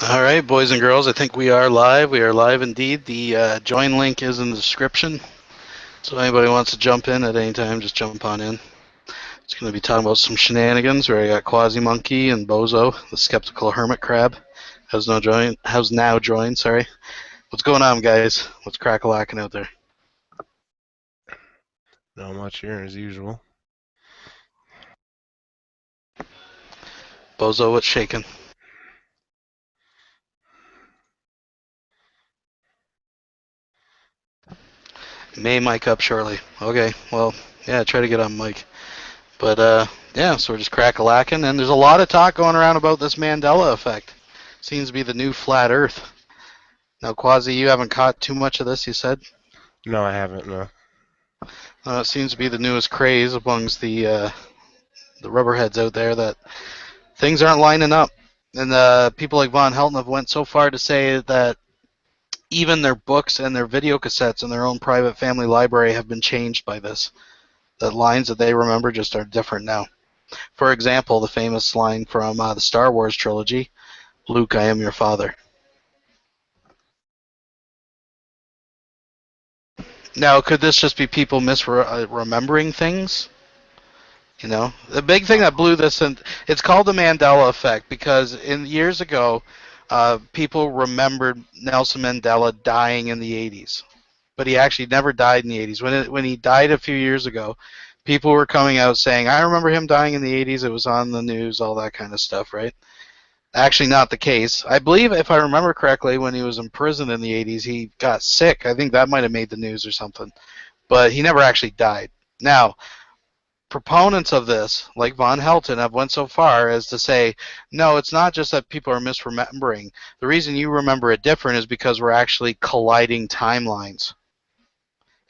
All right, boys and girls, I think we are live. We are live indeed. The join link is in the description. So anybody wants to jump in at any time, just jump on in. It's going to be talking about some shenanigans where I got Quasi Monkey and Bozo, the skeptical hermit crab, has now joined. Sorry. What's going on, guys? What's crack-a-lacking out there? Not much here as usual. Bozo, what's shaking? May mic up shortly. Okay, well, yeah, try to get on mic. But yeah, so we're just crack-a-lacking, and there's a lot of talk going around about this Mandela effect. Seems to be the new flat Earth. Now, Quasi, you haven't caught too much of this, you said? No, I haven't. No. It seems to be the newest craze amongst the rubberheads out there that things aren't lining up. And people like Von Helton have went so far to say that even their books and their video cassettes in their own private family library have been changed by this. The lines that they remember just are different now. For example, the famous line from the Star Wars trilogy, Luke, I am your father. Now, could this just be people misremembering things? You know, the big thing that blew this, and it's called the Mandela effect because in years ago, people remembered Nelson Mandela dying in the 80s, but he actually never died in the 80s. When he died a few years ago, people were coming out saying, "I remember him dying in the 80s. It was on the news, all that kind of stuff." Right? Actually, not the case. I believe, if I remember correctly, when he was in prison in the 80s, he got sick. I think that might have made the news or something, but he never actually died. Now, proponents of this, like Von Helton, have went so far as to say, no, it's not just that people are misremembering. The reason you remember it different is because we're actually colliding timelines.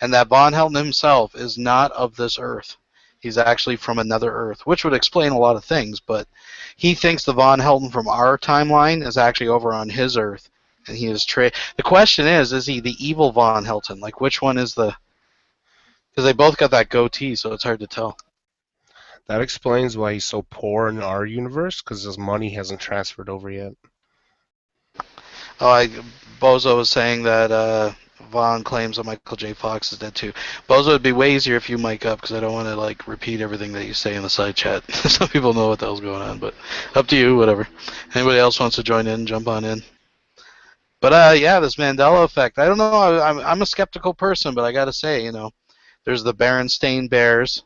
And that Von Helton himself is not of this earth. He's actually from another earth, which would explain a lot of things, but he thinks the Von Helton from our timeline is actually over on his earth. And he is the question is he the evil Von Helton? Like, which one is the. Because they both got that goatee, so it's hard to tell. That explains why he's so poor in our universe, because his money hasn't transferred over yet. Oh, Bozo was saying that Vaughn claims that Michael J. Fox is dead too. Bozo, it'd be way easier if you mic up because I don't want to like repeat everything that you say in the side chat. Some people know what the hell's going on, but up to you, whatever. Anybody else wants to join in, jump on in. But yeah, this Mandela effect. I don't know. I'm a skeptical person, but I got to say, there's the Berenstain Bears.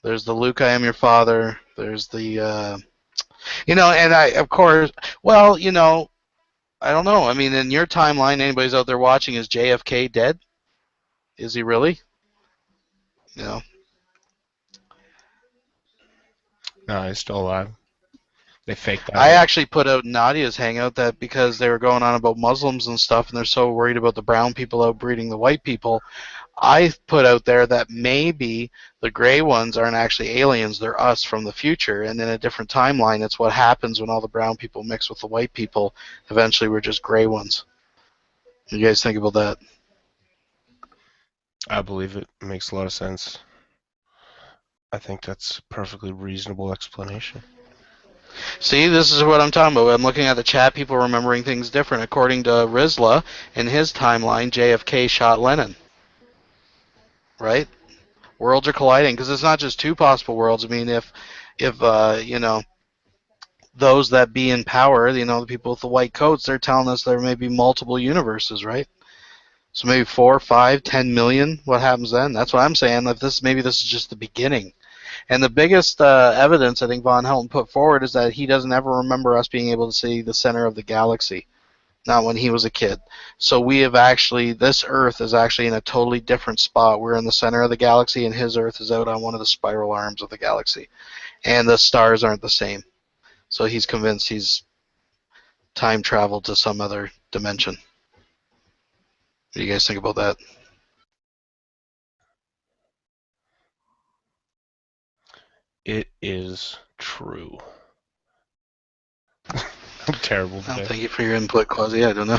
There's the Luke, I am your father. There's the, and I, of course, well, I don't know. I mean, in your timeline, anybody's out there watching, is JFK dead? Is he really? You know, No, he's still alive. They faked that I out. actually put out Nadia's hangout that because they were going on about Muslims and stuff, and they're so worried about the brown people outbreeding the white people. I put out there that maybe the gray ones aren't actually aliens; they're us from the future, and in a different timeline, it's what happens when all the brown people mix with the white people. Eventually, we're just gray ones. What do you guys think about that? I believe it makes a lot of sense. I think that's a perfectly reasonable explanation. See, this is what I'm talking about. I'm looking at the chat, people remembering things different. According to Rizla, in his timeline, JFK shot Lennon, right? Worlds are colliding because it's not just two possible worlds. I mean, if those that be in power, the people with the white coats, they're telling us there may be multiple universes, right? So maybe 4, 5, 10 million. What happens then? That's what I'm saying. If maybe this is just the beginning. And the biggest evidence I think Von Helton put forward is that he doesn't ever remember us being able to see the center of the galaxy, not when he was a kid. So this Earth is actually in a totally different spot. We're in the center of the galaxy, and his Earth is out on one of the spiral arms of the galaxy. And the stars aren't the same. So he's convinced he's time traveled to some other dimension. What do you guys think about that? It is true. I'm terrible Well, today. thank you for your input, Quasi. I don't know.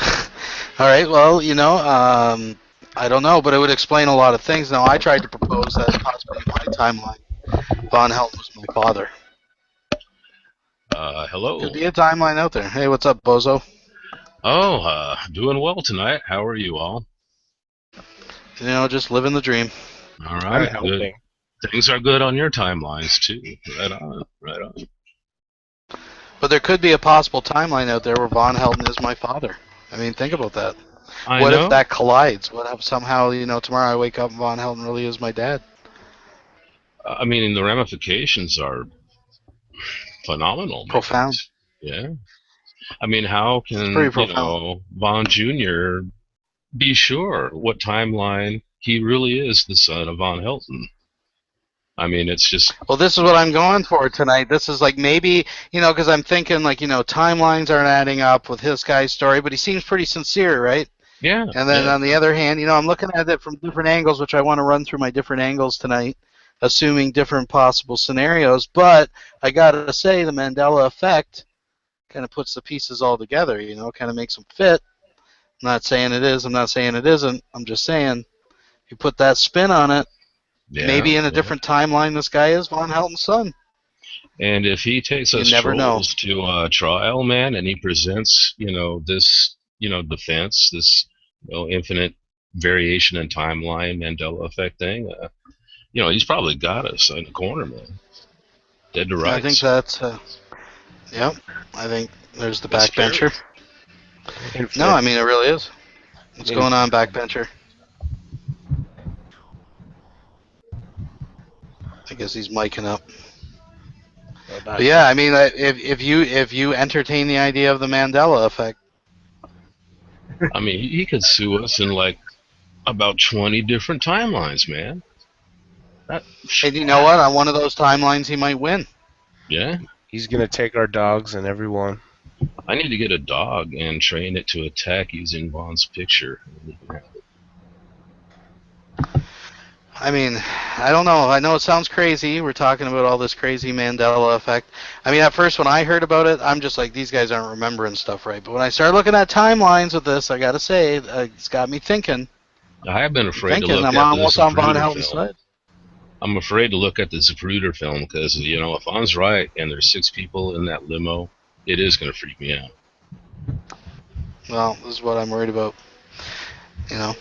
All right. Well, I don't know, but it would explain a lot of things. Now, I tried to propose that possibly in my timeline, Von Helton was my father. Could Hello. be a timeline out there. Hey, what's up, Bozo? Oh, doing well tonight. How are you all? Just living the dream. All I'm right, good. helping. Things are good on your timelines too. Right on, right on. But there could be a possible timeline out there where Von Helden is my father. I mean, think about that. I What if know. that collides? What if somehow, tomorrow I wake up and Von Helden really is my dad? I mean, the ramifications are phenomenal, my Profound. friends. Yeah. I mean, how It's pretty can, profound. Vaughn Jr. be sure what timeline he really is the son of Von Helton? I mean, it's just, Well, this is what I'm going for tonight. This is like maybe, because I'm thinking like, timelines aren't adding up with this guy's story, but he seems pretty sincere, right? yeah, And then yeah. on the other hand, I'm looking at it from different angles, which I want to run through my different angles tonight, assuming different possible scenarios. But I gotta say, the Mandela effect kind of puts the pieces all together. Kind of makes them fit. I'm not saying it is. I'm not saying it isn't. I'm just saying you put that spin on it. Yeah, Maybe in a yeah. different timeline, this guy is Von Helton's son. And if he takes You us never know. trolls to trial, man, and he presents, this, defense, this, infinite variation in timeline Mandela effect thing, he's probably got us in the corner, man. Dead to I think rights. that's, yep. I think there's the It's scary. backbencher. No, Infinite. I mean it really is. What's going on, Infinite. backbencher? I guess he's miking up. But yeah, I mean, if you entertain the idea of the Mandela effect, I mean, he could sue us in like about 20 different timelines, man. That, and you know what? On one of those timelines, he might win. yeah. He's gonna take our dogs and everyone. I need to get a dog and train it to attack using Vaughn's picture. I mean, I don't know. I know it sounds crazy. We're talking about all this crazy Mandela effect. I mean, at first when I heard about it, I'm just like, these guys aren't remembering stuff right. But when I started looking at timelines with this, I gotta say, it's got me thinking. I have been afraid to Thinking. look I'm at the almost on Von Zapruder Helton's film. side. I'm afraid to look at the Zapruder film because, if Vaughn's right and there's 6 people in that limo, it is going to freak me out. Well, this is what I'm worried about. You know.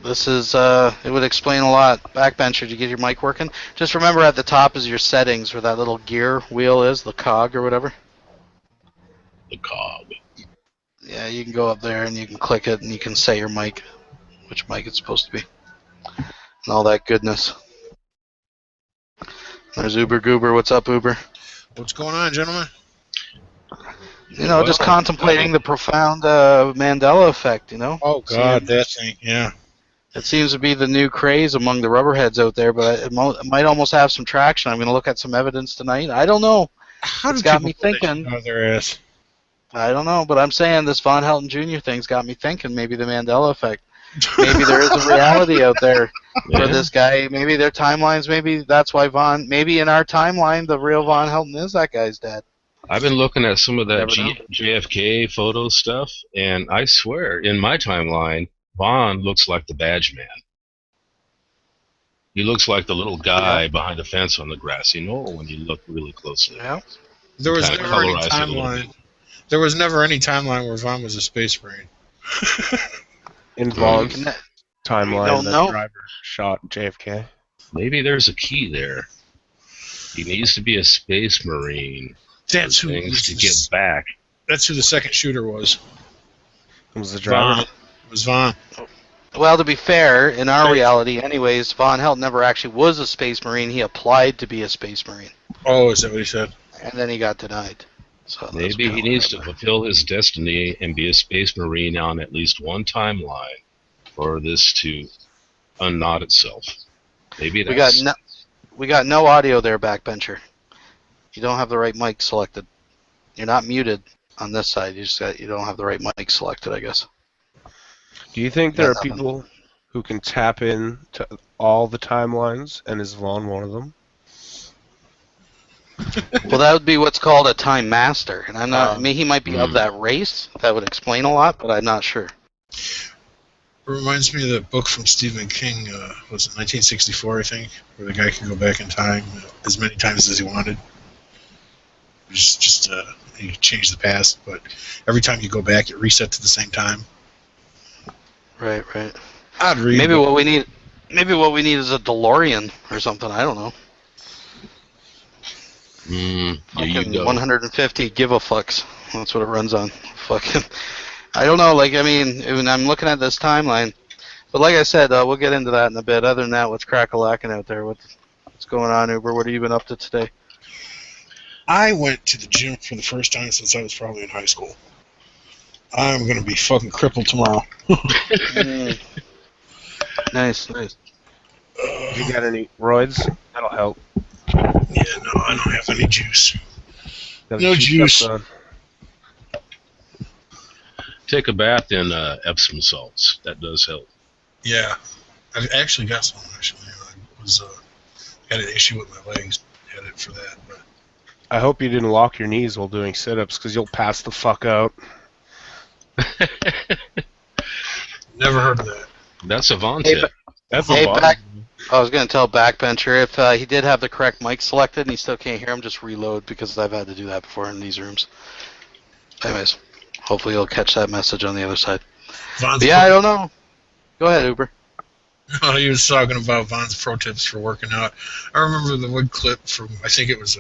This is, it would explain a lot. Backbencher, did you get your mic working? Just remember at the top is your settings where that little gear wheel is, the cog or whatever. The cog. Yeah, you can go up there and you can click it and you can say your mic, which mic it's supposed to be, and all that goodness. There's Uber Goober. What's up, Uber? What's going on, gentlemen? Just contemplating the profound Mandela effect, Oh God, that thing, yeah. It seems to be the new craze among the rubberheads out there, but it might almost have some traction. I'm going to look at some evidence tonight. I don't know. How It's do got people me pull that shit thinking. out of their ass? I don't know, but I'm saying this Von Helton Jr. thing's got me thinking maybe the Mandela effect. Maybe there is a reality out there for this guy. Maybe their timelines, maybe that's why maybe in our timeline, the real Von Helton is that guy's dad. I've been looking at some of that Never know. JFK photo stuff, and I swear, in my timeline, Vaughn looks like the badge man. He looks like the little guy behind the fence on the grassy knoll when you look really closely. Yeah. There was Kinda never any colorize it a little bit. timeline. There was never any timeline where Vaughn was a space marine. In Vaughn's We timeline, don't the know. driver shot JFK. Maybe there's a key there. He needs to be a space marine That's for who things to get back. That's who the second shooter was. It was the driver. Vaughn. It was Vaughn. Well, to be fair, in our reality, anyways, Von Helton never actually was a space marine. He applied to be a space marine, Oh, is that what he said? and then he got denied. So Maybe he needs to fulfill his destiny and be a space marine on at least one timeline for this to unknot itself. Maybe that's... We got no audio there, backbencher. You don't have the right mic selected. You're not muted on this side. You don't have the right mic selected, I guess. Do you think there are people who can tap in to all the timelines, and is Vaughn one of them? Well, that would be what's called a time master, and I'm not. I mean, he might be of that race. That would explain a lot, but I'm not sure. It reminds me of the book from Stephen King. Was it 1964, I think, where the guy could go back in time as many times as he wanted. It's just you change the past, but every time you go back, it resets at the same time. Right. I'd read. Maybe what we need is a DeLorean or something. I don't know. Here you Fucking go. 150 gigafucks. That's what it runs on. Fucking. I don't know. Like, I mean, when I'm looking at this timeline, but like I said, we'll get into that in a bit. Other than that, what's crack-a-lacking out there? What's going on, Uber? What have you been up to today? I went to the gym for the first time since I was probably in high school. I'm gonna be fucking crippled tomorrow. Nice. You got any roids? That'll help. Yeah, no, I don't have any juice. Got No the cheap juice. stuff on. Take a bath in Epsom salts. That does help. Yeah, I've actually got some. Actually, I was had an issue with my legs. Had it for that, but I hope you didn't lock your knees while doing sit-ups, because you'll pass the fuck out. never heard of that. That's a Vaughn Hey, tip. That's Hey, a bottom. back. I was going to tell Backbencher if he did have the correct mic selected and he still can't hear him, just reload because I've had to do that before in these rooms. Anyways, hopefully you'll catch that message on the other side. Vaughn's But yeah, I don't know. Go ahead, Uber. He was talking about Vaughn's pro tips for working out. I remember the one clip from, I think it was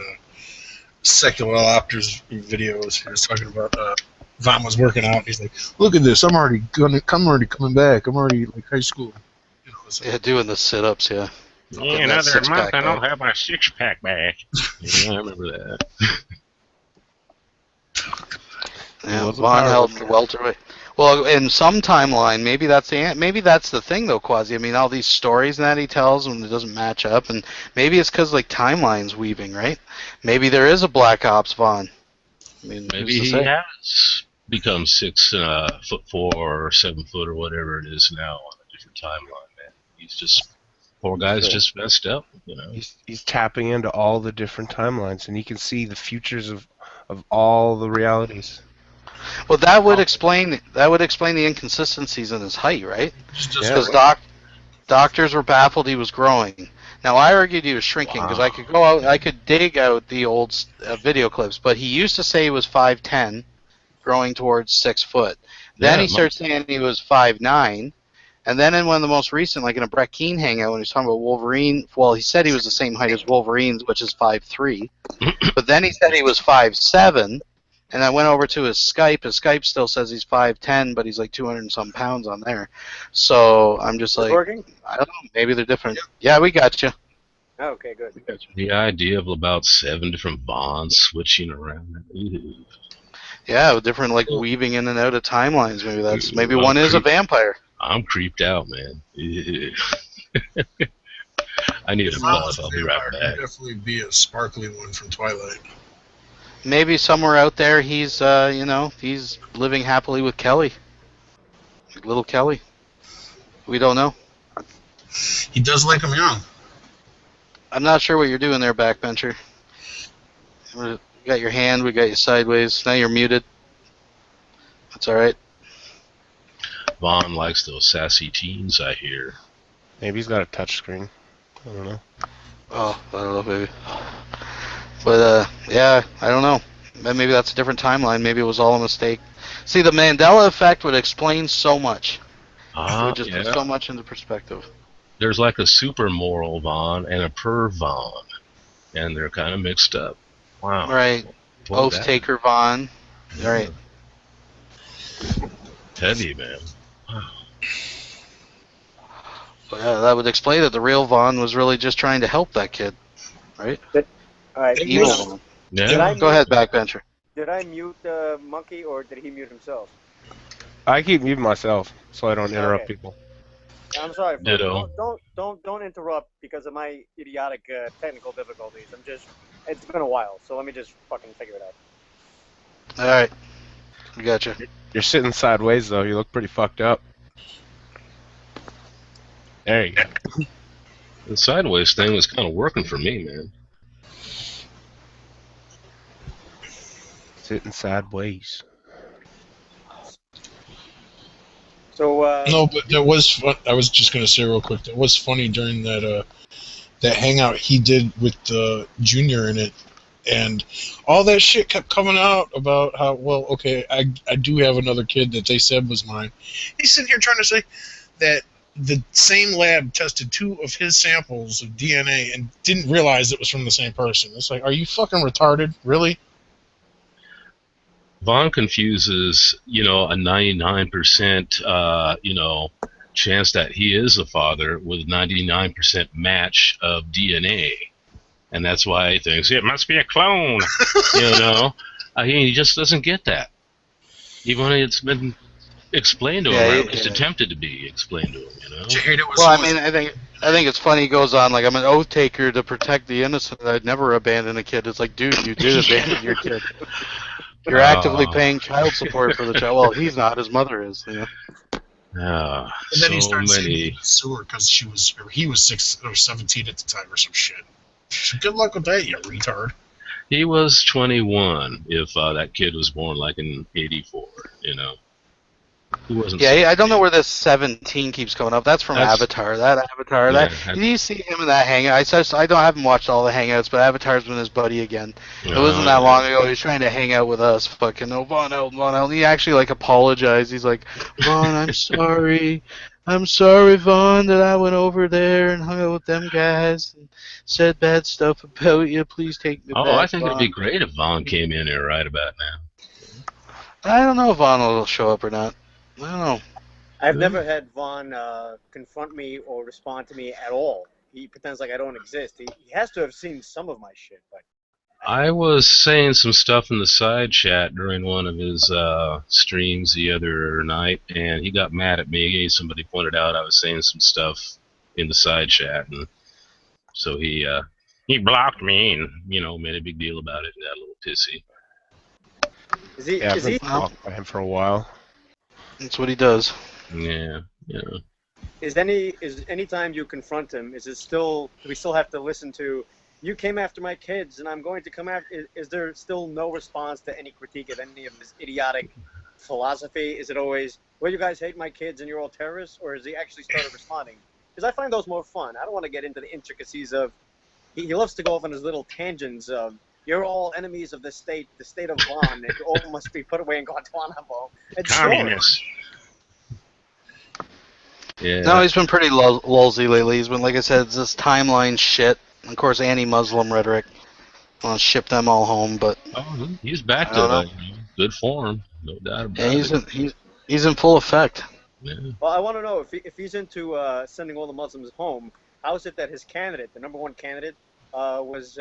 Secular Opters videos. He was talking about Vaughn was working out. He's like, "Look at this! I'm already coming back. I'm already like high school." You know, so. Yeah, doing the sit-ups, yeah. Yeah, Getting that six-pack I don't back. have my six-pack back. Yeah, I remember that. Yeah, was a Vaughn power held lifter. the welterweight. Well, in some timeline, maybe that's the thing though, Quasi. I mean, all these stories that he tells when it doesn't match up, and maybe it's because like timeline's weaving, right? Maybe there is a Black Ops Vaughn. I mean, Maybe who's to he say? has become 6'4" or 7 foot or whatever it is now on a different timeline, man. He's just poor guy's Sure. just messed up, you know. He's tapping into all the different timelines, and he can see the futures of all the realities. Well, that would explain the inconsistencies in his height, right? Just Yeah. Because doctors were baffled he was growing. Now I argued he was shrinking because I could go out, I could dig out the old video clips, but he used to say he was 5'10", growing towards 6 foot. Then Yeah, he started saying he was 5'9", and then in one of the most recent, like in a Brett Keane hangout, when he was talking about Wolverine, well, he said he was the same height as Wolverine's, which is 5'3", but then he said he was 5'7", and I went over to his Skype. His Skype still says he's 5'10", but he's like 200 and some pounds on there. So I'm just like, Working? I don't know. Maybe they're different. Yeah, we got you. Oh, okay, good. the idea of about 7 different bonds switching around. Ooh. Yeah, with different like weaving in and out of timelines. Maybe one is a vampire. I'm creeped out, man. Ew. I need a If Vaughn was puff. a I'll be right vampire, back. he'd definitely be a sparkly one from Twilight. Maybe somewhere out there he's he's living happily with Kelly, little Kelly. We don't know. He does like him young. I'm not sure what you're doing there, backbencher. We got your hand. We got you sideways. Now you're muted. That's all right. Vaughn likes those sassy teens, I hear. Maybe he's got a touch screen. I don't know. Oh, I don't know, baby. But yeah, I don't know. Maybe that's a different timeline. Maybe it was all a mistake. See, the Mandela effect would explain so much. It would just put so much into perspective. There's like a super moral Vaughn and a perv Vaughn, and they're kind of mixed up. Wow. Right. Well, Oath taker Vaughn. Yeah. All right. Heavy, man. Wow. But, yeah, that would explain that the real Vaughn was really just trying to help that kid, right? All right. It Evil was- Vaughn. Yeah. Did I Go ahead, backbencher. Did I mute the monkey or did he mute himself? I keep muting myself so I don't interrupt Okay. people. I'm sorry. folks. Ditto. Don't interrupt because of my idiotic technical difficulties. It's been a while, so let me just fucking figure it out. All right. We got you. You're sitting sideways though. You look pretty fucked up. There you go. The sideways thing was kind of working for me, man. Sitting sideways. So No, but there was fun. I was just gonna say real quick. That was funny during that hangout he did with Junior in it. And all that shit kept coming out about how, well, okay, I do have another kid that they said was mine. He's sitting here trying to say that the same lab tested 2 of his samples of DNA and didn't realize it was from the same person. It's like, are you fucking retarded? Really? Vaughn confuses, a 99%, chance that he is the father with 99% match of DNA. And that's why he thinks it must be a clone, he just doesn't get that. Even when it's been explained to him, or at least attempted to be explained to him, Well, I mean, I think it's funny. He goes on like, I'm an oath taker to protect the innocent. I'd never abandon a kid. It's like, dude, you did abandon your kid. You're actively paying child support for the child. Well, he's not. His mother is. And then he started saying sewer because he was 6 or 17 at the time or some shit. Good luck with that, you retard. He was 21 if that kid was born like in '84. He wasn't. Yeah, I don't know where this 17 keeps coming up. That's from Avatar. Did you see him in that hangout? I haven't watched all the hangouts, but Avatar's been his buddy again. It wasn't that long ago. He was trying to hang out with us. Fucking Vaughn out. He actually apologized. He's like, Vaughn, I'm sorry. I'm sorry, Vaughn, that I went over there and hung out with them guys and said bad stuff about you. Please take me back. I think Vaughn. it'd be great if Vaughn came in here right about now. I don't know if Vaughn will show up or not. I don't know. I've never had Vaughn confront me or respond to me at all. He pretends like I don't exist. He has to have seen some of my shit, but I was saying some stuff in the side chat during one of his streams the other night, and he got mad at me. Somebody pointed out I was saying some stuff in the side chat, and so he blocked me and made a big deal about it and got a little pissy. I've been blocked by him for a while. That's what he does. Yeah. Is any time you confront him, do we still have to listen to, you came after my kids and I'm going to come after, is there still no response to any critique of any of this idiotic philosophy? Is it always, well, you guys hate my kids and you're all terrorists, or has he actually started responding? Because I find those more fun. I don't want to get into the intricacies of, he loves to go off on his little tangents of, you're all enemies of the state of Vaughn, and you all must be put away in Guantanamo. Communists. Yeah. No, he's been pretty lulzy lately. He's been, like I said, it's this timeline shit. Of course, anti-Muslim rhetoric. I want to ship them all home, but he's back to good form, no doubt about it. He's in full effect. Yeah. Well, I want to know if he's into sending all the Muslims home. How is it that his candidate, the #1 candidate, was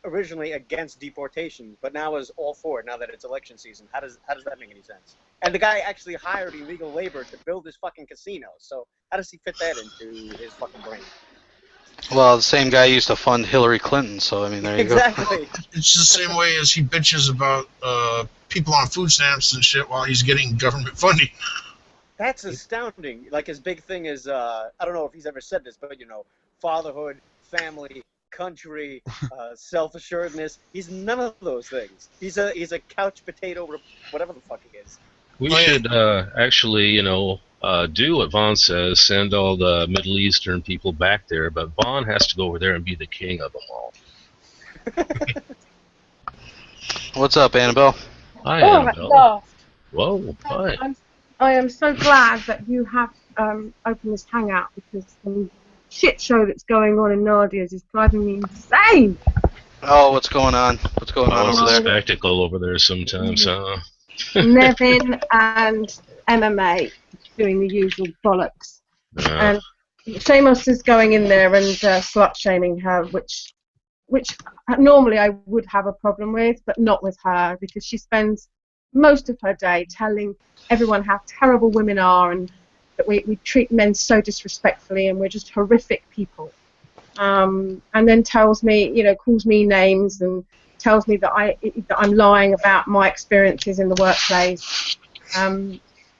originally against deportation, but now is all for it? Now that it's election season, how does that make any sense? And the guy actually hired illegal labor to build his fucking casino. So how does he fit that into his fucking brain? Well, the same guy used to fund Hillary Clinton, so I mean, there you exactly. go. It's the same way as he bitches about people on food stamps and shit while he's getting government funding. That's astounding. Like, his big thing is, I don't know if he's ever said this, but, fatherhood, family, country, self-assuredness. He's none of those things. He's a couch potato, whatever the fuck he is. We should actually, do what Vaughn says, send all the Middle Eastern people back there, but Vaughn has to go over there and be the king of them all. What's up, Annabelle? Hi, Annabelle. Whoa, hi. I am so glad that you have opened this hangout, because the shit show that's going on in Nadia's is driving me insane. Oh, what's going on? What's going on over there? It's a spectacle over there sometimes, huh? Nevin and MMA doing the usual bollocks. And Seamus is going in there and slut-shaming her, which normally I would have a problem with, but not with her, because she spends most of her day telling everyone how terrible women are and that we treat men so disrespectfully and we're just horrific people. And then tells me, calls me names and tells me that I'm lying about my experiences in the workplace.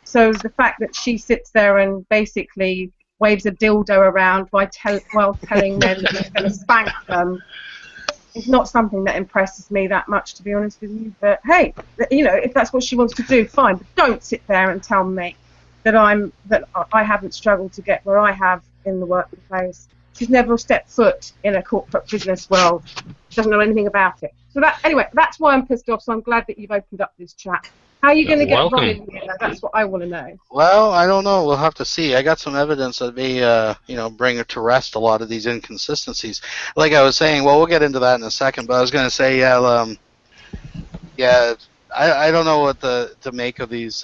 So the fact that she sits there and basically waves a dildo around while telling men that he's going to spank them is not something that impresses me that much, to be honest with you. But hey, if that's what she wants to do, fine. But don't sit there and tell me that I haven't struggled to get where I have in the workplace. She's never stepped foot in a corporate business world. She doesn't know anything about it. So that anyway, that's why I'm pissed off. So I'm glad that you've opened up this chat. How are you going to get Ron in here? That's what I want to know. Well, I don't know. We'll have to see. I got some evidence that may, bring to rest a lot of these inconsistencies. Like I was saying, well, we'll get into that in a second. But I was going to say, I don't know what to make of these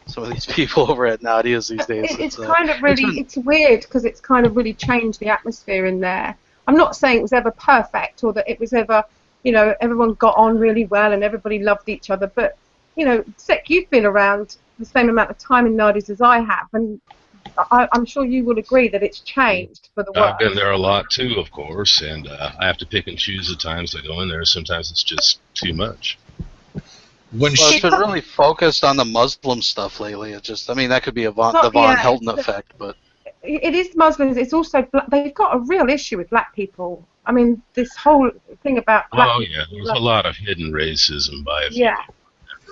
some of these people over at Nadia's these days. It's kind of really, it's weird because it's kind of really changed the atmosphere in there. I'm not saying it was ever perfect or that it was ever, everyone got on really well and everybody loved each other. But, Sek, you've been around the same amount of time in Nadia's as I have, and I'm sure you will agree that it's changed for the worse. I've been there a lot too, of course, and I have to pick and choose the times I go in there. Sometimes it's just too much. It's been really focused on the Muslim stuff lately. It just, that could be the Von Helden effect, but it is Muslims. It's also they've got a real issue with black people. This whole thing about black there's a lot of hidden racism by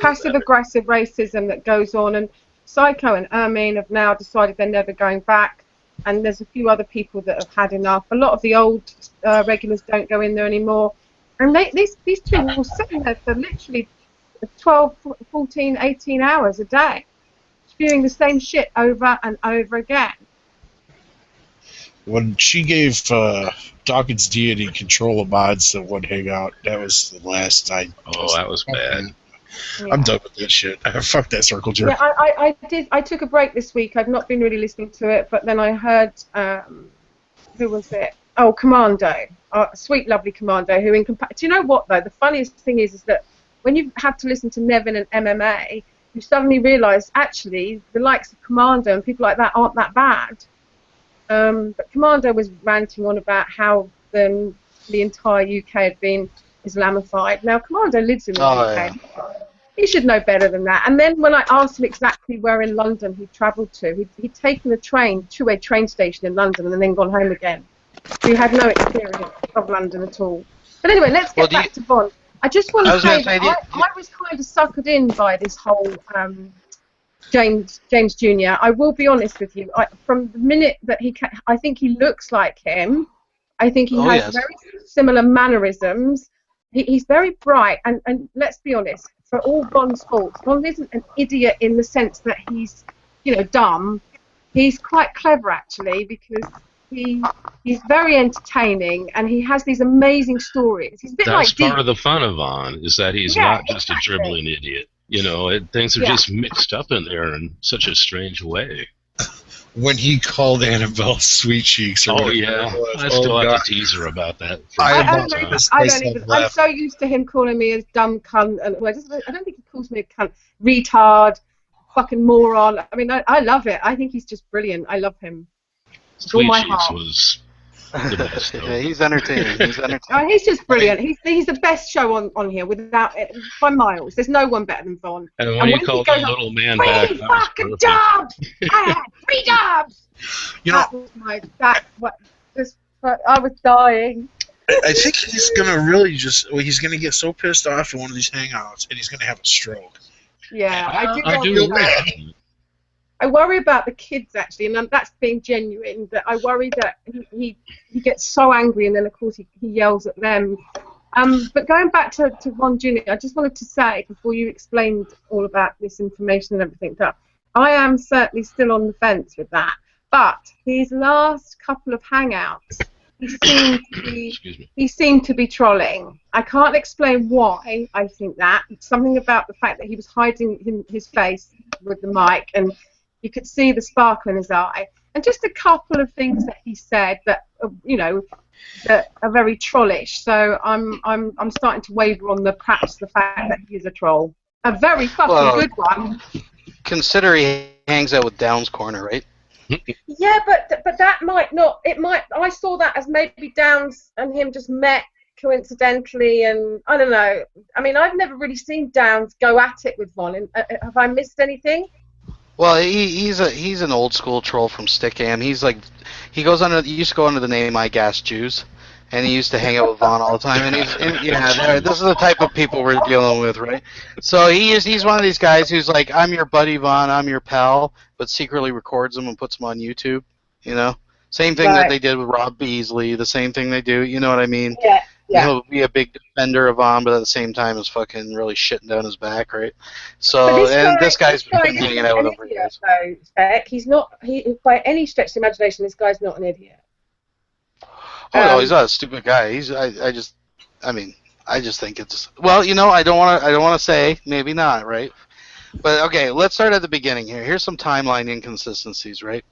passive-aggressive racism that goes on, and Psycho and Ermine have now decided they're never going back, and there's a few other people that have had enough. A lot of the old regulars don't go in there anymore, and these two will sit in there for literally 12, 14, 18 hours a day, spewing the same shit over and over again. When she gave Dawkins deity control of mods that would hang out, that was the last I... Oh, that was bad. Yeah. I'm done with that shit. Fuck that circle jerk. Yeah, I took a break this week. I've not been really listening to it, but then I heard, who was it? Oh, Commando. Sweet, lovely Commando. Do you know what, though? The funniest thing is that when you have to listen to Nevin and MMA, you suddenly realise, actually, the likes of Commando and people like that aren't that bad. But Commando was ranting on about how the entire UK had been Islamified. Now, Commando lives in the UK. Yeah. He should know better than that. And then when I asked him exactly where in London he travelled to, he'd taken a train to a train station in London and then gone home again. He had no experience of London at all. But anyway, let's get back to Bond. I just want to say that I was kind of suckered in by this whole James Jr. I will be honest with you. From the minute that I think he looks like him. I think he has very similar mannerisms. He's very bright, and let's be honest, for all Bond's faults, Bond isn't an idiot in the sense that he's, dumb. He's quite clever, actually, because he's very entertaining, and he has these amazing stories. He's a bit That's part of the fun of Vaughn, is that he's not just a dribbling idiot. Things are just mixed up in there in such a strange way. When he called Annabelle Sweet Cheeks. I still have to tease her about that. I don't even. I'm so used to him calling me a dumb cunt, and I don't think he calls me a cunt, retard, fucking moron. I love it. I think he's just brilliant. I love him. Sweet Cheeks was the best. He's entertaining. He's just brilliant. He's the best show on here without it, by miles. There's no one better than Vaughn. And when you called the little man back, 3 fucking jobs. I had 3 jobs. I was dying. I think he's gonna really he's gonna get so pissed off in one of these hangouts, and he's gonna have a stroke. Yeah, I do agree. I worry about the kids, actually, and that's being genuine, but I worry that he gets so angry, and then, of course, he yells at them. But going back to Ron Jr., I just wanted to say, before you explained all about this information and everything, that I am certainly still on the fence with that. But his last couple of hangouts, he seemed to be trolling. I can't explain why I think that. It's something about the fact that he was hiding his face with the mic, and you could see the sparkle in his eye, and just a couple of things that he said that that are very trollish. So I'm starting to waver on perhaps the fact that he's a troll. A very fucking good one. Consider he hangs out with Downs Corner, right? Yeah, but that might not. It might. I saw that as maybe Downs and him just met coincidentally, and I don't know. I've never really seen Downs go at it with Von. Have I missed anything? Well, he's an old school troll from Stickam. He used to go under the name I Gas Jews, and he used to hang out with Vaughn all the time. And this is the type of people we're dealing with, right? So he's one of these guys who's like, I'm your buddy Vaughn, I'm your pal, but secretly records them and puts them on YouTube. Same thing that they did with Rob Beasley. The same thing they do. You know what I mean? Yeah. Yeah. He'll be a big defender of Vaughn, but at the same time is fucking really shitting down his back, right? But So, and this guy's been this hanging isn't out with an him for idiot, years. though, Beck. He's not. He, by any stretch of the imagination, this guy's not an idiot. Oh no, he's not a stupid guy. I mean, I just think it's well, I don't want to say maybe not, right? But okay, let's start at the beginning here. Here's some timeline inconsistencies, right?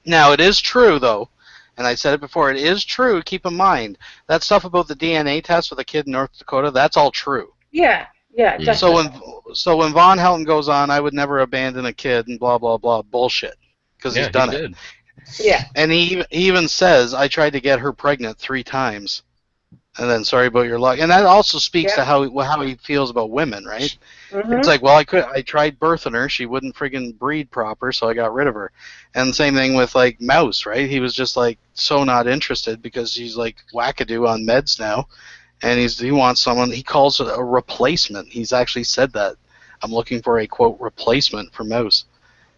Now it is true though, and I said it before. It is true. Keep in mind that stuff about the DNA test with the kid in North Dakota. That's all true. Yeah, definitely. So when Von Helton goes on, I would never abandon a kid and blah blah blah bullshit because he's done it. Yeah. And he even says, I tried to get her pregnant 3 times. And then sorry about your luck. And that also speaks to how he feels about women, right? Mm-hmm. It's like, well, I tried birthing her. She wouldn't friggin' breed proper, so I got rid of her. And the same thing with, like, Mouse, right? He was just, like, so not interested because he's, like, wackadoo on meds now. And he wants someone, he calls it a replacement. He's actually said that. I'm looking for a, quote, replacement for Mouse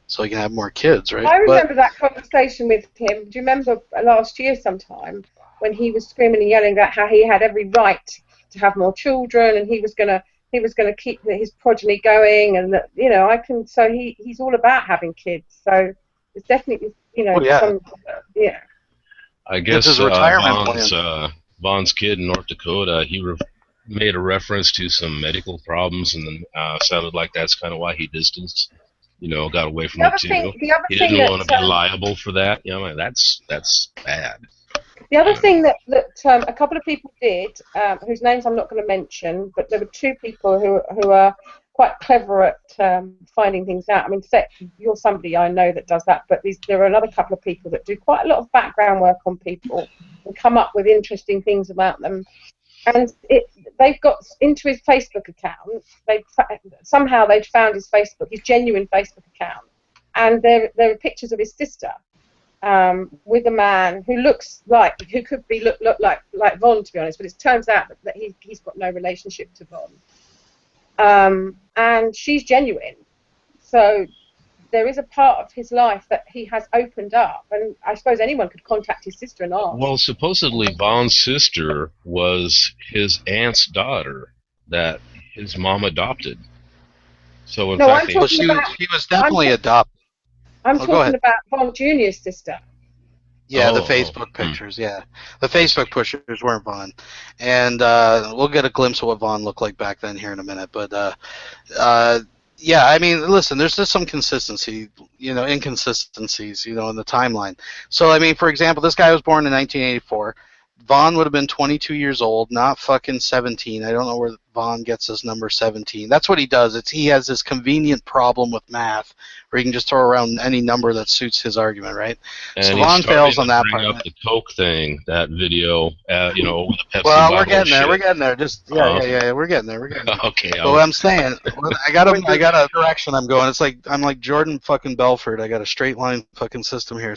so he can have more kids, right? I remember that conversation with him. Do you remember last year sometime when he was screaming and yelling about how he had every right to have more children and he was gonna keep his progeny going and that so he's all about having kids. So it's definitely I guess his retirement plan. Vaughn's kid in North Dakota, he made a reference to some medical problems, and then sounded like that's kind of why he distanced. Got away from it too. He didn't want to be liable for that. That's bad. The other thing that a couple of people did, whose names I'm not going to mention, but there were 2 people who are quite clever at finding things out. I mean, you're somebody I know that does that, but there are another couple of people that do quite a lot of background work on people and come up with interesting things about them. And they've got into his Facebook account. Somehow they'd found his genuine Facebook account, and there are pictures of his sister with a man who could look like Von, to be honest. But it turns out that he's got no relationship to Von, and she's genuine. So there is a part of his life that he has opened up, and I suppose anyone could contact his sister and ask. Well, supposedly Vaughn's sister was his aunt's daughter that his mom adopted. So in fact, she was definitely adopted. I'm talking about Von Jr.'s sister. Yeah, the Facebook pictures. Yeah, the Facebook pictures weren't Vaughn, and we'll get a glimpse of what Vaughn looked like back then here in a minute. But yeah, I mean, listen, there's just some inconsistencies, in the timeline. So, I mean, for example, this guy was born in 1984. Vaughn would have been 22 years old, not fucking 17. I don't know where Vaughn gets his number 17. That's what he does. He has this convenient problem with math where he can just throw around any number that suits his argument, right? And so Vaughn fails on that part. Up the Coke thing, that video, with the Pepsi well, we're getting there. We're getting there. Just yeah. We're getting there. Okay. But what I'm saying, I got a direction I'm going. It's like I'm like Jordan fucking Belfort. I got a straight line fucking system here.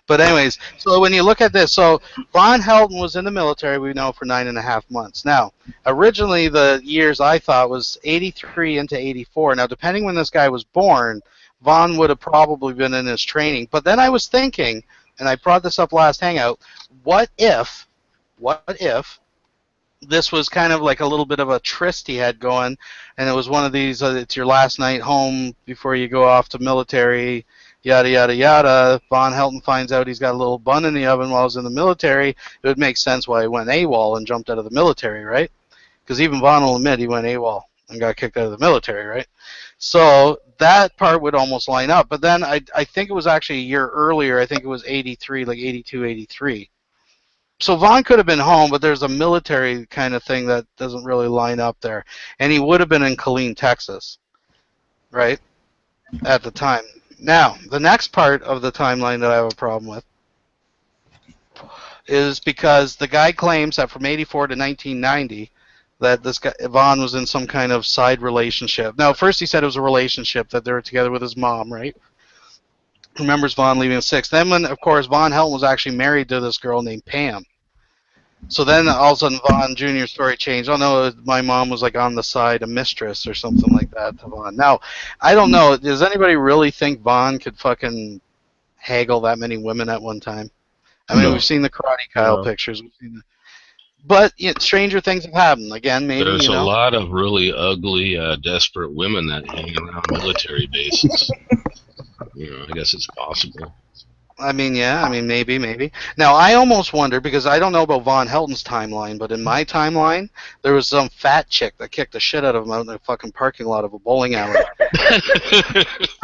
But anyways, so when you look at this, so Von Helton was in the military, we know, for 9.5 months. Now, originally the years I thought was 83 into 84. Now, depending when this guy was born, Vaughn would have probably been in his training. But then I was thinking, and I brought this up last hangout, what if this was kind of like a little bit of a tryst he had going, and it was one of these, it's your last night home before you go off to military, yada, yada, yada. Von Helton finds out he's got a little bun in the oven while he's in the military. It would make sense why he went AWOL and jumped out of the military, right? Because even Von will admit he went AWOL and got kicked out of the military, right? So that part would almost line up. But then I think it was actually a year earlier. I think it was 83, like 82, 83. So Vaughn could have been home, but there's a military kind of thing that doesn't really line up there. And he would have been in Killeen, Texas, right, at the time. Now, the next part of the timeline that I have a problem with is because the guy claims that from 84 to 1990 that this guy, Vaughn, was in some kind of side relationship. Now, first he said it was a relationship, that they were together with his mom, right? Remembers Vaughn leaving at 6. Then when, of course, Von Helton was actually married to this girl named Pam. So then all of a sudden Vaughn Jr.'s story changed. Oh no, my mom was like on the side, a mistress or something like that to Vaughn. Now, I don't know. Does anybody really think Vaughn could fucking haggle that many women at one time? I mean, we've seen the Karate Kyle pictures. But stranger things have happened. Again, maybe, There's a lot of really ugly, desperate women that hang around military bases. I guess it's possible. I mean, yeah, I mean, maybe. Now, I almost wonder, because I don't know about Von Helton's timeline, but in my timeline, there was some fat chick that kicked the shit out of him out in the fucking parking lot of a bowling alley.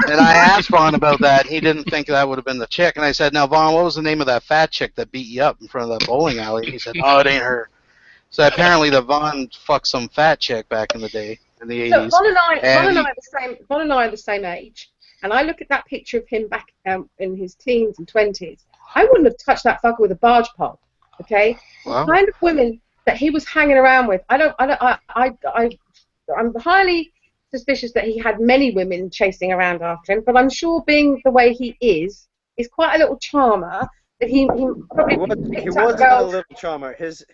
And I asked Vaughn about that. He didn't think that would have been the chick. And I said, now, Vaughn, what was the name of that fat chick that beat you up in front of that bowling alley? He said, oh, it ain't her. So apparently the Vaughn fucked some fat chick back in the day, in the 80s. Von and I are the same age. And I look at that picture of him back in his teens and 20s. I wouldn't have touched that fucker with a barge pole, okay? Wow. The kind of women that he was hanging around with, I'm highly suspicious that he had many women chasing around after him, but I'm sure, being the way he is quite a little charmer. That he probably he was a little charmer. His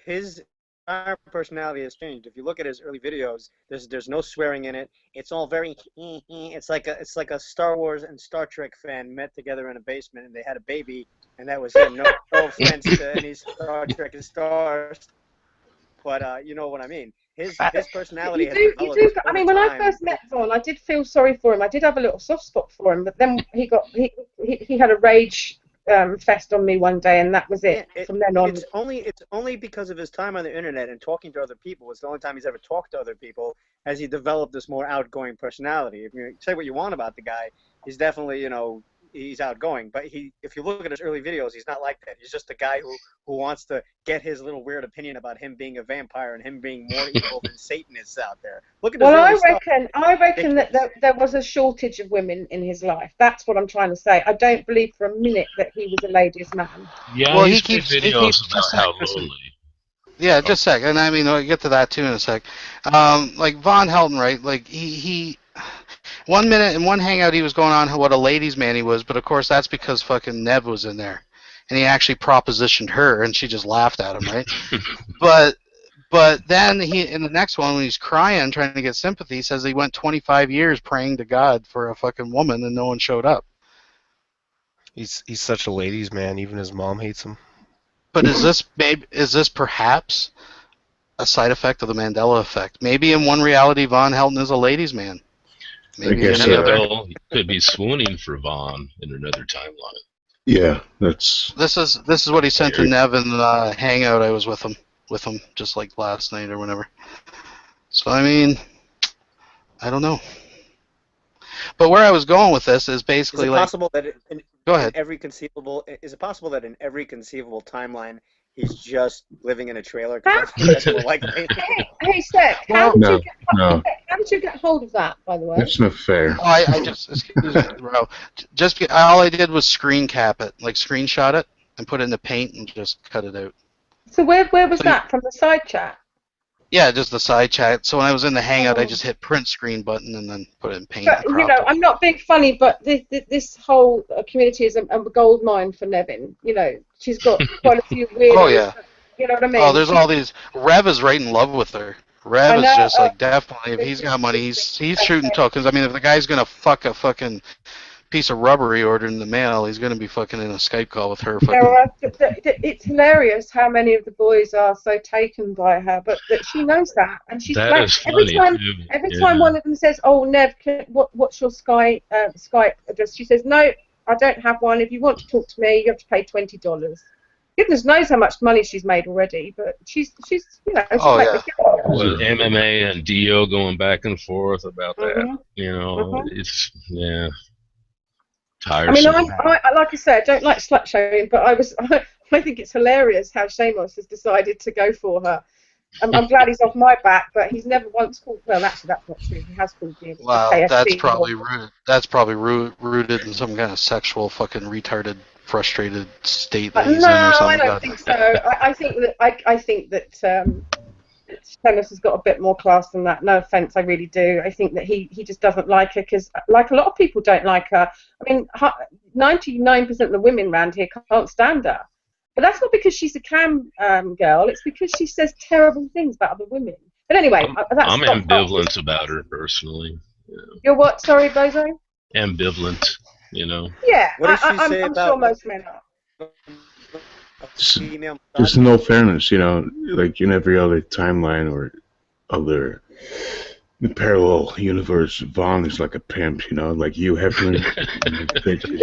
entire personality has changed. If you look at his early videos, there's no swearing in it. It's all very it's like a Star Wars and Star Trek fan met together in a basement and they had a baby, and that was it. No offense to any Star Trek stars, but you know what I mean. His personality has developed. I mean, when I first met Vaughn, I did feel sorry for him. I did have a little soft spot for him, but then he had a rage fest on me one day, and that was it. From then on, it's only because of his time on the internet and talking to other people. It's the only time he's ever talked to other people has he developed this more outgoing personality. If you say what you want about the guy, he's definitely, he's outgoing. But if you look at his early videos, he's not like that. He's just a guy who wants to get his little weird opinion about him being a vampire and him being more evil than Satanists out there. Look at his early stuff. I reckon that there was a shortage of women in his life. That's what I'm trying to say. I don't believe for a minute that he was a ladies' man. Yeah, well, he keeps videos about how lonely. Yeah, just a sec. And I mean, we'll get to that too in a sec. Like Von Helton, right? Like he 1 minute in one hangout he was going on what a ladies' man he was, but of course that's because fucking Nev was in there, and he actually propositioned her, and she just laughed at him, right? But then in the next one when he's crying trying to get sympathy, he says he went 25 years praying to God for a fucking woman and no one showed up. He's such a ladies' man. Even his mom hates him. But is this perhaps a side effect of the Mandela effect? Maybe in one reality Von Helton is a ladies' man. Maybe he could be swooning for Vaughn in another timeline. Yeah, that's. This is what he sent to Nev in the hangout. I was with him just like last night or whatever. So I mean, I don't know. But where I was going with this is basically is it possible that go ahead. Is it possible that in every conceivable timeline he's just living in a trailer? That's more likely. Hey, Seth, how did you get hold of that, by the way? That's not fair. Oh, I just, excuse me, bro. All I did was screen cap it, like screenshot it, and put it in the paint and just cut it out. So where was that? From the side chat? Yeah, just the side chat. So when I was in the hangout, I just hit print screen button and then put it in paint. But, I'm not being funny, but this whole community is a gold mine for Nevin. She's got quite a few weird. Oh yeah. You know what I mean? Oh, there's all these. Rev is right in love with her. Rev is just like definitely. If he's got money, he's shooting tokens. I mean, if the guy's gonna fuck a fucking piece of rubber he ordered in the mail, he's gonna be fucking in a Skype call with her. It's hilarious how many of the boys are so taken by her, but that she knows that, and she's like, every time one of them says, "Oh, Nev, what's your Skype address?" She says, "No, I don't have one. If you want to talk to me, you have to pay $20." Goodness knows how much money she's made already, but she's she's With MMA and Dio going back and forth about that, it's tiresome. I mean, I like I said, I don't like slut shaming, but I think it's hilarious how Seamus has decided to go for her. I'm glad he's off my back, but he's never once called. Well, actually, that's not true. He has called me. Wow, that's probably rooted. That's probably rooted in some kind of sexual, fucking retarded, frustrated state that he's in or something. No, I don't think so. I think that Seamus has got a bit more class than that. No offence, I really do. I think that he just doesn't like her because, like a lot of people, don't like her. I mean, 99% of the women around here can't stand her. But that's not because she's a cam girl. It's because she says terrible things about other women. But anyway, I'm ambivalent about her personally. You're what? Sorry, Bozo? Ambivalent, Yeah, I'm sure most men are. female there's massage? no fairness, like in every other timeline or other parallel universe. Vaughn is like a pimp, like you Heflin, bitches.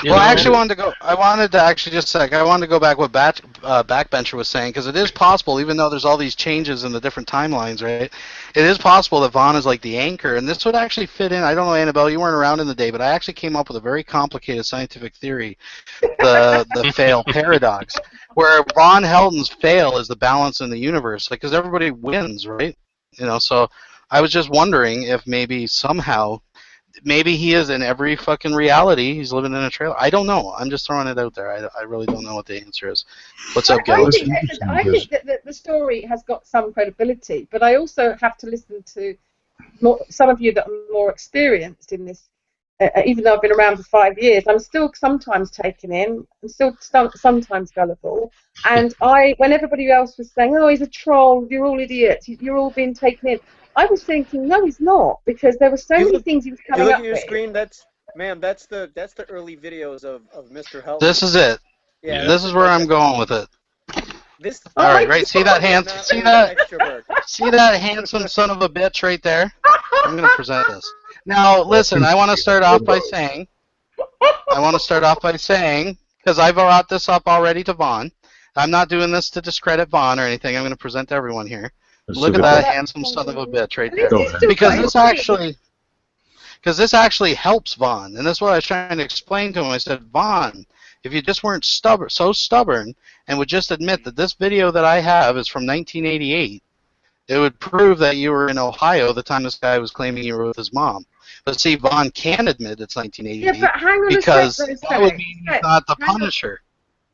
Well, I actually wanted to go. I wanted to actually just a sec. I wanted to go back what Backbencher was saying because it is possible, even though there's all these changes in the different timelines, right? It is possible that Vaughn is like the anchor, and this would actually fit in. I don't know, Annabelle, you weren't around in the day, but I actually came up with a very complicated scientific theory, the fail paradox, where Von Helton's fail is the balance in the universe, like because everybody wins, right? So I was just wondering if maybe somehow. Maybe he is in every fucking reality. He's living in a trailer. I don't know. I'm just throwing it out there. I really don't know what the answer is. What's up, I Gil? think that the story has got some credibility, but I also have to listen to some of you that are more experienced in this. Even though I've been around for 5 years, I'm still sometimes taken in. I'm still sometimes gullible. And when everybody else was saying, "Oh, he's a troll. You're all idiots. You're all being taken in," I was thinking, no, he's not, because there were so many things he was coming up with. You look at your screen. That's the early videos of Mr. Helton. This is it. Yeah. This is where I'm going with it. All right, right. See that See that handsome son of a bitch right there? I'm gonna present this. Now, listen. I want to start off by saying, because I brought this up already to Vaughn. I'm not doing this to discredit Vaughn or anything. I'm going to present to everyone here. Look at that handsome son of a bitch right there. Because this actually helps Vaughn, and that's what I was trying to explain to him. I said, Vaughn, if you just weren't so stubborn and would just admit that this video that I have is from 1988, it would prove that you were in Ohio the time this guy was claiming you were with his mom. But see, Vaughn can admit it's 1988 because that would mean he's not the Punisher.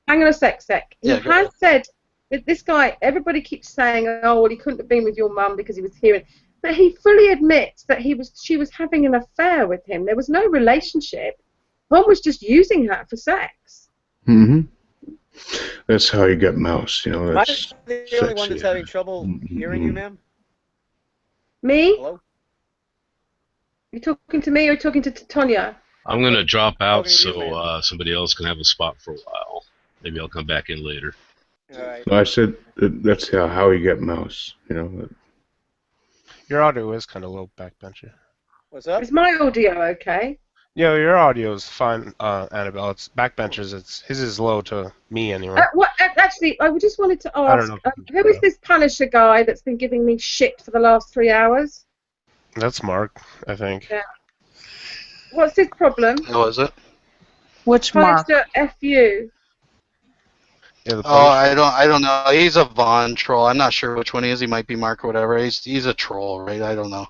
Hang on a sec. He has said that this guy, everybody keeps saying, oh, well, he couldn't have been with your mum because he was here. But he fully admits that she was having an affair with him. There was no relationship. Vaughn was just using her for sex. Mm-hmm. That's how you get Mouse, Am I the only one that's having trouble hearing you, ma'am? Me? Hello? You talking to me or talking to Tonya? I'm going to drop out so somebody else can have a spot for a while. Maybe I'll come back in later. All right. No, I said that's how you get Mouse, Your audio is kind of low, Backbencher. What's up? Is my audio okay? Yeah, your audio is fine, Annabelle. It's Backbencher's. His is low to me anyway. Actually, I just wanted to ask, who is this Punisher guy that's been giving me shit for the last 3 hours? That's Mark, I think. Yeah. What's his problem? What was it? Which Mark? Punisher FU. Yeah, I don't know. He's a Vaughn troll. I'm not sure which one he is. He might be Mark or whatever. He's a troll, right? I don't know.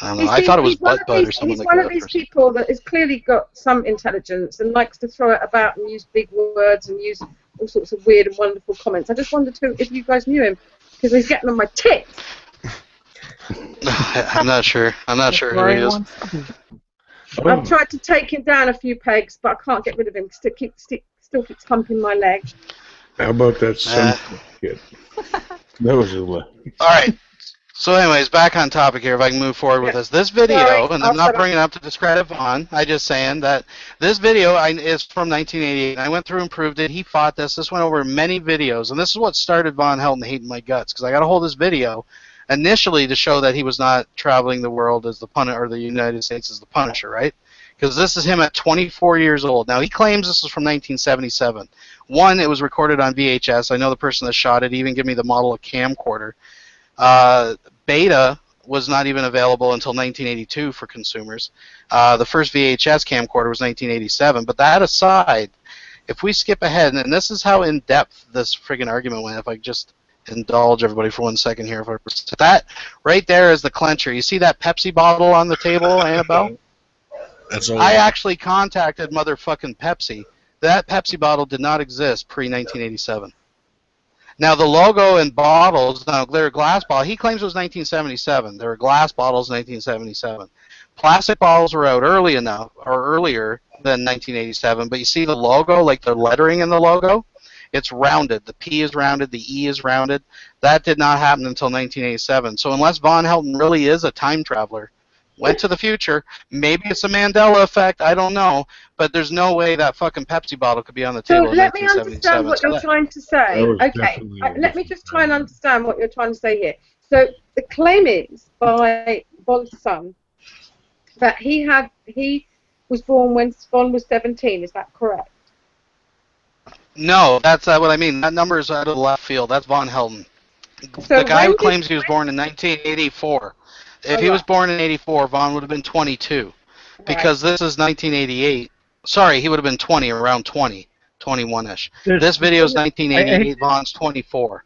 I thought it was Butt or someone like that. He's one of these people that has clearly got some intelligence and likes to throw it about and use big words and use all sorts of weird and wonderful comments. I just wondered if you guys knew him, because he's getting on my tits. I'm not sure. Who he is. I've tried to take him down a few pegs, but I can't get rid of him. Still keeps humping my leg. How about that son kid? That was a lot. All right. So anyways, back on topic here, if I can move forward with this. This video, and I'm not bringing it up to discredit Vaughn, I'm just saying that this video is from 1988, and I went through and proved it. He fought this. This went over many videos, and this is what started Von Helton hating my guts, because I got a hold of this video initially to show that he was not traveling the world as the Punisher, or the United States as the Punisher, right? Because this is him at 24 years old. Now, he claims this is from 1977. One, it was recorded on VHS. I know the person that shot it even gave me the model of camcorder. Beta was not even available until 1982 for consumers. The first VHS camcorder was 1987. But that aside, if we skip ahead, and this is how in-depth this friggin' argument went, if I just indulge everybody for 1 second here. That right there is the clincher. You see that Pepsi bottle on the table, Annabelle? I actually contacted motherfucking Pepsi. That Pepsi bottle did not exist pre-1987. Now, the logo and bottles, now they're glass bottles. He claims it was 1977. There were glass bottles in 1977. Plastic bottles were out earlier than 1987, but you see the logo, like the lettering in the logo? It's rounded. The P is rounded. The E is rounded. That did not happen until 1987. So unless Von Helton really is a time traveler, went to the future. Maybe it's a Mandela effect. I don't know, but there's no way that fucking Pepsi bottle could be on the So table in let me understand 1977. what you're trying to say. That was Okay, definitely a let me different just try and time. understand what you're trying to say here. So the claim is by Bond's son that he was born when Bond was 17. Is that correct? No, that's what I mean. That number is out of left field. That's Von Helden. So The guy when who did claims he was born in 1984. If all he was right, born in 84, Von would have been 22. right. Because this is 1988. Sorry, he would have been 20, around 20, 21-ish. This video is I hate 1988. Von's 24.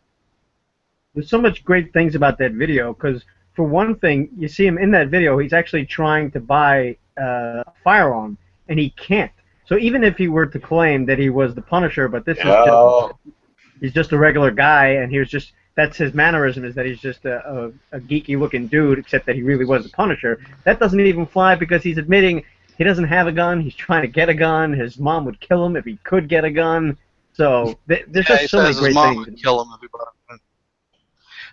There's so much great things about that video because, for one thing, you see him in that video. He's actually trying to buy a firearm, and he can't. So even if he were to claim that he was the Punisher, but this is just he's just a regular guy, and he was just that's his mannerism is that he's just a geeky-looking dude, except that he really was the Punisher. That doesn't even fly because he's admitting he doesn't have a gun. He's trying to get a gun. His mom would kill him if he could get a gun. So there's Yeah, just he so many says his great mom things. would kill him if he brought a gun.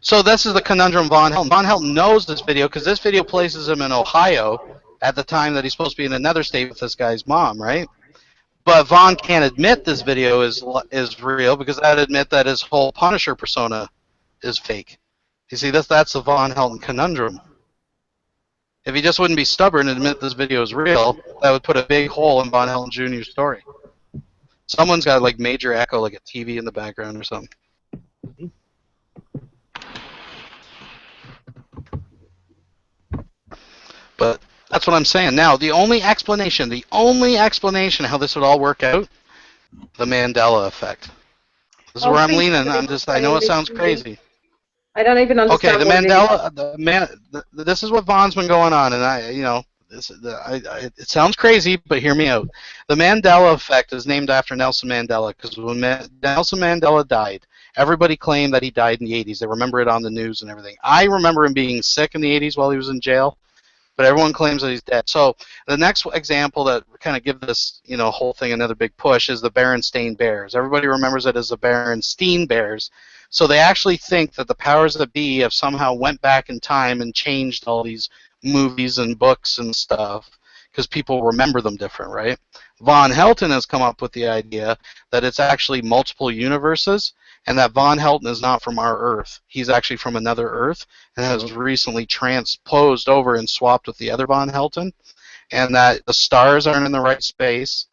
So this is the conundrum Von Helden. Von Helden knows this video because this video places him in Ohio at the time that he's supposed to be in another state with this guy's mom, right? But Von can't admit this video is real because that'd admit that his whole Punisher persona is fake. You see, that's the Von Helden conundrum. If he just wouldn't be stubborn and admit this video is real, that would put a big hole in Von Helden Jr.'s story. Someone's got like major echo, like a TV in the background or something. But that's what I'm saying. Now, the only explanation how this would all work out, the Mandela effect. This is where I'm leaning. I know it sounds crazy. I don't even Okay, understand the what Mandela, this is what Von's been going on, and it sounds crazy, but hear me out. The Mandela effect is named after Nelson Mandela because when Nelson Mandela died, everybody claimed that he died in the 80s. They remember it on the news and everything. I remember him being sick in the 80s while he was in jail, but everyone claims that he's dead. So the next example that kind of give this whole thing another big push is the Berenstain Bears. Everybody remembers it as the Berenstain Bears. So they actually think that the powers that be have somehow went back in time and changed all these movies and books and stuff because people remember them different, right? Von Helden has come up with the idea that it's actually multiple universes and that Von Helden is not from our Earth. He's actually from another Earth and has recently transposed over and swapped with the other Von Helden, and that the stars aren't in the right space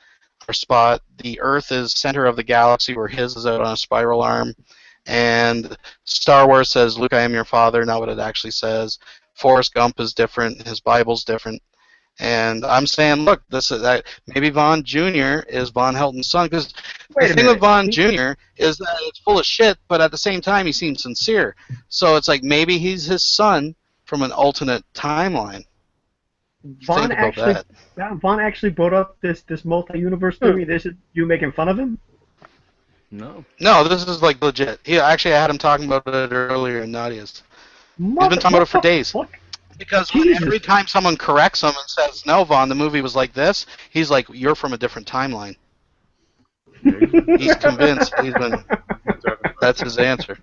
or spot. The Earth is center of the galaxy where his is out on a spiral arm. And Star Wars says, Luke, I am your father, not what it actually says. Forrest Gump is different. His Bible's different. And I'm saying, look, maybe Von Jr. is Von Helden's son. Because the thing with Von Jr. is that it's full of shit, but at the same time, he seems sincere. So it's like maybe he's his son from an alternate timeline. Von actually brought up this multi-universe theory. This is you making fun of him? No, this is like legit. I had him talking about it earlier in Nadia's. He's been talking about it for days. Because every time someone corrects him and says, no, Von, the movie was like this, he's like, you're from a different timeline. He's convinced. That's his answer.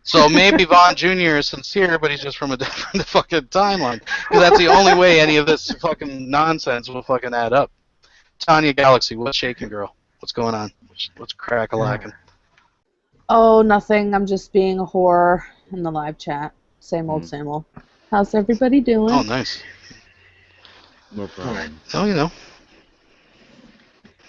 So maybe Von Jr. is sincere, but he's just from a different fucking timeline. Because that's the only way any of this fucking nonsense will fucking add up. Tanya Galaxy, what's shaking, girl? What's going on? What's crack-a-lacking? Oh, nothing. I'm just being a whore in the live chat. Same old, same old. How's everybody doing? Oh, nice. No problem. Oh,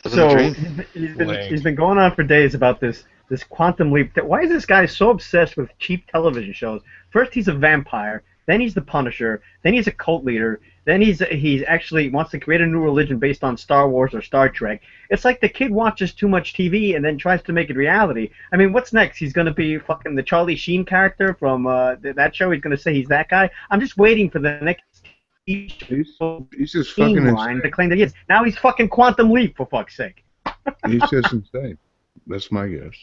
So he's been going on for days about this quantum leap. Why is this guy so obsessed with cheap television shows? First he's a vampire, then he's the Punisher, then he's a cult leader, then he's actually wants to create a new religion based on Star Wars or Star Trek. It's like the kid watches too much TV and then tries to make it reality. I mean, what's next? He's going to be fucking the Charlie Sheen character from that show. He's going to say he's that guy. I'm just waiting for the next He's just fucking line to claim that he is. Now he's fucking Quantum Leap, for fuck's sake. He's just insane. That's my guess.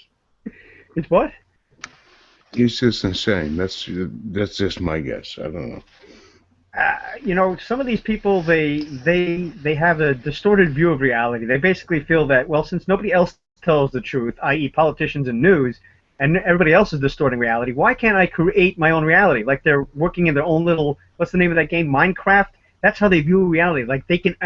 It's what? He's just insane. That's just my guess. I don't know. Some of these people, they have a distorted view of reality. They basically feel that, well, since nobody else tells the truth, i.e. politicians and news, and everybody else is distorting reality. Why can't I create my own reality? Like they're working in their own little, what's the name of that game? Minecraft? That's how they view reality. Like they think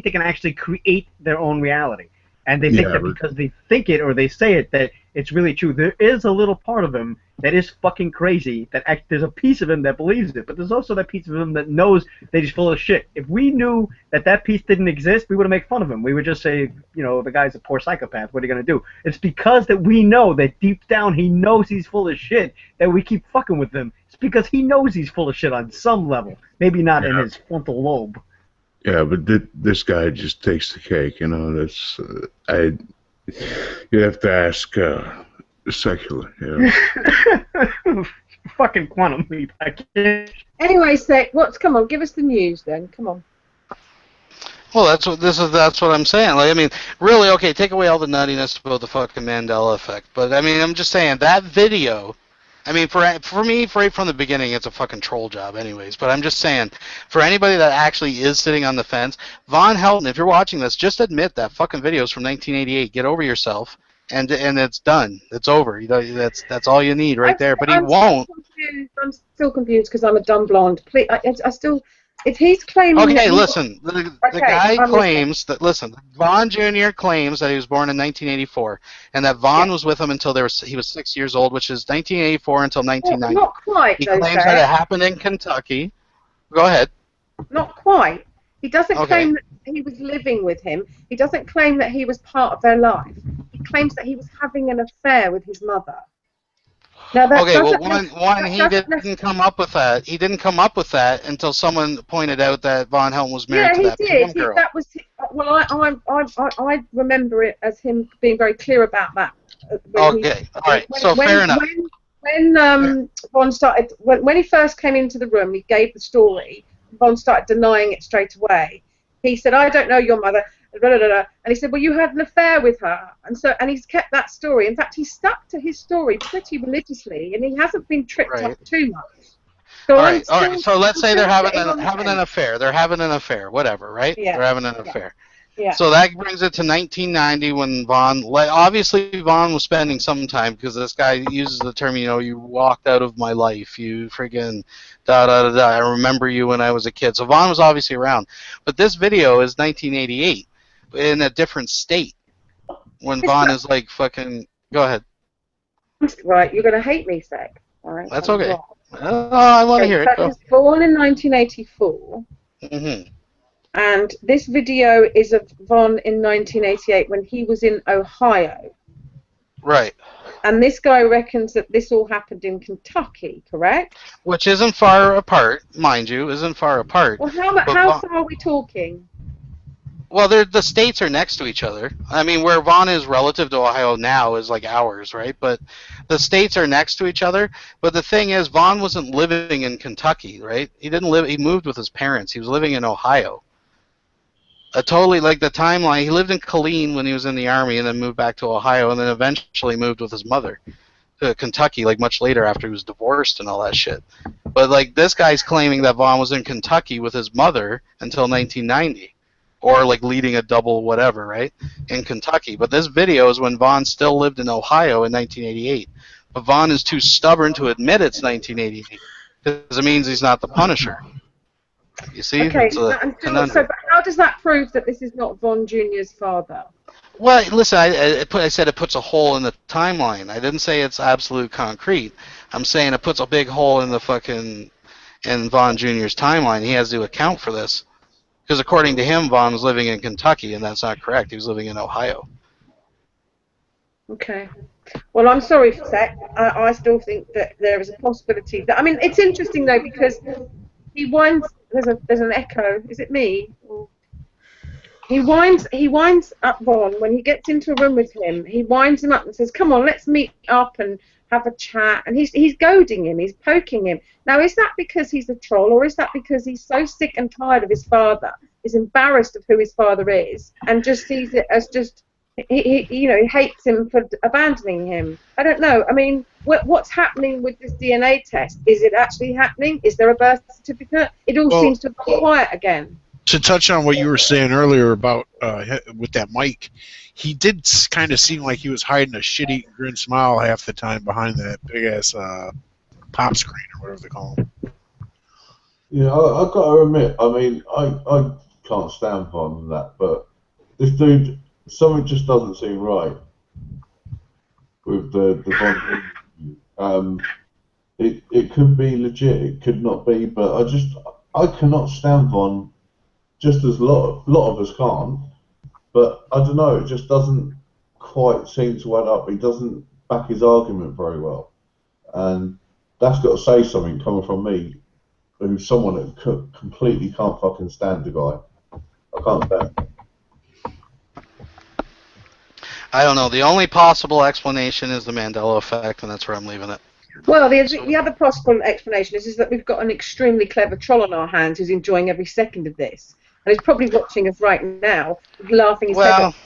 they can actually create their own reality. And they think that because they think it or they say it, that it's really true. There is a little part of him that is fucking crazy. There's a piece of him that believes it, but there's also that piece of him that knows that he's full of shit. If we knew that piece didn't exist, we would make fun of him. We would just say, the guy's a poor psychopath. What are you gonna do? It's because that we know that deep down he knows he's full of shit that we keep fucking with him. It's because he knows he's full of shit on some level, maybe not in his frontal lobe. Yeah, but this guy just takes the cake, That's you have to ask secular. Fucking quantum leap. I can't. Anyway, Sec, come on, give us the news then. Come on. Well, that's what I'm saying. Like, I mean, really, okay, take away all the nuttiness about the fucking Mandela effect, but I mean, I'm just saying that video. I mean, for me, right from the beginning, it's a fucking troll job, anyways. But I'm just saying, for anybody that actually is sitting on the fence, Von Helton, if you're watching this, just admit that fucking video is from 1988. Get over yourself, and it's done. It's over. That's all you need right there. But he won't. I'm still confused because I'm a dumb blonde. Please, I still. If he's claiming. Okay, listen. The guy claims that. Listen, Von Jr. claims that he was born in 1984, and that Von was with him until he was 6 years old, which is 1984 until 1990. Not quite. He claims that it happened in Kentucky. Go ahead. Not quite. He doesn't claim that he was living with him. He doesn't claim that he was part of their life. He claims that he was having an affair with his mother. Now, he didn't come up with that. He didn't come up with that until someone pointed out that Von Helton was married to that PM girl. That was I remember it as him being very clear about that. All right. Fair enough. When Von started, when he first came into the room, he gave the story. Von started denying it straight away. He said, "I don't know your mother." And he said, well, you had an affair with her. And he's kept that story. In fact, he stuck to his story pretty religiously, and he hasn't been tricked up too much. So all right. So let's say they're having an affair. They're having an affair, whatever, right? Yeah. They're having an affair. Yeah. So that brings it to 1990 when obviously Von was spending some time, because this guy uses the term, you walked out of my life. You friggin' da-da-da-da. I remember you when I was a kid. So Von was obviously around. But this video is 1988. In a different state when Von is like fucking. Go ahead. Right, you're gonna hate me, Sec. All right. That's okay. I want to hear it. He was born in 1984. Mm-hmm. And this video is of Von in 1988 when he was in Ohio. Right. And this guy reckons that this all happened in Kentucky, correct? Which isn't far apart, mind you. Isn't far apart. Well, how far are we talking? Well, the states are next to each other. I mean, where Von is relative to Ohio now is like hours, right? But the states are next to each other. But the thing is, Von wasn't living in Kentucky, right? He moved with his parents. He was living in Ohio. Totally, like the timeline, he lived in Killeen when he was in the Army and then moved back to Ohio and then eventually moved with his mother to Kentucky, like much later after he was divorced and all that shit. But like this guy's claiming that Von was in Kentucky with his mother until 1990. Or like leading a double whatever, right, in Kentucky. But this video is when Von still lived in Ohio in 1988. But Von is too stubborn to admit it's 1988 because it means he's not the Punisher. You see? Okay, so but how does that prove that this is not Von Jr.'s father? Well, listen, I said it puts a hole in the timeline. I didn't say it's absolute concrete. I'm saying it puts a big hole in Von Jr.'s timeline. He has to account for this. Because according to him, Von was living in Kentucky, and that's not correct. He was living in Ohio. Okay. Well, I'm sorry for that. I still think that there is a possibility that. I mean, it's interesting though because he winds. There's an echo. Is it me? He winds up Von when he gets into a room with him. He winds him up and says, "Come on, let's meet up and have a chat." And he's goading him. He's poking him. Now, is that because he's a troll, or is that because he's so sick and tired of his father, is embarrassed of who his father is, and just sees it as just he hates him for abandoning him? I don't know. I mean, what's happening with this DNA test? Is it actually happening? Is there a birth certificate? It all seems to be quiet again. to touch on what you were saying earlier about with that mic, he did kind of seem like he was hiding a shitty grin smile half the time behind that big ass pop screen or whatever they call them. Yeah, I've got to admit, I mean, I can't stand Von that, but this dude, something just doesn't seem right with the Von. It could be legit, it could not be, but I cannot stand Von, just as a lot of us can't. But I don't know, it just doesn't quite seem to add up. He doesn't back his argument very well, and that's got to say something coming from me, who's someone that completely can't fucking stand the guy. I can't stand him. I don't know. The only possible explanation is the Mandela effect, and that's where I'm leaving it. Well, the other possible explanation is that we've got an extremely clever troll on our hands who's enjoying every second of this, and he's probably watching us right now, laughing his head off.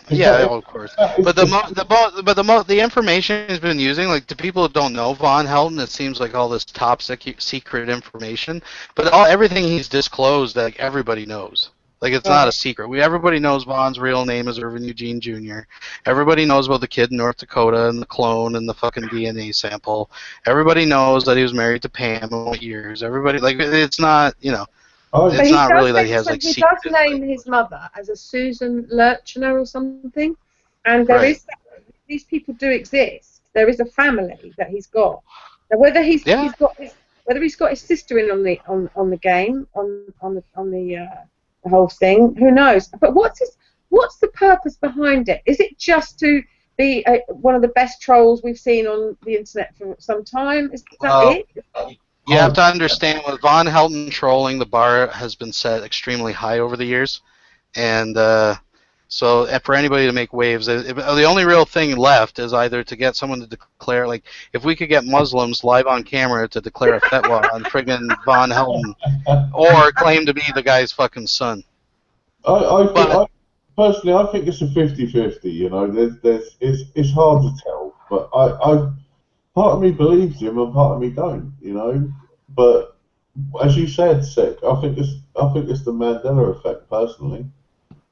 Yeah, of course. But the information he's been using, like to people who don't know Von Helton, it seems like all this top secret information. But everything he's disclosed, like everybody knows. Like it's not a secret. Everybody knows Von's real name is Irvin Eugene Jr. Everybody knows about the kid in North Dakota and the clone and the fucking DNA sample. Everybody knows that he was married to Pam in what years. Everybody, like, it's not, you know. It's not really like he has like he does name his mother as a Susan Lurchner or something, and there is these people do exist. There is a family that he's got. Now whether he's got his sister in on the game on the whole thing, who knows? But what's the purpose behind it? Is it just to be one of the best trolls we've seen on the internet for some time? Is that it? You have to understand, with Von Helton trolling, the bar has been set extremely high over the years, and so for anybody to make waves, the only real thing left is either to get someone to declare, like, if we could get Muslims live on camera to declare a fatwa on friggin' Von Helton, or claim to be the guy's fucking son. Personally, I think it's a 50-50, you know, it's hard to tell, but part of me believes him and part of me don't, you know. But as you said, Sick, I think it's the Mandela effect, personally.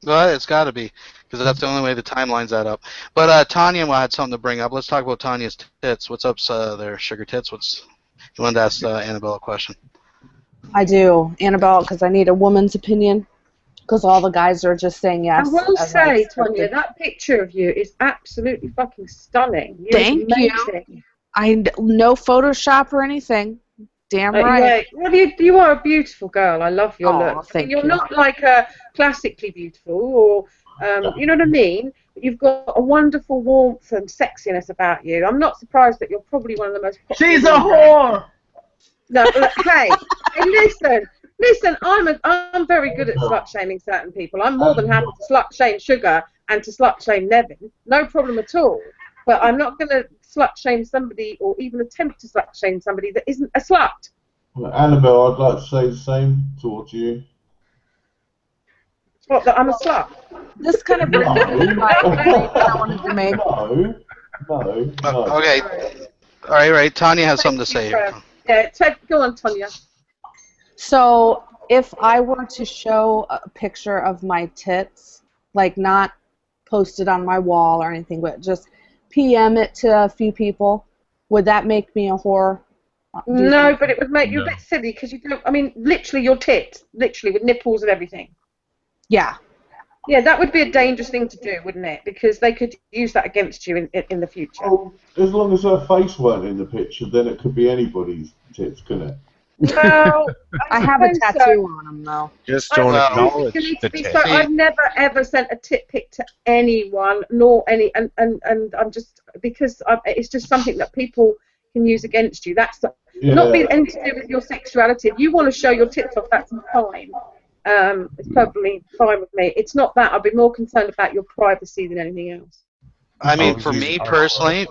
Well, it's got to be, because that's the only way the timelines add up. But Tanya had something to bring up. Let's talk about Tanya's tits. What's up there, Sugar Tits? You wanted to ask Annabelle a question? I do, Annabelle, because I need a woman's opinion. Because all the guys are just saying yes. I will say, Tonya, that picture of you is absolutely fucking stunning. Thank you. No Photoshop or anything. Damn right. Yeah. Well, you are a beautiful girl. I love your look. Thank You're not like classically beautiful, or you know what I mean. You've got a wonderful warmth and sexiness about you. I'm not surprised that you're probably one of the most. She's a whore. No, hey, listen. I'm very good at slut shaming certain people. I'm more than happy to slut shame Sugar and to slut shame Nevin. No problem at all. But I'm not going to slut shame somebody or even attempt to slut shame somebody that isn't a slut. Well, Annabelle, I'd like to say the same towards you. What, that I'm a slut? This kind of brings me to I wanted to make. No. Okay. All right. Tanya has something to say here. Yeah, go on, Tanya. So if I were to show a picture of my tits, like not posted on my wall or anything, but just PM it to a few people, would that make me a whore? No, but it would make you a bit silly because you don't. I mean, literally your tits, literally with nipples and everything. Yeah. Yeah, that would be a dangerous thing to do, wouldn't it? Because they could use that against you in the future. Oh, as long as her face weren't in the picture, then it could be anybody's tits, couldn't it? Well, I have a tattoo on them, though. Just don't acknowledge the tit. So I've never ever sent a tit pic to anyone, nor any, and I'm just because it's just something that people can use against you. That's not being anything to do with your sexuality. If you want to show your tits off, that's fine. It's perfectly fine with me. It's not that. I'd be more concerned about your privacy than anything else. I mean, for me personally,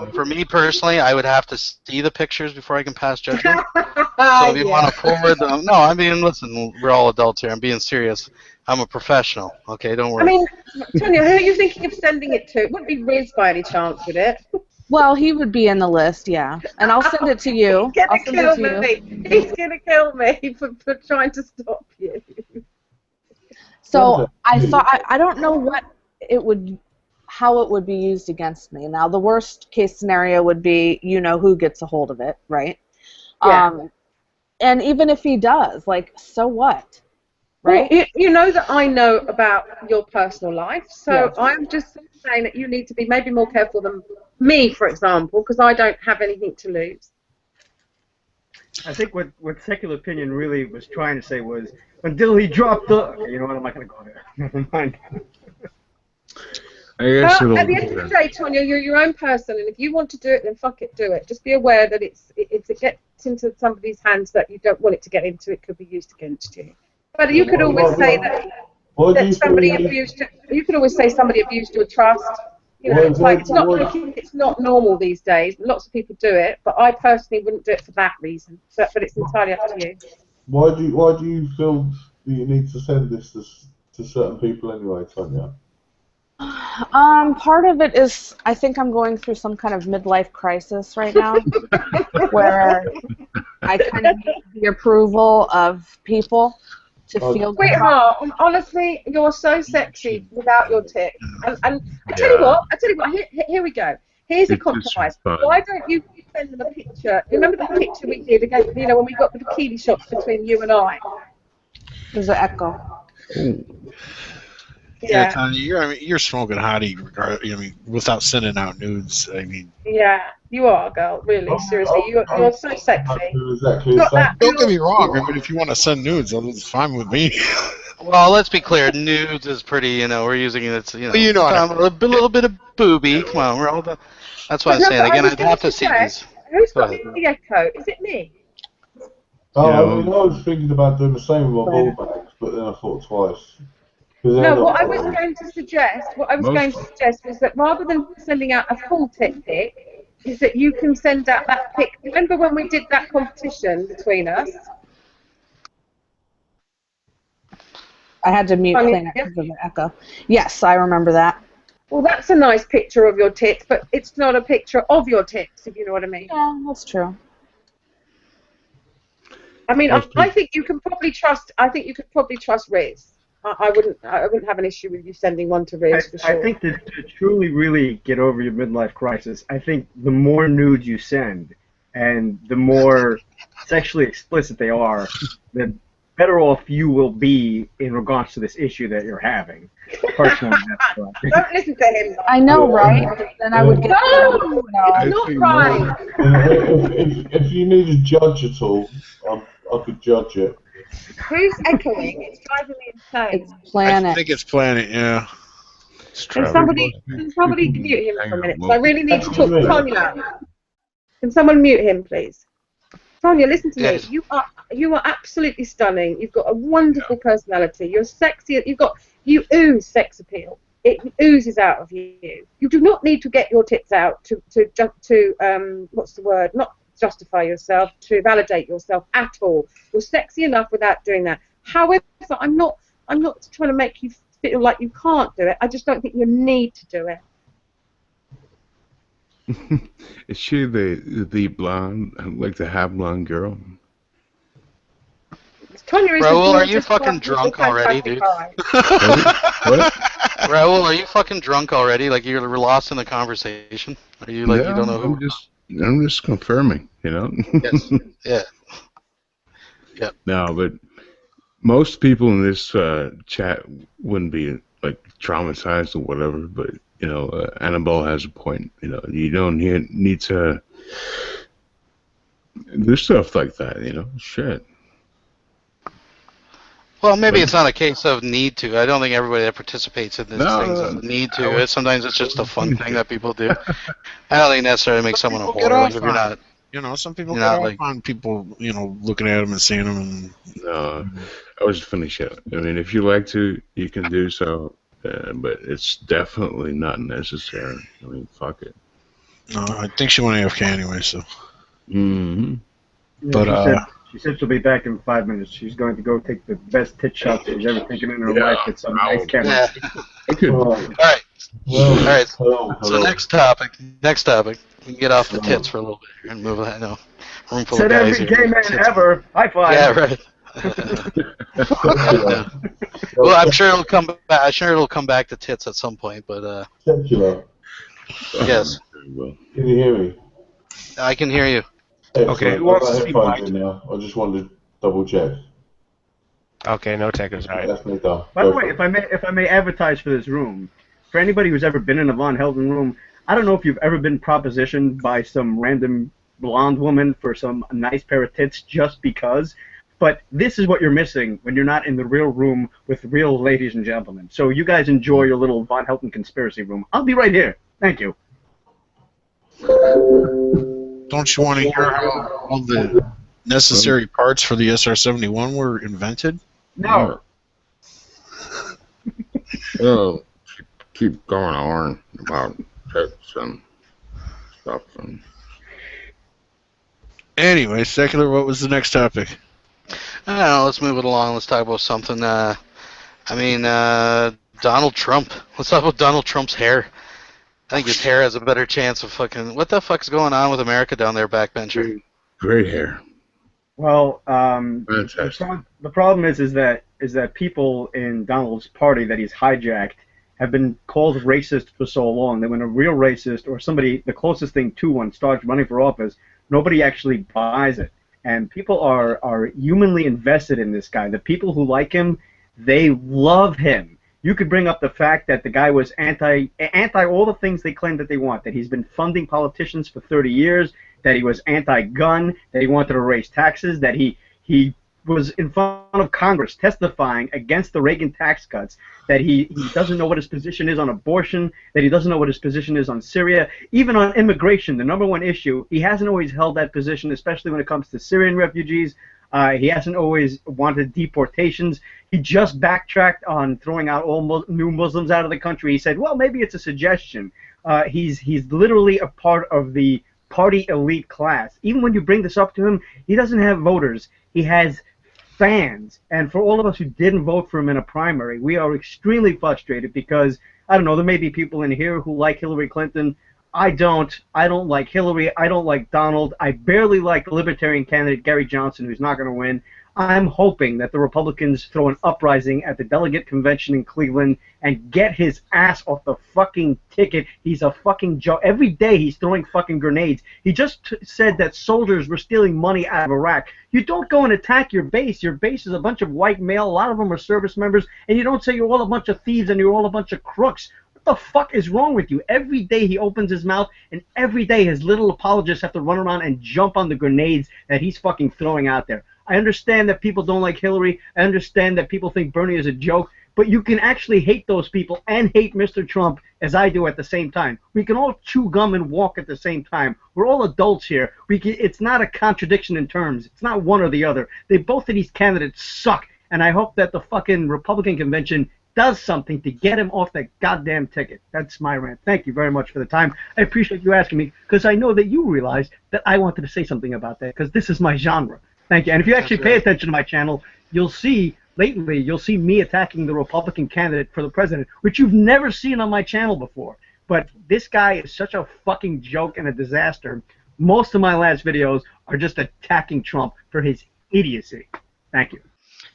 I would have to see the pictures before I can pass judgment. So if you want to forward them, no, I mean, listen, we're all adults here. I'm being serious. I'm a professional. Okay, don't worry. I mean, Tanya, who are you thinking of sending it to? It wouldn't be Riz by any chance, would it? Well, he would be in the list, yeah. And I'll send it to you. He's gonna kill me for trying to stop you. So I thought I don't know how it would be used against me. Now the worst case scenario would be who gets a hold of it, right? Yeah. And even if he does, like, so what? Right? Well, you know that I know about your personal life, so Yes. I'm just saying that you need to be maybe more careful than me, for example, because I don't have anything to lose. I think what Secular Opinion really was trying to say was, until he dropped the... Okay, you know what, I'm not going to go there. Never mind. I guess Well, it'll. at the end of the day, Tonya, you're your own person, and if you want to do it, then fuck it, do it. Just be aware that if it gets into somebody's hands that you don't want it to get into, it could be used against you. But you could always say that somebody abused. You could always say somebody abused your trust. It's like it's not normal these days. Lots of people do it, but I personally wouldn't do it for that reason. But it's entirely up to you. Why do you feel that you need to send this to certain people anyway, Tonya? Part of it is I think I'm going through some kind of midlife crisis right now, where I kind of need the approval of people to feel good. Sweetheart, honestly, you're so sexy without your tits. And I tell you what, here we go. Here's a compromise. Why don't you send them a picture? Remember that picture we did again, when we got the bikini shots between you and I? There's an echo. Yeah, Tanya, you're smoking hottie, without sending out nudes. Yeah, you are, girl. Really, seriously, you're so sexy. Exactly. Don't get me wrong. If you want to send nudes, it's fine with me. Well, let's be clear. Nudes is pretty. We're using it. A little bit of booby. Come on, we're all done. That's what I'm saying. Again, I'd have to see these. Who's got the echo? Is it me? I was thinking about doing the same with my ball bags, but then I thought twice. No, what I was going to suggest was that rather than sending out a full tit pic, is that you can send out that pic. Remember when we did that competition between us? I had to mute Cleaner because of the echo. Yes, I remember that. Well, that's a nice picture of your tits, but it's not a picture of your tits, if you know what I mean. Yeah, that's true. I mean, I think you can probably trust. I think you could probably trust Riz. I wouldn't have an issue with you sending one to Riz for sure. I think to truly, really get over your midlife crisis, I think the more nudes you send and the more sexually explicit they are, the better off you will be in regards to this issue that you're having. Personally, that's what I think. Don't listen to him. I know, right? Then I would get... No, it's not right. If you need a judge at all, I could judge it. Who's echoing? It's driving me insane. It's Planet. I think it's Planet, yeah. Can somebody mute him for a minute? So I really need to talk to Tonya. Can someone mute him, please? Tonya, listen to me. You are absolutely stunning. You've got a wonderful personality. You're sexy. You ooze sex appeal. It oozes out of you. You do not need to get your tits out to what's the word? Not justify yourself, to validate yourself at all. You're sexy enough without doing that. However, I'm not trying to make you feel like you can't do it. I just don't think you need to do it. Is she the blonde, like the half blonde girl? Raul, are you fucking drunk already, dude? What? Raul, are you fucking drunk already? Like you're lost in the conversation? Are you like you don't know who? I'm just confirming, Yes. Yeah. Yep. No, but most people in this chat wouldn't be like traumatized or whatever. But Annabelle has a point. You don't need to do stuff like that. Shit. Well, maybe it's not a case of need to. I don't think everybody that participates in these things need to. Sometimes it's just a fun thing that people do. I don't think necessarily makes someone a whore. Like if you're not, some people get off on people, looking at them and seeing them. And no, I was finish it. I mean, if you like to, you can do so, but it's definitely not necessary. I mean, fuck it. No, I think she went AFK anyway, so. Mm-hmm. Yeah, but she said she'll be back in 5 minutes. She's going to go take the best tit shot she's ever taken in her life with some nice camera. Okay. All right. All right. So next topic. We can get off the tits for a little bit here and move that. Room full Said of guys every here. gay man ever. High five. Yeah, right. Secular. Well, I'm sure it'll come back. I'm sure it'll come back to tits at some point, but Secular. yes, Well, Can you hear me? I can hear you. Excellent. Okay, who I've wants got to see my headphones in now. I just wanted to double check. Okay, no takers. All right. That's me done. By the Go way, for it. if I may advertise for this room, for anybody who's ever been in a Von Helden room, I don't know if you've ever been propositioned by some random blonde woman for some nice pair of tits just because, but this is what you're missing when you're not in the real room with real ladies and gentlemen. So you guys enjoy your little Von Helden conspiracy room. I'll be right here. Thank you. Don't you want to hear how all the necessary parts for the SR-71 were invented? No. well, keep going on about tits and stuff. And Anyway, Secular, what was the next topic? I don't know. Let's move it along. Let's talk about something. Donald Trump. Let's talk about Donald Trump's hair. I think his hair has a better chance of fucking. What the fuck's going on with America down there, backbencher? great hair. Well, Fantastic. the problem is that people in Donald's party that he's hijacked have been called racist for so long that when a real racist or somebody, the closest thing to one, starts running for office, nobody actually buys it. And people are humanly invested in this guy. The people who like him, they love him. You could bring up the fact that the guy was anti all the things they claim that they want, that he's been funding politicians for 30 years, that he was anti-gun, that he wanted to raise taxes, that he was in front of Congress testifying against the Reagan tax cuts, that he doesn't know what his position is on abortion, that he doesn't know what his position is on Syria, even on immigration, the number one issue. He hasn't always held that position, especially when it comes to Syrian refugees. He hasn't always wanted deportations. He just backtracked on throwing out all new Muslims out of the country. He said, well, maybe it's a suggestion. He's literally a part of the party elite class. Even when you bring this up to him, he doesn't have voters. He has fans. And for all of us who didn't vote for him in a primary, we are extremely frustrated because, I don't know, there may be people in here who like Hillary Clinton. I don't like Hillary. I don't like Donald. I barely like the Libertarian candidate, Gary Johnson, who's not going to win. I'm hoping that the Republicans throw an uprising at the delegate convention in Cleveland and get his ass off the fucking ticket. He's a fucking joke. Every day he's throwing fucking grenades. He just said that soldiers were stealing money out of Iraq. You don't go and attack your base. Your base is a bunch of white male. A lot of them are service members. And you don't say you're all a bunch of thieves and you're all a bunch of crooks. What the fuck is wrong with you? Every day he opens his mouth, and every day his little apologists have to run around and jump on the grenades that he's fucking throwing out there. I understand that people don't like Hillary. I understand that people think Bernie is a joke. But you can actually hate those people and hate Mr. Trump as I do at the same time. We can all chew gum and walk at the same time. We're all adults here. It's not a contradiction in terms. It's not one or the other. Both of these candidates suck. And I hope that the fucking Republican convention does something to get him off that goddamn ticket. That's my rant. Thank you very much for the time. I appreciate you asking me because I know that you realize that I wanted to say something about that because this is my genre. Thank you. And if you actually pay attention to my channel, you'll see me attacking the Republican candidate for the president, which you've never seen on my channel before. But this guy is such a fucking joke and a disaster. Most of my last videos are just attacking Trump for his idiocy. Thank you.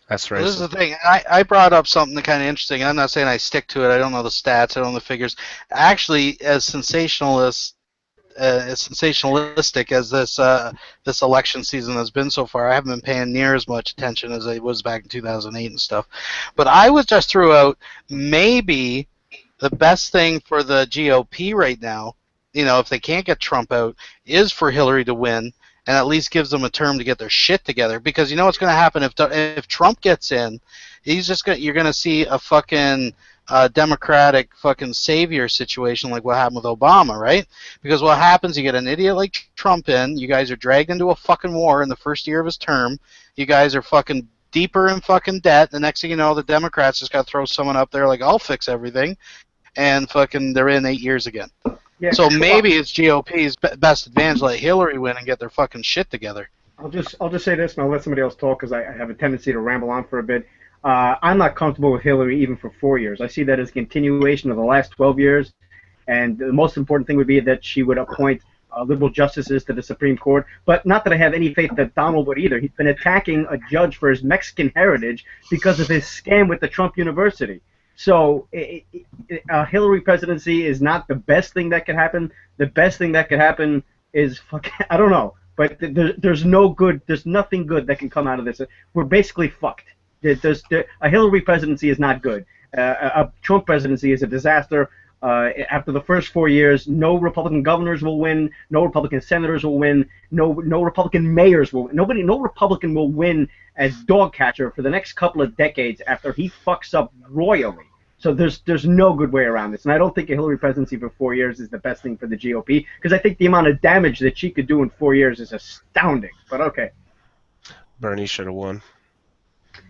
That's right. Well, this is the thing. I brought up something kind of interesting. I'm not saying I stick to it. I don't know the stats. I don't know the figures. Actually, as sensationalistic as this election season has been so far, I haven't been paying near as much attention as I was back in 2008 and stuff. But I was just threw out maybe the best thing for the GOP right now, if they can't get Trump out, is for Hillary to win. And at least gives them a term to get their shit together, because you know what's going to happen if Trump gets in, you're going to see a fucking Democratic fucking savior situation like what happened with Obama, right? Because what happens, you get an idiot like Trump in, you guys are dragged into a fucking war in the first year of his term, you guys are fucking deeper in fucking debt. The next thing you know, the Democrats just got to throw someone up there like, I'll fix everything, and fucking they're in 8 years again. Yeah, so maybe it's GOP's best advantage to let Hillary win and get their fucking shit together. I'll just say this, and I'll let somebody else talk because I have a tendency to ramble on for a bit. I'm not comfortable with Hillary even for 4 years. I see that as a continuation of the last 12 years, and the most important thing would be that she would appoint liberal justices to the Supreme Court. But not that I have any faith that Donald would either. He's been attacking a judge for his Mexican heritage because of his scam with the Trump University. So a Hillary presidency is not the best thing that could happen. The best thing that could happen is I don't know. But there's nothing good that can come out of this. We're basically fucked. A Hillary presidency is not good. A Trump presidency is a disaster. After the first 4 years, no Republican governors will win, no Republican senators will win, no Republican mayors will win. No Republican will win as dog catcher for the next couple of decades after he fucks up royally. So there's no good way around this. And I don't think a Hillary presidency for 4 years is the best thing for the GOP, because I think the amount of damage that she could do in 4 years is astounding. But okay. Bernie should have won.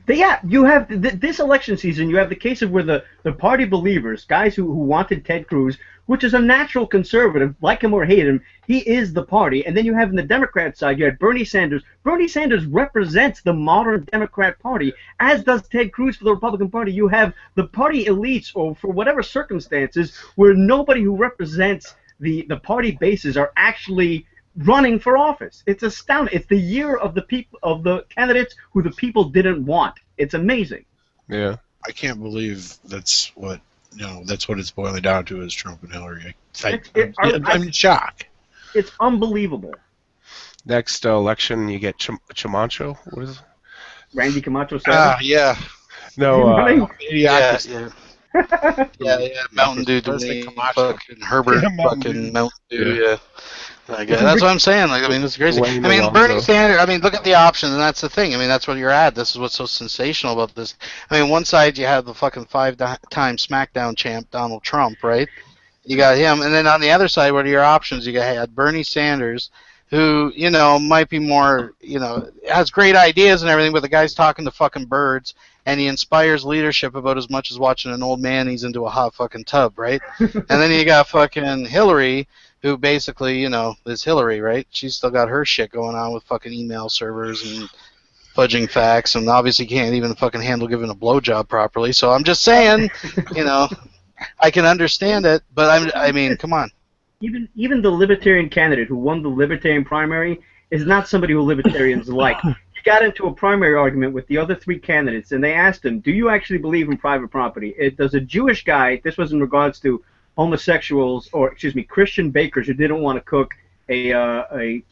Yeah, you have this election season. You have the case of where the party believers, guys who wanted Ted Cruz, which is a natural conservative, like him or hate him, he is the party. And then you have on the Democrat side, you had Bernie Sanders. Bernie Sanders represents the modern Democrat Party, as does Ted Cruz for the Republican Party. You have the party elites, or for whatever circumstances, where nobody who represents the party bases are actually running for office. It's astounding. It's the year of the people, of the candidates who the people didn't want. It's amazing. Yeah. I can't believe that's what it's boiling down to is Trump and Hillary. I'm in shock. It's unbelievable. Next election, you get Camacho. What is it? Randy Camacho. Yeah. No. Yeah. Mountain Dew, fucking Herbert, fucking Mountain Dew. Yeah. That's what I'm saying. Like, I mean, it's crazy. I mean, Bernie Sanders. I mean, look at the options, and that's the thing. I mean, that's what you're at. This is what's so sensational about this. I mean, one side you have the fucking 5-time SmackDown champ Donald Trump, right? You got him, and then on the other side, what are your options? You had Bernie Sanders, who might be more, has great ideas and everything, but the guy's talking to fucking birds, and he inspires leadership about as much as watching an old man ease into a hot fucking tub, right? And then you got fucking Hillary, who basically, is Hillary, right? She's still got her shit going on with fucking email servers and fudging facts, and obviously can't even fucking handle giving a blowjob properly. So I'm just saying, I can understand it, but I mean, come on. Even the Libertarian candidate who won the Libertarian primary is not somebody who Libertarians like. He got into a primary argument with the other three candidates, and they asked him, do you actually believe in private property? Does a Jewish guy, this was in regards to homosexuals, or excuse me, Christian bakers who didn't want to cook a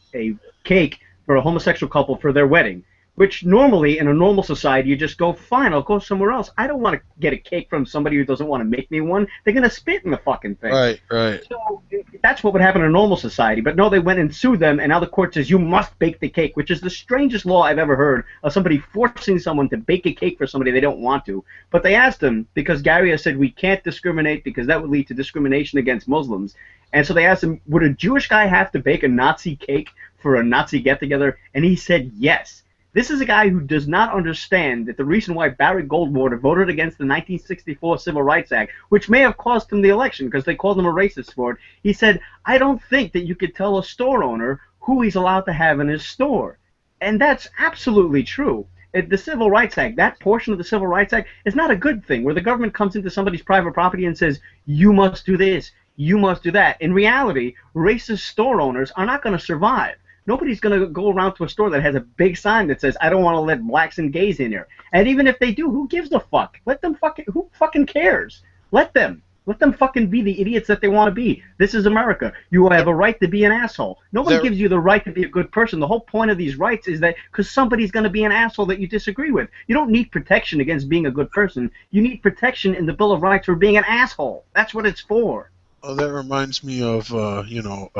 cake for a homosexual couple for their wedding, which normally in a normal society you just go, fine, I'll go somewhere else. I don't want to get a cake from somebody who doesn't want to make me one. They're going to spit in the fucking thing. Right. So that's what would happen in a normal society. But no, they went and sued them, and now the court says you must bake the cake, which is the strangest law I've ever heard of somebody forcing someone to bake a cake for somebody they don't want to. But they asked him, because Gary has said we can't discriminate because that would lead to discrimination against Muslims. And so they asked him, would a Jewish guy have to bake a Nazi cake for a Nazi get-together? And he said yes. This is a guy who does not understand that the reason why Barry Goldwater voted against the 1964 Civil Rights Act, which may have cost him the election because they called him a racist for it, he said, I don't think that you could tell a store owner who he's allowed to have in his store. And that's absolutely true. The Civil Rights Act, that portion of the Civil Rights Act, is not a good thing where the government comes into somebody's private property and says, you must do this, you must do that. In reality, racist store owners are not going to survive. Nobody's going to go around to a store that has a big sign that says, I don't want to let blacks and gays in here. And even if they do, who gives a fuck? Let them who fucking cares? Let them fucking be the idiots that they want to be. This is America. You have a right to be an asshole. Nobody gives you the right to be a good person. The whole point of these rights is that because somebody's going to be an asshole that you disagree with. You don't need protection against being a good person. You need protection in the Bill of Rights for being an asshole. That's what it's for. Oh, that reminds me of, a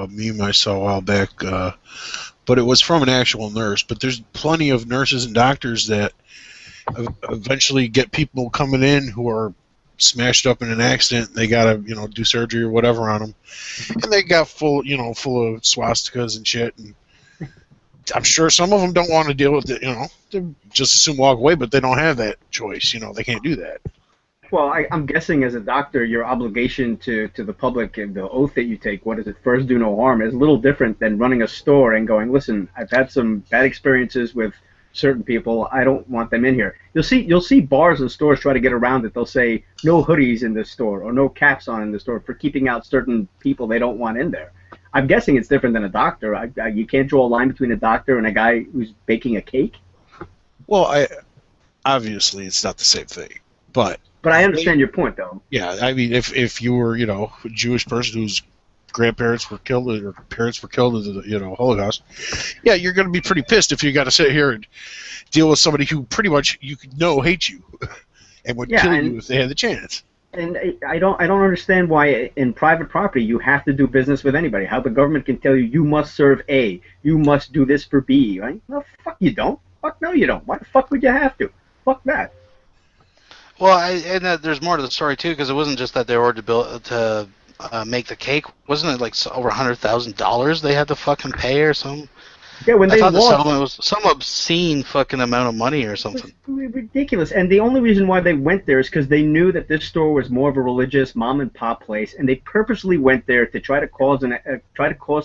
meme I saw a while back, but it was from an actual nurse. But there's plenty of nurses and doctors that eventually get people coming in who are smashed up in an accident. They gotta, do surgery or whatever on them, and they got full of swastikas and shit. And I'm sure some of them don't want to deal with it. They just assume walk away, but they don't have that choice. They can't do that. Well, I'm guessing as a doctor, your obligation to the public and the oath that you take, what is it, first do no harm, is a little different than running a store and going, listen, I've had some bad experiences with certain people. I don't want them in here. You'll see bars and stores try to get around it. They'll say no hoodies in this store or no caps on in the store for keeping out certain people they don't want in there. I'm guessing it's different than a doctor. You can't draw a line between a doctor and a guy who's baking a cake. Well, obviously it's not the same thing, but I understand your point, though. Yeah, I mean, if you were, a Jewish person whose grandparents were killed or parents were killed in the, Holocaust, yeah, you're going to be pretty pissed if you got to sit here and deal with somebody who pretty much you know hates you and would kill you if they had the chance. And I don't understand why in private property you have to do business with anybody. How the government can tell you must serve A, you must do this for B. Right? No, fuck you don't. Fuck no, you don't. Why the fuck would you have to? Fuck that. Well, there's more to the story too, because it wasn't just that they ordered to make the cake. Wasn't it like over $100,000 they had to fucking pay or something? Yeah, when I they thought the lost, settlement was some obscene fucking amount of money or something. it was ridiculous. And the only reason why they went there is because they knew that this store was more of a religious mom and pop place, and they purposely went there to try to cause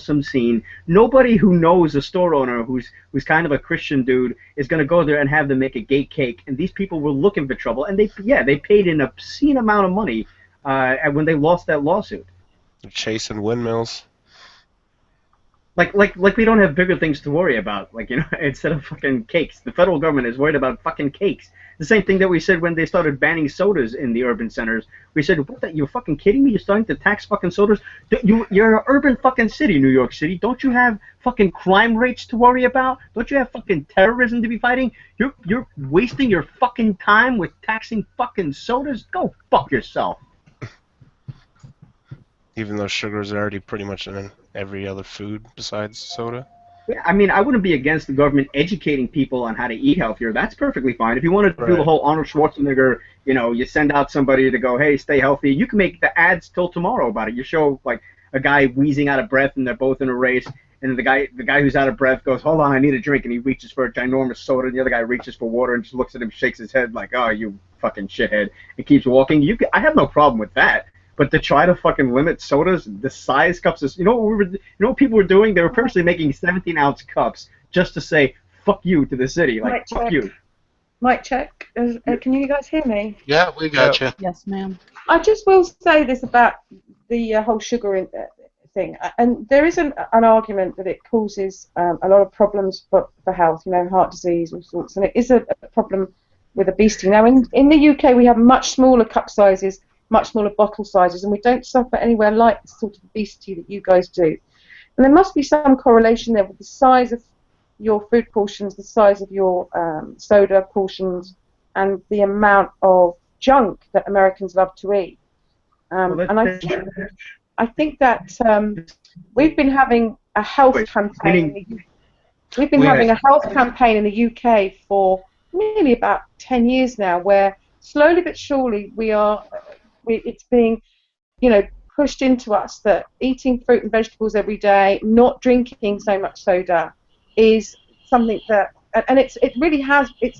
some scene. Nobody who knows a store owner who's kind of a Christian dude is going to go there and have them make a gay cake. And these people were looking for trouble, and they paid an obscene amount of money when they lost that lawsuit. They're chasing windmills. Like we don't have bigger things to worry about, instead of fucking cakes. The federal government is worried about fucking cakes. The same thing that we said when they started banning sodas in the urban centers. We said, what, you're fucking kidding me? You're starting to tax fucking sodas? You're an urban fucking city, New York City. Don't you have fucking crime rates to worry about? Don't you have fucking terrorism to be fighting? You're wasting your fucking time with taxing fucking sodas? Go fuck yourself. Even though sugar is already pretty much in every other food besides soda. Yeah, I mean, I wouldn't be against the government educating people on how to eat healthier. That's perfectly fine. If you wanted to do the whole Arnold Schwarzenegger, you send out somebody to go, hey, stay healthy. You can make the ads till tomorrow about it. You show like a guy wheezing out of breath, and they're both in a race, and the guy who's out of breath goes, hold on, I need a drink, and he reaches for a ginormous soda, and the other guy reaches for water and just looks at him, shakes his head like, oh, you fucking shithead, and keeps walking. I have no problem with that. But to try to fucking limit sodas, the size cups is, what people were doing? They were purposely making 17-ounce cups just to say "fuck you" to the city, like Mic "fuck check. you." Mic check. Can you guys hear me? Yeah, we got you. Yes, ma'am. I just will say this about the whole sugar thing, and there is an argument that it causes a lot of problems for health, heart disease, all sorts, and it is a problem with obesity. Now, in the UK, we have much smaller cup sizes, much smaller bottle sizes, and we don't suffer anywhere like the sort of obesity that you guys do. And there must be some correlation there with the size of your food portions, the size of your soda portions, and the amount of junk that Americans love to eat. And I think that we've been having a health campaign. We've been having a health campaign in the UK for nearly about 10 years now, where slowly but surely it's being, pushed into us that eating fruit and vegetables every day, not drinking so much soda, is something that, and it's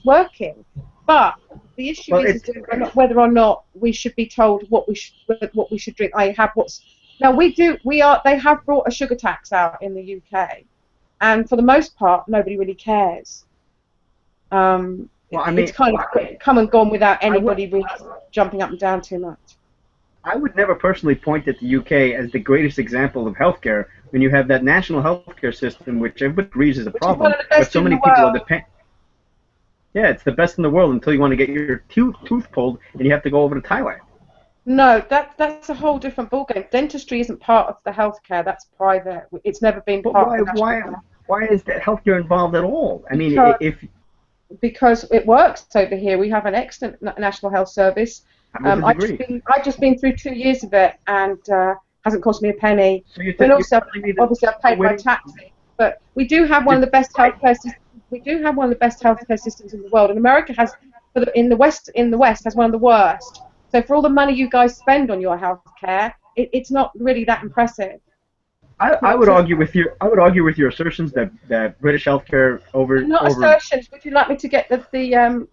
working. But the issue is whether or not we should be told what we should drink. They have brought a sugar tax out in the UK, and for the most part, nobody really cares. It's kind of come and gone without anybody really jumping up and down too much. I would never personally point at the UK as the greatest example of healthcare when you have that national healthcare system, which everybody agrees is a problem, but so many people are dependent. Yeah, it's the best in the world until you want to get your tooth pulled and you have to go over to Thailand. No, that's a whole different ballgame. Dentistry isn't part of the healthcare. That's private. It's never been part of the why is that healthcare involved at all? I mean, because it works over here. We have an excellent National Health Service. I've just been through 2 years of it, and hasn't cost me a penny. So obviously I've paid my taxes, but we do have one of the best healthcare systems. We do have one of the best healthcare systems in the world, and America has, in the West, has one of the worst. So for all the money you guys spend on your healthcare, it's not really that impressive. I would argue with your assertions that British healthcare assertions. Would you like me to get the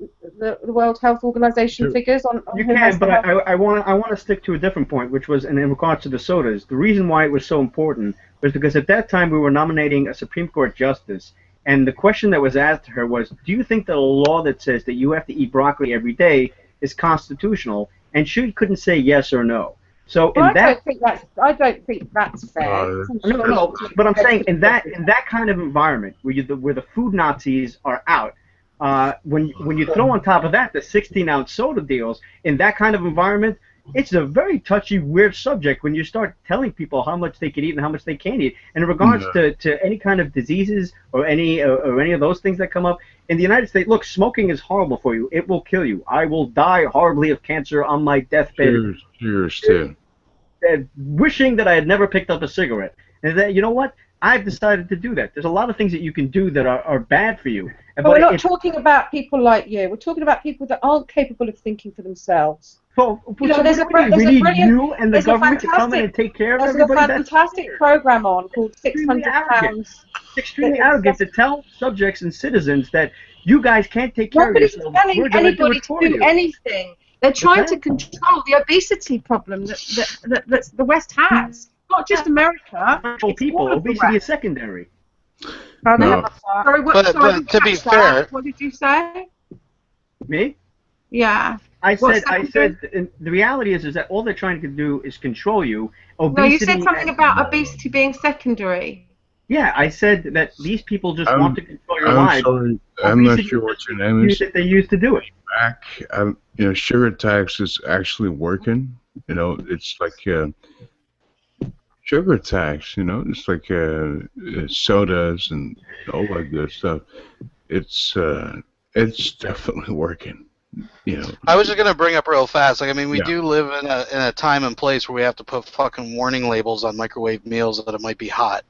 World Health Organization figures on? You can, but I want to stick to a different point, which was in regards to the sodas. The reason why it was so important was because at that time we were nominating a Supreme Court justice, and the question that was asked to her was, do you think that a law that says that you have to eat broccoli every day is constitutional? And she couldn't say yes or no. So Well, in that, I don't think that's fair. no, but I'm saying in that kind of environment where the food Nazis are out, when you throw on top of that the 16-ounce soda deals, in that kind of environment, it's a very touchy, weird subject when you start telling people how much they can eat and how much they can't eat. And in regards to any kind of diseases or any of those things that come up in the United States, look, smoking is horrible for you. It will kill you. I will die horribly of cancer on my deathbed. Cheers too. Wishing that I had never picked up a cigarette. And that, you know what? I've decided to do that. There's a lot of things that you can do that are bad for you. But we're not talking about people like you. We're talking about people that aren't capable of thinking for themselves. Well, you know, there's a brilliant, you and the government to come in and take care of everybody. There's a fantastic program on called £600. It's extremely arrogant to tell subjects and citizens that you guys can't take care of yourselves. Nobody's telling anybody to do anything. They're trying to control the obesity problem that the West has. Not just America. People, obesity is secondary. No. Sorry, but to be fair, what did you say? Me? Yeah. I said the reality is that all they're trying to do is control you. Obesity, no, you said something about obesity being secondary. Yeah, I said that these people just want to control your lives. Sorry, I'm not sure what your name is. That they used to do it. Back, sugar tax is actually working. It's like sugar tax. It's like sodas and all that good stuff. It's definitely working. I was just gonna bring up real fast. We do live in a time and place where we have to put fucking warning labels on microwave meals that it might be hot,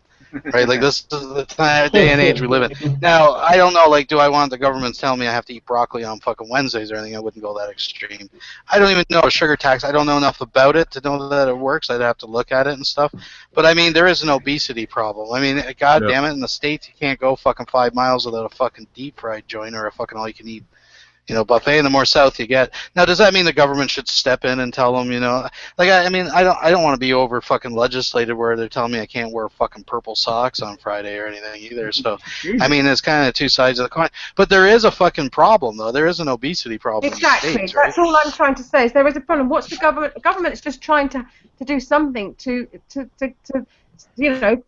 right? Like this is the day and age we live in. Now I don't know. Like, do I want the government telling me I have to eat broccoli on fucking Wednesdays or anything? I wouldn't go that extreme. I don't even know a sugar tax. I don't know enough about it to know that it works. I'd have to look at it and stuff. But there is an obesity problem. God damn it, in the States you can't go fucking 5 miles without a fucking deep fried joint or a fucking all you can eat buffet, and the more south you get. Now, does that mean the government should step in and tell them, I don't want to be over fucking legislated where they're telling me I can't wear fucking purple socks on Friday or anything either. So, it's kind of two sides of the coin. But there is a fucking problem, though. There is an obesity problem. Exactly. In the States, right? That's all I'm trying to say. Is there is a problem. What's the government? The government's just trying to do something to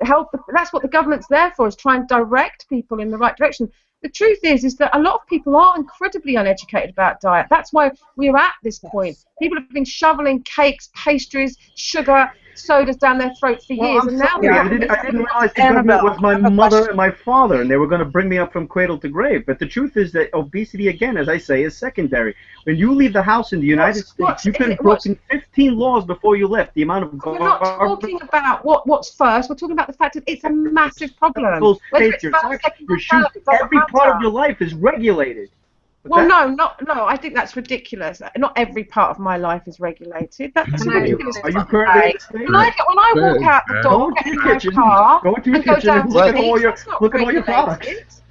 help. That's what the government's there for, is try and direct people in the right direction. The truth is that a lot of people are incredibly uneducated about diet. That's why we're at this point. People have been shoveling cakes, pastries, sugar, sodas down their throat for years, and now I didn't realize the government was my mother and my father, and they were going to bring me up from cradle to grave. But the truth is that obesity, again, as I say, is secondary. When you leave the house in the United States, you could have broken 15 laws before you left. The amount of we're not talking about what's first. We're talking about the fact that it's a massive problem. Your shoes, every part of your life is regulated. Well, no. I think that's ridiculous. Not every part of my life is regulated. That's ridiculous. Are you currently when I walk out the door, get in my car, go to your kitchen and look at all your products.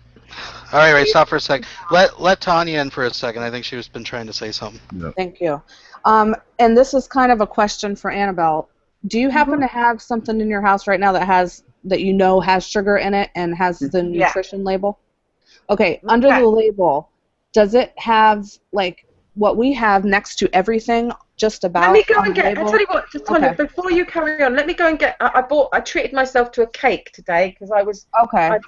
All right, stop for a second. Let Tanya in for a second. I think she's been trying to say something. No. Thank you. And this is kind of a question for Annabelle. Do you happen to have something in your house right now that has sugar in it and has the nutrition label? Okay, under the label, does it have like what we have next to everything? Just about. Let me go and get. I'll tell you what, Tanya. Before you carry on, let me go and get. I treated myself to a cake today because I was. Okay.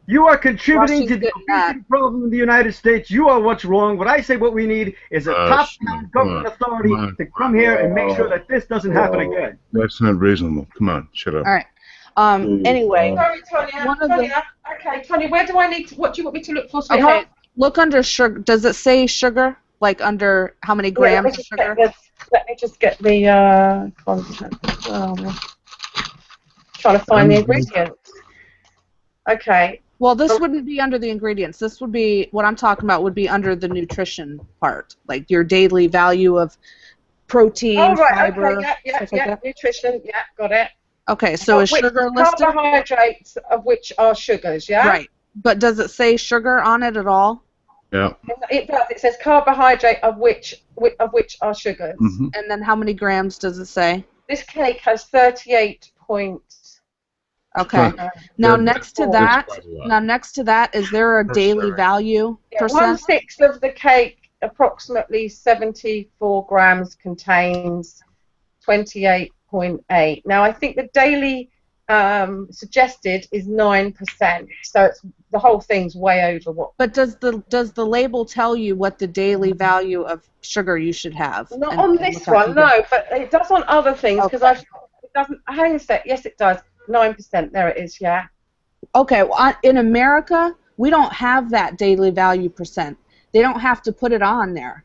You are contributing to the obesity problem in the United States. You are what's wrong. What I say, what we need is a top-down government authority to come here and make sure that this doesn't happen again. That's not reasonable. Come on, shut up. All right. Anyway. Sorry, Tanya. Okay, Tanya, where do I need to? What do you want me to look for? Okay. Look under sugar. Does it say sugar? Like under how many grams of sugar? Let me just get the trying to find the ingredients. Okay. Well, this wouldn't be under the ingredients. This would be what I'm talking about. Would be under the nutrition part, like your daily value of protein, fiber. Yeah. Nutrition. Yeah, got it. Okay, so is sugar listed? Carbohydrates of which are sugars. Yeah. Right. But does it say sugar on it at all? Yeah. It does. It says carbohydrate of which are sugars. Mm-hmm. And then how many grams does it say? This cake has 38 points. Okay. Now next to that, is there a daily value percent? 1/6 of the cake, approximately 74 grams, contains 28.8. Now, I think the daily suggested is 9%, so it's the whole thing's way over what. But does the label tell you what the daily value of sugar you should have? Not on this one, no, but it does on other things because it doesn't. Hang a sec. Yes, it does. 9%. There it is. Yeah. Okay. Well, in America, we don't have that daily value percent. They don't have to put it on there,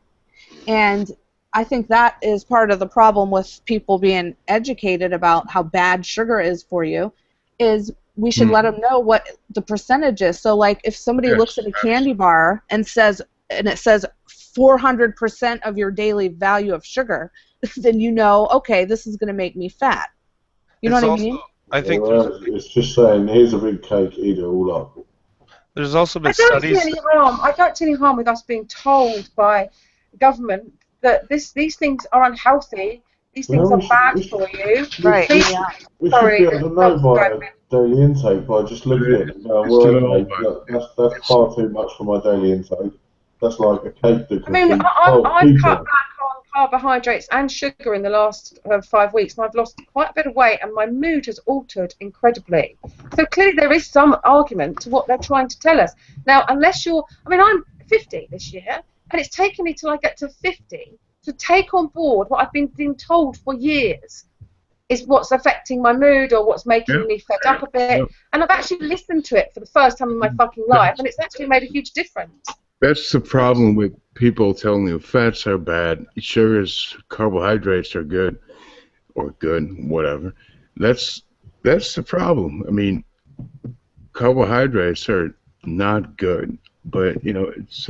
and I think that is part of the problem with people being educated about how bad sugar is for you, is we should let them know what the percentage is. So, like, if somebody looks at a candy bar and it says 400% of your daily value of sugar, then you know, okay, this is going to make me fat. You know what I mean? I think it's just saying, here's a big cake, eat it all up. There's also been I don't see any harm with us being told by government that these things are unhealthy. These things are bad for you. Right. We should be able to know my daily intake by just looking at it and going, well, okay, that's far too much for my daily intake. That's like a cake that can feed 12 I've people. cut back on carbohydrates and sugar in the last 5 weeks, and I've lost quite a bit of weight, and my mood has altered incredibly. So clearly there is some argument to what they're trying to tell us. Now, unless I'm 50 this year, and it's taken me till I get to 50 to take on board what I've been told for years is what's affecting my mood or what's making me fed up a bit. And I've actually listened to it for the first time in my fucking life, and it's actually made a huge difference. That's the problem with people telling you fats are bad, sugars, carbohydrates are good, or good, whatever. That's the problem. I mean, carbohydrates are not good, but it's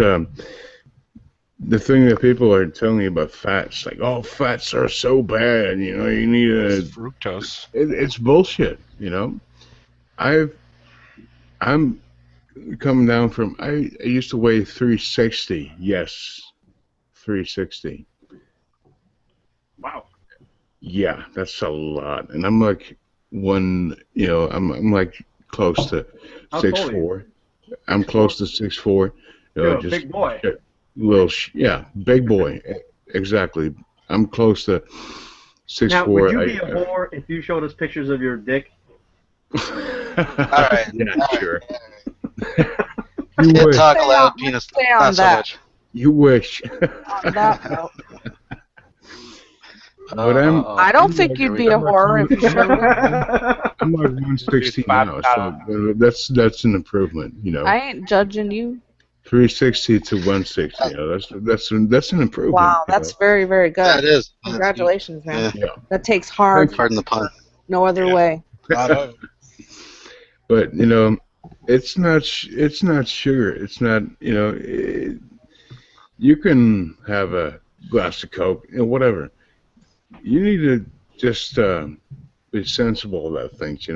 the thing that people are telling you about fats, like, oh, fats are so bad, you need fructose. It's bullshit, I'm coming down from, I used to weigh 360, yes, 360. Wow. Yeah, that's a lot, and I'm like I'm like close to 6'4". I'm close to 6'4". You're a big boy. Big boy, exactly. I'm close to 6'4". Now, would you be a whore if you showed us pictures of your dick? All right. Yeah, sure. You wish. Talk loud, penis. Not so much. You wish. On that note. But I don't think you'd be a whore if you showed it. I'm like 160 now, so that's an improvement, I ain't judging you. 360 to 160, that's an improvement. Wow, that's very, very good. That is. Congratulations, man. Yeah. That takes hard. Pardon the pun. No other way. But it's not sugar. It's not you can have a glass of Coke, whatever. You need to just be sensible about things,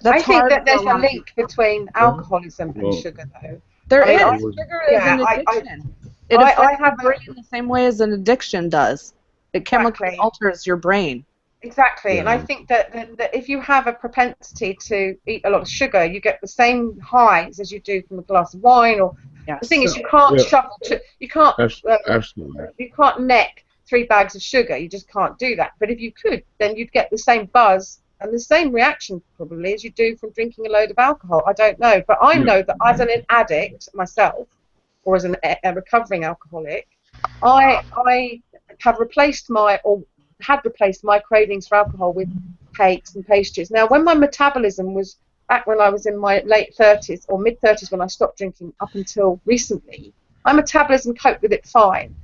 I think that there's a link between alcoholism and sugar, though. There is. Sugar is an addiction. It affects your brain the same way as an addiction does. It chemically alters your brain. Exactly, and I think that if you have a propensity to eat a lot of sugar, you get the same highs as you do from a glass of wine. Or the thing is, you can't you can't absolutely. You can't neck 3 bags of sugar. You just can't do that. But if you could, then you'd get the same buzz and the same reaction probably as you do from drinking a load of alcohol. I don't know, but I know that as an addict myself, or as a recovering alcoholic, I have replaced had replaced my cravings for alcohol with cakes and pastries. Now, when my metabolism was back when I was in my late 30s or mid 30s when I stopped drinking up until recently, my metabolism coped with it fine.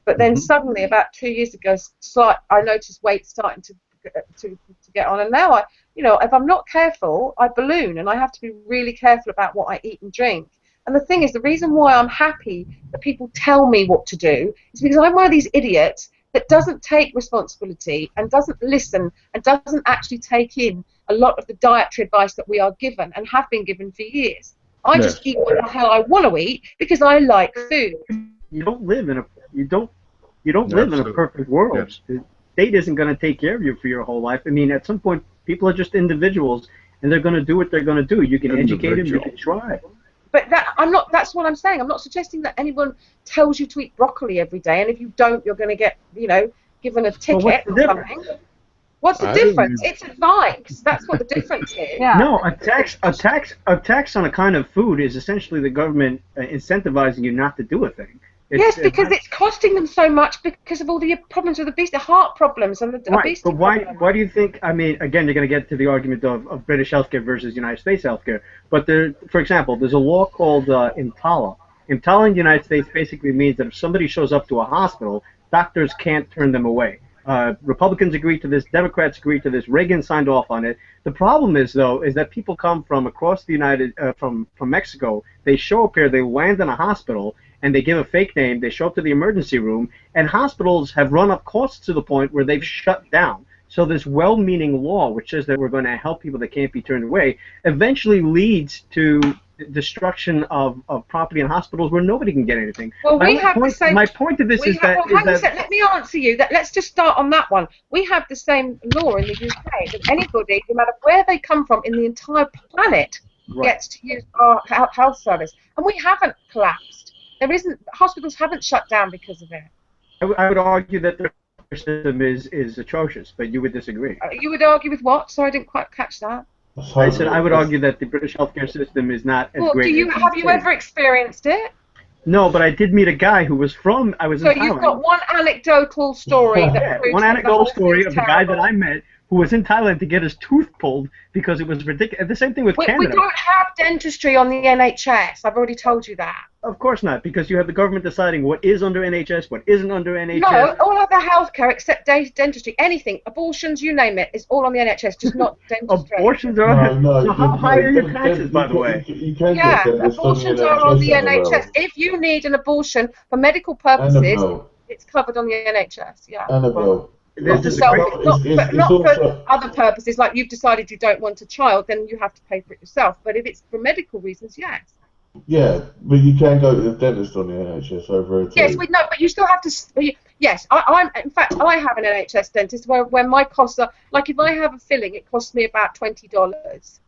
But then suddenly, about 2 years ago, I noticed weight starting to get on, and now if I'm not careful, I balloon, and I have to be really careful about what I eat and drink. And the thing is, the reason why I'm happy that people tell me what to do is because I'm one of these idiots that doesn't take responsibility and doesn't listen and doesn't actually take in a lot of the dietary advice that we are given and have been given for years. I just eat what the hell I want to eat because I like food. You don't live in a perfect world. Yes. The state isn't going to take care of you for your whole life. I mean, at some point, people are just individuals, and they're going to do what they're going to do. You can educate them. You can try. But that's what I'm saying. I'm not suggesting that anyone tells you to eat broccoli every day, and if you don't, you're going to get, given a Well, ticket what's the or difference? something. What's the I don't difference? even- It's advice. That's what the difference is. Yeah. No, a tax on a kind of food is essentially the government incentivizing you not to do a thing. Yes, because it's costing them so much because of all the problems with obesity, the heart problems and the right. obesity But why? problem. Why do you think? I mean, again, you're going to get to the argument of British healthcare versus United States healthcare. But for example, there's a law called IMTALA. IMTALA in the United States basically means that if somebody shows up to a hospital, doctors can't turn them away. Republicans agreed to this, Democrats agreed to this, Reagan signed off on it. The problem is, though, is that people come from across the from Mexico, they show up here, they land in a hospital, and they give a fake name, they show up to the emergency room, and hospitals have run up costs to the point where they've shut down. So this well-meaning law, which says that we're going to help people that can't be turned away, eventually leads to destruction of property in hospitals where nobody can get anything. Well, we have the same. My point of this is that. Well, hang on a sec, let me answer you. Let's just start on that one. We have the same law in the UK that anybody, no matter where they come from in the entire planet, gets to use our health service, and we haven't collapsed. There isn't. Hospitals haven't shut down because of it. I would argue that their system is atrocious, but you would disagree. You would argue with what? Sorry, I didn't quite catch that. I said I would argue that the British healthcare system is not as Well, great. have you ever experienced it? No, but I did meet a guy who was from. I was So in Thailand. you've got one anecdotal story that proves one that the anecdotal whole story thing's of the guy that terrible. I met who was in Thailand to get his tooth pulled because it was ridiculous. The same thing with We Canada. don't have dentistry on the NHS. I've already told you that. Of course not, because you have the government deciding what is under NHS, what isn't under NHS. No, all other healthcare except dentistry, anything, abortions, you name it, is all on the NHS, just not dentistry. Abortions are. No, so how high are your taxes, by the way? You can Yeah, get dentists abortions are on the NHS. If you need an abortion for medical purposes, Annabelle. it's covered on the NHS. Yeah. Annabelle. There's Not, just not for other purposes, like you've decided you don't want a child, then you have to pay for it yourself. But if it's for medical reasons, yes. Yeah, but you can go to the dentist on the NHS over here too. Yes, we know, but you still have to. Yes, in fact, I have an NHS dentist where my costs are like if I have a filling, it costs me about $20.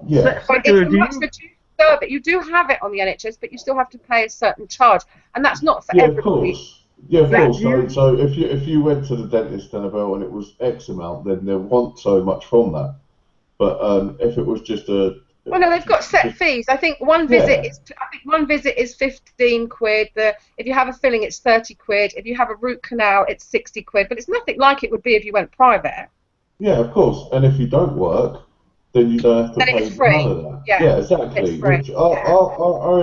Yeah. But it's a much reduced service. You do have it on the NHS, but you still have to pay a certain charge, and that's not for everybody. Of course. Yeah, of course. So if you went to the dentist, Annabelle, and it was X amount, then they want so much from that. But if it was just a Well, no, they've got set fees. I think one visit is 15 quid. If you have a filling, it's 30 quid. If you have a root canal, it's 60 quid. But it's nothing like it would be if you went private. Yeah, of course. And if you don't work, then you don't have to pay none of that. Yeah, exactly. it's free. Which our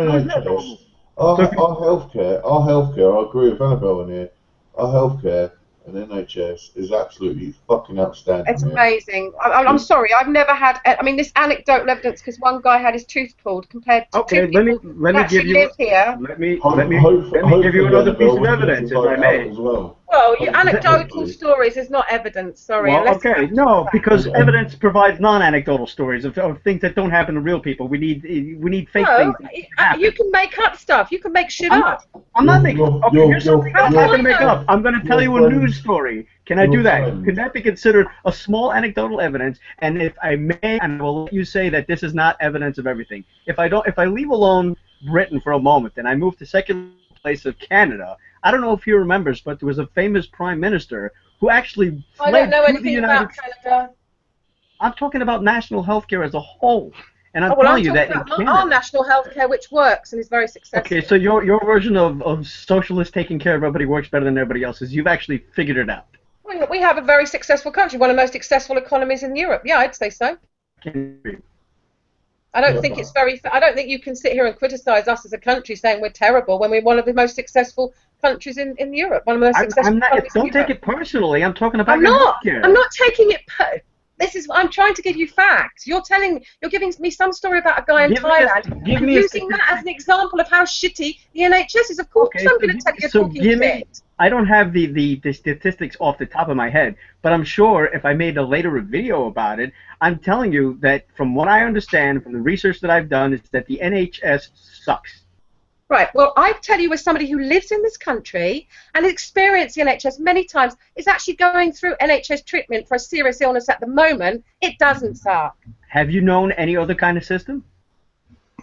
NHS, our healthcare, I agree with Annabelle in here. Our healthcare and NHS is absolutely fucking outstanding. It's amazing. I'm sorry, I've never had. I mean, this anecdotal evidence because one guy had his tooth pulled compared to two people let me give you. live here. Let me give you another piece of evidence, if I may. Well, anecdotal stories is not evidence. Sorry. Well, okay, no, because evidence provides non-anecdotal stories of things that don't happen to real people. We need fake things. You can make up stuff. You can make shit up. I'm not making. Okay, here's something I'm not going to make up. I'm going to tell you a news story. Can I do that? Can that be considered a small anecdotal evidence? And if I may, and I will let you say that this is not evidence of everything. If I leave alone Britain for a moment and I move to second place of Canada, I don't know if he remembers, but there was a famous prime minister who actually fled I don't know to the anything United about Canada. I'm talking about national health care as a whole. And I'm well, telling you that in about Canada. our national health care, which works and is very successful. Okay, so your version of socialist taking care of everybody works better than everybody else's. You've actually figured it out. We have a very successful country, one of the most successful economies in Europe. Yeah, I'd say so. I don't think it's very. I don't think you can sit here and criticise us as a country saying we're terrible when we're one of the most successful countries in Europe. One of the most successful countries in Don't take Europe. it personally. I'm talking about I'm not. I'm not taking it. This is. I'm trying to give you facts. You're giving me some story about a guy in Thailand. Using that as an example of how shitty the NHS is. Of course, I'm going to tell you talking shit. I don't have the statistics off the top of my head, but I'm sure if I made a later video about it, I'm telling you that from what I understand from the research that I've done is that the NHS sucks. Right. Well, I tell you as somebody who lives in this country and experienced the NHS many times, is actually going through NHS treatment for a serious illness at the moment. It doesn't suck. Have you known any other kind of system?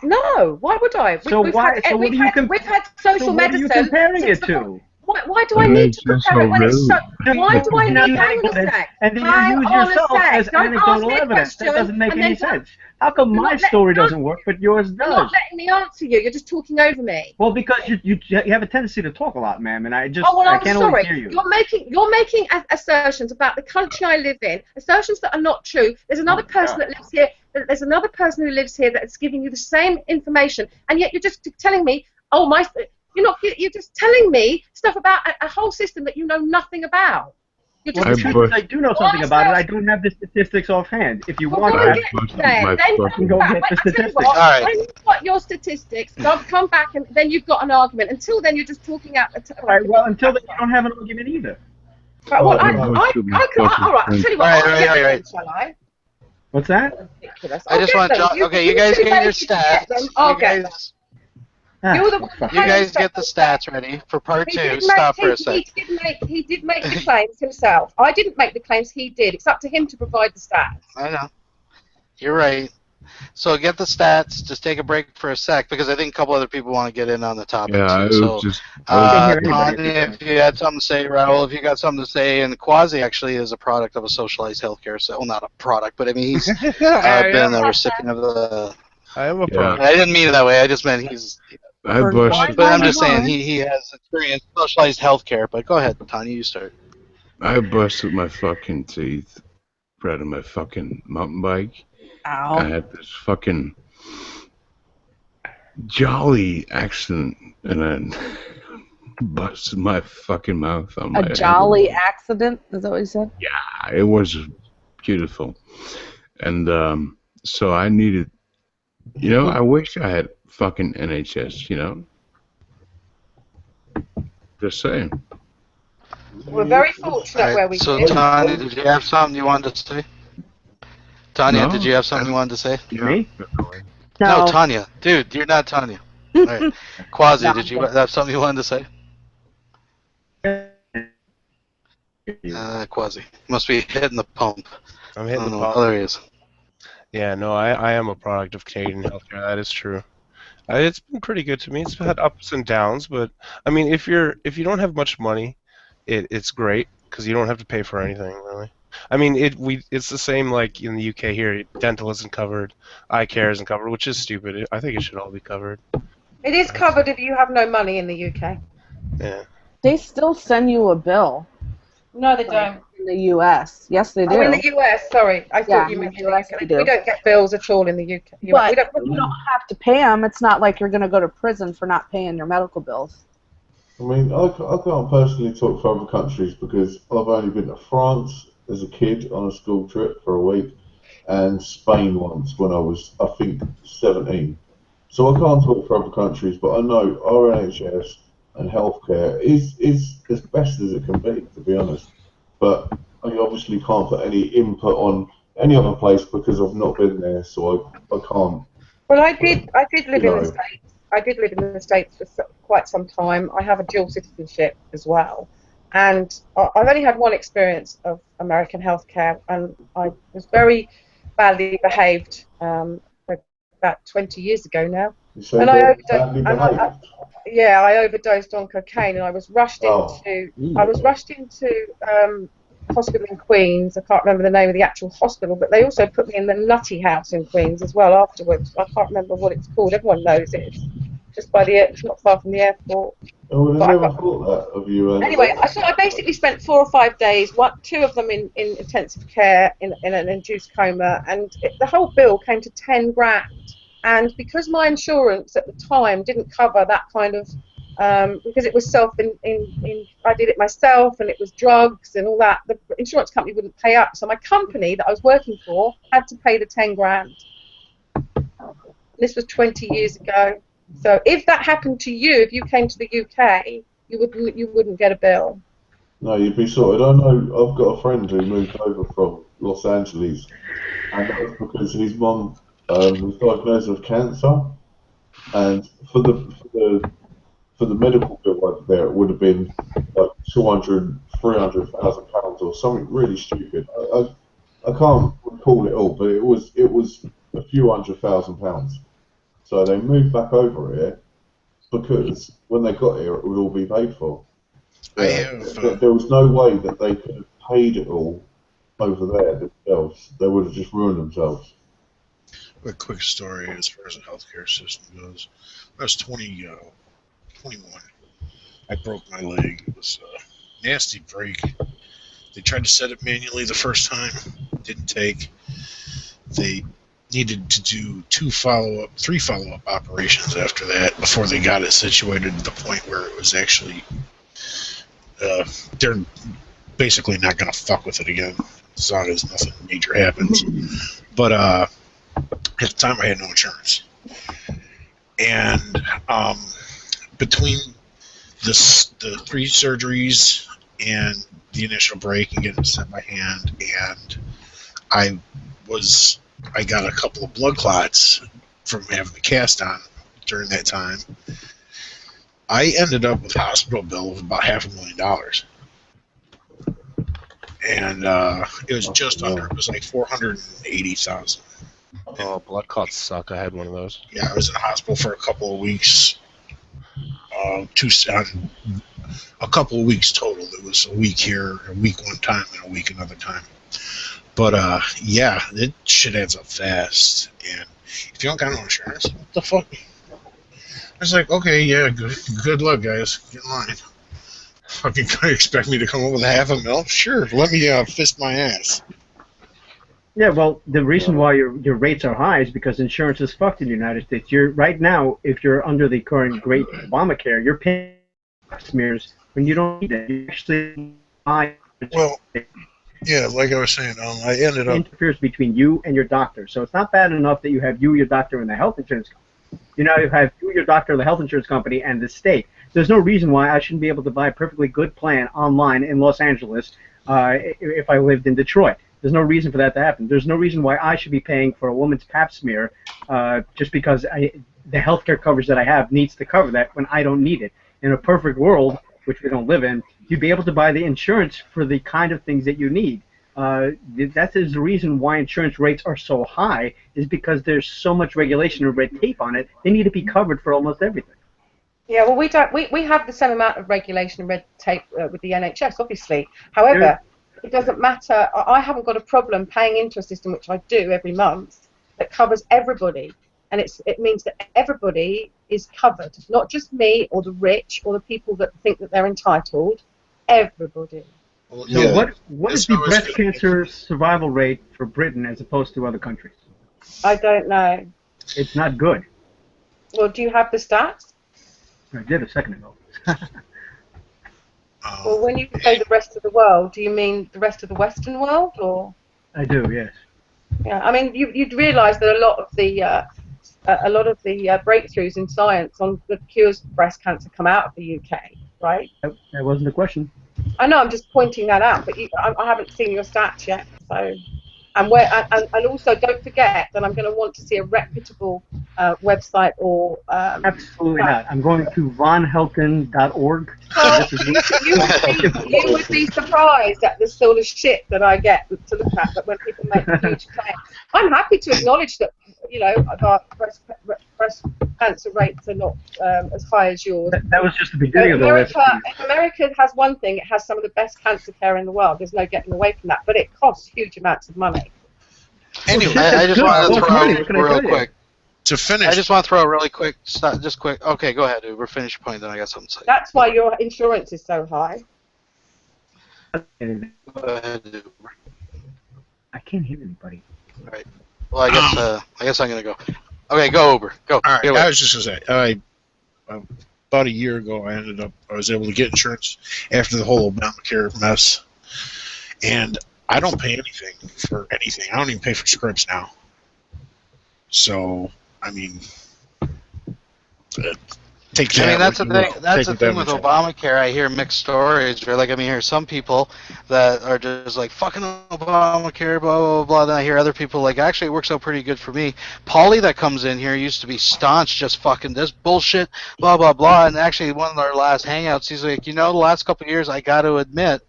No. Why would I? We've had social medicine. We've had social medicine. What are you comparing it to? Why do I need to compare it when it's so? Why do I need? use Hang on a evidence, sec. and then Hang you use on a yourself sec. as Don't ask anecdotal me a evidence. That question, doesn't make and any then don't. sense. How come You're my not letting story me doesn't work, but yours You're not does? letting me answer you. You're just talking over me. Well, because you have a tendency to talk a lot, ma'am, and I Oh well, I I'm can't always sorry. hear you. You're making assertions about the country I live in, assertions that are not true. There's another person that lives here. There's another person who lives here that's giving you the same information, and yet you're just telling me, oh my, you're just telling me stuff about a whole system that you know nothing about. You're just Well, the truth is, I do know something about it. I don't have the statistics offhand. If you want go that, and get then I can go get the statistics. When you've got your statistics, come back and then you've got an argument. Until then, you're just talking out. All right. Well, until then, you don't have an argument either. Right, well, all right. I'll tell you what. Right. Shall I? What's that? Ridiculous. I just want to. Okay, you guys get your stats. I'll get them. You're the one you guys get the stats ready for part 2. Stop for a sec. He did make the claims himself. I didn't make the claims. He did. It's up to him to provide the stats. I know. You're right. So get the stats. Just take a break for a sec because I think a couple other people want to get in on the topic too. So, Tanya, if you had something to say, Raul, if you got something to say, and Quasi actually is a product of a socialized healthcare. So, well, not a product, but I mean he's been a recipient of the. I am a product. I didn't mean it that way. I just meant he's. But I'm just saying he has experience in socialized healthcare. But go ahead, Tanya, you start. I busted my fucking teeth riding my fucking mountain bike. Ow. I had this fucking jolly accident, and then busted my fucking mouth on my A jolly accident? Is that what you said? Yeah, it was beautiful. And so I needed, I wish I had fucking NHS, Just saying. We're very fortunate where we So, live. Tanya, did you have something you wanted to say? Tanya, did you have something you wanted to say? Me? No, Tanya. Dude, you're not Tanya. All right. Quasi, did you have something you wanted to say? Quasi. Must be hitting the pump. I'm hitting the Oh, pump. there he is. Yeah, no, I am a product of Canadian healthcare. That is true. It's been pretty good to me. It's had ups and downs, but I mean, if you don't have much money, it's great because you don't have to pay for anything really. I mean, it's the same like in the UK here. Dental isn't covered, eye care isn't covered, which is stupid. I think it should all be covered. It is covered if you have no money in the UK. Yeah. They still send you a bill. No, they don't. In the US. Yes, they do. Oh, in the US, sorry. I thought you meant in the US. we don't get bills at all in the UK. But we you don't have to pay them. It's not like you're going to go to prison for not paying your medical bills. I mean, I can't personally talk for other countries because I've only been to France as a kid on a school trip for a week and Spain once when I was, I think, 17. So I can't talk for other countries, but I know our NHS and healthcare is as best as it can be, to be honest. But I obviously can't put any input on any other place because I've not been there, so I can't. Well, I did live in the States. I did live in the States for quite some time. I have a dual citizenship as well. And I've only had one experience of American healthcare, and I was very badly behaved about 20 years ago now. And I overdosed on cocaine, and I was rushed into hospital in Queens. I can't remember the name of the actual hospital, but they also put me in the Nutty House in Queens as well afterwards. I can't remember what it's called. Everyone knows it. It's just it's not far from the airport. Oh, I never thought that of you. Anyway, I basically spent 4 or 5 days, 2 of them in intensive care in an induced coma, and the whole bill came to 10 grand. And because my insurance at the time didn't cover that kind of, because it was I did it myself, and it was drugs and all that, the insurance company wouldn't pay up. So my company that I was working for had to pay the 10 grand. This was 20 years ago. So if that happened to you, if you came to the UK, you wouldn't get a bill. No, you'd be sorted. I know I've got a friend who moved over from Los Angeles, and that was because his mum was diagnosed with cancer, and for the medical bill over there, it would have been like 300,000 pounds or something really stupid. I can't recall it all, but it was a few £100,000. So they moved back over here because when they got here, it would all be paid for. I have. There was no way that they could have paid it all over there themselves. They would have just ruined themselves. A quick story as far as the healthcare system goes. I was 21. I broke my leg. It was a nasty break. They tried to set it manually the first time. Didn't take. They needed to do 3 follow-up operations after that before they got it situated to the point where it was actually they're basically not going to fuck with it again as long as nothing major happens. But at the time I had no insurance. And between the 3 surgeries and the initial break and getting set by hand, and I got a couple of blood clots from having the cast on during that time. I ended up with a hospital bill of about $500,000. And it was just under. It was like $480,000. Oh, blood clots suck. I had one of those. Yeah, I was in the hospital for a couple of weeks. A couple of weeks total. It was a week here, a week one time, and a week another time. But yeah, it shit adds up fast. And if you don't got no insurance, what the fuck? I was like, okay, yeah, good luck, guys. Get in line. Fucking expect me to come up with $500,000? Sure, let me fist my ass. Yeah, well, the reason why your rates are high is because insurance is fucked in the United States. You're right now, if you're under the current great Obamacare, you're paying smears when you don't need it. You actually buy. Well, yeah, like I was saying, I ended up. It interferes between you and your doctor, so it's not bad enough that you have you, your doctor, and the health insurance company. You know, you have you, your doctor, the health insurance company, and the state. There's no reason why I shouldn't be able to buy a perfectly good plan online in Los Angeles if I lived in Detroit. There's no reason for that to happen. There's no reason why I should be paying for a woman's pap smear just because the healthcare coverage that I have needs to cover that when I don't need it. In a perfect world, which we don't live in, you'd be able to buy the insurance for the kind of things that you need. That is the reason why insurance rates are so high, is because there's so much regulation and red tape on it. They need to be covered for almost everything. Yeah, well, we don't. We have the same amount of regulation and red tape with the NHS, obviously. However, it doesn't matter. I haven't got a problem paying into a system, which I do every month, that covers everybody, and it means that everybody is covered, not just me or the rich or the people that think that they're entitled. Everybody. Well, So yeah, what is the breast cancer survival rate for Britain as opposed to other countries? I don't know. It's not good. Well, do you have the stats? I did a second ago. Well, when you say the rest of the world, do you mean the rest of the Western world, or? I do, yes. Yeah, I mean, you'd realise that a lot of the breakthroughs in science on the cures for breast cancer come out of the UK, right? That wasn't the question. I know, I'm just pointing that out, but I haven't seen your stats yet. So, and also don't forget that I'm going to want to see a reputable website or. Absolutely not. I'm going to vonhelton.org. You would be surprised at the sort of shit that I get to look at, that when people make huge claims. I'm happy to acknowledge that, you know, our breast cancer rates are not as high as yours. That was just the beginning of the list. America has one thing: it has some of the best cancer care in the world. There's no getting away from that, but it costs huge amounts of money. Anyway, I just want to throw real quick. To finish, I just want to throw a really quick, just quick. Okay, go ahead, Uber. Finish your point, then I got something to say. That's why your insurance is so high. Go ahead, Uber. I can't hear anybody. All right. Well, I guess I'm gonna go. Okay, go Uber. Go. All right. I was just gonna say, about a year ago, I was able to get insurance after the whole Obamacare mess, and I don't pay anything for anything. I don't even pay for scripts now. So, I mean, take that. I mean, that's the thing. That's the thing with Obamacare. I hear mixed stories. Where, like, I mean, I hear some people that are just like fucking Obamacare, blah blah blah. Then I hear other people like, actually, it works out pretty good for me. Paulie that comes in here used to be staunch, just fucking this bullshit, blah blah blah. And actually, one of our last hangouts, he's like, you know, the last couple of years, I got to admit,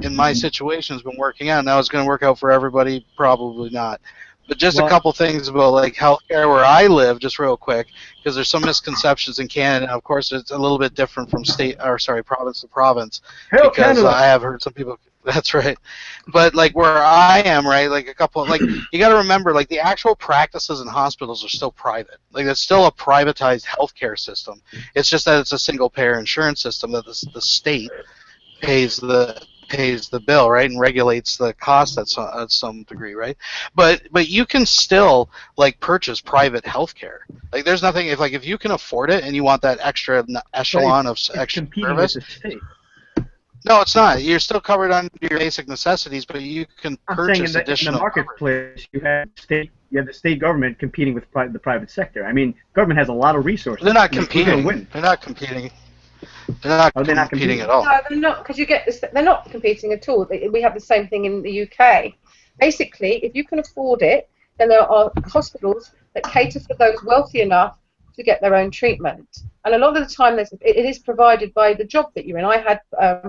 in my situation, has been working out. Now it's going to work out for everybody, probably not. But just a Well, couple things about like healthcare where I live, just real quick, because there's some misconceptions in Canada. Of course, it's a little bit different from province to province, Hail because Canada! I have heard some people. That's right, but like where I am, right, like a couple, like you got to remember, like the actual practices and hospitals are still private. Like it's still a privatized healthcare system. It's just that it's a single payer insurance system that the state pays the bill, right, and regulates the cost at some degree, right? But you can still like purchase private healthcare. Like there's nothing if you can afford it and you want that extra But echelon of it's extra competing with service. the state. No, it's not. You're still covered under your basic necessities, but you can I'm saying purchase in the additional coverage. marketplace, you have the state government competing with the private sector. I mean, government has a lot of resources. They're not I mean, who's gonna competing. win? They're not competing. They're not They're not competing competing. at all. No, they're not, because you get this. They're not competing at all. We have the same thing in the UK. Basically, if you can afford it, then there are hospitals that cater for those wealthy enough to get their own treatment. And a lot of the time, it is provided by the job that you're in. I had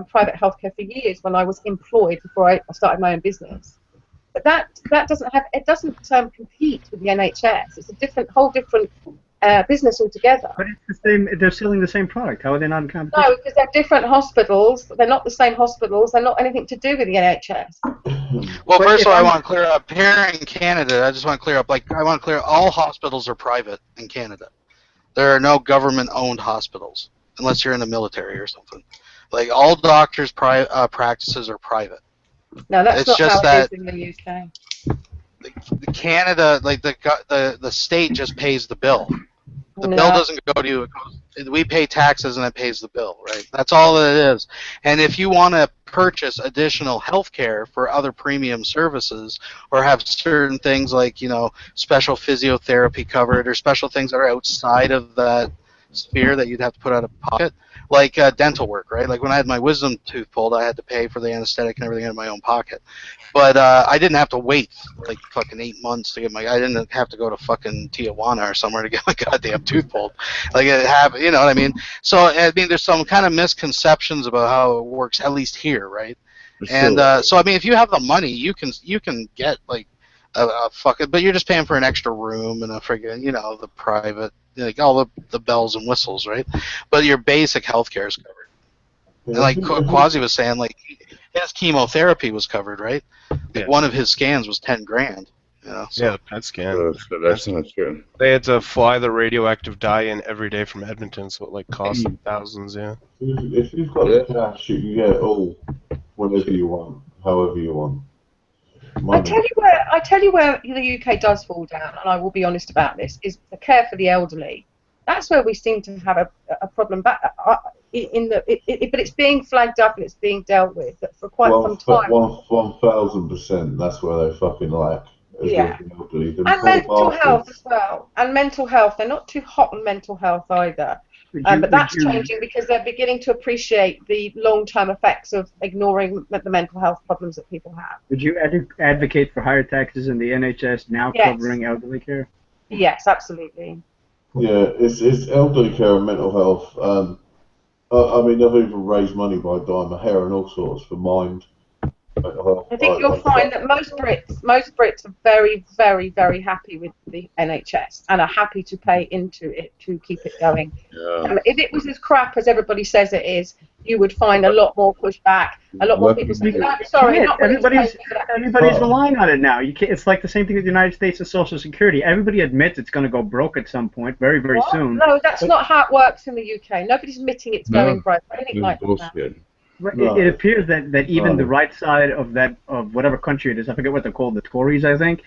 private healthcare for years when I was employed before I started my own business. But that doesn't compete with the NHS. It's a whole different business altogether. But it's the same. They're selling the same product. How are they not in competition? No, because they're different hospitals. They're not the same hospitals. They're not anything to do with the NHS. Well, But first if of all, I I'm- want to clear up here in Canada. I just want to clear up, like, I want to clear all hospitals are private in Canada. There are no government-owned hospitals unless you're in the military or something. Like all doctors' practices are private. No, that's It's not just how it that is in the UK. the Canada, like the state just pays the bill. The bill No. doesn't go to you. We pay taxes and it pays the bill, right? That's all it is. And if you want to purchase additional health care for other premium services or have certain things like, special physiotherapy covered or special things that are outside of that sphere that you'd have to put out of pocket, like dental work, right? Like when I had my wisdom tooth pulled, I had to pay for the anesthetic and everything out of my own pocket. But I didn't have to wait like fucking 8 months to get I didn't have to go to fucking Tijuana or somewhere to get my goddamn tooth pulled. Like it happened, you know what I mean? So I mean, there's some kind of misconceptions about how it works, at least here, right? And so I mean, if you have the money, you can get like a fucking, but you're just paying for an extra room and a friggin', the private, like all the bells and whistles, right? But your basic healthcare is covered. And like Quasi was saying, like his chemotherapy was covered, right? Like one of his scans was 10 grand. So. Yeah, the PET scan. So that's not true. They had to fly the radioactive dye in every day from Edmonton, so it like cost them thousands. Yeah. If you've got the cash, you can get it all whenever you want, however you want. I tell you where the UK does fall down, and I will be honest about this, is the care for the elderly. That's where we seem to have a problem. But it's being flagged up and it's being dealt with for quite some time. 1,000%. That's where they fucking lack. Yeah. And mental health as well. And mental health. They're not too hot on mental health either. But that's changing because they're beginning to appreciate the long-term effects of ignoring the mental health problems that people have. Would you advocate for higher taxes in the NHS now covering elderly care? Yes, absolutely. Yeah, it's elderly care and mental health. I mean, they've even raised money by dyeing my hair and all sorts for mind. I think you'll find that most Brits are very, very, very happy with the NHS and are happy to pay into it to keep it going. Yeah. If it was as crap as everybody says it is, you would find a lot more pushback, a lot more people saying, "I'm sorry, not everybody's relying on it now. You can't, it's like the same thing with the United States and Social Security. Everybody admits it's going to go broke at some point, very, very soon. No, that's not how it works in the UK. Nobody's admitting it's going broke. Anything like that. It appears that even the right side of whatever country it is, I forget what they're called, the Tories, I think,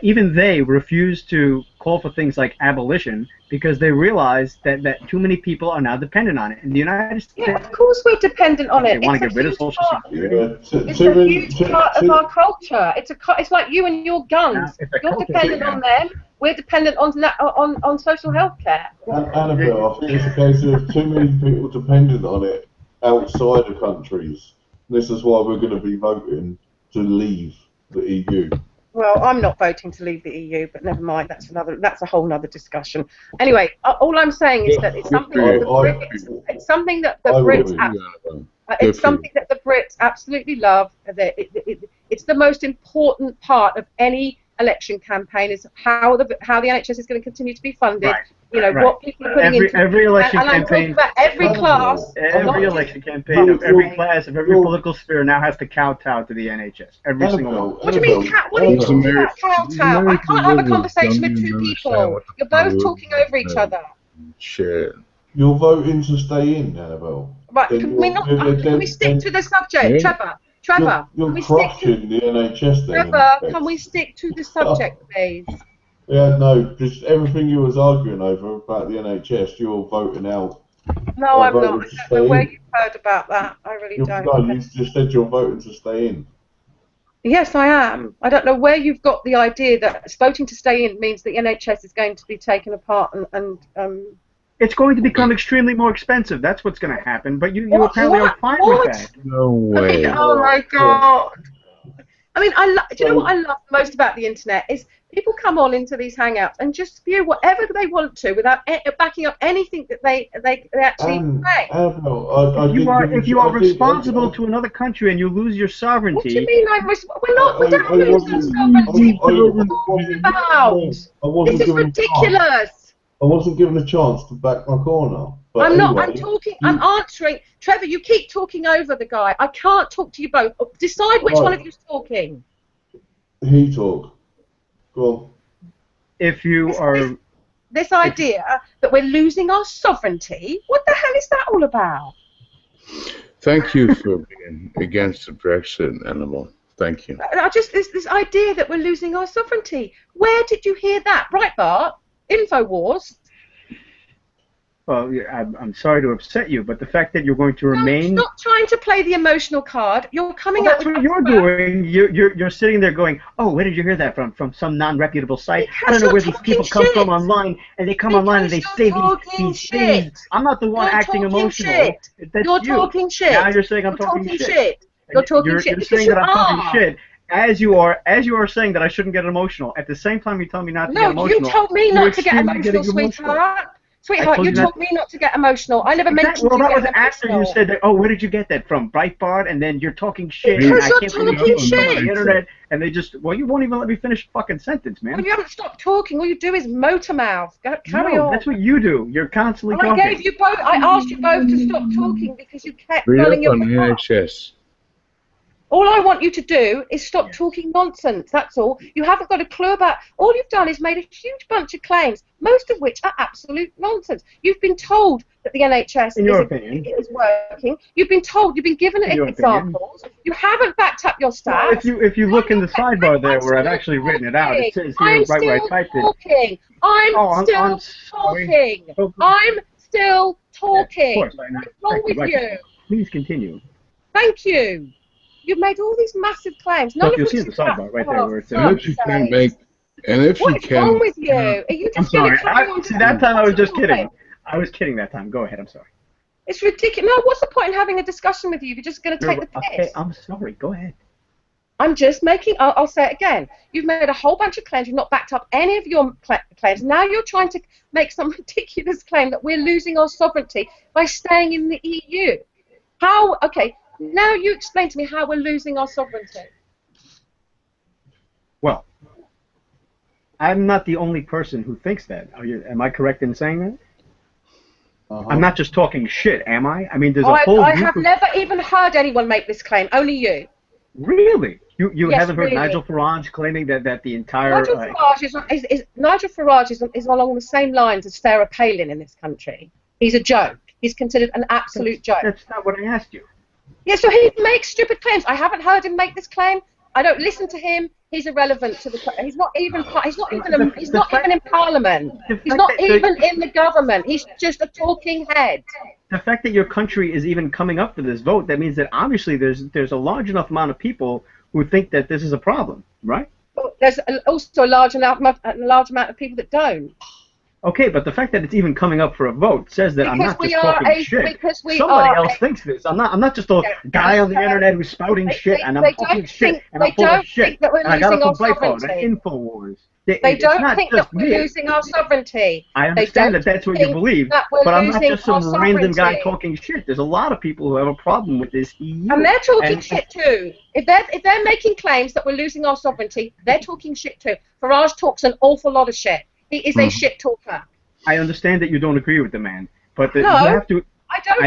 even they refuse to call for things like abolition because they realize that too many people are now dependent on it. In the United States, yeah, of course we're dependent on it. They want to get rid of Social Security. It's a huge part of our culture. It's like you and your guns. You're dependent on them. We're dependent on social health care. Annabelle, I think it's a case of too many people dependent on it outside of countries. This is why we're going to be voting to leave the EU. Well, I'm not voting to leave the EU, but never mind. That's a whole other discussion. Anyway, all I'm saying is that it's something that the Brits absolutely love. It's the most important part of any election campaign is how the NHS is going to continue to be funded. Right. You know Right. what people are putting into every election and I'm talking campaign. about every class. Every election campaign of every class of every political sphere now has to kowtow to the NHS. Every single one. What do you mean? What are you talking about? Kowtow? I can't have a conversation with two people. You're both talking over each other. Shit. You're voting to stay in, Annabelle. Right? Can we stick to the subject, Trevor? Trevor, you're crushing the NHS then. Trevor, can we stick to the subject, please? Yeah, no, just everything you was arguing over about the NHS, you're voting out. No, I'm not. I don't know where you've heard about that. I really don't. No, you just said you're voting to stay in. Yes, I am. I don't know where you've got the idea that voting to stay in means the NHS is going to be taken apart and It's going to become extremely more expensive. That's what's going to happen. But you apparently are fine with that. No way. Oh my God. I mean, do you know what I love most about the internet is people come on into these hangouts and just spew whatever they want to without backing up anything that they actually say. If you are responsible to another country and you lose your sovereignty. What do you mean I'm responsible? We're not. We don't lose our sovereignty. What are you talking about? This is ridiculous. I wasn't given a chance to back my corner. But I'm not. anyway, I'm talking. I'm answering. Trevor, you keep talking over the guy. I can't talk to you both. Decide which one of you is talking. He talk. Go on. If you are. This idea that we're losing our sovereignty. What the hell is that all about? Thank you for being against the Brexit, Animal. Thank you. This idea that we're losing our sovereignty. Where did you hear that? Breitbart, Infowars. Well, I'm sorry to upset you, but the fact that you're going to remain. Stop trying to play the emotional card. You're coming well, up. That's what you're doing. You're sitting there going, oh, where did you hear that from? From some non-reputable site? I don't know where these people come from online, and they come online and they say these things. I'm not the one acting emotional. That's you're talking shit. Now you're saying I'm talking shit. You're talking shit. You're saying that I'm talking shit. As you are saying that I shouldn't get emotional. At the same time, you tell me not to get emotional. No, you told me not to get emotional, sweetheart. Sweetheart, you told me not to get emotional. I never mentioned well, that was after you said that. Oh, where did you get that from? Breitbart, and then you're talking shit. Because you're talking shit. On the internet, and they just you won't even let me finish a fucking sentence, man. Well, you haven't stopped talking. All you do is motor mouth. Carry on. That's what you do. You're constantly talking. I gave you both. I asked you both to stop talking because you kept running your mouth. All I want you to do is stop talking nonsense, that's all. You haven't got a clue about... All you've done is made a huge bunch of claims, most of which are absolute nonsense. You've been told that the NHS is working. You've been told, you've been given examples. You haven't backed up your stats. Well, if you look in the sidebar there where I've actually written it out, it says here right where I typed it. I'm still talking. I'm still talking. Of course, what's wrong with you? Please continue. Thank you. You've made all these massive claims. None of you'll see the sidebar right there where it says. What's wrong with you? Are you just going to carry on? See, that time I was just kidding. I was kidding that time. Go ahead. I'm sorry. It's ridiculous. No, what's the point in having a discussion with you if you're just going to take the piss? Okay, I'm sorry. Go ahead. I'm just making. I'll say it again. You've made a whole bunch of claims. You've not backed up any of your claims. Now you're trying to make some ridiculous claim that we're losing our sovereignty by staying in the EU. How? Okay. Now you explain to me how we're losing our sovereignty. Well, I'm not the only person who thinks that. Am I correct in saying that? I'm not just talking shit, am I? I mean, there's a whole group I have never even heard anyone make this claim. Only you. Really? You haven't heard really. Nigel Farage claiming that the entire... Nigel Farage is along the same lines as Sarah Palin in this country. He's a joke. He's considered an absolute joke. That's not what I asked you. Yeah, so he makes stupid claims. I haven't heard him make this claim. I don't listen to him. He's irrelevant to the. He's not even in Parliament. He's not even in the government. He's just a talking head. The fact that your country is even coming up for this vote, that means that obviously there's a large enough amount of people who think that this is a problem, right? There's also a large amount of people that don't. Okay, but the fact that it's even coming up for a vote says that I'm Because not we just are talking a shit. because we Somebody are else a, thinks this. I'm not just a yeah, guy on the so internet who's spouting shit and I'm they talking don't shit think and I'm they full of don't shit think that we're and I got it losing our from Breitbart sovereignty. and Infowars. They It's don't not think that just we're me. losing our sovereignty. I They understand don't that that's what you think believe, that we're but I'm not losing just our some random guy sovereignty. talking shit. There's a lot of people who have a problem with this EU. And they're talking And shit too. If they're making claims that we're losing our sovereignty, they're talking shit too. Farage talks an awful lot of shit. He is a shit talker. I understand that you don't agree with the man, but No, you have to. I don't.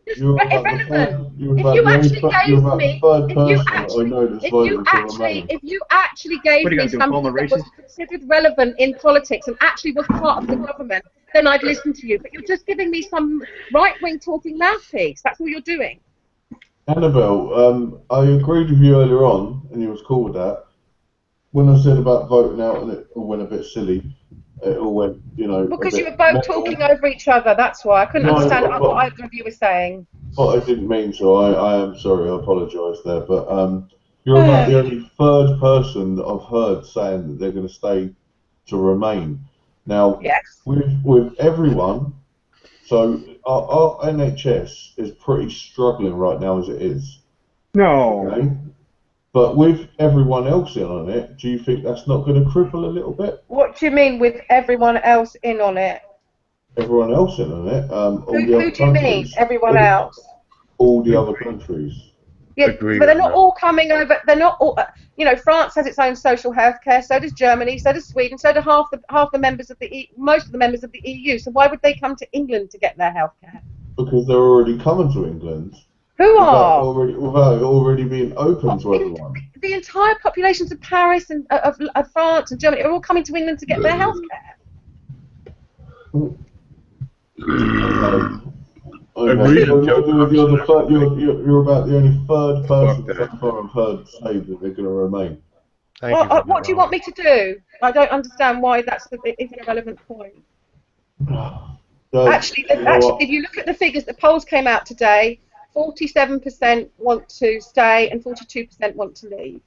It's You're about the irrelevant. third. You're If about you the only. actually You're gave about the me, third if you person that I know that's voted to remain. if you actually gave What are you me gonna do, call something him a that was racist? considered relevant in politics and actually was part of the government, then I'd listen to you. But you're just giving me some right-wing talking mouthpiece. That's all you're doing. Annabelle, I agreed with you earlier on, and you was cool with that. When I said about voting out, and it all went a bit silly. It all went, a Because you bit were both mental. talking over each other. That's why I couldn't understand what either of you were saying. But I didn't mean to. I am sorry. I apologise there. But you're about the only third person that I've heard saying that they're going to stay to remain. Now, yes. with everyone, so our NHS is pretty struggling right now as it is. No. Okay? But with everyone else in on it, do you think that's not going to cripple a little bit? What do you mean with everyone else in on it? Everyone else in on it, all the Who other do you mean? countries, Everyone else? all the other countries. Yeah, but they're not all coming over. They're not all. France has its own social health care. So does Germany. So does Sweden. So do half the members of most of the members of the EU. So why would they come to England to get their health care? Because they're already coming to England. Who are? Without it already being open to everyone. The entire populations of Paris and of France and Germany are all coming to England to get their health care. Okay. You're about the only third person so far I've heard say that they're going to remain. What do you want me to do? I don't understand why that's even a relevant point. Actually, if you look at the figures, the polls came out today. 47% want to stay and 42% want to leave.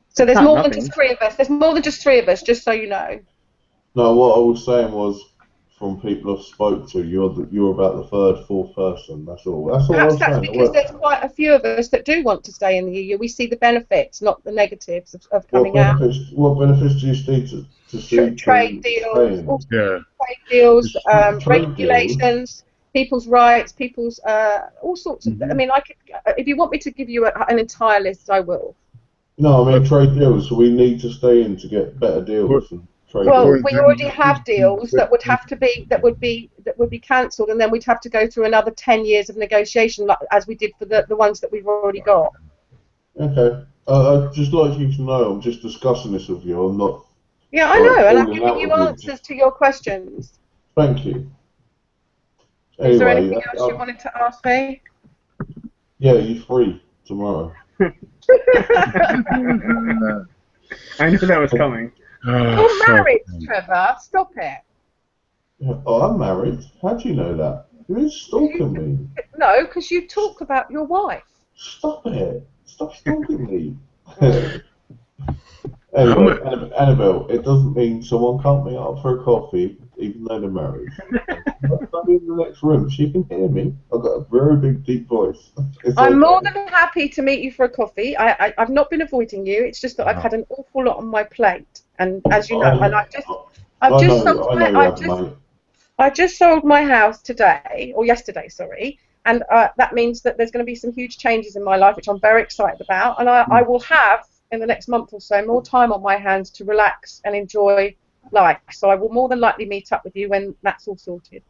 So there's more than just three of us. There's more than just three of us, just so you know. No, what I was saying was, from people I've spoke to, you're about the third, fourth person. That's all. That's all I was saying. That's because there's quite a few of us that do want to stay in the EU. We see the benefits, not the negatives of coming out. What benefits do you see to see? Trade deals, trade deals, regulations, people's rights, people's all sorts of. I mean, if you want me to give you an entire list, I will. No, I mean trade deals. So we need to stay in to get better deals. Well, we already have deals that would be cancelled, and then we'd have to go through another 10 years of negotiation, as we did for the ones that we've already got. Okay. I'd just like you to know, I'm just discussing this with you. I'm not. Yeah, I know, and I'm giving you answers to your questions. Thank you. Is there anything else you wanted to ask me? Yeah, you're free tomorrow. I knew that was coming. You're married, Trevor. Stop it. Oh, I'm married. How do you know that? You're stalking me. No, because you talk about your wife. Stop it. Stop stalking me. Anyway, Annabelle, it doesn't mean someone can't meet up for a coffee, even though they're married. I'm in the next room. She can hear me. I've got a very big, deep voice. I'm more than happy to meet you for a coffee. I've not been avoiding you. It's just that I've had an awful lot on my plate, and as you know, and I just sold my house today or yesterday, sorry, and that means that there's going to be some huge changes in my life, which I'm very excited about, and I will have in the next month or so more time on my hands to relax and enjoy life. So I will more than likely meet up with you when that's all sorted.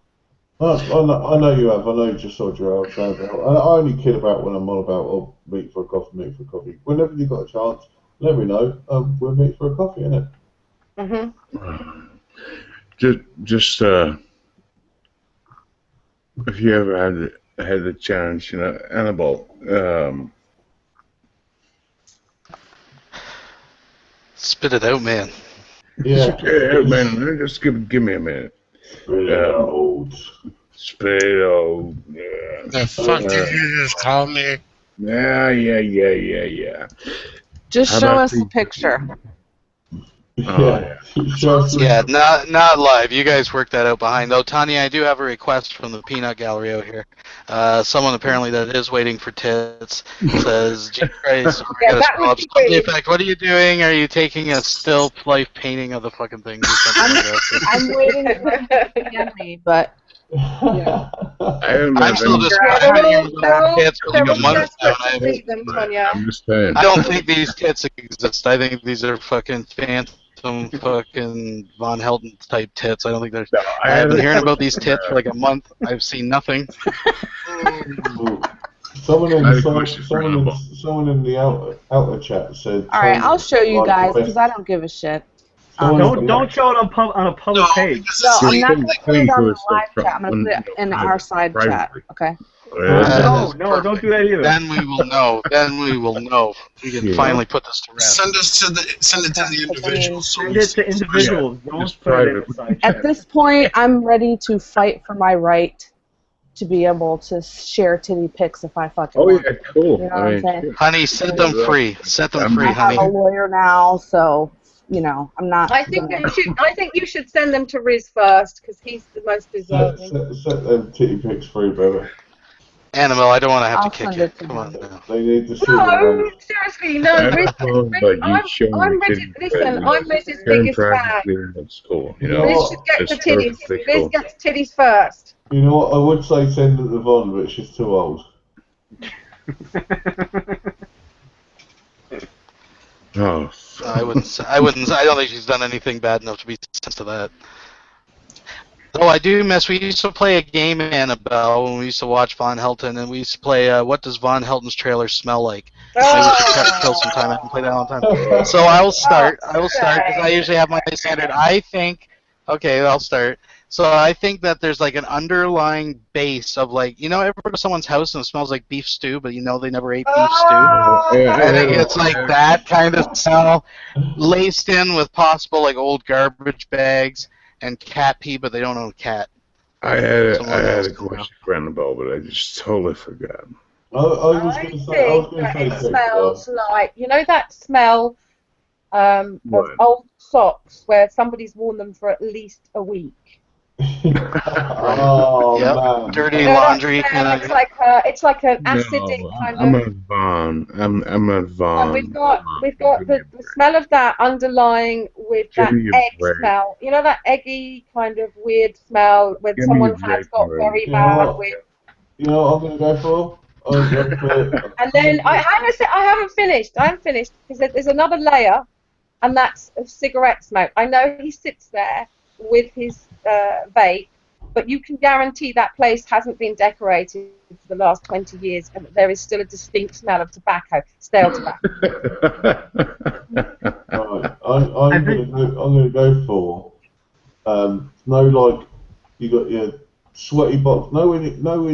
I know you have. I know you just sold your house. I only kid about when I'm on about, meet for a coffee. Whenever you got a chance, let me know. We'll meet for a coffee, innit? Just if you ever had the chance, Annabelle, spit it out, man. Yeah, man. Just give me a minute. Spit it out. Spit it out. Yeah. The fuck did you just call me? Yeah. Just show us the picture. yeah. Yeah, not live. You guys work that out behind. Though, Tanya, I do have a request from the Peanut Gallery out here. Someone apparently that is waiting for tits says, "Gee Christ, we Yeah, gotta that scroll would up. be Stop the weird. effect. What are you doing? Are you taking a still life painting of the fucking things or something like that?" I'm waiting for him to PM me, but yeah. I don't I'm have still any. just Yeah, hanging with they're all tits for like a month now. desperate And I to haven't see them, seen them. Tonya. I'm just saying. I don't think these tits exist. I think these are fucking phantom fucking Von Helton type tits. I don't think there's. No, I've been had hearing a about these tits for like a month. I've seen nothing. Someone I in had a question for someone in Annabelle. someone in the outer chat said. All right, I'll show you like guys the because I don't give a shit. Someone- Don't show it on a public No, page. because No, it's I'm like, not gonna put it on the live chat. I'm gonna put it in our side chat. privately. Okay. No, That no, is don't do that either. Then we will know. Then we will know. We can Yeah. finally put this to rest. send it to the individual. So Send it to individuals. Don't Just put it in private. the side At chat. this point, I'm ready to fight for my right to be able to share titty pics if I fucking Oh want. yeah, cool. You know I what I'm mean, saying? shit. Honey, set them free. Set them I'm free, I have honey. a lawyer now, so I'm not. I think you should send them to Riz first because he's the most deserving. Set them titty pics free, baby. Annabelle, I don't want to have I'll to kick send you. it to Come on him. now. They need to see them. No, seriously, no. That's cool, but you show I'm me Riz's, titty listen, pics. I'm Riz's Share them biggest fan. privately, that's cool. You know, Riz should get the it's titties. perfectly Riz cool. gets titties first. You know what? I would say send it to Von, but she's too old. Oh, I wouldn't. I don't think she's done anything bad enough to be sensitive to that. Oh, I do miss. We used to play a game, Annabelle, when we used to watch Von Helton, and we used to play What Does Von Helton's Trailer Smell Like? Maybe we should kill some time. I haven't played that in a long time. So I will start because I usually have my standard. I think. Okay, I'll start. So I think that there's like an underlying base of like, you know, ever go to someone's house and it smells like beef stew, but you know they never ate beef stew. I think it's like that kind of smell, laced in with possible like old garbage bags and cat pee, but they don't own a cat. I had Someone a else. question for Annabelle, but I just totally forgot. I was I going to say. think that it smells like, you know that smell of What? old socks where somebody's worn them for at least a week. Oh Yep. man. Dirty You know that laundry smell? kind It's like an No, acidic kind I'm of. not Vaughn. I'm not Vaughn. And we've got the smell of that underlying with that Give me a egg break. smell. You know that eggy kind of weird smell when Give me someone a has break got already. very You know bad what? with. You know what I'm going to go for? I'm going for. And then I haven't finished. I haven't finished because there's another layer, and that's a cigarette smoke. I know he sits there with his vape, but you can guarantee that place hasn't been decorated for the last 20 years, and there is still a distinct smell of tobacco, stale tobacco. Right, I'm going to go for. No, like you got your sweaty box. Know when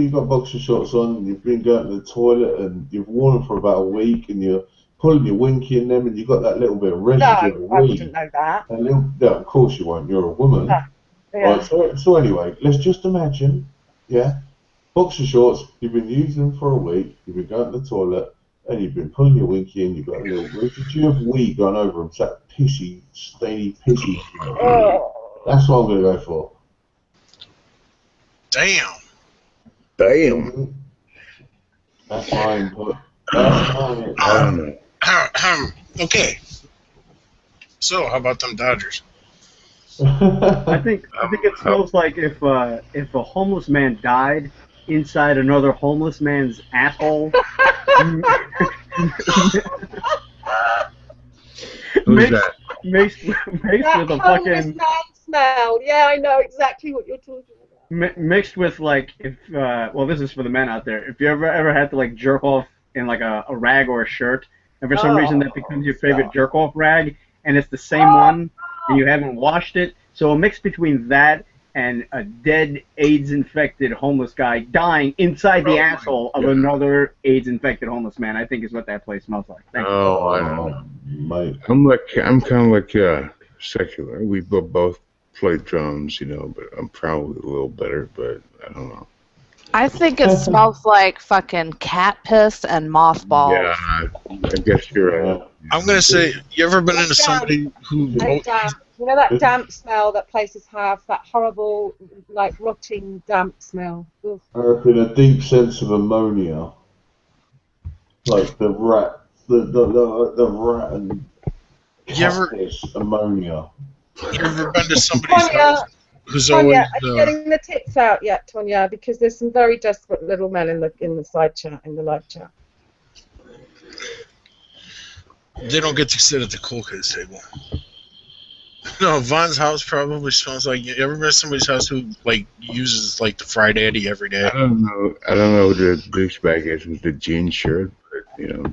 you got boxer shorts on and you've been going to the toilet and you've worn them for about a week and you're pulling your winky in them and you've got that little bit of residue No, of I weed. wouldn't know that. Yeah, of course you won't. You're a woman. No. Yeah. Right, so anyway, let's just imagine, yeah, boxer shorts. You've been using them for a week. You've been going to the toilet and you've been pulling your winky in. You've got a little residue of weed going over them. It's that pissy, stainy, pissy. Oh. That's what I'm going to go for. Damn. Damn. That's my input. That's my input. I don't know. Okay. So, how about them Dodgers? I think it smells like if a homeless man died inside another homeless man's asshole. Who's that? Mixed That with a homeless fucking man smell. Yeah, I know exactly what you're talking about. mixed with like if well, this is for the men out there. If you ever had to like jerk off in like a rag or a shirt, and for some reason that becomes your favorite jerk off rag, and it's the same one, and you haven't washed it, so a mix between that and a dead AIDS-infected homeless guy dying inside the asshole of another AIDS-infected homeless man, I think is what that place smells like. Thank you. Oh, I don't know. Mate. I'm kind of like secular. We both play drums, you know, but I'm probably a little better, but I don't know. I think it smells like fucking cat piss and mothballs. Yeah, I guess you're right. I'm gonna say, you ever been into somebody who? And damp. You know that damp smell that places have, that horrible, like rotting damp smell. Ugh. I reckon a deep sense of ammonia, like the rat, the rat and You ever cactus ammonia. you ever been to somebody's Tonya, house who's Tonya, always are you getting the tits out yet, Tonya? Because there's some very desperate little men in the side chat, in the live chat. they don't get to sit at the cool kids table. No, Von's house probably smells like. You ever been to somebody's house who like uses like the fried Eddie every day? I don't know. I don't know who the douchebag is with the jean shirt, but you know.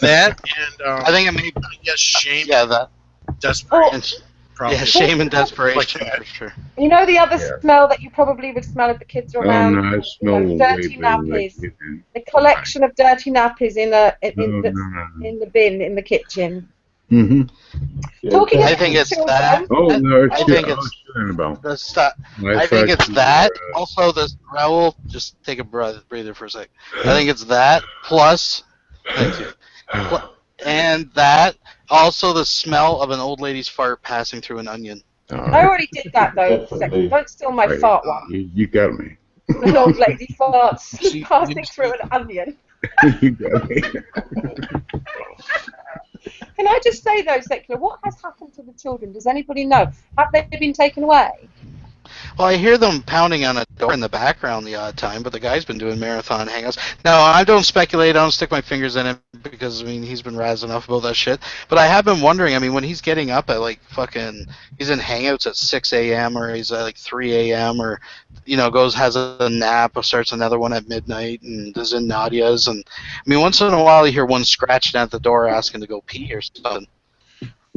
That and I think it may. I guess shame. Yeah, that. Desperation. Probably. Yeah, shame and desperation Like that. for sure. You know the other smell that you probably would smell if the kids are Oh around? no, I smell You know, way dirty better like nappies. you do. The collection of dirty nappies in No, no. in the bin in the kitchen. Mm-hmm. Yeah, Talking I about think it's children, that. Oh no, it's I think it's about. the stuff. My I think it's factory, that. Also, the Raul, just take a breather for a sec. I think it's that plus, thank you, and that also the smell of an old lady's fart passing through an onion. I already did that though. Definitely. Don't steal my Right. fart one. You got me. An old lady farts See, passing through an onion. You got me. Can I just say though, Secular, what has happened to the children? Does anybody know? Have they been taken away? Well, I hear them pounding on a door in the background the odd time, but the guy's been doing marathon hangouts. Now, I don't speculate. I don't stick my fingers in it because, I mean, he's been razzed enough about that shit. But I have been wondering, I mean, when he's getting up at, like, fucking, he's in hangouts at 6 a.m. or he's at, like, 3 a.m. or, you know, has a nap or starts another one at midnight and is in Nadia's. And, I mean, once in a while you hear one scratching at the door asking to go pee or something.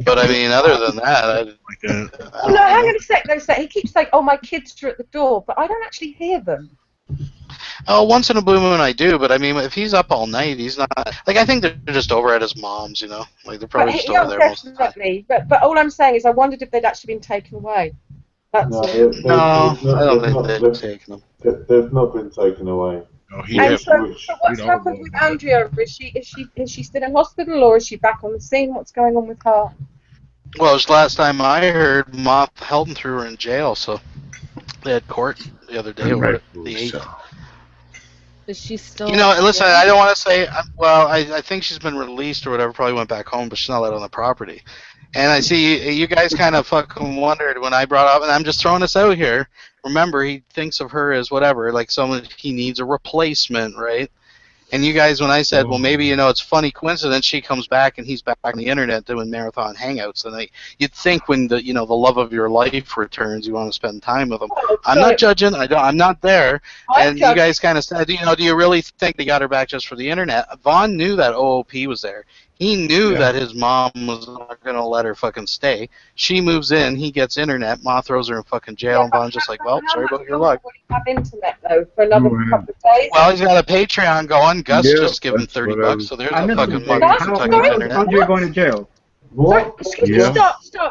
But I mean, other than that, Oh no, hang on a sec. No, sec. He keeps saying, "Oh, my kids are at the door," but I don't actually hear them. Oh, once in a blue moon I do, but I mean, if he's up all night, he's not. Like, I think they're just over at his mom's, you know. Like, they're probably just over there most of the time. Definitely. But all I'm saying is, I wondered if they'd actually been taken away. That's No, all. No, I don't think they've taken them. They've not been taken away. Oh, he'd And have so, to so what's read all happened about with it. Andrea? Is she still in hospital, or is she back on the scene? What's going on with her? Well, it was last time I heard, Moth Helton threw her in jail, so they had court the other day over it, the 8th. Is she still? You know, listen, I don't want to say, well, I think she's been released or whatever, probably went back home, but she's not let on the property. And I see you guys kind of fucking wondered when I brought up, and I'm just throwing this out here. Remember, he thinks of her as whatever, like someone he needs a replacement, right? And you guys, when I said, well, maybe, you know, it's funny coincidence, she comes back and he's back on the internet doing marathon hangouts, and you'd think when the, you know, the love of your life returns, you want to spend time with them. I'm not judging. I'm not there. And you guys kind of said, you know, do you really think they got her back just for the internet? Vaughn knew that OOP was there. He knew that his mom was not going to let her fucking stay. She moves in, he gets internet, Ma throws her in fucking jail, and Vaughn's just like, well, sorry about your luck. Will he have internet though for another couple of days? Well, he's got a Patreon going. Gus Yeah, just gave him that's $30, what I so there's I a missed fucking it. month That's of sorry. Kentucky internet. Andrea going to jail. What? Excuse me, Yeah.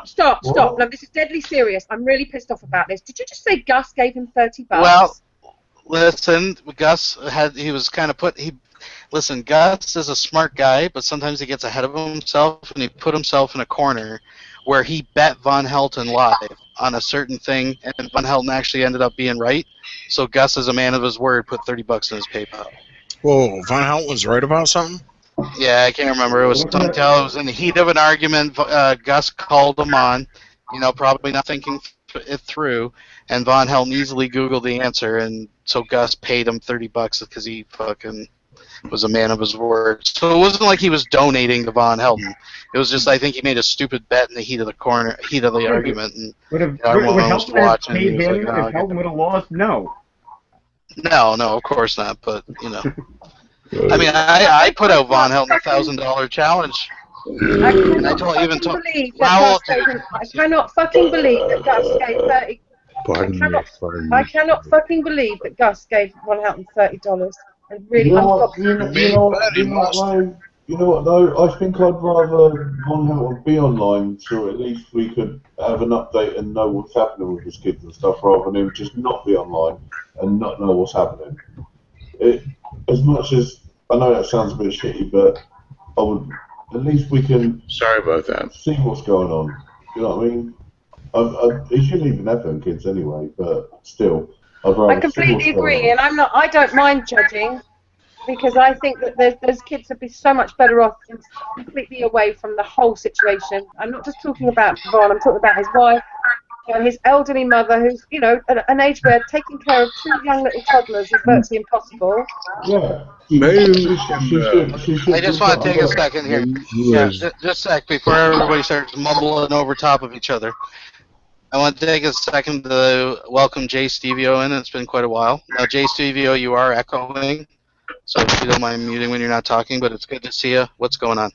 stop. What? No, this is deadly serious. I'm really pissed off about this. Did you just say Gus gave him $30? Well, listen, Gus he was kind of listen, Gus is a smart guy, but sometimes he gets ahead of himself, and he put himself in a corner where he bet Von Helton live on a certain thing, and Von Helton actually ended up being right. So Gus, as a man of his word, put $30 in his PayPal. Whoa, Von Helton's right about something? Yeah, I can't remember. It was something. It was in the heat of an argument. Gus called him on, you know, probably not thinking it through, and Von Helton easily Googled the answer, and so Gus paid him $30 because he fucking was a man of his word. So it wasn't like he was donating to Von Helton. It was just, I think he made a stupid bet in the heat of the argument, and Would have everyone was Helton have watching. paid He was him like, "Oh, if Helton would have lost? No. no, of course not. But you know, I mean, I put out Von Helton $1,000 challenge. I cannot even fucking told believe Raoul, that Gus gave him, I cannot fucking believe that Gus gave 30. I cannot fucking believe that Gus gave Von Helton $30. And really, You know I'm what? You know what though? I think I'd rather Von Helton be online, so at least we could have an update and know what's happening with his kids and stuff, rather than him just not be online and not know what's happening. As much as I know that sounds a bit shitty, but I would at least we can Sorry about that. see what's going on. You know what I mean? It shouldn't even happen, kids, anyway. But still, I'd I rather see what's completely going agree, on. and I don't mind judging because I think that those kids would be so much better off completely away from the whole situation. I'm not just talking about Vaughn. I'm talking about his wife, his elderly mother, who's at an age where taking care of two young little toddlers is virtually impossible. Yeah. Maybe She should I do just want to something take a about it. second here. who Yeah, is just a sec before everybody starts mumbling over top of each other. I want to take a second to welcome Jay Stevio in. It's been quite a while. Now, Jay Stevio, you are echoing, so if you don't mind muting when you're not talking, but it's good to see you. What's going on?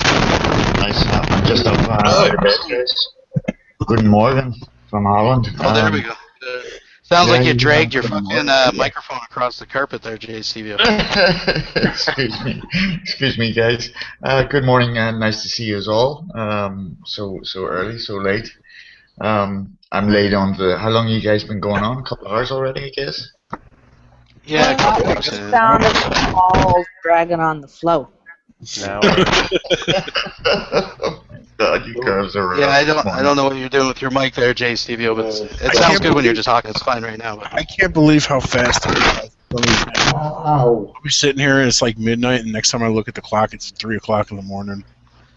Nice. I'm just up out of bed, guys. Guten Morgen from Holland. Oh, there we go. Sounds like you yeah, dragged your good fucking morning. microphone across the carpet there, Jay Stevio. Excuse me, guys. Good morning, and nice to see you all. So early, so late. I'm late on the. How long you guys been going on? A couple of hours already, I guess. Yeah, a couple The hours in. sound of the balls dragging on the floor. Now, Oh my God, you girls are rough Yeah, I this don't morning. know what you're doing with your mic there, Jay Stevio, but it sounds good when you're just talking. It's fine right now. But I can't believe how fast it is. Ow. I'll be sitting here and it's like midnight, and next time I look at the clock, it's 3 o'clock in the morning.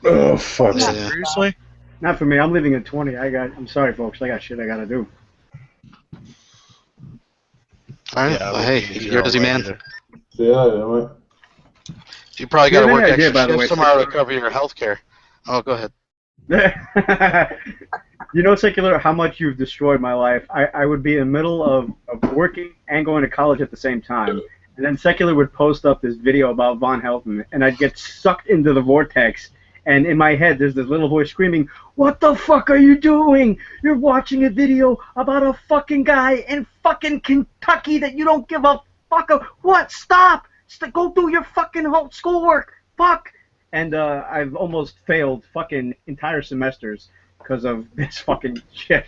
Oh fuck! Yeah. Seriously? Not for me. I'm leaving at 20. I'm sorry, folks. I got shit I gotta do. all right. yeah, Well, we hey, need you're a busy all man. later. See you later, mate. You probably Do you got to have work any idea, extra by the way, shifts tomorrow to cover your health care. Oh, go ahead. You know, Secular, how much you've destroyed my life. I would be in the middle of working and going to college at the same time. And then Secular would post up this video about Von Helton, and I'd get sucked into the vortex. And in my head, there's this little voice screaming, "What the fuck are you doing? You're watching a video about a fucking guy in fucking Kentucky that you don't give a fuck of. What? Stop! Go do your fucking whole schoolwork. Fuck!" And I've almost failed fucking entire semesters because of this fucking shit.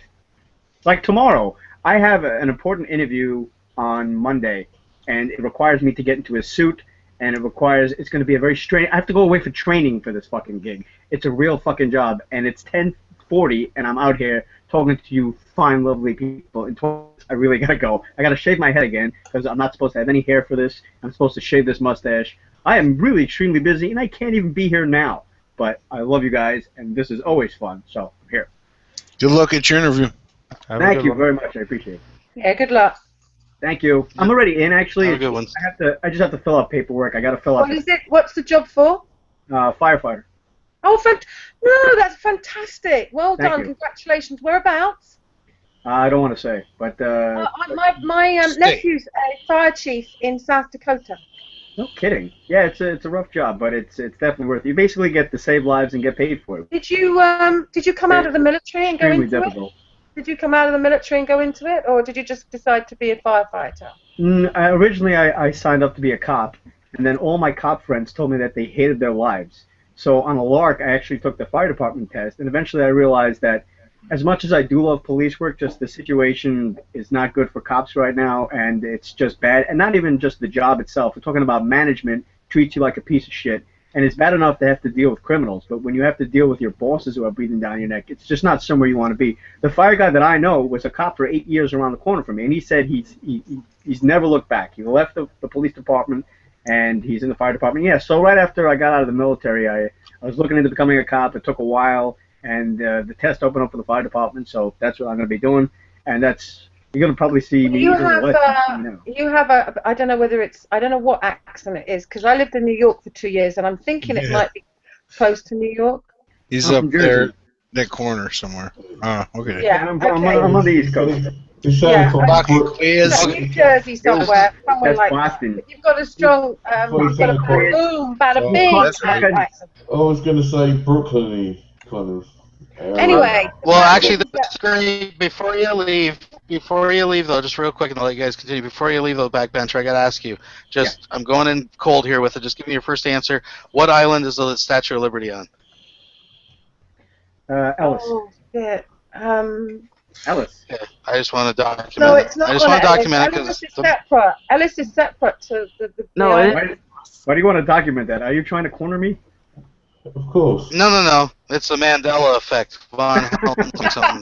Like tomorrow, I have an important interview on Monday, and it requires me to get into a suit, and it's going to be a very strange. I have to go away for training for this fucking gig. It's a real fucking job, and it's 10:40, and I'm out here talking to you fine, lovely people. In 20 minutes, I really gotta go. I gotta shave my head again because I'm not supposed to have any hair for this. I'm supposed to shave this mustache. I am really extremely busy, and I can't even be here now. But I love you guys, and this is always fun. So I'm here. Good luck at your interview. Have a Thank good you one. very much. I appreciate it. Yeah, good luck. Thank you. I'm already in, actually. Have a good one. I just have to fill out paperwork. I got to fill out What is it? What's the job for? firefighter. Oh, no, that's fantastic. Well Thank done. you. Congratulations. Whereabouts? I don't want to say, but My nephew's a fire chief in South Dakota. no kidding. Yeah, it's a rough job, but it's definitely worth it. You basically get to save lives and get paid for it. Did you come out of the military and go Extremely into it? difficult. Did you come out of the military and go into it, or did you just decide to be a firefighter? Originally, I signed up to be a cop, and then all my cop friends told me that they hated their lives. So on a lark, I actually took the fire department test, and eventually I realized that as much as I do love police work, just the situation is not good for cops right now, and it's just bad. And not even just the job itself. We're talking about management treats you like a piece of shit. And it's bad enough to have to deal with criminals, but when you have to deal with your bosses who are breathing down your neck, it's just not somewhere you want to be. The fire guy that I know was a cop for 8 years around the corner from me, and he said he's never looked back. He left the police department, and he's in the fire department. Yeah, so right after I got out of the military, I was looking into becoming a cop. It took a while, and the test opened up for the fire department, so that's what I'm going to be doing. And you're going to probably see me. You have I don't know what accent it is, because I lived in New York for 2 years, and I'm thinking it might be close to New York. He's I'm up from Jersey. there, that corner somewhere. Okay. Yeah, I'm on the East Coast. Yeah, Quiz. New Jersey somewhere That's like Boston. that. You've got a strong, you've got a boom, bada bing accent. I was going to say Brooklyn-y kind of area. Anyway. Well, actually, that's great. Before you leave, though, just real quick, and I'll let you guys continue. Before you leave, though, backbencher, I got to ask you. I'm going in cold here with it. Just give me your first answer. What island is the Statue of Liberty on? Ellis. Oh, shit. Ellis. Yeah, I just want to document No, it. it's not I just on want to Ellis. document it Ellis because is separate. Ellis is separate to the No, island. Why do you want to document that? Are you trying to corner me? Of course. No. It's the Mandela effect. Von Helm something,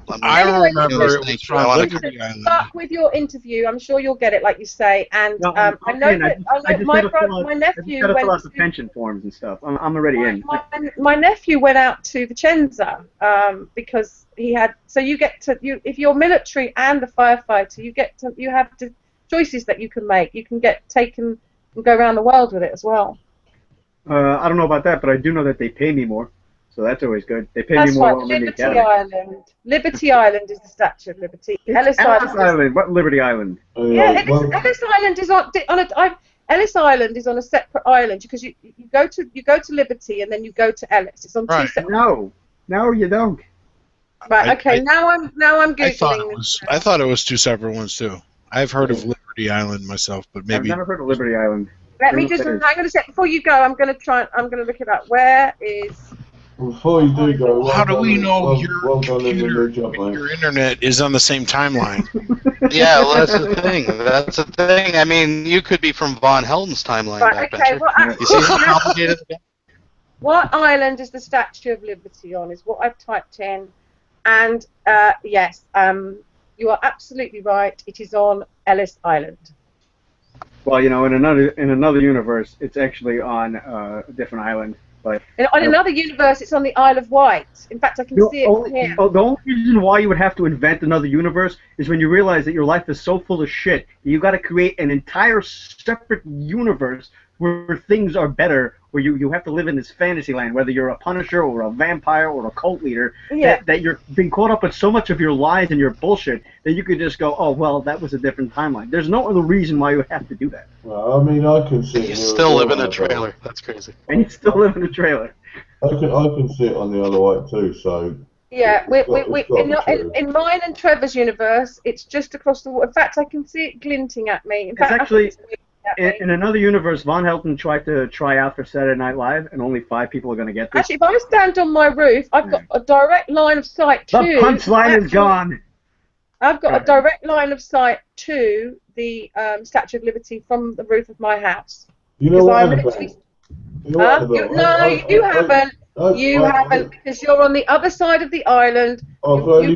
but I Anyway, remember it thank was you. I from wanna- Liberty good Island. luck with your interview. I'm sure you'll get it, like you say. And No, I know in. that I just my gotta fill out, my I just nephew gotta fill went out the to pension forms and stuff. I'm already in. my nephew went out to the Chenza because he had. So you get to if you're military and a firefighter, you have choices that you can make. You can get taken and go around the world with it as well. I don't know about that, but I do know that they pay me more, so that's always good. They pay me That's more right. while I'm in the Liberty academy. Island. Liberty Island is the Statue of Liberty. It's Ellis Island. What Liberty Island? Yeah, Ellis Island is on Ellis Island is on a separate island because you go to Liberty and then you go to Ellis. It's on two separate. No, you don't. Right. Okay. Now I'm googling. I thought it was two separate ones too. I've heard of Liberty Island myself, but maybe I've never heard of Liberty Island. Let me just hang on a sec before you go. I'm gonna look it up. Where is? Before you do go, how do we know well done in the new job, mate. your internet is on the same timeline? Yeah, well, that's the thing. That's the thing. I mean, you could be from Von Helm's timeline, Right, okay, backbencher. You see how complicated it is? What island is the Statue of Liberty on? Is what I've typed in, and yes, you are absolutely right. It is on Ellis Island. Well, you know, in another universe, it's actually on a different island. But on another universe, it's on the Isle of Wight. In fact, I can see it from here. The only reason why you would have to invent another universe is when you realize that your life is so full of shit that you got to create an entire separate universe where things are better, where you have to live in this fantasy land, whether you're a Punisher or a vampire or a cult leader, that you're being caught up with so much of your lies and your bullshit that you could just go, oh, well, that was a different timeline. There's no other reason why you would have to do that. Well, I mean, I can see. You still live in a trailer. That's crazy. And you still live in a trailer. I can see it on the other way too. So. Yeah, in mine and Trevor's universe, it's just across the water. In fact, I can see it glinting at me. In fact, actually. In another universe, Von Helton tried to try out for Saturday Night Live, and only 5 people are going to get this. Actually, if I stand on my roof, I've got a direct line of sight to... The punchline is gone! I've got a direct line of sight to the Statue of Liberty from the roof of my house. You know what? No, you haven't. You haven't, because you're on the other side of the island. I want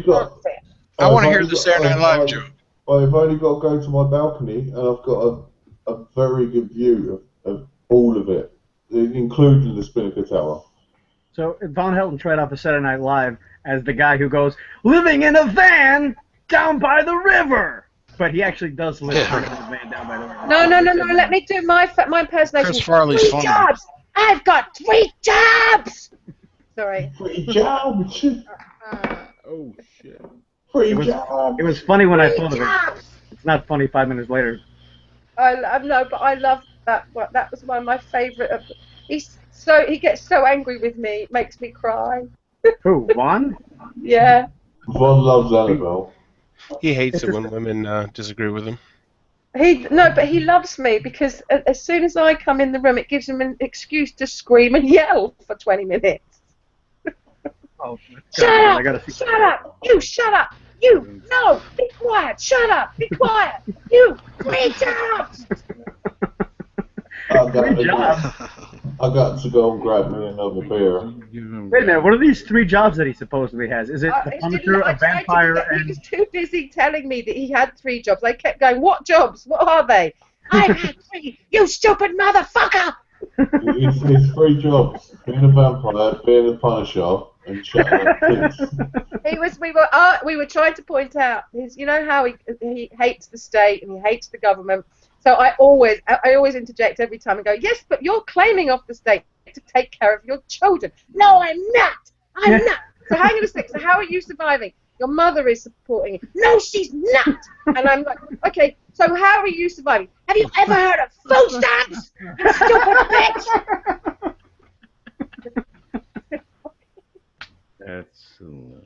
to hear the Saturday Night Live joke. I've only got to go to my balcony, and I've got a very good view of all of it, including the Spinnaker Tower. So Von Helton tried out for Saturday Night Live as the guy who goes, living in a van down by the river! But he actually does live in a van down by the river. No, let me do my impersonation. Chris Farley's funny. Jobs! I've got 3 jobs! Sorry. 3 jobs? Oh, shit. 3 jobs! It was funny when I thought of it. It's not funny 5 minutes later. But I love that. That was one of my favourite. He gets so angry with me, it makes me cry. Who, Von? Yeah. Von loves Annabelle. He hates it when women disagree with him. But he loves me because as soon as I come in the room, it gives him an excuse to scream and yell for 20 minutes. Oh, shut up! Shut up! You shut up! You no! Be quiet! Shut up! Be quiet! You 3 jobs! I got to go and grab me another beer. Wait a minute, what are these 3 jobs that he supposedly has? Is it the Punisher, a vampire, and... He was too busy telling me that he had 3 jobs. I kept going, what jobs? What are they? I've had 3, you stupid motherfucker! It's 3 jobs. Being a vampire, being a Punisher, and chatting like kids. We were trying to point out you know how he hates the state and he hates the government. So I always interject every time and go, yes, but you're claiming off the state to take care of your children. No, I'm not. I'm not. So hang on a sec. So how are you surviving? Your mother is supporting you. No, she's not. And I'm like, okay, so how are you surviving? Have you ever heard of food stamps? You stupid bitch. That's hilarious.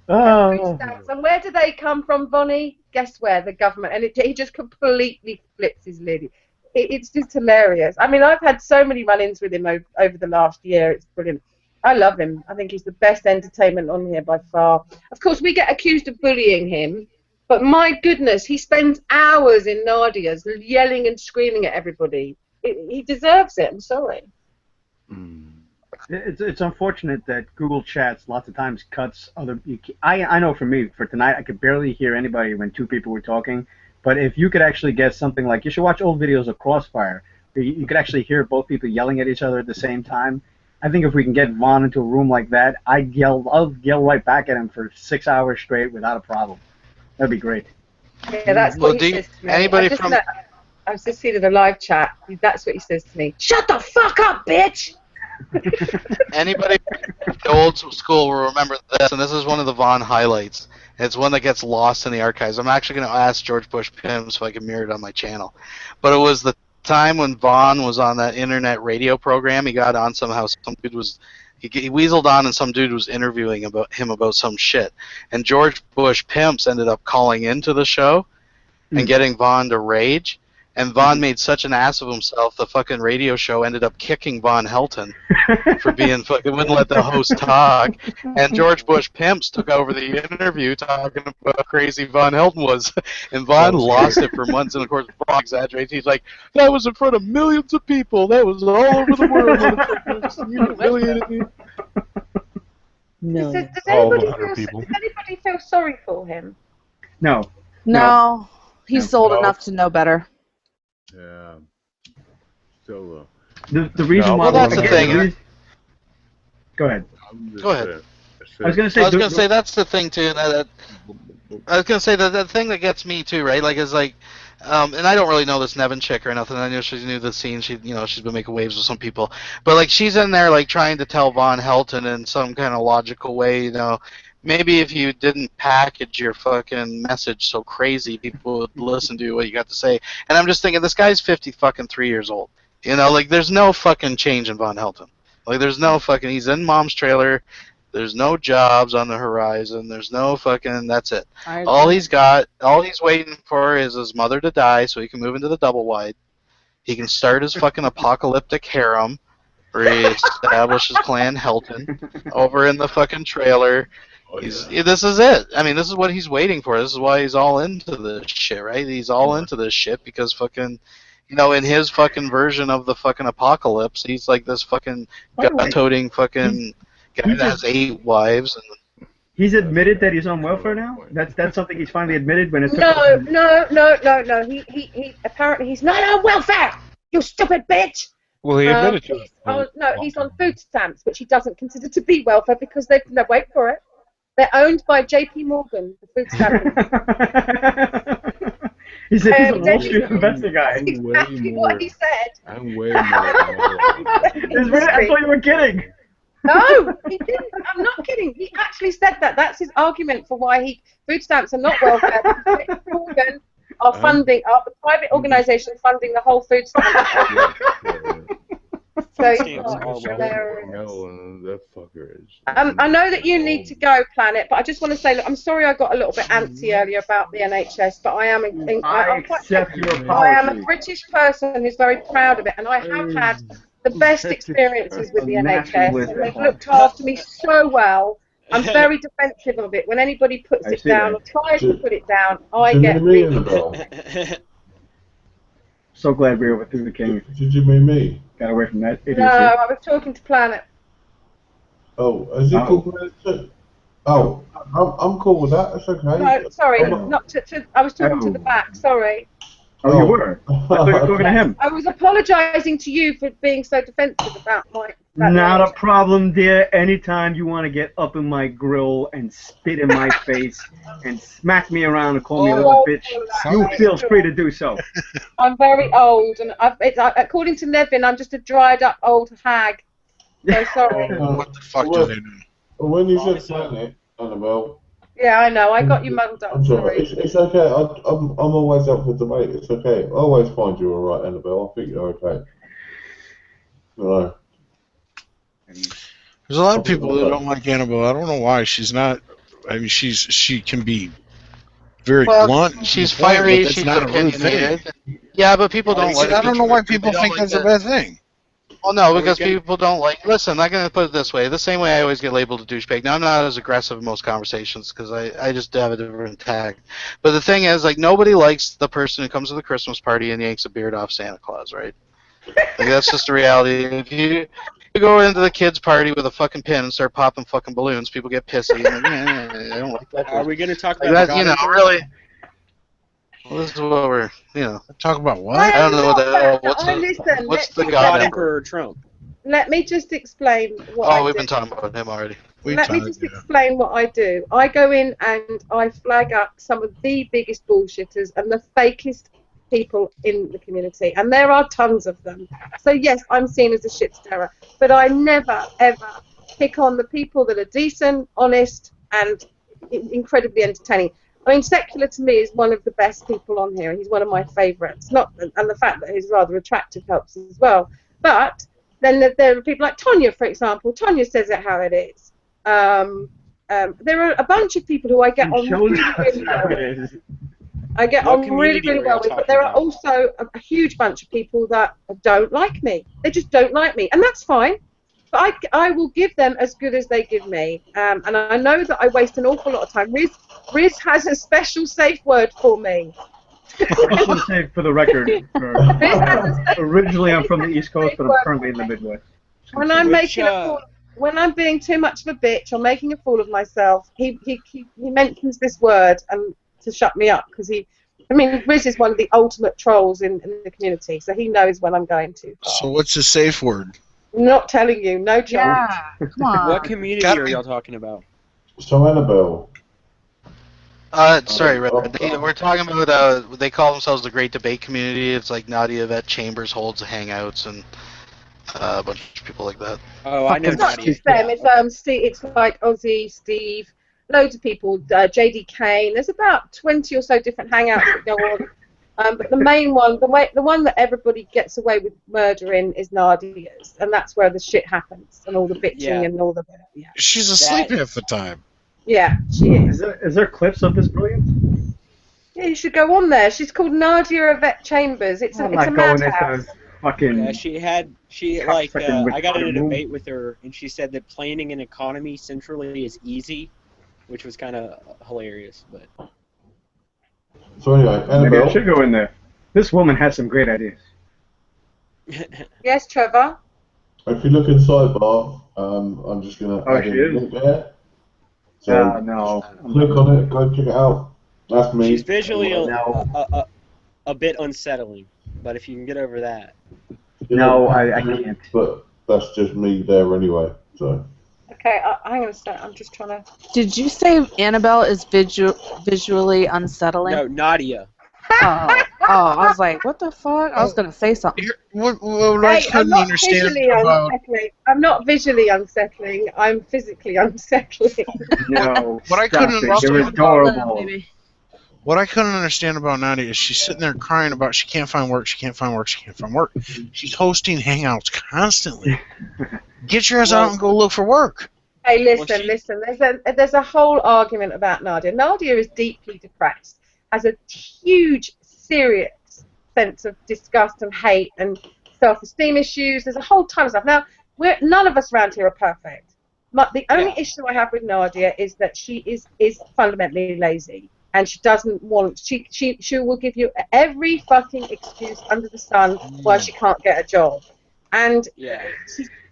Oh. And where do they come from, Bonnie? Guess where? The government. And he just completely flips his lid. It's just hilarious. I mean, I've had so many run-ins with him over the last year. It's brilliant. I love him. I think he's the best entertainment on here by far. Of course, we get accused of bullying him, But my goodness, he spends hours in Nadia's yelling and screaming at everybody. He deserves it. I'm sorry. It's unfortunate that Google Chats lots of times cuts other. I know for me, for tonight, I could barely hear anybody when two people were talking. But if you could actually get something like, you should watch old videos of Crossfire, where you could actually hear both people yelling at each other at the same time. I think if we can get Vaughn into a room like that, I'll yell right back at him for 6 hours straight without a problem. That'd be great. Yeah, that's what he says to me. I was just seeing the live chat. That's what he says to me. Shut the fuck up, bitch! Anybody from the old school will remember this, and this is one of the Vaughn highlights. It's one that gets lost in the archives. I'm actually going to ask George Bush Pym so I can mirror it on my channel. But it was the time when Vaughn was on that internet radio program. He got on somehow. Some dude was he weaseled on, and some dude was interviewing him about some shit. And George Bush Pimps ended up calling into the show and getting Vaughn to rage. And Vaughn made such an ass of himself, the fucking radio show ended up kicking Von Helton for being fucking wouldn't let the host talk. And George Bush Pimps took over the interview talking about how crazy Von Helton was. And Vaughn lost it for months. And of course, Vaughn exaggerates. He's like, that was in front of millions of people. That was all over the world. You humiliated me. No. Does anybody feel sorry for him? No. No. He's old enough to know better. Yeah. So, the reason why. Well, that's the thing. Go ahead. Go ahead. I was going to say that's the thing too. I was going to say that the thing that gets me too, right? Like, is like, and I don't really know this Nevin chick or nothing. I know she knew the scene. She's been making waves with some people, but like, she's in there like trying to tell Von Helton in some kind of logical way, Maybe if you didn't package your fucking message so crazy, people would listen to what you got to say. And I'm just thinking, this guy's 53 years old. Like, there's no fucking change in Von Helton. Like, there's no fucking, he's in mom's trailer. There's no jobs on the horizon. There's no fucking, that's it. All he's waiting for is his mother to die so he can move into the double wide. He can start his fucking apocalyptic harem where he establishes Clan Helton over in the fucking trailer. This is it. I mean, this is what he's waiting for. This is why he's all into this shit, right? He's all into this shit because fucking, in his fucking version of the fucking apocalypse, he's like this fucking gun-toting fucking guy that has 8 wives. And he's admitted that he's on welfare now? That's something he's finally admitted when it's... No. He apparently he's not on welfare, you stupid bitch! Well, he admitted to it. He's on food stamps, which he doesn't consider to be welfare because wait for it. They're owned by J.P. Morgan, the food stamp. He's a Wall Street investor guy. Exactly what he said. I'm way more. I thought you were kidding. No, he didn't. I'm not kidding. He actually said that. That's his argument for why food stamps are not welfare. Because J.P. Morgan are the private organisation funding the whole food stamp. So that fucker is. I know that you need to go, Planet, but I just want to say, look, I'm sorry I got a little bit antsy earlier about the NHS, but I am a British person who's very proud of it, and I have had the best experiences with the NHS, and they've looked after me so well. I'm very defensive of it. When anybody puts it down or tries to put it down, I get really... So glad we overthrew the king. Did you mean me? Got away from that idiocy. No, I was talking to Planet. Oh, is he cool with that too? Oh, I'm cool with that. That's okay. No, sorry, not to. I was talking to the back. Sorry. Oh, you were? I thought you were talking to him. I was apologising to you for being so defensive about my... Not a problem, dear. Anytime you want to get up in my grill and spit in my face and smack me around and call me a little bitch, you feel free to do so. I'm very old, and according to Nevin, I'm just a dried-up old hag. So sorry. What the fuck do they know? When you said Planet, Annabelle... Yeah, I know. I got you muddled up. I'm sorry. It's okay. I'm always up for debate. It's okay. I always find you all right, Annabelle. I think you're okay. No. There's a lot of people that don't like Annabelle. I don't know why. She's not. I mean, she can be very blunt. She's fiery. She's not a rude thing. Yeah, but people don't like. I don't know why people think that's a bad thing. Well, no, because people don't like. Listen, I'm gonna put it this way: the same way I always get labeled a douchebag. Now, I'm not as aggressive in most conversations because I just have a different tag. But the thing is, like, nobody likes the person who comes to the Christmas party and yanks a beard off Santa Claus, right? Like, that's just the reality. If you go into the kids' party with a fucking pin and start popping fucking balloons, people get pissy. And like, I don't like that. Are we going to talk Like about that, you know, God really. Well, this is what we're, Talk about I what? I don't am know what not the that. what's I the listen. what's Let the me, God God Emperor? Emperor Trump. let me just explain what Oh, I we've do. been talking about him already. Let me just explain what I do. I go in and I flag up some of the biggest bullshitters and the fakest people in the community, and there are tons of them. So yes, I'm seen as a shit stirrer, but I never ever pick on the people that are decent, honest, and incredibly entertaining. I mean, Secular to me is one of the best people on here, and he's one of my favourites. Not, and the fact that he's rather attractive helps as well. But then there are people like Tonya, for example. Tonya says it how it is. There are a bunch of people who I get on shows really, us really how well it with. is. I get What on really, community really are well y'all with, but talking there are about? also a huge bunch of people that don't like me. They just don't like me, and that's fine. But I will give them as good as they give me, and I know that I waste an awful lot of time. Riz has a special safe word for me. I should say for the record, originally I'm from the East Coast, but I'm currently in the Midwest. When I'm when I'm being too much of a bitch or making a fool of myself, he mentions this word and to shut me up because Riz is one of the ultimate trolls in the community, so he knows when I'm going too far. So what's the safe word? I'm not telling you, no chance. Yeah, come on. What community are y'all talking about? So Annabelle. Sorry, Red. We're talking about, they call themselves the Great Debate Community. It's like Nadia Vet Chambers holds hangouts and a bunch of people like that. Oh, I know It's not Nadia. just them. It's like Ozzy, Steve, loads of people. JD Kane. There's about 20 or so different hangouts that go on. But the main one, the one that everybody gets away with murder in, is Nadia's, and that's where the shit happens and all the bitching and all the She's asleep half the time. Yeah, she is. Is there clips of this brilliance? Yeah, you should go on there. She's called Nadia Yvette Chambers. It's a madhouse. Fucking. Yeah, I got in a debate with her, and she said that planning an economy centrally is easy, which was kind of hilarious. But So anyway, Maybe Annabelle. I should go in there. This woman has some great ideas. Yes, Trevor. If you look in sidebar, I'm just gonna add in a link there. So no. click on it, go check it out. That's me. she's visually a bit unsettling, but if you can get over that. No, I can't. But that's just me there anyway. So. Okay, hang on a second. I'm just trying to. Did you say Annabelle is visually unsettling? No, Nadia. Oh, I was like, what the fuck? I was gonna say something. What I couldn't understand about. I'm not visually unsettling. I'm physically unsettling. No. What I couldn't understand adorable. What I couldn't understand about Nadia is she's sitting there crying about she can't find work, she can't find work, she can't find work. She's hosting hangouts constantly. Get your ass out and go look for work. Hey, listen. There's a whole argument about Nadia. Nadia is deeply depressed, has a huge, serious sense of disgust and hate and self-esteem issues. There's a whole ton of stuff. Now, none of us around here are perfect. The only issue I have with Nadia is that she is fundamentally lazy. And she doesn't want. She will give you every fucking excuse under the sun why she can't get a job, and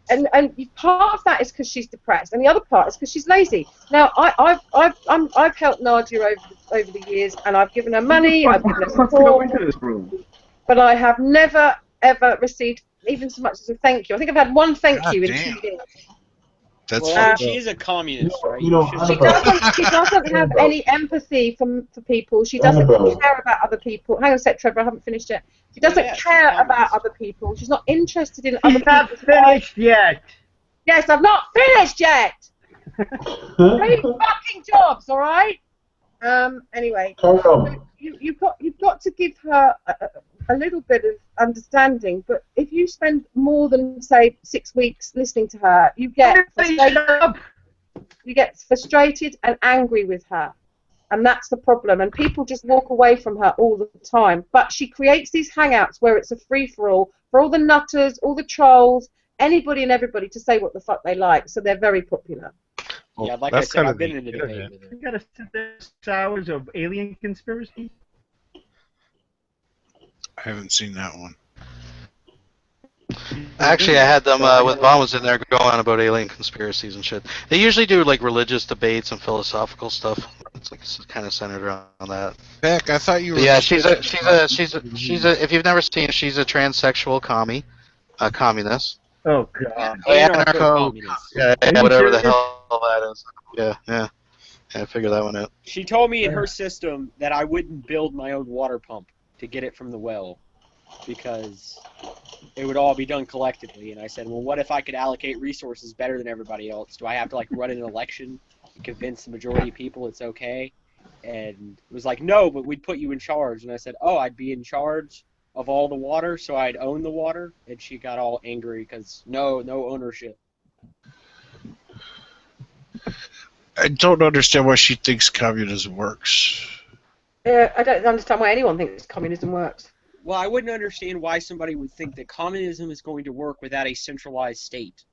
and part of that is because she's depressed, and the other part is because she's lazy. Now I've helped Nadia over the years, and I've given her money, I've given her support, but I have never ever received even so much as a thank you. I think I've had one thank you in 2 years. That's she is a communist, right? She doesn't have any empathy for people. She doesn't care about other people. Hang on a sec, Trevor, I haven't finished yet. She doesn't care about other people. She's not interested in other people. Not finished yet. Yes, I've not finished yet. 3 fucking jobs, all right? Anyway, you've got to give her a little bit of understanding, but if you spend more than, say, 6 weeks listening to her, you get frustrated and angry with her. And that's the problem. And people just walk away from her all the time. But she creates these hangouts where it's a free-for-all for all the nutters, all the trolls, anybody and everybody to say what the fuck they like. So they're very popular. Well, Yeah, like I said, I've been in a debate with her. You got to sit there 6 hours of alien conspiracy. I haven't seen that one. Actually, I had them with Vaughn was in there going on about alien conspiracies and shit. They usually do like religious debates and philosophical stuff. It's like kind of centered around that. Beck, I thought you were. But yeah, she's a. If you've never seen, she's a transsexual communist. Oh god. Anarcho-communist. Yeah, whatever the hell that is. Yeah. I figured that one out. She told me in her system that I wouldn't build my own water pump to get it from the well because it would all be done collectively. And I said, well, what if I could allocate resources better than everybody else? Do I have to like run an election and convince the majority of people it's okay? And it was like, no, but we'd put you in charge. And I said, oh, I'd be in charge of all the water, so I'd own the water. And she got all angry because no ownership. I don't understand why she thinks communism works. I don't understand why anyone thinks communism works. Well, I wouldn't understand why somebody would think that communism is going to work without a centralized state.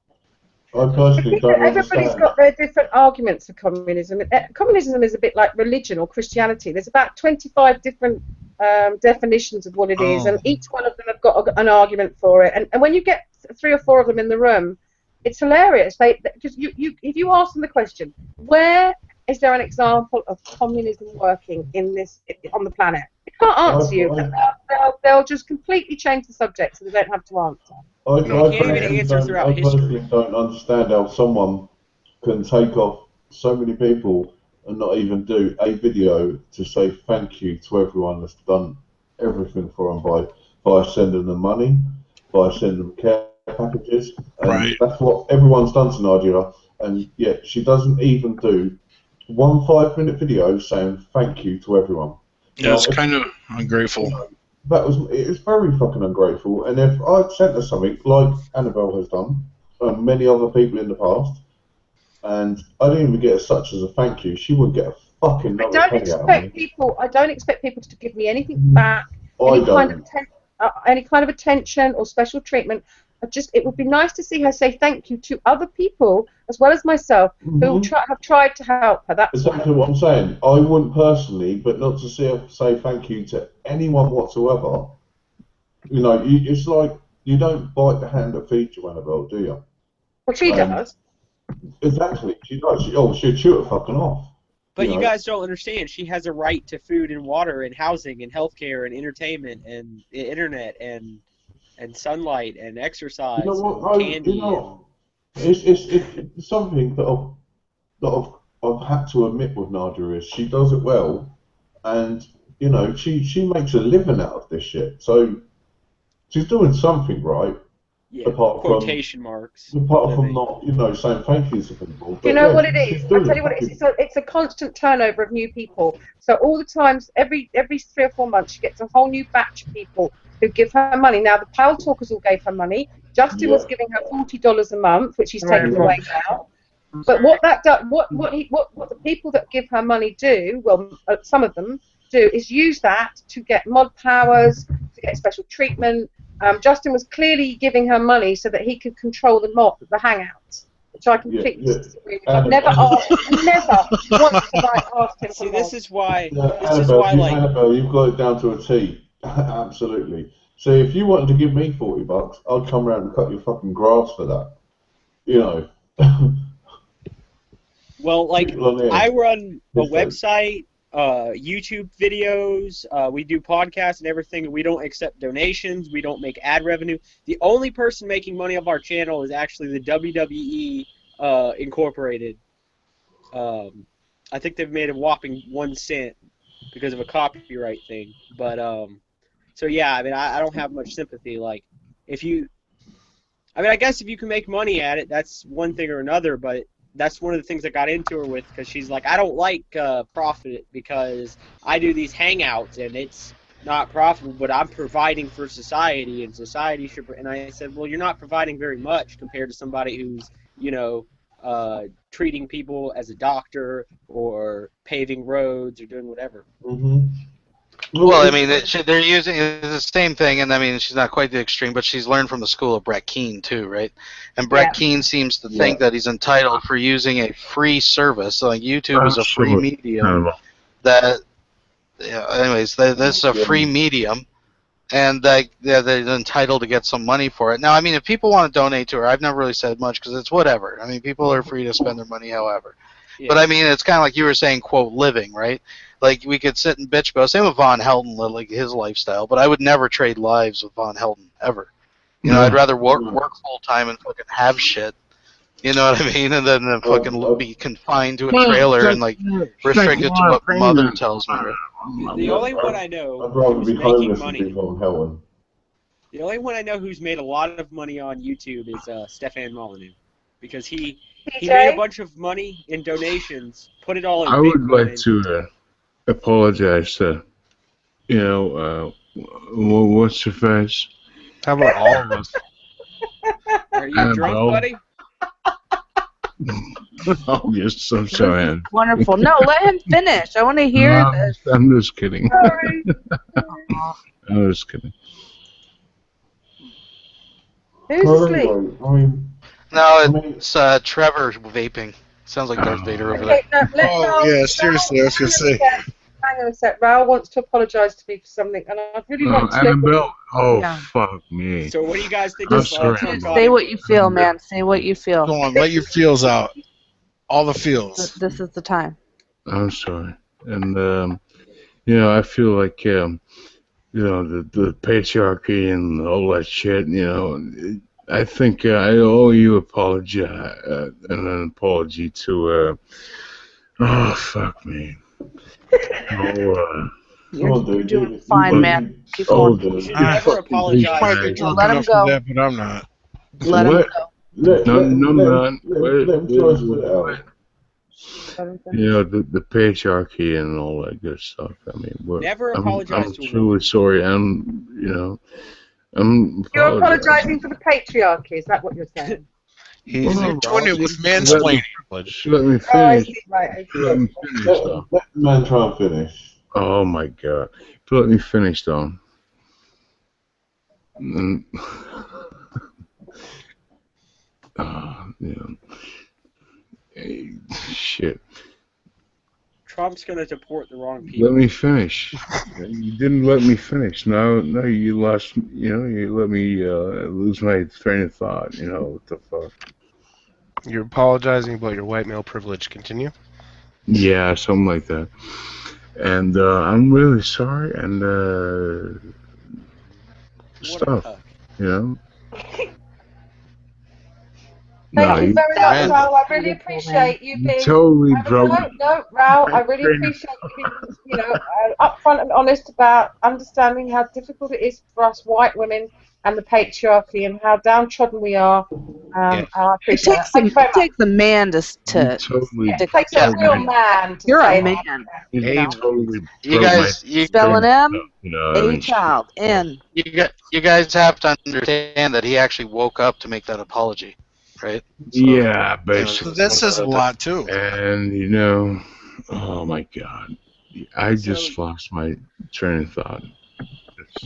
I personally don't Everybody's understand. got their different arguments for communism. Communism is a bit like religion or Christianity. There's about 25 different definitions of what it is, and each one of them have got an argument for it. And when you get 3 or 4 of them in the room, it's hilarious. Because if you ask them the question, where is there an example of communism working on the planet? They can't answer you. They'll just completely change the subject so they don't have to answer. I throughout personally don't understand how someone can take off so many people and not even do a video to say thank you to everyone that's done everything for them by sending them money, by sending them care packages. And that's what everyone's done to Nadia, and yet she doesn't even do one 5-minute video saying thank you to everyone. Yeah, it's kind of ungrateful. It's very fucking ungrateful. And if I'd sent her something like Annabelle has done, and many other people in the past, and I didn't even get as such as a thank you, she wouldn't get a fucking I don't expect people to give me anything back, any kind of attention or special treatment. It would be nice to see her say thank you to other people as well as myself who have tried to help her. That's exactly what I'm saying. I wouldn't personally, but not to see her say thank you to anyone whatsoever. You know, it's like you don't bite the hand that feeds you, Annabelle, do you? Well, she does. Exactly, she does. She'll chew it fucking off. But you guys don't understand. She has a right to food and water and housing and healthcare and entertainment and internet and sunlight and exercise and candy. It's something that I've had to admit with Nadia is she does it well, and she makes a living out of this shit. So she's doing something right. Yeah, quotation marks. Apart from not, saying thank you to people. Do you know what it is? I'll tell you what it is. It's a constant turnover of new people. So all the times, every 3 or 4 months, she gets a whole new batch of people who give her money. Now, the Power Talkers all gave her money. Justin was giving her $40 a month, which he's taken away now. But what the people that give her money do, well, some of them do, is use that to get mod powers, to get special treatment. Justin was clearly giving her money so that he could control the hangouts, which I completely disagree with. I've never once have I asked him. See, this is why. Annabelle, you've got it down to a T. Absolutely. So if you wanted to give me $40, I'd come around and cut your fucking grass for that. Well, I run a website, YouTube videos, we do podcasts and everything, and we don't accept donations, we don't make ad revenue. The only person making money off our channel is actually the WWE Incorporated. I think they've made a whopping 1 cent because of a copyright thing. But so yeah, I mean, I don't have much sympathy. I guess if you can make money at it, that's one thing or another. But that's one of the things I got into her with, because she's like, I don't like profit because I do these hangouts and it's not profitable, but I'm providing for society and society should. And I said, well, you're not providing very much compared to somebody who's treating people as a doctor or paving roads or doing whatever. Mm-hmm. Well, I mean, they're using it's the same thing, and I mean, she's not quite the extreme, but she's learned from the school of Brett Keane too, right? And Brett Keane seems to think that he's entitled for using a free service. So, like YouTube is a free medium. That, anyways, this is a free medium, and they're entitled to get some money for it. Now, I mean, if people want to donate to her, I've never really said much because it's whatever. I mean, people are free to spend their money however. Yeah. But I mean, it's kind of like you were saying, quote, living, right? Like we could sit and bitch about. Same with Von Helton, like his lifestyle. But I would never trade lives with Von Helton ever. You know, I'd rather work full time and fucking have shit. You know what I mean? And then fucking be confined to a trailer and like restricted to what mother tells me. The only one I know I'd rather who's be making homeless than money. be Von Helen. The only one I know who's made a lot of money on YouTube is Stefan Molyneux, because he made a bunch of money in donations, put it all in I Bitcoin. would like to apologize to, what's your face? How about all of us? Are you drunk, buddy? Oh, yes, I'm sorry. Wonderful. No, let him finish. I want to hear this. I'm just kidding. Sorry. I'm just kidding. Who's asleep? No, it's Trevor vaping. Sounds like Darth Vader over there. Yeah, seriously, I was going to say. Hang on a sec. Raoul wants to apologise to me for something, and I really want to. Annabelle? Oh, Yeah. fuck me. So what do you guys think I'm of sorry. Say what you feel, man. Say what you feel. Go on, let your feels out. All the feels. This is the time. I'm sorry. And, I feel like, the patriarchy and all that shit, I think I owe you an apology to, oh, fuck me. You're doing fine, man. Keep going. You should never apologize. Might be drunk Let him enough go. for that, but I'm not. Let him What? go. No, man. Let him close it out. The patriarchy and all that good stuff. I mean, Never apologize I'm to a truly sorry. I'm You're apologising for the patriarchy. Is that what you're saying? He's doing it with mansplaining. Let me Oh, I finish. see. Right. I see. Let me finish, though. Let the man try and finish. Oh my God! Let me finish, though. And, Hey, shit. Trump's going to deport the wrong people. Let me finish. You didn't let me finish. No, you lost. You let me lose my train of thought. What the fuck? You're apologizing about your white male privilege. Continue. Yeah, something like that. And I'm really sorry. And stuff. Thank you very much, Rand. Raoul. I really appreciate you being. Totally broke. No, Raoul. I really appreciate you being, upfront and honest about understanding how difficult it is for us white women and the patriarchy and how downtrodden we are. And I It appreciate takes that. Thank you very much. takes a man to Totally. It takes a real man to You're say a that. man. You totally You broke guys, my you, Spell an M, I mean, A child, N. you guys have to understand that he actually woke up to make that apology, right? So, yeah, So basically. that says a lot, too. And oh my God, I just lost my train of thought.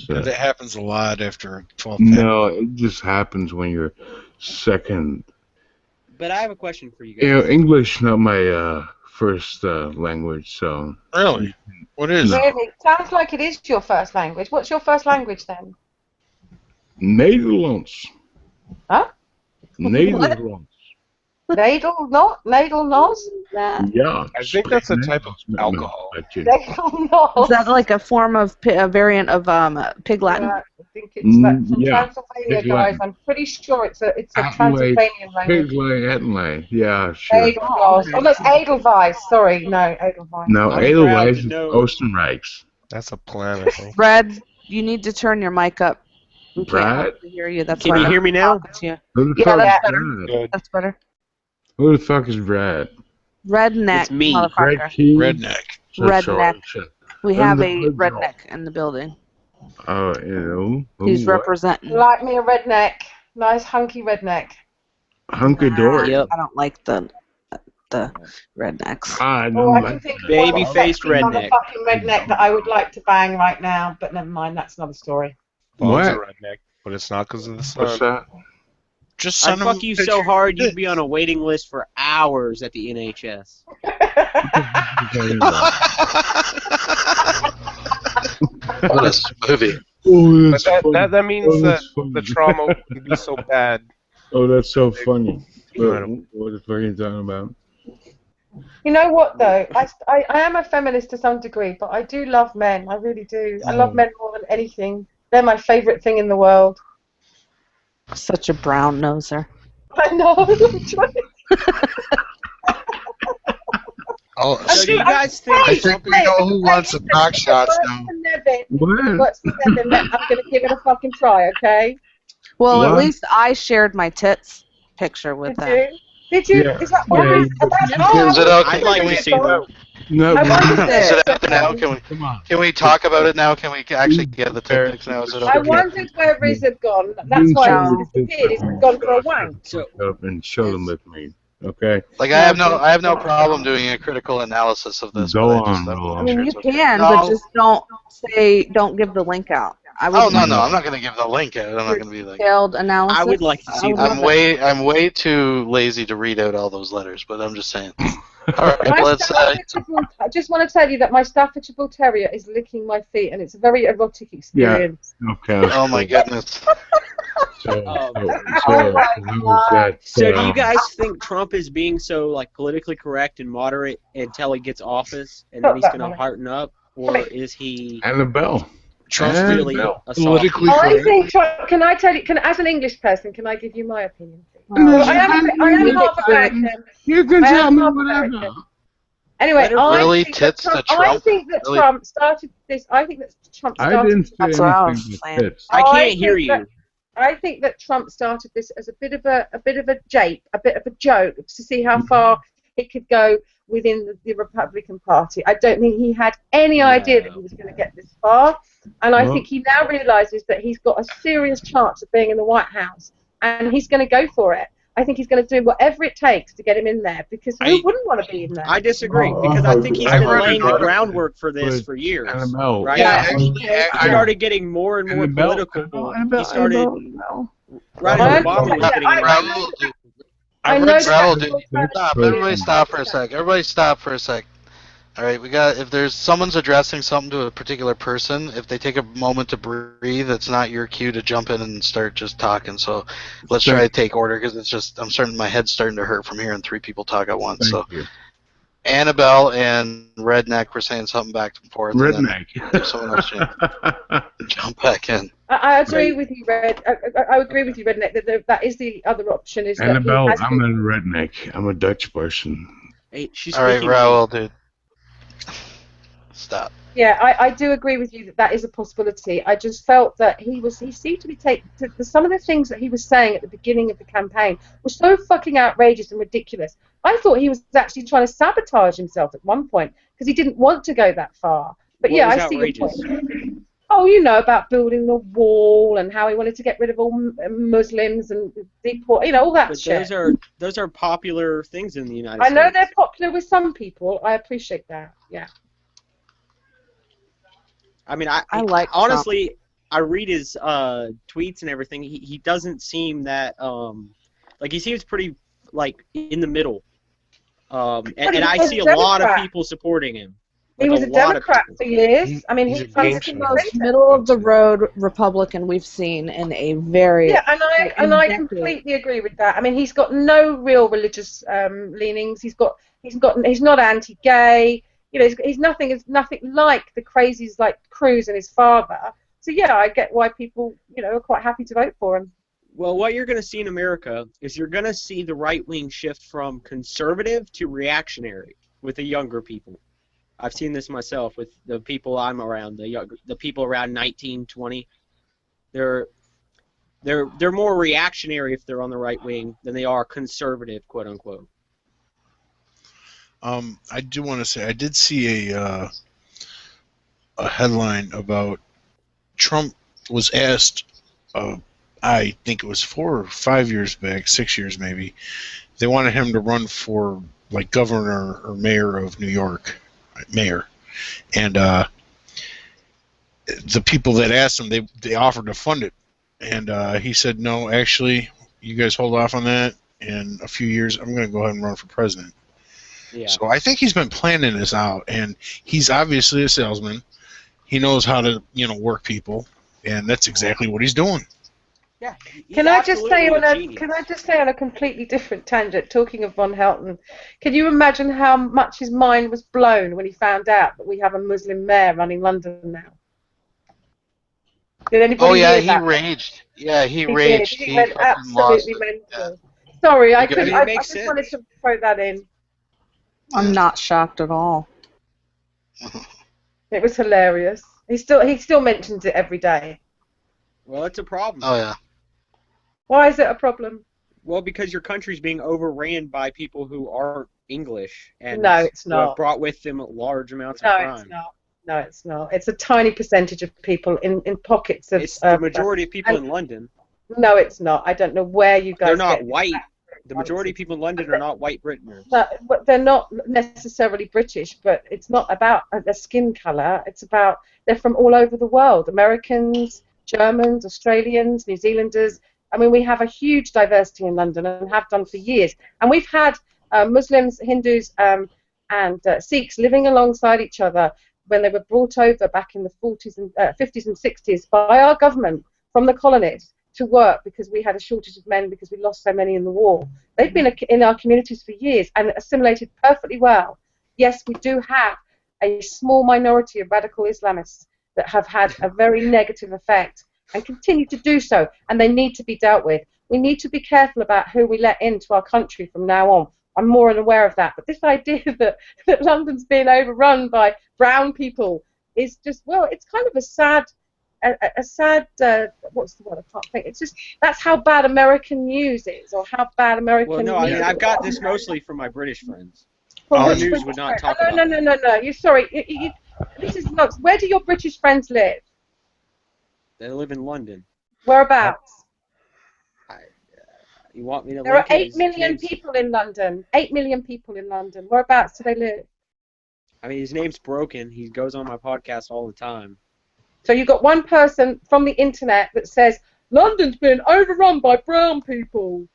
That happens a lot after 12 No, it just happens when you're second. But I have a question for you guys. English not my first language, so. Really? What is it? Really? Sounds like it is your first language. What's your first language then? Nederlands. Huh? Nederlands. Ladle not? Ladle nos? Yeah. I think that's a type of alcohol. Ladle nos. Is that like a form of a variant of Pig Latin? I think it's like from yeah. Transylvania, Pig guys. Latin. I'm pretty sure it's a Adelaide, Transylvanian language. Adelaide. Yeah, sure. Edelweiss. Oh, that's Edelweiss. Sorry, no, Edelweiss. No, I'm Edelweiss proud is to know- Oostenrijks. That's a plan, I think. Brad, you need to turn your mic up. We can't Brad? actually hear you. That's Can why you I'm hear me now? talking to you. Who the Yeah, fuck that's is better. Brad? That's better. Who the fuck is Brad? Redneck, It's me, Red motherfucker. Key? Redneck. Redneck. We Then have the a hood's redneck in the building. Oh, He's what? representing. Like me a redneck. Nice hunky redneck. Hunky dory. Yep. I don't like the. the rednecks. Oh, I can think of one Baby-faced sexy redneck. motherfucking redneck that I would like to bang right now, but never mind, that's another story. Bob's a What? redneck, but it's not because of the What's sun. that? Just I'd send fuck them you pictures so of hard your you'd be on a waiting list for hours at the NHS. What a smoothie. Oh, But that's funny. that means Oh, that that's funny. the trauma wouldn't be so bad. Oh, that's so funny. But Right. what is fucking talking about? You know what though? I am a feminist to some degree, but I do love men. I really do. I love men more than anything. They're my favourite thing in the world. Such a brown noser. I know. Oh, So do you guys think I think we know who wants the knock shots now. What? Works for Nevin. I'm going to give it a fucking try, okay? Well, at What? least I shared my tits picture with Did them. you? Did you? Yeah. Is that Yeah, what? Is it okay? I'd like Can to we see that. No, I wanted is it to. out there now? come on. Can we talk about it now? Can we actually get the tit pics now? Is it I okay? wondered where Riz had gone. That's Bring why some he's of the disappeared. He's gone for a wank. So up and show them with me. Okay. Like I have no problem doing a critical analysis of this. Go but I on, want to Rolo. I make mean, sure you it's okay. can, but just don't give the link out. I would Oh no, I'm not gonna give the link out. I'm not gonna be like. detailed analysis. I would like to see that. I'm way too lazy to read out all those letters, but I'm just saying. All right, My let's. Staffordshire Bull- I just want to tell you that my Staffordshire Bull Terrier is licking my feet, and it's a very erotic experience. Okay. Oh my goodness. So, Oh who's that? So do you guys think Trump is being so like politically correct and moderate until he gets office, and then he's going to hearten up, or is he Annabelle. Trump's really a softie? Politically I correct. think. Can I tell you? As an English person, can I give you my opinion? No, I am half American. You can I tell am me half whatever. American. Anyway, Really? I think that Tits to Trump, I Trump? think that Really? Trump started this. I think that Trump I started. didn't say That's what I was anything but saying. tits. I I can't hear think you. I think that Trump started this as a bit of a jape, a bit of a joke to see how far it could go within the Republican Party. I don't think he had any idea that he was going to get this far, and I think he now realizes that he's got a serious chance of being in the White House, and he's going to go for it. I think he's going to do whatever it takes to get him in there, because who wouldn't want to be in there? I disagree Oh, because I think he's I been read laying the another- groundwork for this but for years. Annabelle. Right? Yeah, He actually, I started getting more and more Annabelle. political. Annabelle. He started Annabelle. right I as Obama was getting in. Raul, I know Raul, that dude, that's stop. person. Everybody stop for a sec. Everybody stop for a sec. All right, if there's someone's addressing something to a particular person, if they take a moment to breathe, it's not your cue to jump in and start just talking. So let's try to take order, because it's just my head's starting to hurt from hearing three people talk at once. Thank So you. Annabelle and Redneck were saying something back and forth. And Redneck. then give someone else a jump back in. I agree with you, Red. I agree with you, Redneck. That is the other option. Is that Annabelle, he has I'm not a redneck. I'm a Dutch person. Hey, she's All right, speaking. Raul, dude. Stop. Yeah, I do agree with you that that is a possibility. I just felt that he seemed to be some of the things that he was saying at the beginning of the campaign were so fucking outrageous and ridiculous. I thought he was actually trying to sabotage himself at one point because he didn't want to go that far. But What yeah, was I see your outrageous? point. Oh, you know, about building the wall and how he wanted to get rid of all Muslims and deport, all that But shit. those are popular things in the United I States. know they're popular with some people. I appreciate that. Yeah. I mean, I like honestly, I read his tweets and everything. He doesn't seem that like he seems pretty like in the middle. And I see a lot of people supporting him. He was a Democrat for years. I mean, He's the most middle of the road Republican we've seen in a very yeah, and I completely agree with that. I mean, he's got no real religious leanings. He's not anti-gay. He's nothing like the crazies like Cruz and his father. So yeah, I get why people are quite happy to vote for him. Well, what you're going to see in America is you're going to see the right wing shift from conservative to reactionary with the younger people. I've seen this myself with the people I'm around, the people around 19, 20. They're more reactionary if they're on the right wing than they are conservative, quote unquote. I do want to say I did see a headline about Trump was asked. I think it was 4 or 5 years back, 6 years maybe. They wanted him to run for like governor or mayor of New York, mayor, and the people that asked him, they offered to fund it, and he said, no, actually, you guys hold off on that. In a few years, I'm going to go ahead and run for president. Yeah. So I think he's been planning this out, and he's obviously a salesman. He knows how to, work people, and that's exactly what he's doing. Yeah. Can I just say on a completely different tangent, talking of von Helton, can you imagine how much his mind was blown when he found out that we have a Muslim mayor running London now? Did anybody Oh yeah, hear he that? raged. Yeah, he He did. raged. He He went fucking lost absolutely it. mental. Sorry, I You couldn't. guys- I just wanted to throw that in. I'm not shocked at all. It was hilarious. He still mentions it every day. Well, it's a problem. Oh yeah. Why is it a problem? Well, because your country's being overran by people who aren't English and No, it's who have not. brought with them large amounts No, of crime. it's not. No, it's not. It's a tiny percentage of people in pockets of. It's the majority of people in London. No, it's not. I don't know where you guys. They're not get white. The majority of people in London are not white Britons. No, but they're not necessarily British, but it's not about their skin colour. It's about they're from all over the world. Americans, Germans, Australians, New Zealanders. I mean, we have a huge diversity in London and have done for years. And we've had Muslims, Hindus, and Sikhs living alongside each other when they were brought over back in the 40s and 50s and 60s by our government from the colonies to work because we had a shortage of men because we lost so many in the war. They've been in our communities for years and assimilated perfectly well. Yes, we do have a small minority of radical Islamists that have had a very negative effect and continue to do so, and they need to be dealt with. We need to be careful about who we let into our country from now on. I'm more than aware of that. But this idea that London's being overrun by brown people is just, well, it's kind of a sad what's the word? I can't think. It's just that's how bad American news is, or how bad American. Well, no, I mean news I've is. got this mostly from my British friends. Well, Our which news British would not friend? talk about that. No. You sorry. This is nuts. Where do your British friends live? They live in London. Whereabouts? You want me to There are link it? 8 million people in London. 8 million people in London. Whereabouts do they live? I mean, his name's Broken. He goes on my podcast all the time. So you've got one person from the internet that says London's been overrun by brown people.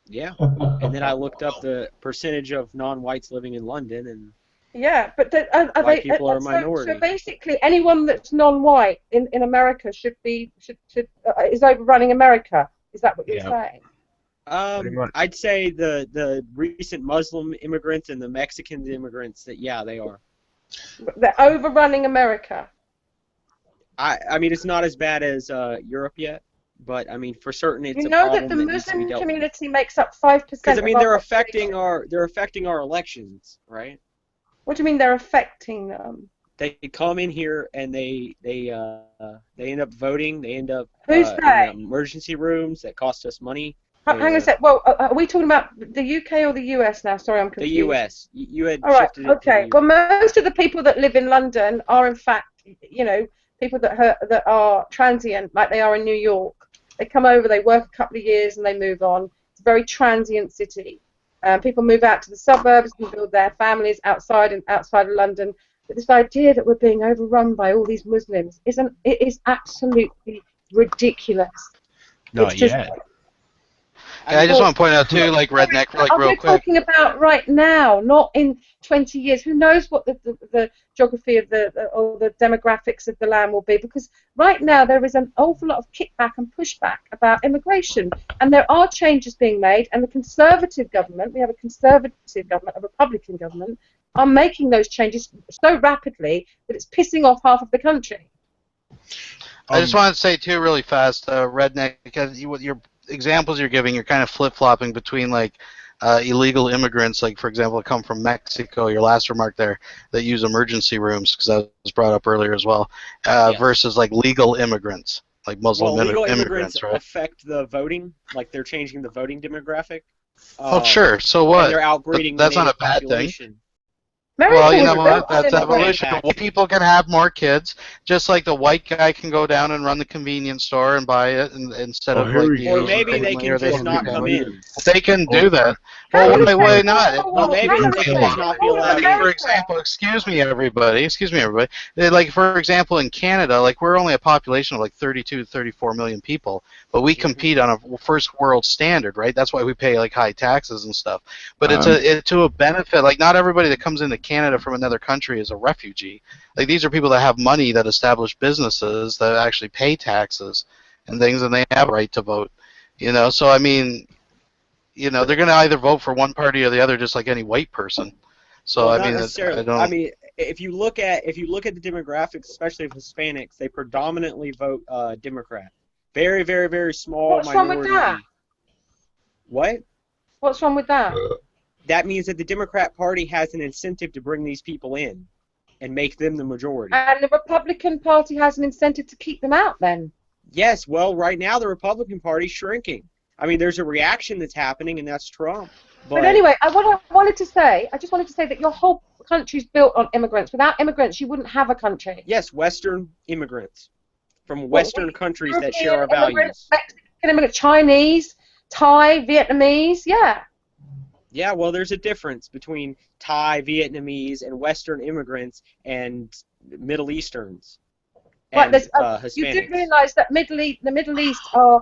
Yeah. And then I looked up the percentage of non-whites living in London, and yeah, but are white they? people are a So minority. basically, anyone that's non-white in America should is overrunning America. Is that what you're saying? I'd say the recent Muslim immigrants and the Mexican immigrants that they are. They're overrunning America. I mean, it's not as bad as Europe yet, but I mean, for certain, it's You a know problem that the needs to be Muslim dealt with. community makes up 5%. Because I mean, of they're our affecting our elections, right? What do you mean they're affecting them? They come in here and they end up voting. They end up Who's in they? emergency rooms that cost us money. Hang on a sec. Well, are we talking about the UK or the US now? Sorry, I'm The confused. US. You had All right. shifted it to Okay. the Well, most of the people that live in London are, in fact, people that are transient, like they are in New York. They come over, they work a couple of years, and they move on. It's a very transient city. People move out to the suburbs and build their families outside of London. But this idea that we're being overrun by all these Muslims is absolutely ridiculous. Not yet. Yeah, I just want to point out too, like redneck, like real We're quick. talking about right now, not in 20 years. Who knows what the geography of or the demographics of the land will be? Because right now there is an awful lot of kickback and pushback about immigration, and there are changes being made. And the Conservative government, we have a Conservative government, a Republican government, are making those changes so rapidly that it's pissing off half of the country. I just want to say too, really fast, redneck, because what your examples you're giving, you're kind of flip-flopping between like illegal immigrants, like for example, that come from Mexico. Your last remark there, that use emergency rooms, because that was brought up earlier as well, versus like legal immigrants, like Muslim legal immigrants, right? affect the voting, like they're changing the voting demographic. Oh, sure. So what? And they're outbreeding That's the not a native bad population. Well, America you was know built what? on That's evolution. immigration. White people can have more kids, just like the white guy can go down and run the convenience store and buy it, instead Oh, of here like we the Or go. Asian maybe they family can or the just Hindu not come family. in. They can do that. How Well, do you why, say why all not? the Well, world? maybe Hang on a they can sec. just not be All of allowed Like, in. for America. example, excuse me, everybody. Like, for example, in Canada, like, we're only a population of like 32 to 34 million people, but we compete on a first world standard, right? That's why we pay like high taxes and stuff. But it's Um, to a benefit. Like, not everybody that comes into Canada from another country is a refugee. Like, these are people that have money, that establish businesses, that actually pay taxes and things, and they have a right to vote. So I mean, they're going to either vote for one party or the other, just like any white person. So Well, I not mean, I necessarily. I don't. mean, if you look at the demographics, especially of Hispanics, they predominantly vote Democrat. Very, very, very small What's wrong with minority. that? What? What's wrong with that? That means that the Democrat Party has an incentive to bring these people in and make them the majority. And the Republican Party has an incentive to keep them out then. Yes, well, right now the Republican Party's shrinking. I mean, there's a reaction that's happening, and that's Trump. But anyway, I just wanted to say that your whole country's built on immigrants. Without immigrants, you wouldn't have a country. Yes, Western immigrants from Western countries that share our European immigrants, values. Mexican immigrants, Chinese, Thai, Vietnamese, yeah. Yeah, well, there's a difference between Thai, Vietnamese, and Western immigrants and Middle Easterns and Right, Hispanics. you do realise that the Middle East are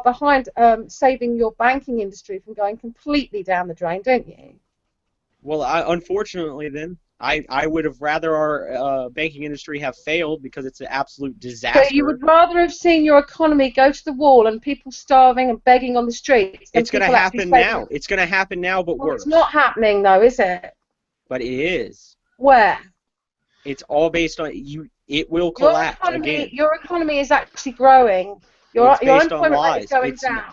behind saving your banking industry from going completely down the drain, don't you? Well, unfortunately, then I would have rather our banking industry have failed because it's an absolute disaster. So you would rather have seen your economy go to the wall and people starving and begging on the streets than It's going to people actually happen saving now. It's going to happen now, but Well, worse. it's not happening though, is it? But it is. Where? It's all based on you. It will collapse again. Your economy is actually growing. Your It's based on unemployment rate is lies. going It's down.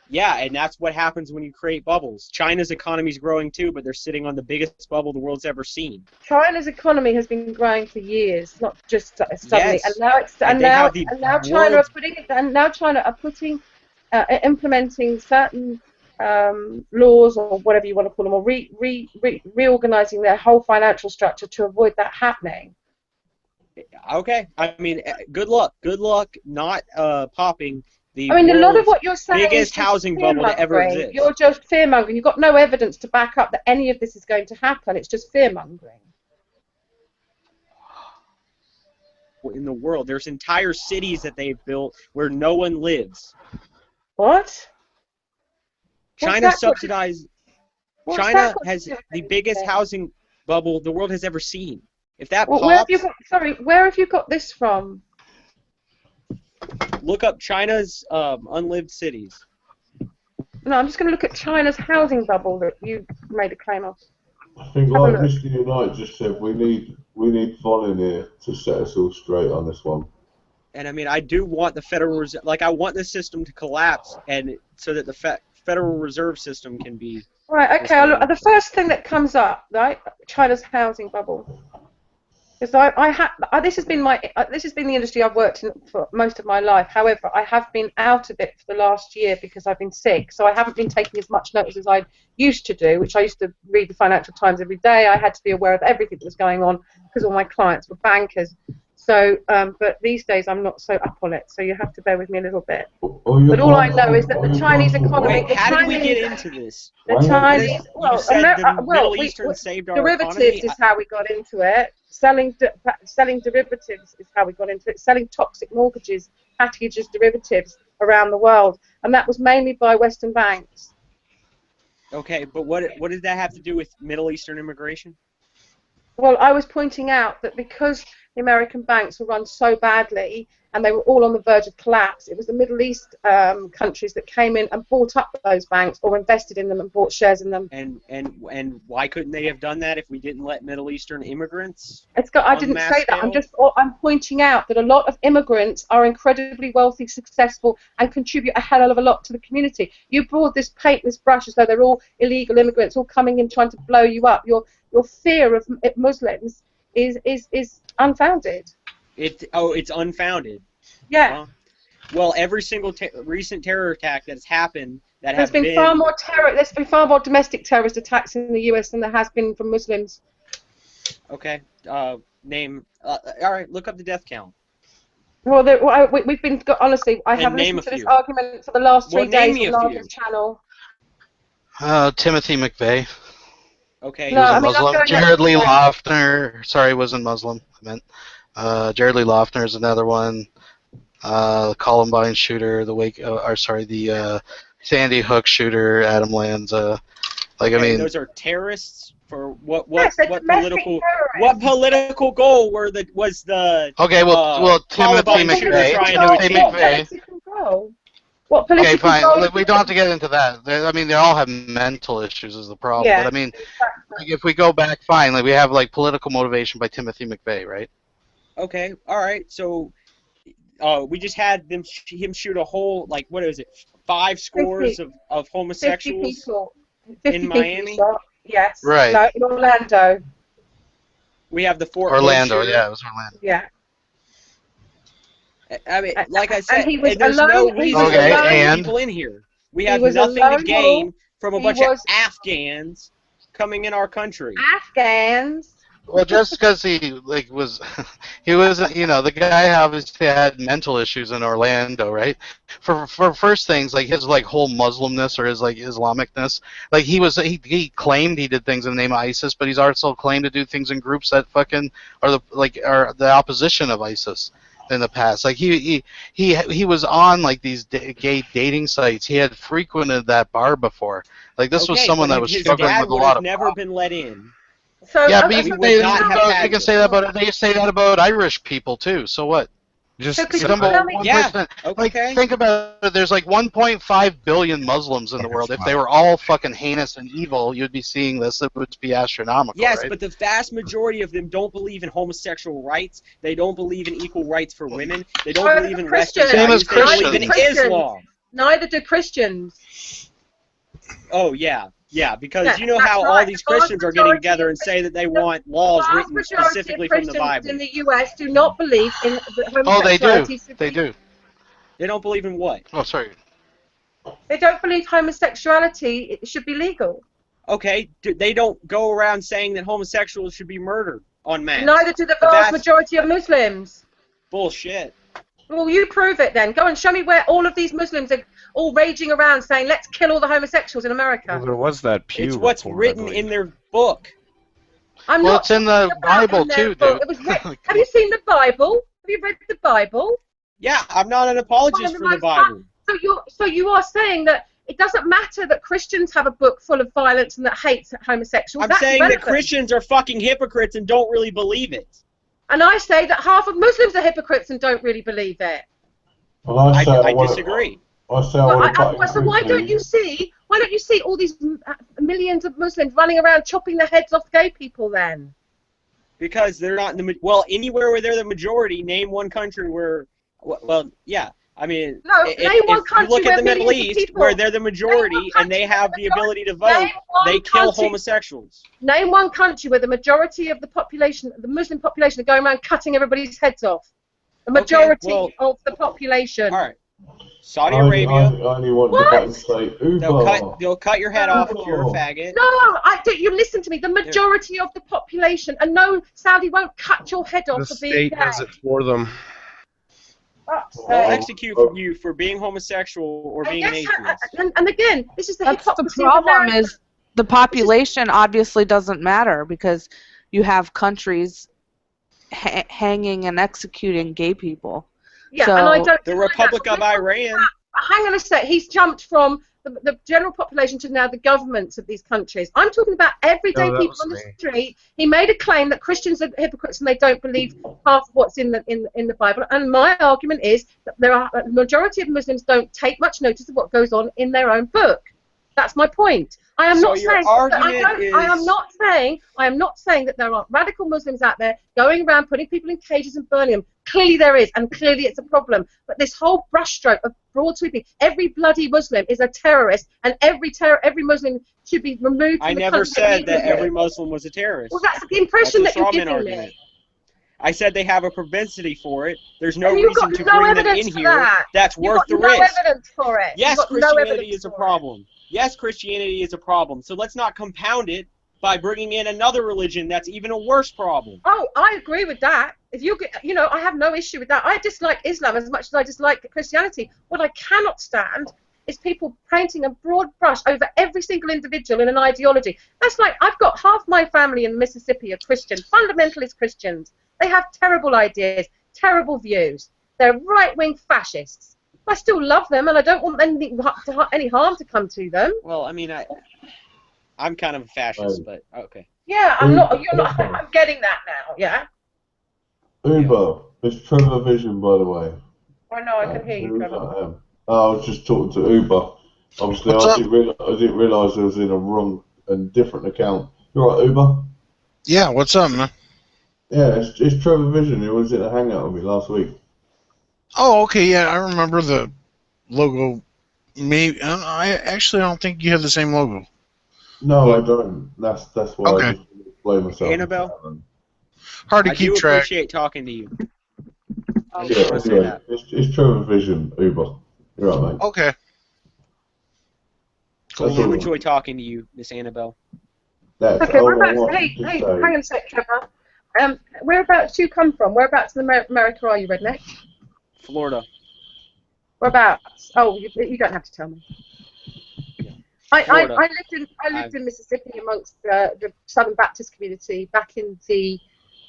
Yeah, and that's what happens when you create bubbles. China's economy is growing too, but they're sitting on the biggest bubble the world's ever seen. China's economy has been growing for years, not just suddenly. Yes. And now China are implementing certain laws or whatever you want to call them, or reorganizing their whole financial structure to avoid that happening. Okay, I mean, good luck. Good luck not popping the I mean, a lot of world's what you're saying biggest is just housing bubble to ever fear-mongering. exist. You're just fear-mongering. You've got no evidence to back up that any of this is going to happen. It's just fear-mongering. In the world, there's entire cities that they've built where no one lives. What? China subsidized. China has the biggest anything? housing bubble the world has ever seen. If that Well, pops, where have you got this from? look up China's unlived cities. No, I'm just going to look at China's housing bubble that you made a claim of. I think, Have a like look. Mr. Unite just said, we need Von in here to set us all straight on this one. And I mean, I do want the Federal Reserve, like I want the system to collapse, and so that the Federal Reserve System can be. Right. Okay. The first thing that comes up, right? China's housing bubble. Because this has been the industry I've worked in for most of my life. However, I have been out of it for the last year because I've been sick, so I haven't been taking as much notice as I used to do. Which I used to read the Financial Times every day. I had to be aware of everything that was going on because all my clients were bankers. So, but these days I'm not so up on it. So you have to bear with me a little bit. But all I know is that the Chinese economy. Wait, how did we get into this? The Chinese, you said the Middle Eastern saved our derivatives economy. is how we got into it. Selling derivatives is how we got into it. Selling toxic mortgages, packages, derivatives around the world, and that was mainly by Western banks. Okay, but what did that have to do with Middle Eastern immigration? Well, I was pointing out that because the American banks were run so badly and they were all on the verge of collapse, it was the Middle East countries that came in and bought up those banks or invested in them and bought shares in them. And why couldn't they have done that if we didn't let Middle Eastern immigrants? I didn't say that. I'm pointing out that a lot of immigrants are incredibly wealthy, successful, and contribute a hell of a lot to the community. You paint this brush as though they're all illegal immigrants, all coming in trying to blow you up. Your fear of Muslims is unfounded. It's unfounded. Yeah. Well, every single recent terror attack that's happened There's been far more domestic terrorist attacks in the US than there has been from Muslims. Okay. Name. All right. Look up the death count. Well, we've been honestly. I have name listened a to this few. argument for the last 3 Well, name days me on a few. Largest Channel. Timothy McVeigh. Okay. He No, was a I mean I'm Muslim. going Jared Lee there. Loftner. Sorry, wasn't Muslim. I meant Jared Lee Loftner is another one. Columbine shooter. The Sandy Hook shooter. Adam Lanza. Okay, I mean, those are terrorists for what Yes, they're domestic political goal was the okay, well, Timothy Columbine What shooter McVeigh. trying political to Timothy goal? achieve? What McVeigh. political goal? What Okay, political fine. goal? We don't have to get into that. I mean, they all have mental issues is the problem. Yeah. But I mean, if we go back, fine. We have political motivation by Timothy McVeigh, right? Okay, all right. So, we just had him shoot a whole what is it? 5 scores 50. of 50 homosexuals people. 50 in people Miami. shot. Yes. Right. No, in Orlando. We have the Fort Hood Orlando, shooter. yeah, it was Orlando. Yeah. I mean, like I said, And he was there's alone. no He reason was to let Okay, alone. and people in here. We He have was nothing to alone gain from a He bunch was of Afghans coming in our country. Afghans. well, just because he was, he was, the guy obviously had mental issues in Orlando, right? For first things, his whole Muslimness or his Islamicness, he claimed he did things in the name of ISIS, but he's also claimed to do things in groups that fucking are the opposition of ISIS in the past. He was on these gay dating sites. He had frequented that bar before. This was Okay, someone but that was his struggling dad with a would lot have of never been let in. So yeah, but we would not have had you can say that about they say that about Irish people too. So what? So could you Some tell me? 1%. Yeah. Okay. Think about it. There's 1.5 billion Muslims in the world. If they were all fucking heinous and evil, you'd be seeing this. It would be astronomical. Yes, right? but the vast majority of them don't believe in homosexual rights. They don't believe in equal rights for women. They don't Neither believe do in Western Christians. Same as values. They believe in Christians. Islam. Neither do Christians. Oh yeah, because Yeah, you know that's how right. all these The vast Christians are getting majority together of and say that they the want laws vast written majority specifically of from the Christians Bible. in the US do not believe in Oh, they do. homosexuality. They do. They don't believe in what? Oh, sorry. They don't believe homosexuality should be legal. Okay, they don't go around saying that homosexuals should be murdered en masse. Neither do the vast majority of Muslims. Bullshit. Well, you prove it then. Go and show me where all of these Muslims are all raging around saying, let's kill all the homosexuals in America. Well, there was that Pew It's what's report, written in their book. Well, it's in the Bible too, dude. It was written. Have you seen the Bible? Have you read the Bible? Yeah, I'm not an apologist for the Bible. So you are saying that it doesn't matter that Christians have a book full of violence and that hates homosexuals. I'm saying that Christians are fucking hypocrites and don't really believe it. And I say that half of Muslims are hypocrites and don't really believe it. Well, I disagree. So why don't you see all these millions of Muslims running around chopping the heads off gay people then? Because they're not in the anywhere where they're the majority. Name one country where, yeah. I mean, if you look at the Middle East, where they're the majority and they have the ability to vote, they kill homosexuals. Name one country where the majority of the population, the Muslim population, are going around cutting everybody's heads off. The majority of the population. All right. Saudi Arabia. I only want to say they'll cut your head off if you're a faggot. No, you listen to me. The majority of the population, and no, Saudi won't cut your head off for being gay. The state does it for them. They'll execute you for being homosexual or being an atheist. And again, this is the That's hypocrisy. the problem is the population obviously doesn't matter because you have countries hanging and executing gay people. Yeah, so, and I don't. The Republic of Iran. Hang on a sec. He's jumped from the general population to now the governments of these countries. I'm talking about everyday people on the street. He made a claim that Christians are hypocrites and they don't believe half of what's in the Bible. And my argument is that the majority of Muslims don't take much notice of what goes on in their own book. That's my point. I am not saying that there aren't radical Muslims out there going around putting people in cages and burning them. Clearly there is, and clearly it's a problem. But this whole brushstroke of broad sweeping, every bloody Muslim is a terrorist, and every Muslim should be removed from I the never country. said that every Muslim was a terrorist. Well, that's the impression that you're giving me. I said they have a propensity for it. There's no reason to bring them in here. That's worth the risk. No evidence for it. Yes, Christianity is a problem. Yes, Christianity is a problem. So let's not compound it by bringing in another religion that's even a worse problem. Oh, I agree with that. If you know, I have no issue with that. I dislike Islam as much as I dislike Christianity. What I cannot stand is people painting a broad brush over every single individual in an ideology. That's like, I've got half my family in Mississippi are Christian, fundamentalist Christians. They have terrible ideas, terrible views. They're right-wing fascists. I still love them, and I don't want any harm to come to them. Well, I mean, I'm kind of a fascist, but okay. Yeah, I'm not. You're not. I'm getting that now. Yeah. Uber, it's Trevor Vision, by the way. I know. I can hear you, Trevor. I was just talking to Uber. Obviously, I didn't realise I was in a wrong and different account. You alright, Uber? Yeah, what's up, man? Yeah, it's Trevor Vision. He was in a hangout with me last week. Oh, okay, yeah, I remember the logo. Maybe I don't think you have the same logo. No, I don't. That's why Okay. I just blame myself. Annabelle? Hard to I keep do track. appreciate talking to you. I Yeah, just want to say anyway, that. it's Trevor Vision, Uber. You're right, mate. Okay. I That's do all. enjoy talking to you, Miss Annabelle. That's Okay, all I whereabouts? wanted Hey, to hang say. on a sec, Trevor. Whereabouts do you come from? Whereabouts in America are you, redneck? Florida. Whereabouts? Oh, you don't have to tell me. I Florida. lived in Mississippi amongst the Southern Baptist community back in the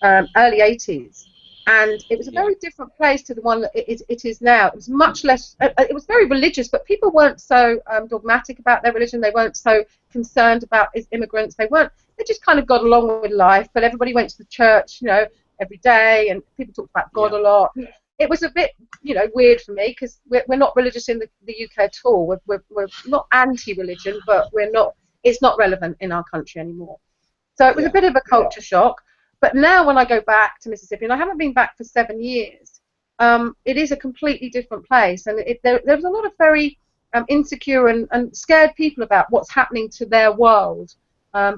early 80s, and it was a very different place to the one that it is now. It was much less. It was very religious, but people weren't so dogmatic about their religion. They weren't so concerned about immigrants. They weren't. They just kind of got along with life. But everybody went to the church, you know, every day, and people talked about God a lot. It was a bit, you know, weird for me because we're not religious in the UK at all. We're not anti-religion, but we're not. It's not relevant in our country anymore. So it was a bit of a culture shock. But now when I go back to Mississippi, and I haven't been back for 7 years, it is a completely different place, and there's a lot of very insecure and scared people about what's happening to their world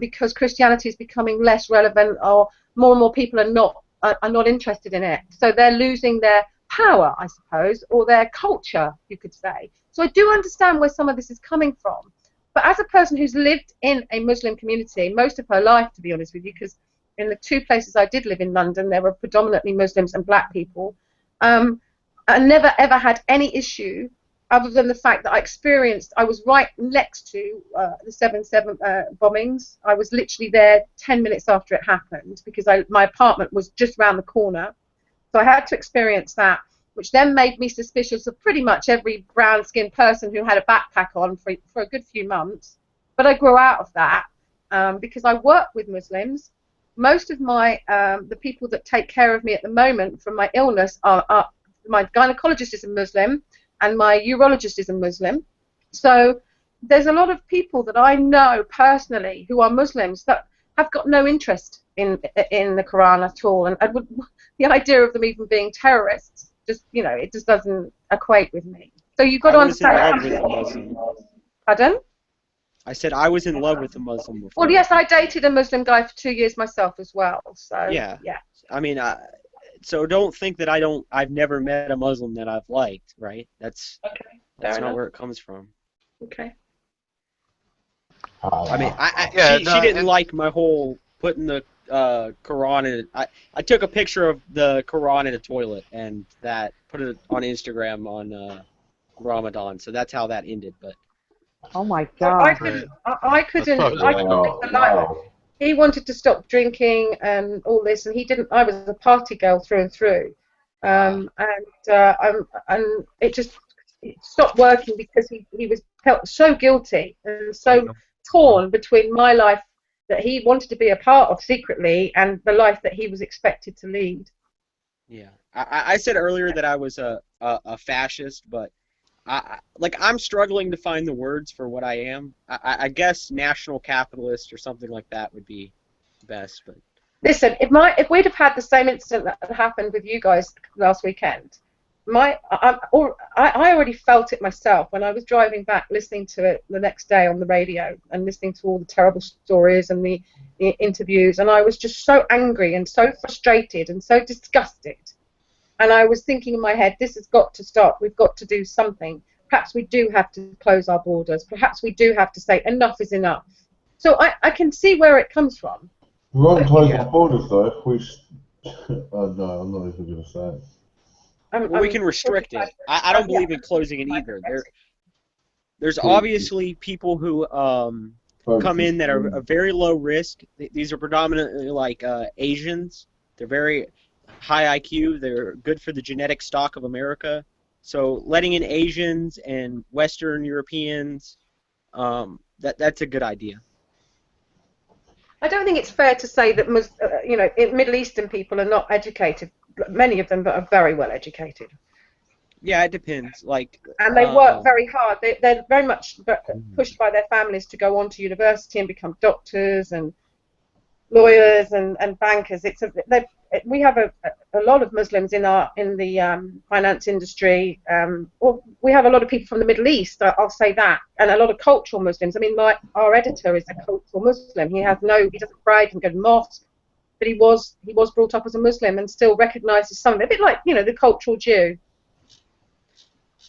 because Christianity is becoming less relevant, or more and more people are not interested in it. So they're losing their power, I suppose, or their culture, you could say. So I do understand where some of this is coming from. But as a person who's lived in a Muslim community most of her life, to be honest with you, because in the 2 places I did live in London, there were predominantly Muslims and black people, I never ever had any issue other than the fact that I was right next to the 7/7 bombings. I was literally there 10 minutes after it happened because my apartment was just around the corner. So I had to experience that, which then made me suspicious of pretty much every brown-skinned person who had a backpack on for a good few months. But I grew out of that because I work with Muslims. Most of the people that take care of me at the moment from my illness are my gynecologist is a Muslim and my urologist is a Muslim. So there's a lot of people that I know personally who are Muslims that have got no interest in the Quran at all, and the idea of them even being terrorists it just doesn't equate with me. So you've got to understand. I was in love with a Muslim. Pardon? I said I was in love with a Muslim before. Well, yes, I dated a Muslim guy for 2 years myself as well. So yeah. Yeah. I mean, so don't think that I've never met a Muslim that I've liked, right? That's not where it comes from. Okay. I mean, she didn't like my whole putting the Quran in. I took a picture of the Quran in a toilet and put it on Instagram on Ramadan. So that's how that ended. But oh my God! I couldn't. He wanted to stop drinking and all this, and he didn't. I was a party girl through and through, and it stopped working because he felt so guilty and so torn between my life that he wanted to be a part of secretly and the life that he was expected to lead. Yeah, I said earlier that I was a fascist, but I'm struggling to find the words for what I am. I guess national capitalist or something like that would be best. But listen, if we'd have had the same incident that happened with you guys last weekend, I already felt it myself when I was driving back, listening to it the next day on the radio and listening to all the terrible stories and the interviews, and I was just so angry and so frustrated and so disgusted. And I was thinking in my head, this has got to stop. We've got to do something. Perhaps we do have to close our borders. Perhaps we do have to say enough is enough. So I can see where it comes from. We won't close Yeah. the borders though. If we. Oh no, I'm not even going to say it. Well, we can restrict it. I don't believe in closing it either. There's obviously people who come in that are very low risk. These are predominantly like Asians. They're very high IQ. They're good for the genetic stock of America. So letting in Asians and Western Europeans, that's a good idea. I don't think it's fair to say that Middle Eastern people are not educated. Many of them are very well educated. Yeah, it depends. And they work very hard. They're very much pushed by their families to go on to university and become doctors and lawyers and bankers. We have a lot of Muslims in the finance industry. Well, we have a lot of people from the Middle East. I'll say that, and a lot of cultural Muslims. I mean, our editor is a cultural Muslim. He doesn't pray, he doesn't go to mosque, but he was brought up as a Muslim and still recognises something. A bit like the cultural Jew.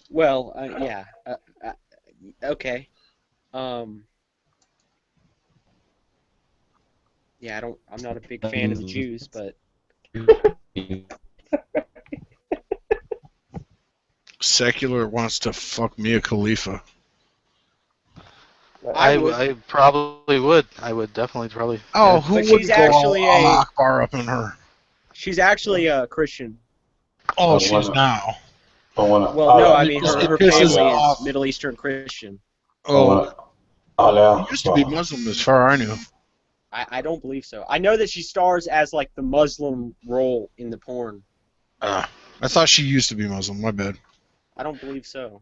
Well, yeah. Okay. Yeah, I'm not a big fan of the Jews, but Secular wants to fuck Mia Khalifa. I probably would. I would definitely probably. Oh, yeah. who But would she's go actually all Akbar up in her? she's actually a Christian. Oh, she's now. Well, no, I mean her It pisses family off. is Middle Eastern Christian. Oh, she used to be Muslim as far as I knew. I don't believe so. I know that she stars as like the Muslim role in the porn. I thought she used to be Muslim. My bad. I don't believe so.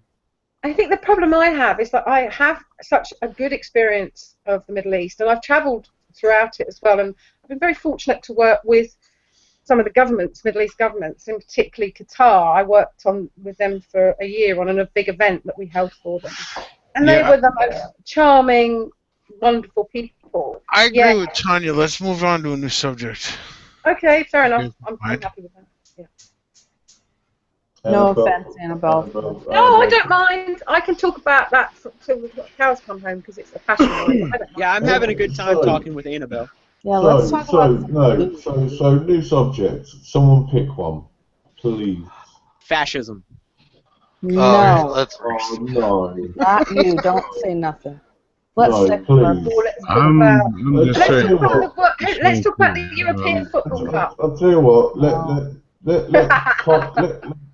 I think the problem I have is that I have such a good experience of the Middle East, and I've travelled throughout it as well, and I've been very fortunate to work with some of the governments, Middle East governments, and particularly Qatar. I worked with them for a year on a big event that we held for them, and they were the most charming, wonderful people. I agree with Tanya. Let's move on to a new subject. Okay, fair enough. I'm happy with that. Yeah. No offense, Annabelle. No, I don't mind. I can talk about that till the cows come home because it's a passion. Yeah, I'm having a good time talking with Annabelle. Yeah, let's talk about So new subject. Someone pick one, please. Fascism. No. Oh no. Not you. Don't say nothing. Let's No, stick please. Let's talk about the European Football Cup. I'll tell you what. Let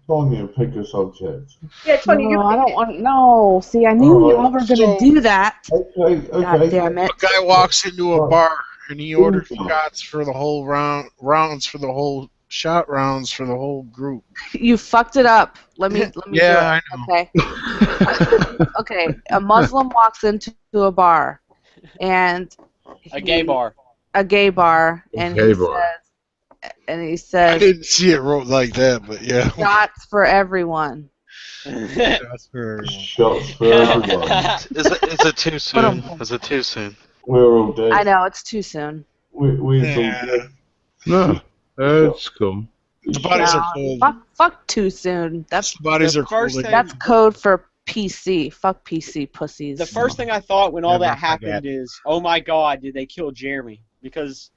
Tanya pick a subject. Yeah, Tanya, no, I don't want. No, see, I knew you all were gonna do that. Okay. God damn it! A guy walks into a bar and he orders shots for the whole rounds for the whole shot rounds for the whole group. You fucked it up. Let me Yeah, do it. I know. Okay. A Muslim walks into a bar, and A gay bar, and he says, I didn't see it wrote like that, but yeah. shots for everyone. Shots for everyone. Shots for everyone. Is it too soon? Is it too soon? We're all dead. I know it's too soon. We're all dead. No, that's cool. The bodies are cold. Fuck too soon. That's The bodies are cold. That's code for PC. Fuck PC pussies. The first thing I thought when all Never that happened is, oh my God, did they kill Jeremy? Because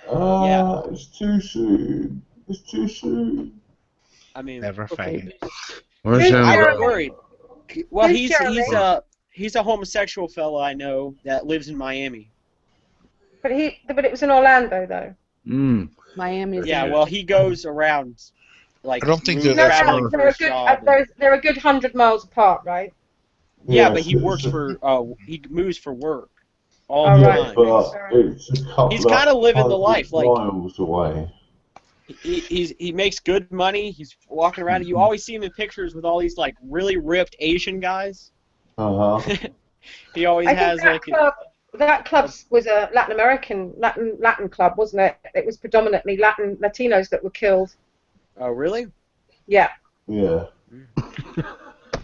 It's too soon. It's too soon. I mean, Never faggot. Where's I was that? worried. Well, Who's Jeremy? he's a homosexual fellow I know that lives in Miami. But it was in Orlando though. Miami's. Yeah, well, he goes around like. I don't think they're they're that traveling far. for his job. They're a good 100 miles apart, right? Yeah, but he works for. He moves for work all the Yeah, time. but it's a couple He's kind of living the life, like miles away. he makes good money. He's walking around. You always see him in pictures with all these like really ripped Asian guys. He always has like. That club was a Latin club, wasn't it? It was predominantly Latinos that were killed. Oh, really? Yeah. Yeah.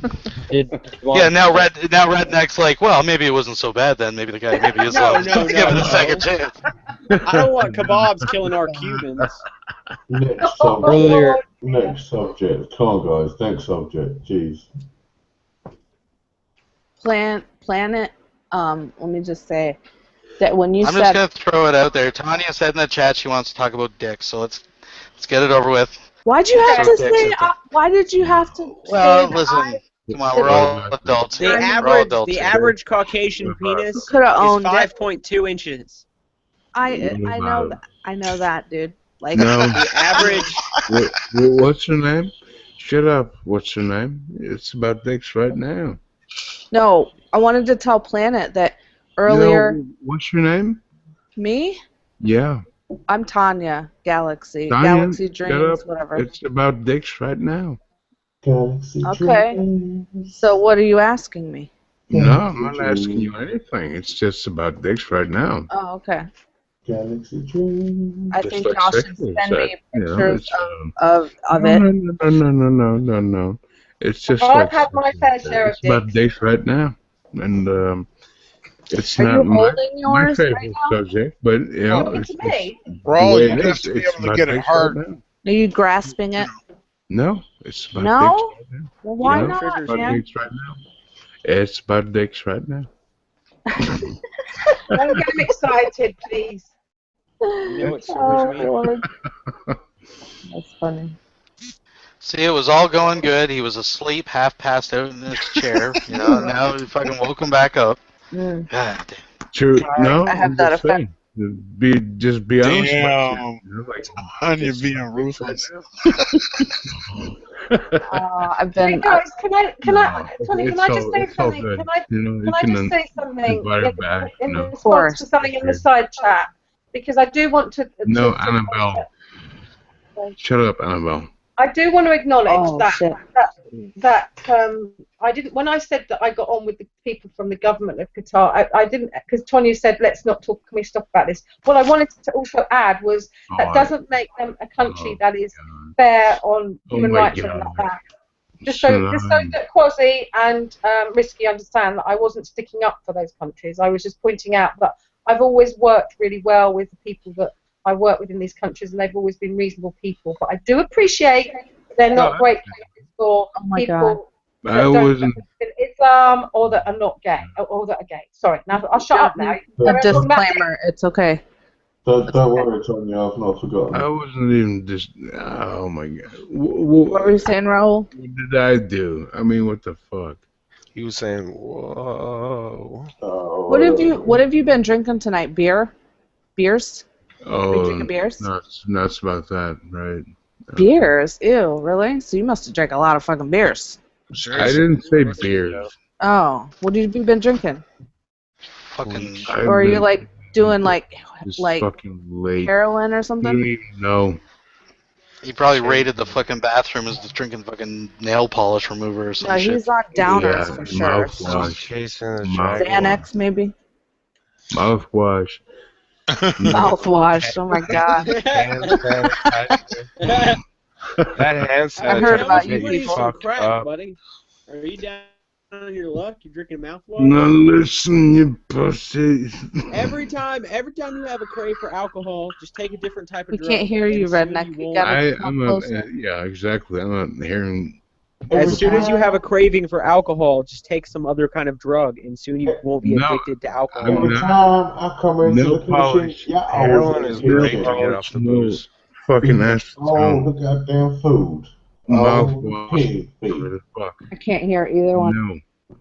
Now Redneck's like, well, maybe it wasn't so bad then. Maybe the guy is No, give it a second chance. I don't want kebabs killing our Cubans. Next subject. Come on, guys. Next subject. Jeez. Planet let me just say that when you I'm said, just gonna throw it out there. Tanya said in the chat she wants to talk about dicks, so let's get it over with. why'd you have So to dicks say? is the- Why did you have to Well, say that? listen, come on, That we're all adults The here. We're all average, adults the here. average Caucasian penis could have is owned it. 5.2 inches. I know that. I know that, dude. Like No. The average. What's her name? Shut up. What's her name? It's about dicks right now. No, I wanted to tell Planet that earlier. No, what's your name? Me? Yeah. I'm Tanya. Galaxy. Tanya, Galaxy shut Dreams. up. Whatever. It's about dicks right now. Galaxy Okay. Dreams. So what are you asking me? No, I'm not asking you anything. It's just about dicks right now. Oh, okay. Galaxy Dreams. I Just think like y'all should sexual send me sex, you know, pictures it's, of no, it. no. It's just I've like had my fair share of it's about dicks. dicks right now, and it's Are not you my holding yours right favorite now? subject, but you know, Talking it's to me. the Raul, way you it have is. to be It's able to about get it dicks hard. right now. Are you grasping it? No, it's about No? dicks right now. Well, You why know what not, triggers About me? man? dicks right now. It's about dicks right now. Don't get him excited, please. You know what triggers Oh, me? Lord. That's funny. See, it was all going good. He was asleep, half passed out in his chair. You know, and now we fucking woke him back up. Mm. God damn. True. Sorry, No, I have I'm that just effect. saying. Just be honest about Damn. it. You know, like, Tanya it's being about dicks right ruthless. I've Hey been. guys, Tony, can it's I just say it's all something? good. Can I You know, you just can say something invite her back. in You know. Of response course. to something in the side chat? Because I do want to No, Annabelle. Shut up, Annabelle. I do want to acknowledge Oh, shit. that I didn't, when I said that I got on with the people from the government of Qatar, I didn't, because Tonya said let's not talk, can we stop about this? What I wanted to also add was that doesn't make them a country that is fair on human my rights or God. anything like that. Just so that Quasi and Risky understand that I wasn't sticking up for those countries. I was just pointing out that I've always worked really well with the people that I work with in these countries, and they've always been reasonable people. But I do appreciate they're not great places for people I that don't wasn't. believe in Islam or that are not gay, or that are gay. Sorry, now I'll shut up now. A disclaimer. It's okay. Don't worry, Tanya, I've not forgotten. I wasn't even just. Oh my God. What were you saying, Raul? What did I do? I mean, what the fuck? He was saying, "Whoa." What have you been drinking tonight? Beers? Are you Oh, drinking beers? nuts about that, right? Beers? Ew, really? So you must have drank a lot of fucking beers. I didn't say beers. Oh, what have you been drinking? Fucking. Or are you like doing like fucking late. heroin or You something? don't even know. He probably raided the fucking bathroom as just drinking fucking nail polish remover or some No, shit. he's on downers Yeah, for sure. mouthwash. Xanax, maybe. Mouthwash. Mouthwash. Oh my god. That hand sanitizer. I heard about you get people. fucked Crack, up. buddy. Are you down on your luck? You drinking mouthwash? Now listen, you pussy. Every time you have a crave for alcohol, just take a different type of We drug. can't hear you, and soon redneck. you You won't- gotta come I'm not. closer. Yeah, exactly. I'm not hearing. As soon as you have a craving for alcohol, just take some other kind of drug, and soon you won't be addicted to alcohol. Every time I come into No the kitchen, polish. yeah, Heroin is great to get polish, off the no booze. fucking ass. Oh, the goddamn food. Mouthwash. Pig feet. Whatever the fuck. I can't hear either one. No.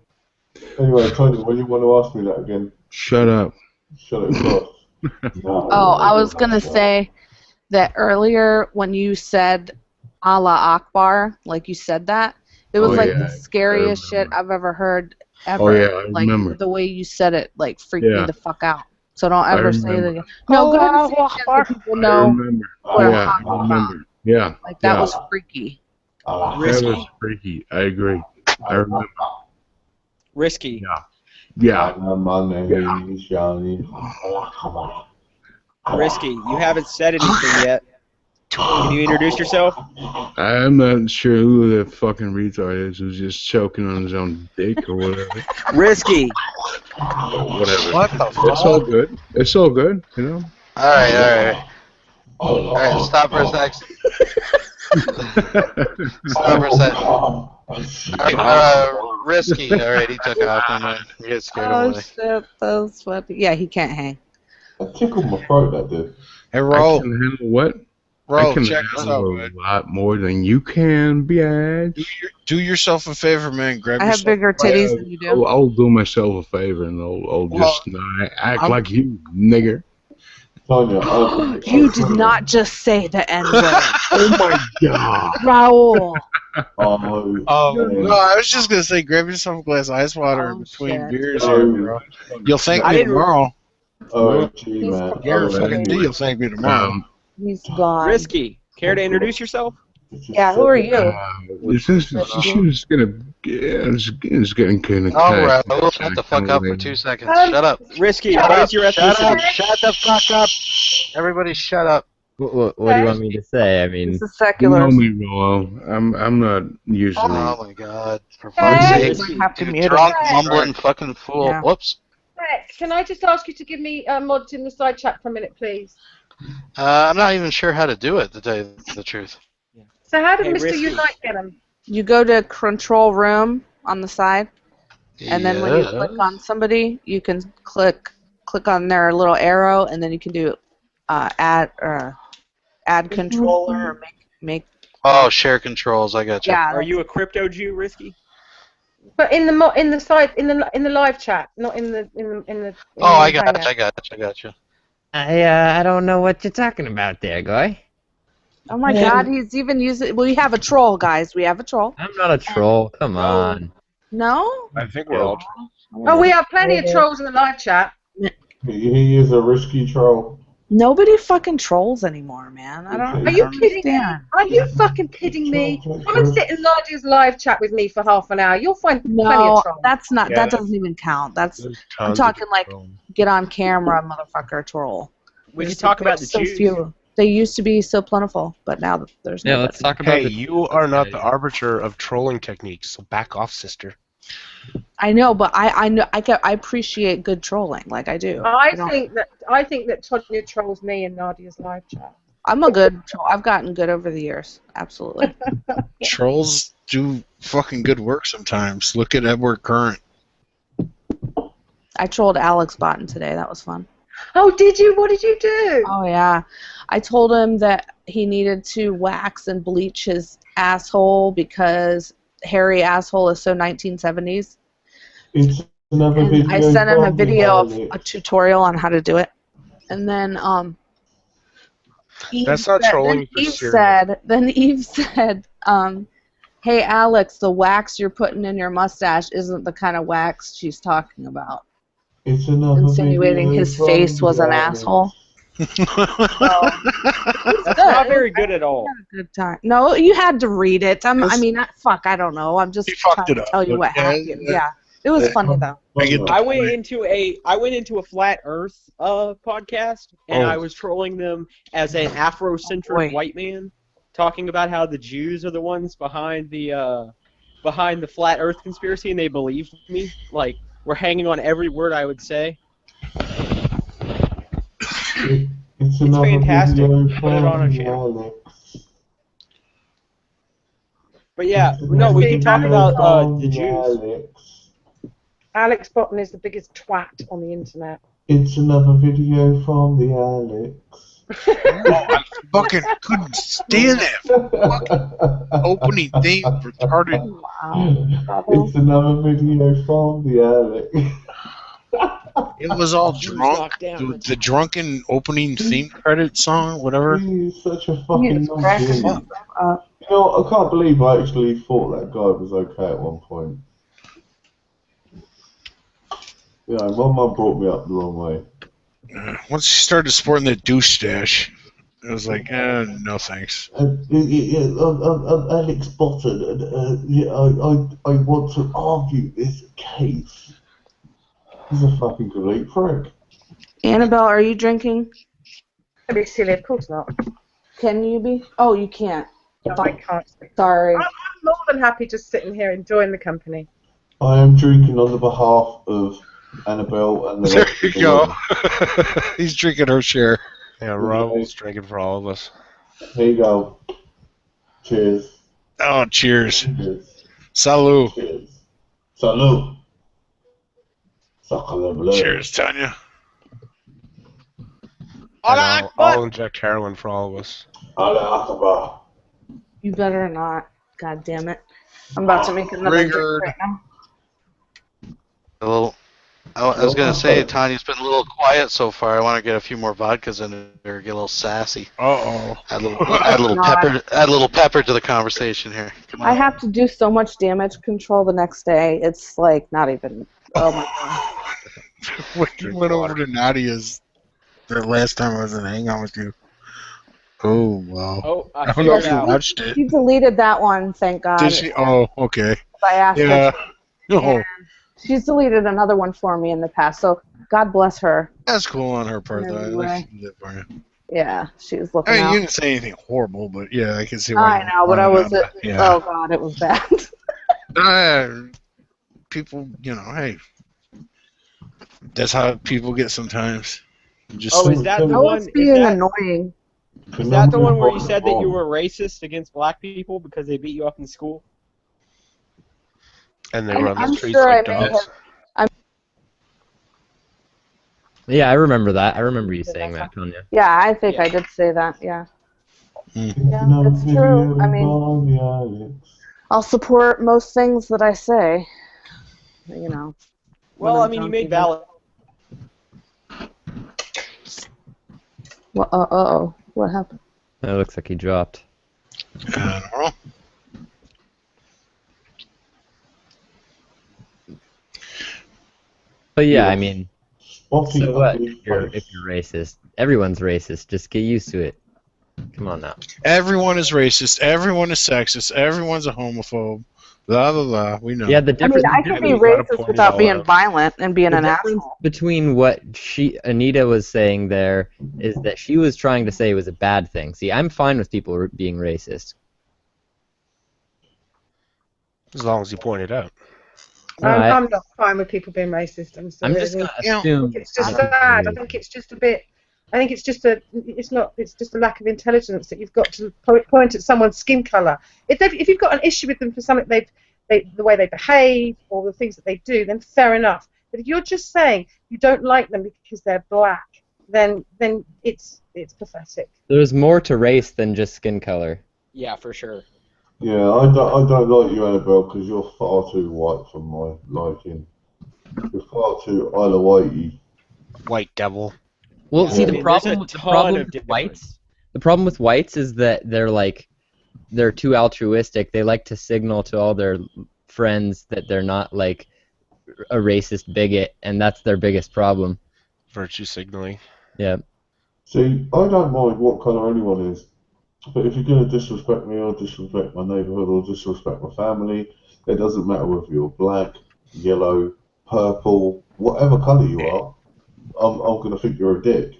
Anyway, Tony, when you want to ask me that again, Shut up. shut it first. Oh, I was gonna say that earlier when you said Allah Akbar, like you said that, it was Oh, like yeah, the scariest shit I've ever heard ever. Oh, yeah, I like remember. the way you said it, like freaked me Yeah. the fuck out. So don't I ever say it remember. again. No, go ahead and say it again so people I know remember. what I'm Yeah, talking I about. remember. Yeah. Like that yeah. was freaky. That Risky. was freaky. I agree. I remember. Risky. Yeah. Risky. You haven't said anything yet. Can you introduce yourself? I'm not sure who the fucking retard is who's just choking on his own dick or whatever. Risky. Whatever. What the It's all good. It's all good, you know? Alright, stop for a sec. Stop for a sec. Risky. All right, he took off. Never mind. You get scared Oh away. shit, that was funny. Yeah, he can't hang. That tickled my throat, that did. Hey, I Ro, can handle what? I Ro, can check this out, handle man. a lot more than you can, bitch. Do yourself a favor, man. Grab I have yourself. bigger titties than you do. I'll do myself a favor and I'll Well, just not act I'm- like you, nigger. Tanya, You did not just say the N word. Oh my god. Raul. No, I was just gonna say, grab yourself a glass of ice water Oh, between shit. beers here, bro. You'll thank I me didn't- tomorrow. Oh, gee, He's man. Yeah, Oh, fucking anyway. you'll thank me tomorrow. He's gone. Risky. Care to introduce yourself? Yeah, who are you? This is gonna it's getting kind of All right, we'll shut the fuck up for 2 seconds. Shut up. Risky, Shut what up. is your Shut ethnicity? up. Shut the fuck up. Everybody, shut up. What do you want me to say? I mean, This is You secular. know me, Roel. I'm not usually. Oh my god. For fuck's Hey. sake. Have to You mute him. drunk, mumbling fucking fool. Yeah. Whoops. Rex, can I just ask you to give me mods in the side chat for a minute, please? I'm not even sure how to do it, to tell you the truth. So how did Hey, Mr. Risky. Unite get them? You go to control room on the side, and then when you click on somebody, you can click on their little arrow, and then you can do add controller or make. Oh, share controls. I got you. Yeah. Are you a crypto Jew, Risky? But in the side in the live chat, not in the. Oh, I got you. I don't know what you're talking about there, guy. Oh my God, he's even using. We have a troll, guys. We have a troll. I'm not a troll. Come on. No. I think we're all. Oh, we have plenty of trolls in the live chat. He is a risky troll. Nobody fucking trolls anymore, man. I don't. Are you kidding me? Are you fucking kidding me? Come and sit in Nadia's live chat with me for half an hour. You'll find plenty No, of trolls. that's not. Yeah. That doesn't even count. That's. I'm talking like get on camera, motherfucker, troll. We There's should talk about the so Jews. few. They used to be so plentiful, but now there's Yeah, no. let's talk about Hey, the. you are not the arbiter of trolling techniques, so back off, sister. I know, but I know I appreciate good trolling, like I do. I don't- think that Tonya trolls me in Nadia's live chat. I'm a good troll. I've gotten good over the years. Absolutely. Trolls do fucking good work sometimes. Look at Edward Current. I trolled Alex Botten today. That was fun. Oh, did you? What did you do? Oh yeah, I told him that he needed to wax and bleach his asshole because hairy asshole is so 1970s. It's another And video. I sent him a from video of Alex. a tutorial on how to do it. And then Eve That's not said- trolling then for Eve serious. said, then Eve said, hey Alex, the wax you're putting in your mustache isn't the kind of wax she's talking about. It's another Insinuating video his from face was an Alex. asshole. That's not very good at all. Good time. No, you had to read it. I That's- mean, fuck, I don't know. I'm just He fucked trying it to up, tell you but what yeah, happened. Yeah, it was funny though. I get the I went point. into a flat Earth podcast, and I was trolling them as an Afrocentric white man, talking about how the Jews are the ones behind the flat Earth conspiracy, and they believed me. Like, we're hanging on every word I would say. It's another fantastic. video Put it on our from channel. Alex. But yeah, It's no, we another can talk video about from the Jews. Alex. Alex Botten is the biggest twat on the internet. It's another video from the Alex. I fucking couldn't stand that opening thing. Retarded. It's another video from the Alex. It was all Jews drunk. knocked down. The drunken opening theme credit song, whatever. He's such a fucking It's cracking nonsense. up. You know, I can't believe I actually thought that guy was okay at one point. You know, my mum brought me up the wrong way. Once he started sporting the douche stash, it was like, no thanks. Alex Botten, yeah, I want to argue this case. He's a fucking complete prick. Annabelle, are you drinking? Don't be silly, of course not. Can you be? Oh, you can't. No, I can't. Sorry. I'm more than happy just sitting here enjoying the company. I am drinking on the behalf of Annabelle and the There rest you of the go. world. He's drinking her share. Yeah, Raul's drinking for all of us. Here you go. Cheers. Oh, cheers. Cheers. Salut. Cheers. Salute. Sakala Cheers, Tanya. And I'll inject heroin for all of us. Allah Akbar. You better not. God damn it. I'm about to make another drink Triggered. right now. Well, I was gonna say Tanya's been a little quiet so far. I want to get a few more vodkas in there, get a little sassy. Uh-oh. Add a little pepper. Add a little pepper to the conversation here. Come I on. have to do so much damage control the next day. It's like not even. Oh my god. When you went over to Nadia's the last time I was in Hang On With You. Oh, wow. Oh, I don't know if figured you out. watched it. She deleted that one, thank God. Did she? Oh, okay. I asked Yeah. her. Oh, And she's deleted another one for me in the past, so God bless her. that's cool on her part, though. I like Anyway. to do that for you. Yeah, she was looking I mean, out. you didn't say anything horrible, but yeah, I can see why. I know, but I was. Yeah. Oh God, it was bad. People, hey, that's how people get sometimes. Just Oh, is that the I one? was being annoying. Is that the one where you said that you were racist against black people because they beat you up in school? And they run the I'm streets sure like I may dogs. Yeah, I remember that. I remember you saying that, Tonya. Yeah, I think I did say that. Yeah. Yeah, it's true. I mean, I'll support most things that I say. You know. Well, I mean, you made valid. Well, uh-oh. What happened? It looks like he dropped. I don't know. But yeah, I mean, so what? If you're racist, everyone's racist. Just get used to it. Come on now. Everyone is racist. Everyone is sexist. Everyone's a homophobe. Blah blah blah. We know. Yeah, the difference. I can be racist without being violent and being an difference asshole. between what Anita was saying there is that she was trying to say it was a bad thing. See, I'm fine with people being racist. As long as you point it out. I'm not fine with people being racist. I'm sorry. I'm just gonna I assume. think it's just sad. I think it's just a bit. I think it's just a. It's not. It's just a lack of intelligence that you've got to point at someone's skin color. If you've got an issue with them for something the way they behave or the things that they do, then fair enough. But if you're just saying you don't like them because they're black, then it's pathetic. There's more to race than just skin color. Yeah, for sure. Yeah, I don't like you, Annabelle, because you're far too white for my liking. You're far too Isla Whitey. White devil. Well, Yeah. see, I the mean, problem with whites is that they're too altruistic. They like to signal to all their friends that they're not like a racist bigot, and that's their biggest problem. Virtue signaling. Yeah. See, I don't mind what colour anyone is, but if you're going to disrespect me or disrespect my neighbourhood or disrespect my family, it doesn't matter whether you're black, yellow, purple, whatever colour you are, I'm going to think you're a dick.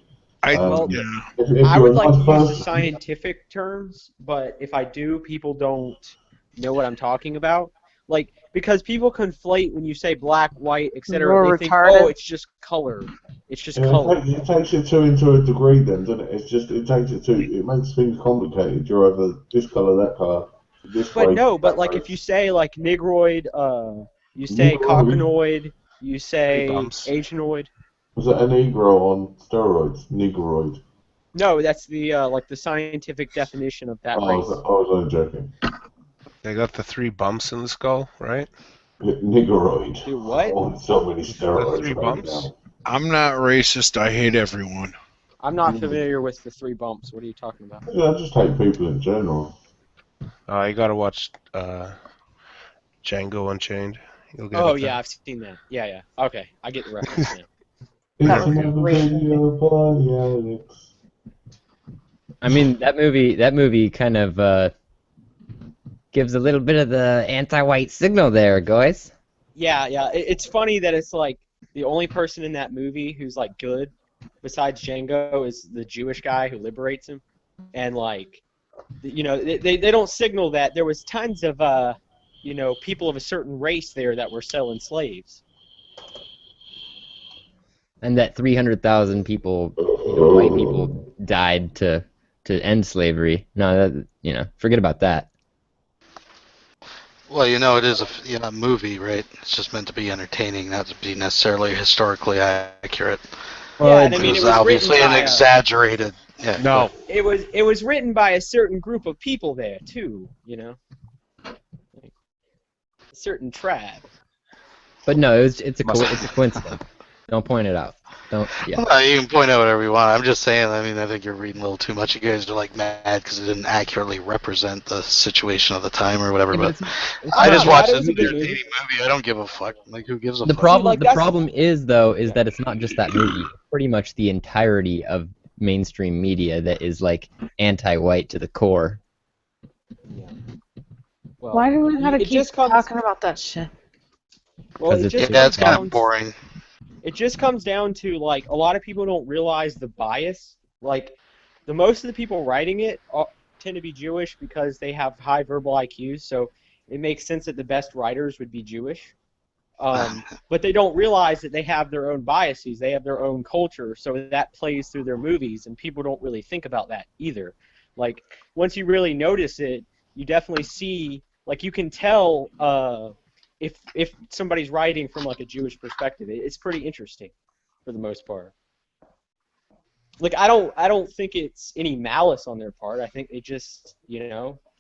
I if would you're like a to nice use the person- scientific terms, but if I do, people don't know what I'm talking about. Like, because people conflate when you say black, white, etc. You're They think, retarded. oh, it's just color. It's just Yeah, color. it takes it to a degree then, doesn't it? It makes things complicated. You're either this colour, that colour, this But race, no, but that like race. if you say like negroid, you say Negroid. cockanoid, you say bumps. Asianoid. Was that a Negro on steroids? Negroid. No, that's the like the scientific definition of that I race. was only joking. They got the 3 bumps in the skull, right? Negroid. Dude, what? Oh, so many steroids. The 3 right bumps? now. I'm not racist. I hate everyone. I'm not familiar with the 3 bumps. What are you talking about? Yeah, I just hate people in general. You gotta watch Django Unchained. You'll get Oh it yeah, then. I've seen that. Yeah. Okay, I get the reference now. It's another video by Alex. I mean, that movie kind of gives a little bit of the anti-white signal there, guys. Yeah. It's funny that it's like the only person in that movie who's like good, besides Django, is the Jewish guy who liberates him, and like, they don't signal that there was tons of people of a certain race there that were selling slaves. And that 300,000 people, white people, died to end slavery. No, forget about that. Well, it is a movie, right? It's just meant to be entertaining, not to be necessarily historically accurate. Well, Yeah, and I It mean it was was written obviously an by exaggerated. Yeah. No. it was written by a certain group of people there too, like a certain tribe. but no, it's a coincidence. Don't point it out. Don't. Yeah. Well, you can point out whatever you want. I'm just saying. I mean, I think you're reading a little too much. You guys are like mad because it didn't accurately represent the situation of the time or whatever. Yeah, but but it's I not just bad. watched It an was a good entertaining movie. movie. I don't give a fuck. Like, who gives a the fuck? problem. like, The that's- problem is though is that it's not just that movie. It's pretty much the entirety of mainstream media that is like anti-white to the core. Yeah. Well, Why do we gotta it keep just comes, talking about that shit? well, 'Cause it it's just just Yeah, comes it's kind down of boring. it just comes down to like a lot of people don't realize the bias. Like the most of the people writing it tend to be Jewish because they have high verbal IQs, so it makes sense that the best writers would be Jewish. But they don't realize that they have their own biases, they have their own culture, so that plays through their movies, and people don't really think about that either. Like once you really notice it, you definitely see, like you can tell if somebody's writing from like a Jewish perspective. It's pretty interesting for the most part. Like I don't think it's any malice on their part. I think they just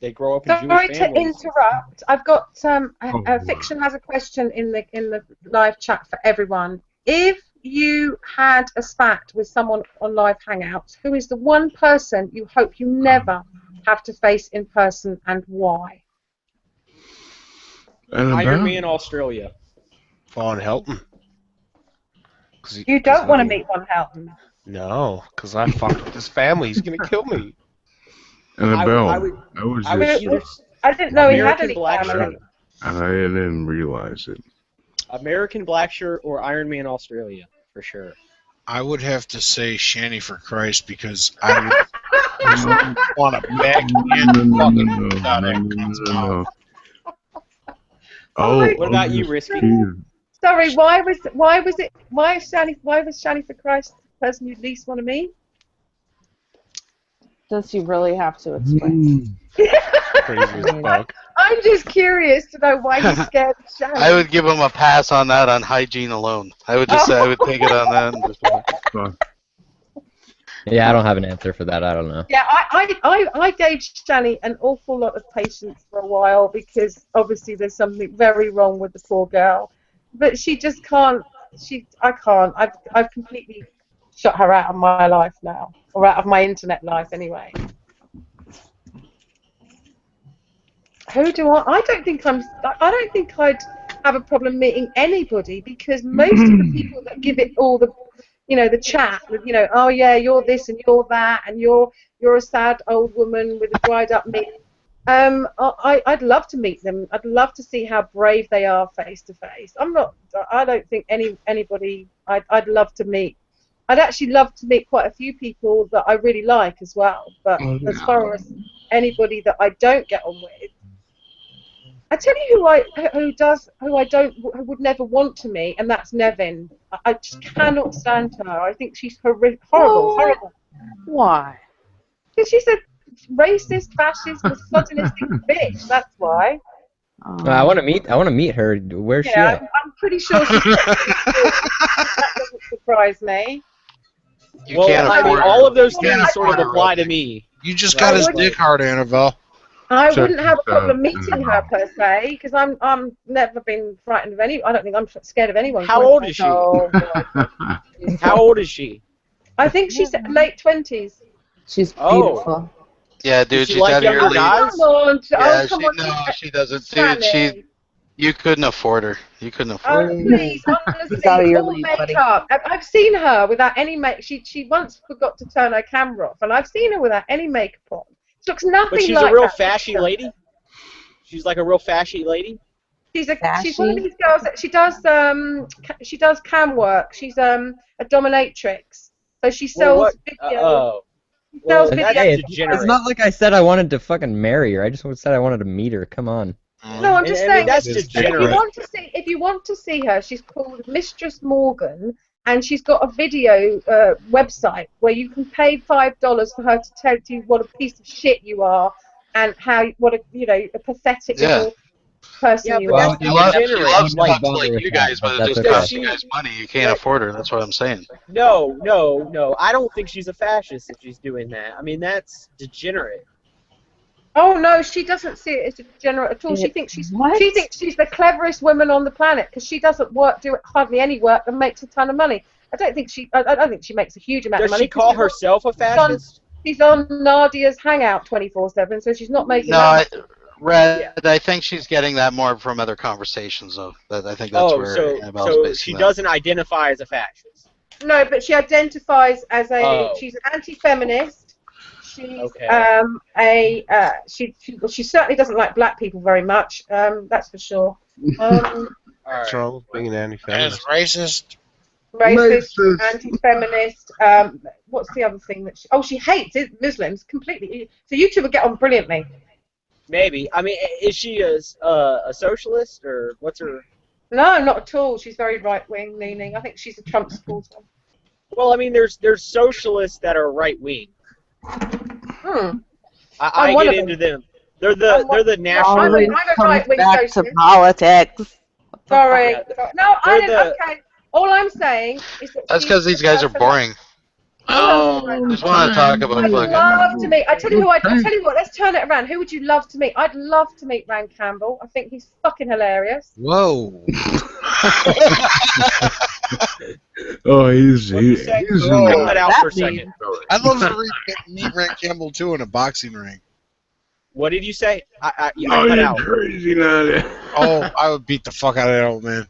they grow up in Jewish Sorry to families. interrupt. I've got Oh, Fiction has a question in the live chat for everyone. If you had a spat with someone on live hangouts, who is the one person you hope you never have to face in person and why? Iron Man Australia. Von Helton. You don't want to meet Von Helton. No, because I fucked with his family. He's gonna kill me. Annabelle. I didn't know he had American any Black family. Shirt. I didn't realize it. American Black Shirt or Iron Man Australia, for sure. I would have to say Shanny for Christ because I would want to back in fucking down that cunt's mouth. What about you, Risky? Sorry, why was Shani for Christ the person you'd least want to meet? Does he really have to explain? Crazy as fuck. I'm just curious to know why he's scared of Shani. I would give him a pass on that on hygiene alone. I would just say I would take it on that and just. Yeah, I don't have an answer for that. I don't know. Yeah, I gave Shani an awful lot of patience for a while because obviously there's something very wrong with the poor girl, but she just can't. I can't. I've completely shut her out of my life now, or out of my internet life anyway. Who do I? I don't think I'd have a problem meeting anybody because most of the people that give it all the chat, oh yeah, you're this and you're that, and you're a sad old woman with a dried up meat. I'd love to meet them. I'd love to see how brave they are face to face. I don't think anybody. I'd love to meet. I'd actually love to meet quite a few people that I really like as well. But as far as anybody that I don't get on with, I tell you who would never want to meet, and that's Nevin. I just cannot stand her. I think she's horrible. Why? Because she's a racist, fascist, misogynistic bitch. That's why. I want to meet her. Where's she at? I'm pretty sure she's. That doesn't surprise me. All of those things sort of apply to me. You just got his dick hard, Annabelle. I wouldn't have a problem meeting her per se, because I'm never been frightened of any. I don't think I'm scared of anyone. How old is she? How old is she? I think she's late 20s. She's beautiful. Yeah, dude, she's like out of your younger league. guys? Come on, Yeah, come on. no, she doesn't. Shani. Dude, you couldn't afford her. You couldn't afford her. Please, honestly, She's out of your all league, buddy. makeup. I've seen her without any make. She once forgot to turn her camera off, and I've seen her without any makeup on. She looks nothing But she's like a real that. fashy lady. She's like a real fashy lady. She's one of these girls that she does cam work. She's a dominatrix. So she sells videos. Well, Hey, it's not like I said I wanted to fucking marry her. I just said I wanted to meet her. Come on. No, I'm just saying. that's If degenerate. you want to see her, she's called Mistress Morgan, and she's got a video website where you can pay $5 for her to tell you what a piece of shit you are, and what a pathetic little person Yeah, you but Well, that's she loves degenerate. might fucks bother like with you that, guys, but but it that's just okay. Does costs you she? guys money. You can't afford her. That's what I'm saying. No. I don't think she's a fascist if she's doing that. I mean, that's degenerate. Oh no, she doesn't see it as a degenerate at all. She thinks she's the cleverest woman on the planet because she doesn't do hardly any work and makes a ton of money. I don't think she makes a huge amount of Does money. she call herself a fascist? She's on Nadia's Hangout 24/7, so she's not making No, that much. Red, I think she's getting that more from other conversations, though. I think that's Oh, where Annabelle's so basing she that. doesn't identify as a fascist. No, but she identifies as Oh. she's an anti-feminist. She's Okay. she certainly doesn't like black people very much. That's for sure. What's wrong with being an anti-feminist? Racist. Racist, anti-feminist. What's the other thing that she hates Muslims completely. So you two would get on brilliantly. Maybe. I mean, is she a socialist or what's her? No, not at all. She's very right-wing leaning. I think she's a Trump supporter. Well, I mean, there's socialists that are right-wing. I get into them. They're the national. Always I'm a comes right-wing back to socialist. politics. Sorry. No, I They're didn't. Okay. All I'm saying is that That's because these guys are boring. Just want to talk about I'd fucking. love to meet. I tell you who. I tell you what. Let's turn it around. Who would you love to meet? I'd love to meet Rand Campbell. I think he's fucking hilarious. Whoa. Oh, he's cut out for a second. I'd love to meet Rand Campbell too in a boxing ring. What did you say? I Oh, cut you're out. crazy, Nadia. Oh, I would beat the fuck out of that old man.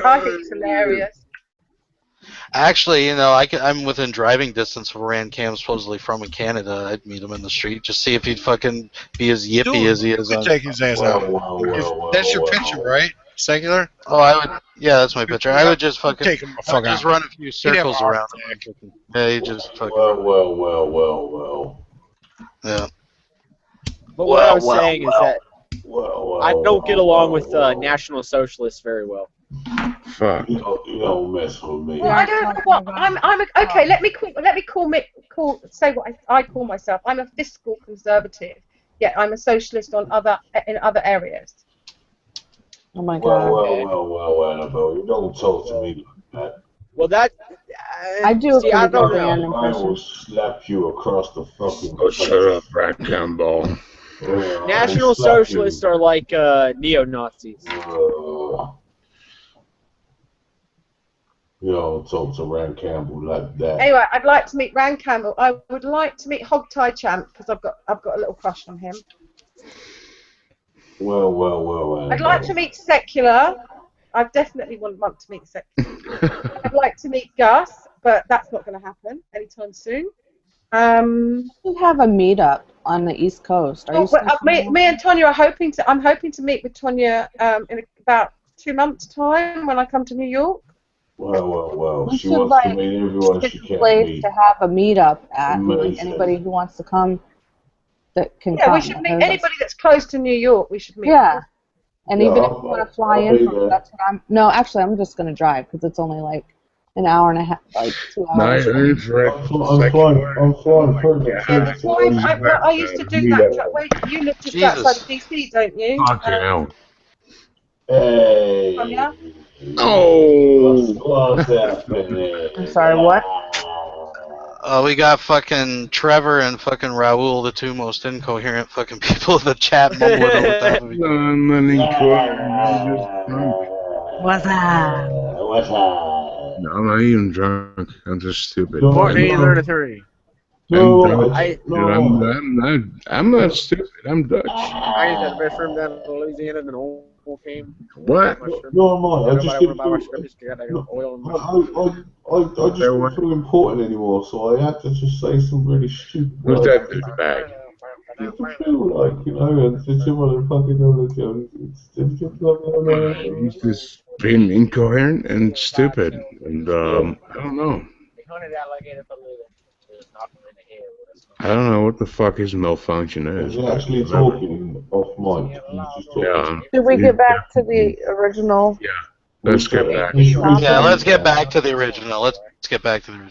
I think he's hilarious. Actually, I'm within driving distance of Rand Cam, supposedly from in Canada. I'd meet him in the street, just see if he'd fucking be as yippy Dude, as he is you on. could take his ass out. That's your picture, right? Secular? Oh, I would. Yeah, that's my picture. I would just fucking take him the fuck just out. run a few He'd have circles a heart around him. Yeah, he just fucking. Well. Yeah. But what I was saying is that I don't get along with National Socialists very well. Fuck. You don't mess with me. Well, I don't know what I'm. Okay, let me say what I call myself. I'm a fiscal conservative. Yeah, I'm a socialist in other areas. Oh my god. Well, Annabelle, you don't talk to me like that. Well, that. I do a See, I pretty don't good know. Rand I impression. will slap you across the fucking Oh, shut up, Rand Campbell. National Socialists are like neo-Nazis. You don't talk to Rand Campbell like that. Anyway, I'd like to meet Rand Campbell. I would like to meet Hogtie Champ because I've got a little crush on him. Well. I'd like to meet Secular. I definitely want to meet Secular. I'd like to meet Gus, but that's not going to happen anytime soon. We have a meetup on the East Coast. Are you still me and Tonya are hoping to. I'm hoping to meet with Tonya in about 2 months' time when I come to New York. Well. We She should, wants to like, meet everyone she pick a can't place meet. to have a meetup at. Like, Amazing. anybody who wants to come that can Yeah, come. we should meet anybody that's close to New York. We should meet. Yeah. And Yeah, even if you want to fly I'll in be from, there. that's what I'm. No, actually, I'm just gonna drive because it's only like an hour and a half, like 2 hours. I'm flying further. I used to do that. You live just outside of DC, don't you? Fucking hell. Hey. Tonya? What's happening? I'm sorry, what? We got fucking Trevor and fucking Raul, the two most incoherent fucking people in the chat, mumbling over top of each other. I'm not incoherent. I'm just drunk. What's that? What's up? No, I'm not even drunk. I'm just stupid. No, 1433. I'm not stupid. I'm Dutch. I used to have the best room down in Louisiana, then oil came. No, I just didn't feel, I just didn't feel important anymore, so I had to just say some really stupid Who's words. that douchebag? Just to feel like, and it's just He's just being incoherent and stupid. And, I don't know. I don't know what the fuck his malfunction is. He's actually talking off mic. He's just talking. Yeah. Should we get back to the original? Yeah. Let's get back. Yeah, let's get back to the original. Let's get back. Tanya,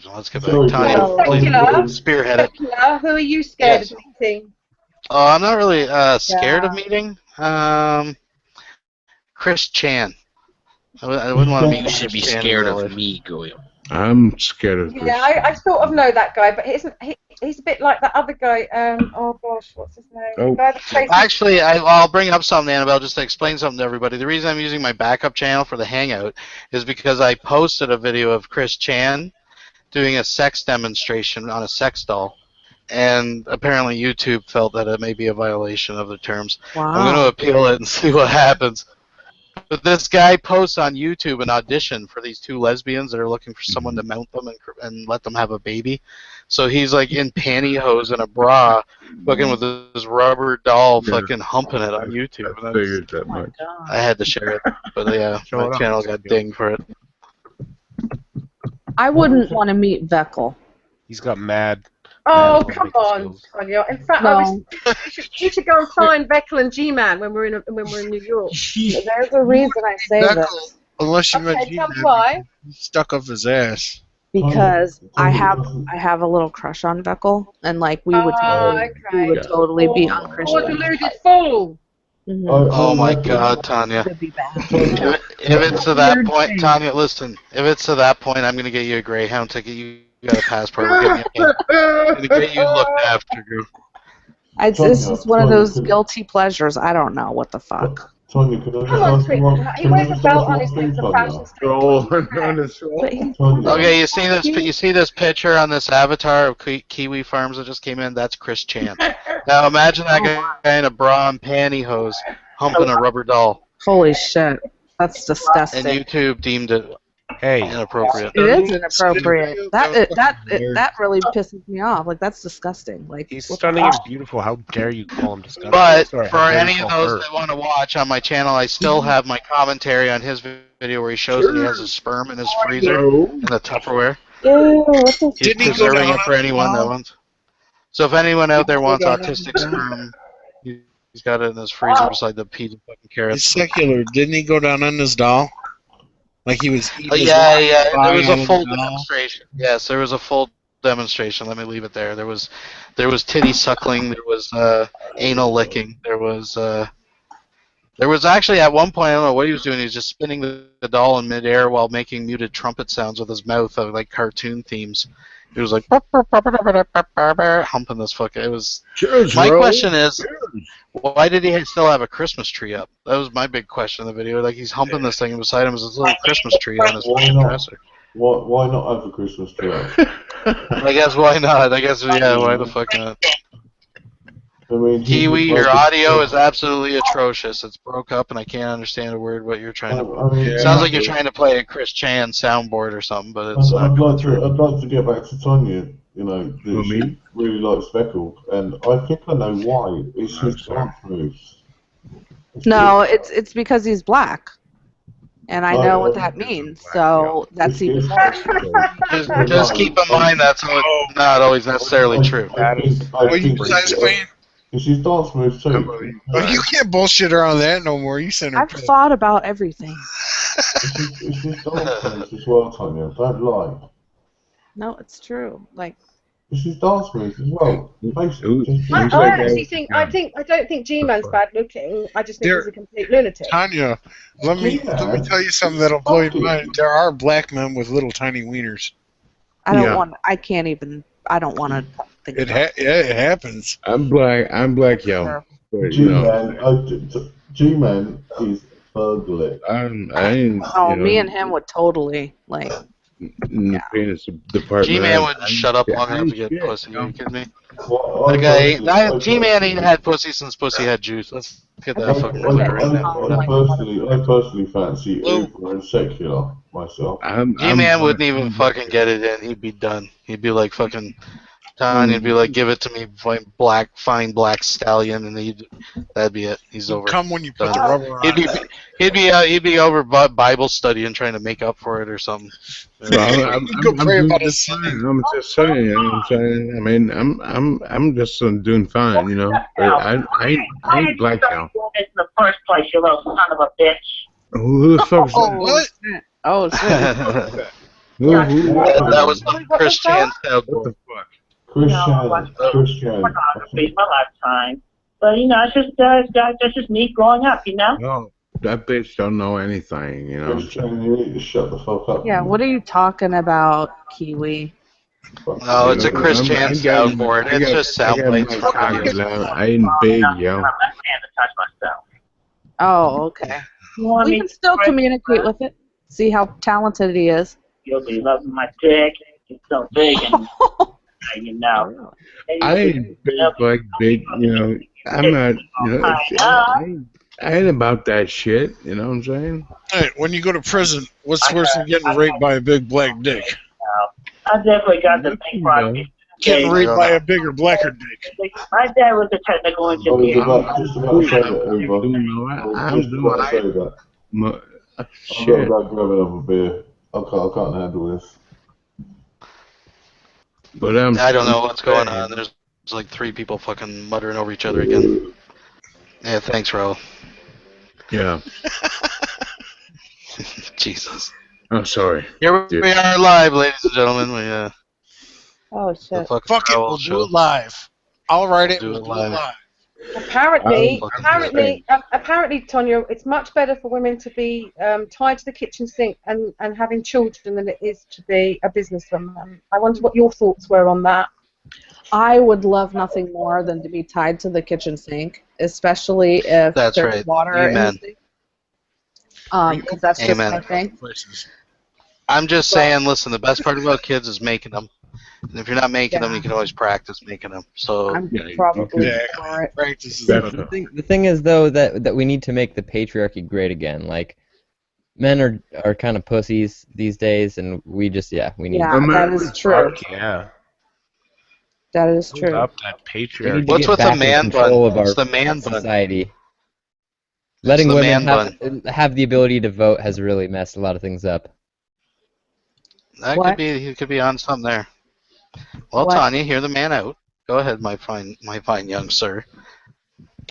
please spearhead it. Secular, who are you scared of meeting? Oh, I'm not really scared of meeting. Chris Chan. I wouldn't want to meet You should be Chris Chan in scared real of life. me, Goyle. I'm scared of Chris. Yeah, I sort of know that guy, but he's a bit like that other guy. Oh gosh, what's his name? Oh. The guy that plays Actually, I'll bring up something, Annabelle, just to explain something to everybody. The reason I'm using my backup channel for the Hangout is because I posted a video of Chris Chan doing a sex demonstration on a sex doll. And apparently YouTube felt that it may be a violation of the terms. Wow. I'm going to appeal it and see what happens. But this guy posts on YouTube an audition for these two lesbians that are looking for someone to mount them and let them have a baby. So he's like in pantyhose and a bra, fucking with this rubber doll, fucking humping it on YouTube. And Figured that much. I had to share it, but yeah, Show it my off. channel got dinged for it. I wouldn't want to meet Veckel. He's got mad. Oh, mad come filmmaking on, skills. Tanya. In fact, No. you should go and find Beckel and G-Man when we're in New York. There's a reason I say Beckel, this. unless you met Okay, tell me G-Man, why. he's stuck up his ass. Because I have a little crush on Beckel, and like we would totally be Oh, unchristian. deluded fool. Oh my God, Tanya. Could be bad. If it's to that point, Tanya, listen. If it's to that point, I'm gonna get you a Greyhound ticket. You got a passport. We're getting you. I'm gonna get you looked after, girl. This is one of those guilty pleasures. I don't know what the fuck. Tanya, could I Come on, just ask sweet. you one? He wears a belt on his thing, head for Tanya? fashion statement. But he's Okay, you see this? You see this picture on this avatar of Kiwi Farms that just came in? That's Chris Chan. Now imagine that guy in a bra and pantyhose humping a rubber doll. Holy shit. That's disgusting. And YouTube deemed it inappropriate. It is inappropriate. That really pisses me off. Like that's disgusting. Like He's what the stunning and fuck? beautiful. How dare you call him disgusting? But Sorry, for how dare you any of call those her? that want to watch on my channel, I still have my commentary on his video where he shows that he has his sperm in his freezer in the Tupperware. Ew, what the He's Didn't he go preserving down it for anyone that wants. So if anyone out there wants autistic Yeah. sperm, he's got it in his freezer beside the peas and fucking It's carrots. secular. Didn't he go down on his doll? Like he was eating his Yeah, wife yeah. There was on a the full doll? demonstration. Yes, there was a full demonstration. Let me leave it there. There was titty suckling. There was anal licking. There was actually at one point, I don't know what he was doing. He was just spinning the doll in midair while making muted trumpet sounds with his mouth of like cartoon themes. He was like humping this fucking. It was. Cheers, My bro. question is, why did he still have a Christmas tree up? That was my big question in the video. Like he's humping this thing, and beside him is this little Christmas tree on his Why fucking not? dresser. Why not have a Christmas tree up? I guess why not? I guess yeah. Why the fuck not? I mean, Kiwi, your audio is absolutely atrocious. It's broke up, and I can't understand a word what you're trying to. I mean, Sounds like you're trying to play a Chris Chan soundboard or something, but it's I'd not. I'd like to get back to Tanya. You know, that she really likes Speckle, and I think I know why. It's his dance moves. No, it's because he's black. And I know what that means, so that's even worse. Just keep in mind that's not always necessarily true. Are you guys playing? It's his dance moves too. Oh, you can't bullshit around that no more. You sent her. I've thought about everything. It's his dance moves as well, Tanya. Don't lie. No, it's true. Like it's his dance moves as well. I don't think G-Man's bad looking. I just think he's a complete lunatic. Tanya, let me tell you something that'll blow your mind. There are black men with little tiny wieners. I don't want. I can't even. I don't want to think. It happens. I'm black, yo. G-Man is ugly. I ain't. Oh, me and him would totally like. In the penis department. G-Man wouldn't shut up long enough to get pussy. Are you kidding me? Okay, G-Man ain't had pussy since pussy had juice. Let's get that fucking clear right now. I personally fancy Uber and secular myself. G-Man wouldn't even fucking get it in. He'd be done. He'd be like fucking Tanya. He'd be like, give it to me, fine black stallion, and that'd be it. He's over. Come when you put the rubber on. He'd be over Bible study and trying to make up for it or something. I'm just saying. I mean, I'm just doing fine, you know. But I ain't black now. In the first place, you little son of a bitch. Who the fuck is that? What? Oh shit. That was Chris Chan. What the fuck? Chris Chan. I'm not gonna be my lifetime. But you know, it's just that's just me growing up, you know. No. that bitch don't know anything, you know. Christian, you need to shut the fuck up. Yeah, what are you talking about, Kiwi? No, it's a Chris Chan soundboard. It's just sound bites from pockets you. out. I ain't big, yo. Oh, okay. You want We me can to still break- communicate with it. See how talented he is. You'll be loving my dick. It's so big and you know. I ain't big like big, you know. I'm not, you know. I ain't about that shit. You know what I'm saying? Hey, when you go to prison, what's worse than getting raped by a big black dick? I definitely got the thing right. Getting raped by a bigger, blacker dick. My dad was a technical I engineer. was just about to say that, Uber. I was just about to say that. I'm gonna go grab another beer. I can't handle this. But I don't know what's going on. There's like 3 people fucking muttering over each other again. Yeah, thanks, Ro. Yeah. Jesus. I'm sorry. Here we are live, ladies and gentlemen. We Oh the shit. fucking Fuck it, Raoul we'll show. do it live. I'll write it. Do We'll it do it live. live. Apparently, Tonya, it's much better for women to be tied to the kitchen sink and having children than it is to be a businesswoman. I wonder what your thoughts were on that. I would love nothing more than to be tied to the kitchen sink, especially if That's there's right. water in the Amen. sink. 'Cause that's just Amen. my thing. I'm just saying, listen, the best part about kids is making them. And if you're not making them, you can always practice making them. So I'm probably for it. Practice is The thing is, though, that we need to make the patriarchy great again. Like, men are kind of pussies these days, and we just, we need. Yeah, that is true. Yeah. That is true. Up that We patriarchy. need to What's get with the back in man control bun? of our It's the man bun. society. Letting the women man have the ability to vote has really messed a lot of things up. That What? could be, he could be on something there. Well, What? Tanya, hear the man out. Go ahead, my fine young sir.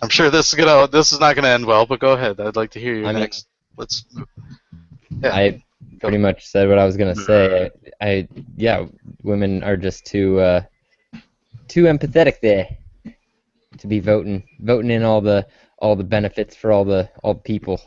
I'm sure this is not gonna end well, but go ahead. I'd like to hear your next. Let's. Yeah. I pretty much said what I was gonna say. Women are just too empathetic there to be voting in all the benefits for all the people.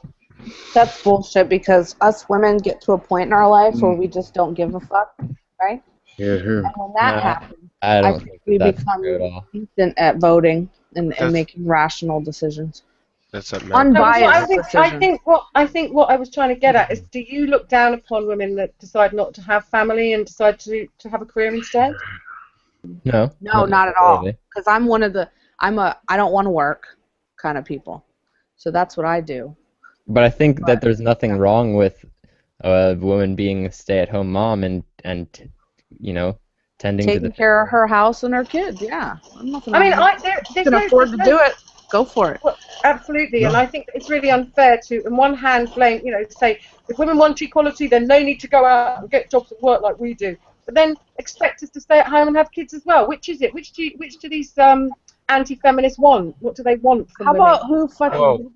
That's bullshit because us women get to a point in our life where we just don't give a fuck, right? Yeah, And when that happens, I don't think think we that's become true at all. decent at voting and making rational decisions. That's a Unbiased I think what I was trying to get at is, do you look down upon women that decide not to have family and decide to have a career instead? No. No, not at all. Because I'm one of the I don't want to work kind of people. So that's what I do. But I think that there's nothing wrong with a woman being a stay-at-home mom and tending to Taking the care of her house and her kids. Yeah, I'm nothing. I mean, you can afford to do it. Go for it. Well, absolutely, and I think it's really unfair to, on one hand, blame, say if women want equality, then they need to go out and get jobs at work like we do, but then expect us to stay at home and have kids as well. Which is it? Which do these anti-feminists want? What do they want from women? How about who fucking? Whoa,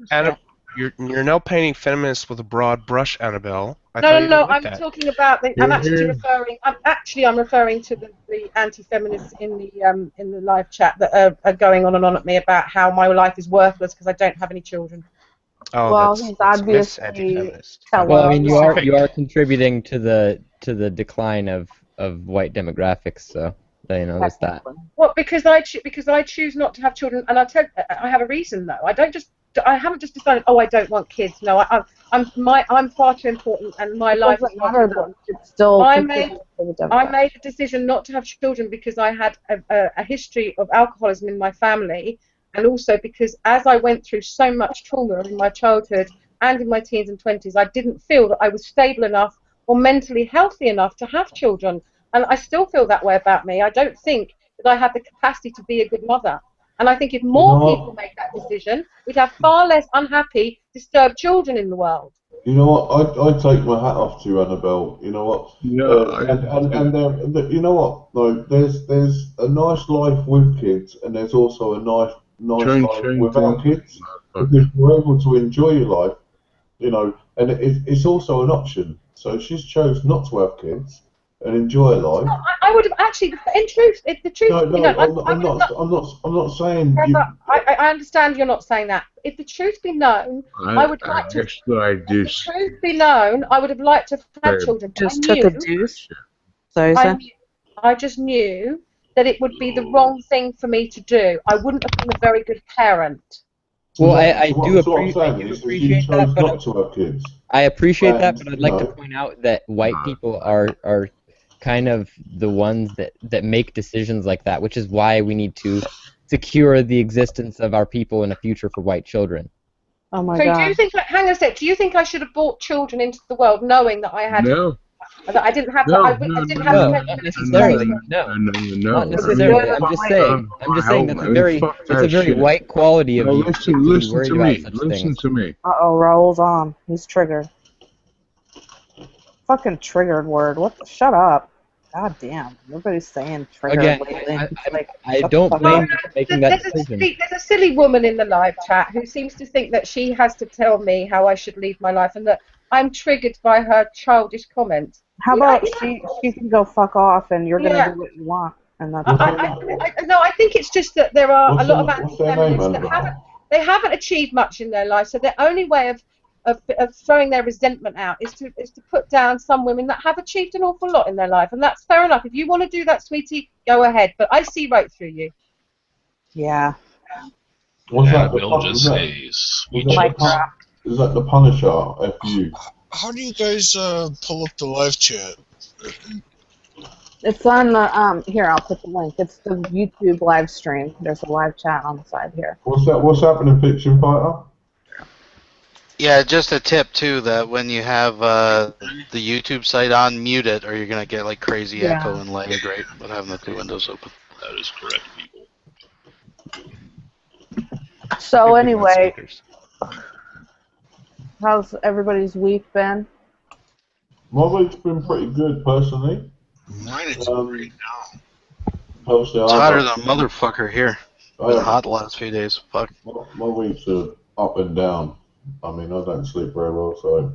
you're now painting feminists with a broad brush, Annabelle. No. I'm talking about. I'm referring to the anti-feminists in the live chat that are going on and on at me about how my life is worthless because I don't have any children. Oh, well, that's he's Miss obviously. Anti-feminist. Well, I mean, you are contributing to the decline of white demographics, so there's that. Well, because I choose not to have children, and I have a reason though. I haven't just decided. Oh, I don't want kids. No, I'm far too important, and my life is far too important. It's still. I made a decision not to have children because I had a history of alcoholism in my family, and also because as I went through so much trauma in my childhood and in my teens and 20s, I didn't feel that I was stable enough or mentally healthy enough to have children. And I still feel that way about me. I don't think that I have the capacity to be a good mother. And I think if more people make that decision, we'd have far less unhappy, disturbed children in the world. You know what? I take my hat off to you, Annabelle. You know what? You know what? No, there's a nice life with kids, and there's also a nice life without kids. Because you're able to enjoy your life, and it's also an option. So she's chose not to have kids, and enjoy life. I would have actually, in truth, if the truth, No, you know, I'm not saying you. I understand you're not saying that. If the truth be known, I would like to. That's what I do. If the truth be known, I would have liked to have had children. But Just took a deuce. So you said? I just knew that it would be the wrong thing for me to do. I wouldn't have been a very good parent. Well, I do What I'm saying is that you chose not to have kids. I appreciate that, And, but I'd like to point out that white people are kind of the ones that make decisions like that, which is why we need to secure the existence of our people in a future for white children. Oh my So god. do you think, hang on a sec, do you think I should have brought children into the world knowing that I had, that I didn't have, I didn't have the not necessarily. No, not necessarily. I'm just saying. I'm just saying that's a very white quality of you to be worried about such things. Listen to me. Uh-oh, Raul's on. He's triggered. Fucking triggered word. What the, shut up. God damn. Everybody's saying triggered Again, lately. I don't blame you for making that decision. There's a silly woman in the live chat who seems to think that she has to tell me how I should lead my life and that I'm triggered by her childish comments. How about she can go fuck off and you're gonna do what you want, and that's no, I think it's just that there are a lot of anti-feminists that haven't achieved much in their life, so their only way of throwing their resentment out is to put down some women that have achieved an awful lot in their life, and that's fair enough. If you want to do that, sweetie, go ahead. But I see right through you. Yeah. What's that? We'll just say sweet Is cheeks. that the Punisher? FU. How do you guys pull up the live chat? It's on the here. I'll put the link. It's the YouTube live stream. There's a live chat on the side here. What's happening, Fiction Fighter? Yeah, just a tip too that when you have the YouTube site on, mute it, or you're gonna get like crazy echo and lag rate with having the two windows open. That is correct, people. So anyway, how's everybody's week been? My week's been pretty good, personally. Mine is great now. Obviously, It's hotter than a motherfucker here. It's been hot the last few days. Fuck. My weeks are up and down. I mean, I don't sleep very well, so.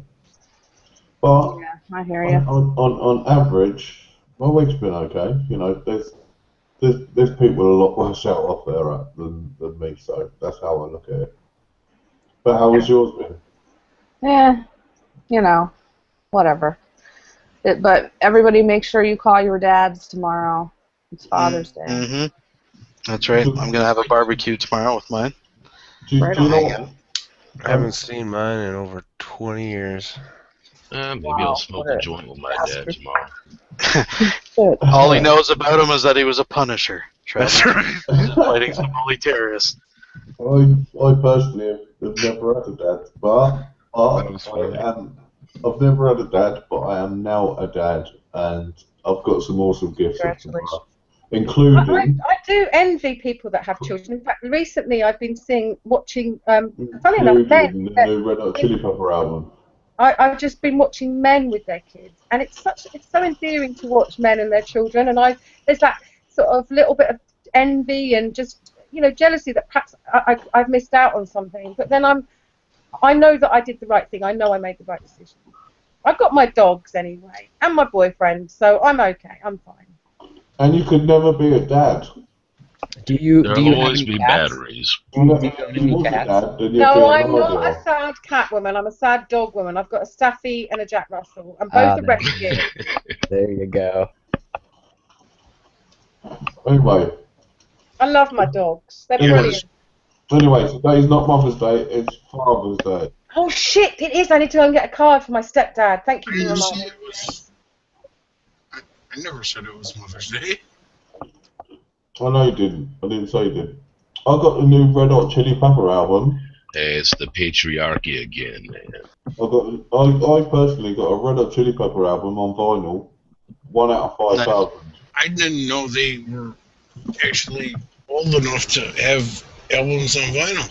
But yeah, I hear you. On average, my week's been okay. You know, there's people a lot worse out off there than me, so that's how I look at it. But how was yours been? Yeah, you know, whatever. But everybody, make sure you call your dads tomorrow. It's Father's Day. Mm-hmm. That's right. I'm gonna have a barbecue tomorrow with mine. I haven't seen mine in over 20 years. Maybe I'll smoke a joint with my dad tomorrow. All he knows about him is that he was a Punisher. That's right. Fighting some bully terrorists. I personally have never had a dad, but I've never had a dad, but I am now a dad, and I've got some awesome gifts, including. I do envy people that have children. In fact, recently I've been watching. Funny enough, the new Red Hot Chili Pepper album. I've just been watching men with their kids, and it's so endearing to watch men and their children. And there's that sort of little bit of envy and just jealousy that perhaps I've missed out on something. But then I know that I did the right thing. I know I made the right decision. I've got my dogs anyway, and my boyfriend, so I'm okay. I'm fine. And you could never be a dad. There'll always be batteries. No, I'm not a sad cat woman. I'm a sad dog woman. I've got a Staffy and a Jack Russell, and both are rescued. There you go. Anyway. I love my dogs. They're brilliant. Anyway, today's not Mother's Day, it's Father's Day. Oh shit, it is. I need to go and get a card for my stepdad. Thank you for reminding me. I never said it was Mother's Day. I know you didn't. I didn't say you did. I got the new Red Hot Chili Pepper album. Hey, it's the patriarchy again, man. I personally got a Red Hot Chili Pepper album on vinyl. 1 out of 5,000. I didn't know they were actually old enough to have albums on vinyl.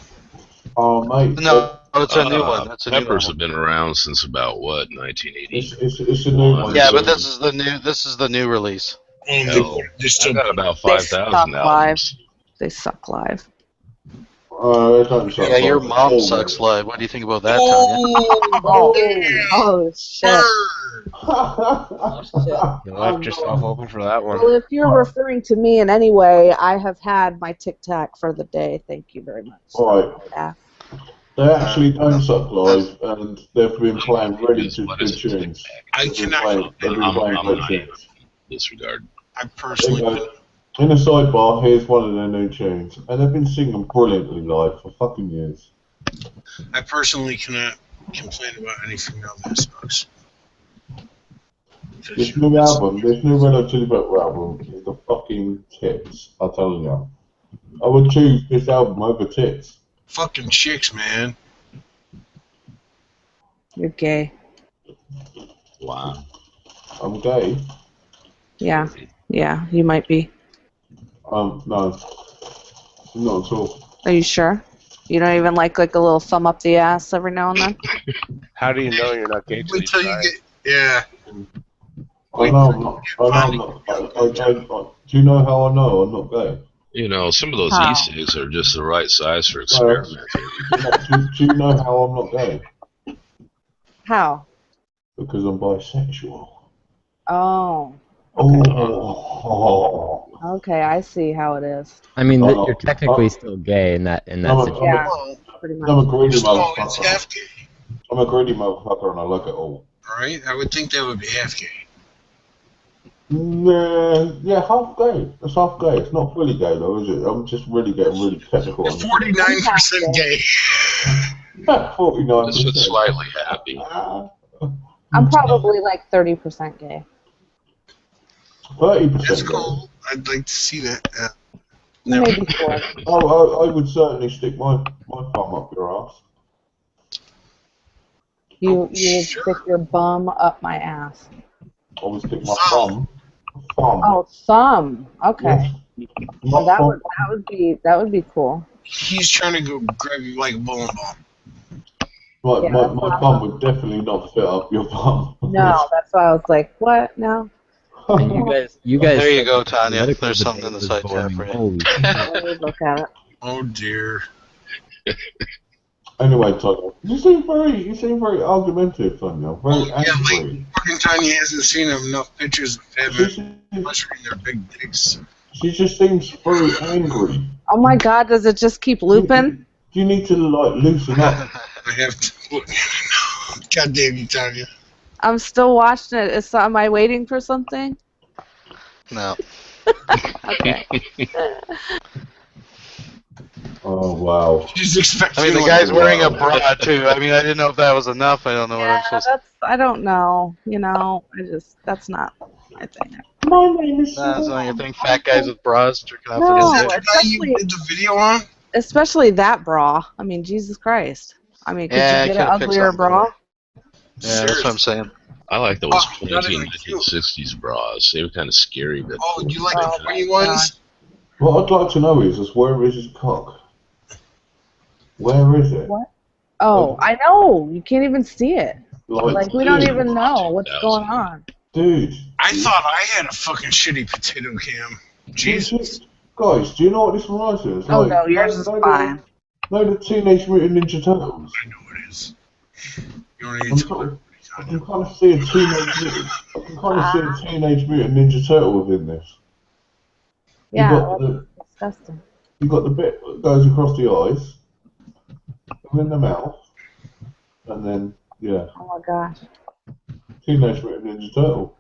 Oh, mate. No, it's a new one. That's a new Peppers one. have been around since about what, 1980? It's a new one. Yeah, but this is the new release. They still got about 5,000 albums. They suck live. They don't suck Yeah, your life at mom all, sucks mate. blood. What do you think about that, Tanya? Oh shit. You left yourself open for that one. Well, if you're referring to me in any way, I have had my Tic Tac for the day. Thank you very much. Right. Yeah. They actually don't suck live, and they've been playing really good tunes. I They've been cannot. playing I'm great not tunes. disregard. I There you personally. go. In the sidebar, here's one of their new tunes, and they've been singing brilliantly live for fucking years. I personally cannot complain about any female that sucks. This new album, this new Red Hot Chili Pepper album, is the fucking tits. I'm telling you. I would choose this album over tits. Fucking chicks, man. You're gay. Wow. I'm gay. Yeah. Yeah, you might be. No, not at all. Are you sure? You don't even like a little thumb up the ass every now and then? How do you know you're not gay till Wait you till you try get. it? Yeah. I know I'm not. Do you know how I know I'm not gay? You know, some of those How? e-cigs are just the right size for Well, experimenting. do you know how I'm not gay? How? Because I'm bisexual. Oh. Oh. Okay, I see how it is. I mean, Oh, you're technically still gay in that situation. Yeah, pretty I'm a much. greedy Oh, it's motherfucker. half gay. I'm a greedy motherfucker, and I like it all. Right? I would think that would be half gay. Yeah, half gay. It's half gay. It's not fully gay though, is it? I'm just really getting really technical. 49% gay. 49%. Just slightly happy. I'm probably like 30% gay. 30% That's gay. cool. I'd like to see that. Maybe 4. I would certainly stick my thumb up your ass. You would stick your bum up my ass. I would stick my thumb. Oh, thumb. Okay. Yes. Well, that would be cool. He's trying to go grab you like a bowling ball. My, Yeah, my, that's my awesome. thumb would definitely not fit up your bum. No, that's why I was like, what? No. And you guys. There you said go, Tanya. political There's something in debate the was side chat boring. for you. Holy shit. Let me look at it. Oh dear. Anyway, Tanya, you seem very argumentative, Tanya. Very Yeah, angry. fucking Tanya hasn't seen enough pictures of him mushrooming their big dicks. She just seems very angry. Oh my God, does it just keep looping? Do you need to like loosen up? I have to look at it now. God damn you, Tanya. I'm still watching it. Am I waiting for something? No. Okay. Oh wow. She's expecting. I mean, the guy's wearing a bra too. I mean, I didn't know if that was enough. I don't know what I'm supposed to. I don't know. You know, that's not my thing. My name is. That's not your thing. Fat guys with bras jerking off No, against it. You did the video on? Especially that bra. I mean, Jesus Christ. I mean, could Yeah, you I get an could've picked uglier something bra? Yeah, that's what I'm saying. I like those not pointy even cute. 1960s bras. They were kind of scary. But Oh, you like the funny ones? What I'd like to know is where is his cock? Where is it? What? Oh, I know. You can't even see it. Like, We don't dude, even know what's going on. Dude. I thought I had a fucking shitty potato cam. Jesus. Guys, do you know what this reminds me of? It's Oh like, no, yours is fine. Know the Teenage Mutant Ninja Turtles? I know it is. You don't need to. I can kind of see a Teenage Mutant Ninja Turtle within this. Yeah, that's disgusting. You got the bit that goes across the eyes, and in the mouth, and then yeah. Oh my gosh. Teenage Mutant Ninja Turtle.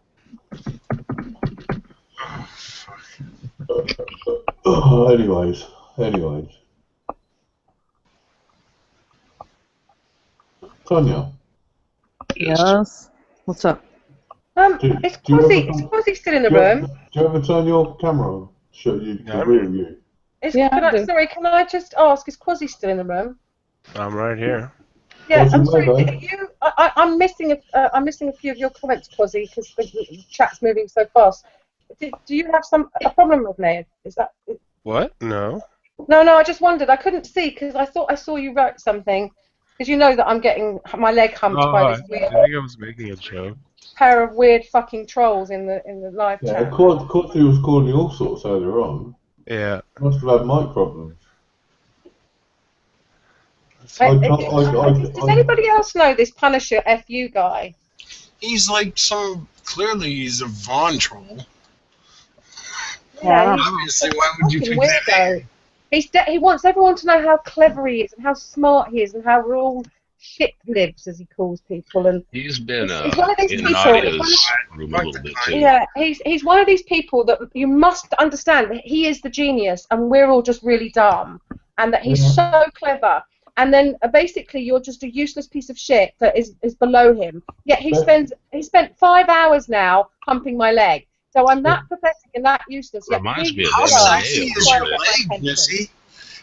Anyways. Tanya. Yes. What's up? Is Quasi still in the room? Do you ever turn your camera on? Show you the real you. Sorry, can I just ask, is Quasi still in the room? I'm right here. Yeah, Quasi, I'm sorry. bye-bye. I'm missing a few of your comments, Quasi, because the chat's moving so fast. Do you have a problem with me? Is that? What? No. No, I just wondered. I couldn't see because I thought I saw you wrote something. Because you know that I'm getting my leg humped by this I weird think I was making a joke. pair of weird fucking trolls in the live Yeah, chat. Quasi was calling you all sorts earlier on. Yeah. Must have had mic problems. Does anybody else know this Punisher FU guy? He's like clearly he's a Vaughn troll. Yeah, Obviously, why would you fucking pick that weirdo. He wants everyone to know how clever he is and how smart he is and how we're all shit libs, as he calls people. And He's been he's one of these in people. Nadia's room a little bit too. Yeah, he's one of these people that you must understand that he is the genius and we're all just really dumb, and that he's so clever. And then basically you're just a useless piece of shit that is below him. Yet he spent 5 hours now pumping my leg. So I'm that pathetic and that useless. Yet Reminds me of How MMA sexy a is little your bit. leg, Missy?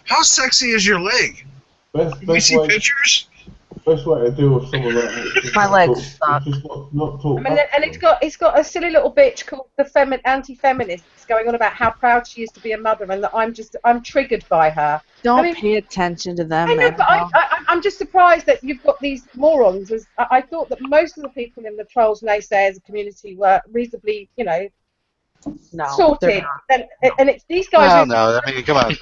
How sexy is your leg? Best Can we see way, pictures? best way to deal with someone like that is just My not legs talk, suck. just not talk I mean, back and to it's got a silly little bitch called the anti-feminist going on about how proud she is to be a mother and that I'm triggered by her. Don't pay attention to them, I know, but Annabelle. I'm just surprised that you've got these morons. I thought that most of the people in the trolls naysayers community were reasonably, sorted. And it's these guys Well, who. no, I mean, come on.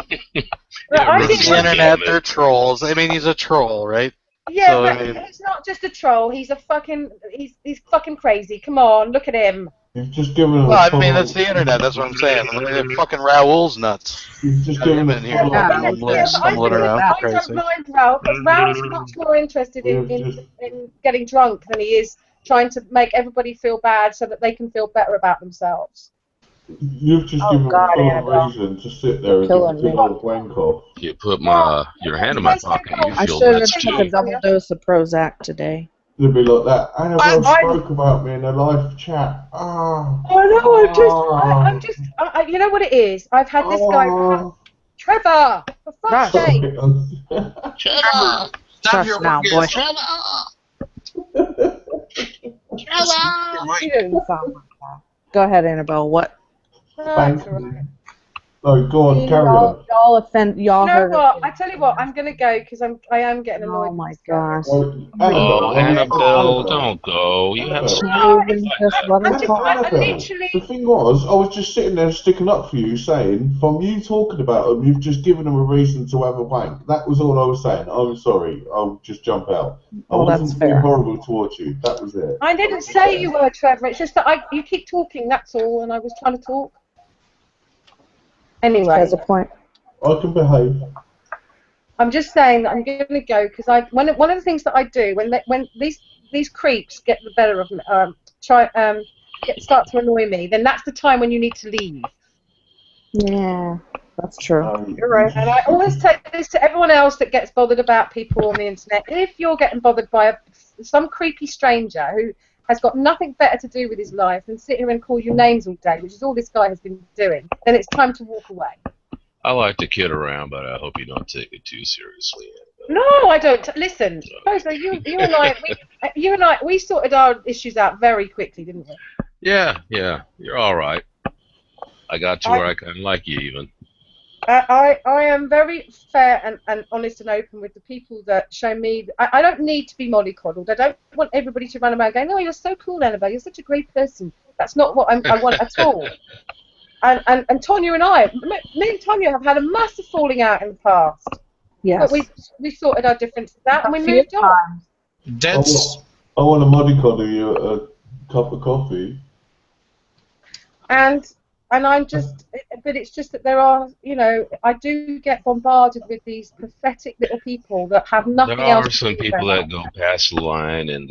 I It's did the internet, they're trolls. I mean, he's a troll, right? Yeah, So, but I mean, he's not just a troll. He's he's fucking crazy. Come on, look at him. You've just given him well, a I mean, full that's the internet. That's what I'm saying. I mean, fucking Raoul's nuts. You've just Got him given in a here, full fucking on. stumbling around, I crazy. don't mind Raoul because Raoul's much more interested in getting drunk than he is trying to make everybody feel bad so that they can feel better about themselves. You've just given him a full on reason to sit there and give a big old wank off. You put your hand in my pocket, you I feel should have nuts took a too. double dose of Prozac today. It'd be like that. Annabelle spoke about me in a live chat. Ah. I know. I'm just. You know what it is? I've had this guy, Trevor. For fuck's sake. Trevor, stop your now, boy. You don't sound like that. Go ahead, Annabelle. What? Thanks. No, go on, carry on. Y'all offend. Y'all You know heard what? I tell you what. I'm gonna go because I am getting annoyed. Oh my gosh. Oh, Annabelle, don't go. You have some. Just let him talk. Annabelle, the thing was, I was just sitting there sticking up for you, saying, from you talking about them, you've just given them a reason to have a wank. That was all I was saying. I'm sorry. I'll just jump out. I wasn't being horrible towards you. That was it. I didn't say you were, Trevor. It's just that you keep talking. That's all, and I was trying to talk. Anyway, has a point. I can behave. I'm just saying that I'm going to go because one of the things that I do when these creeps get the better of me, start to annoy me, then that's the time when you need to leave. Yeah, that's true. You're right. And I always take this to everyone else that gets bothered about people on the internet. If you're getting bothered by some creepy stranger who has got nothing better to do with his life than sit here and call you names all day, which is all this guy has been doing, then it's time to walk away. I like to kid around, but I hope you don't take it too seriously. No, I don't. Listen, Bozo, you and I, we sorted our issues out very quickly, didn't we? Yeah, you're all right. I got to where I kind of like you even. I am very fair and honest and open with the people that show me. I don't need to be mollycoddled. I don't want everybody to run around going, "Oh, you're so cool, Annabelle. You're such a great person." That's not what I want at all. And Tonya and I, me and Tonya have had a massive falling out in the past. Yes. But we sorted our differences out and we moved on. I want to mollycoddle you a cup of coffee. And I'm just, but it's just that there are, I do get bombarded with these pathetic little people that have nothing There else. are some people that go past the line and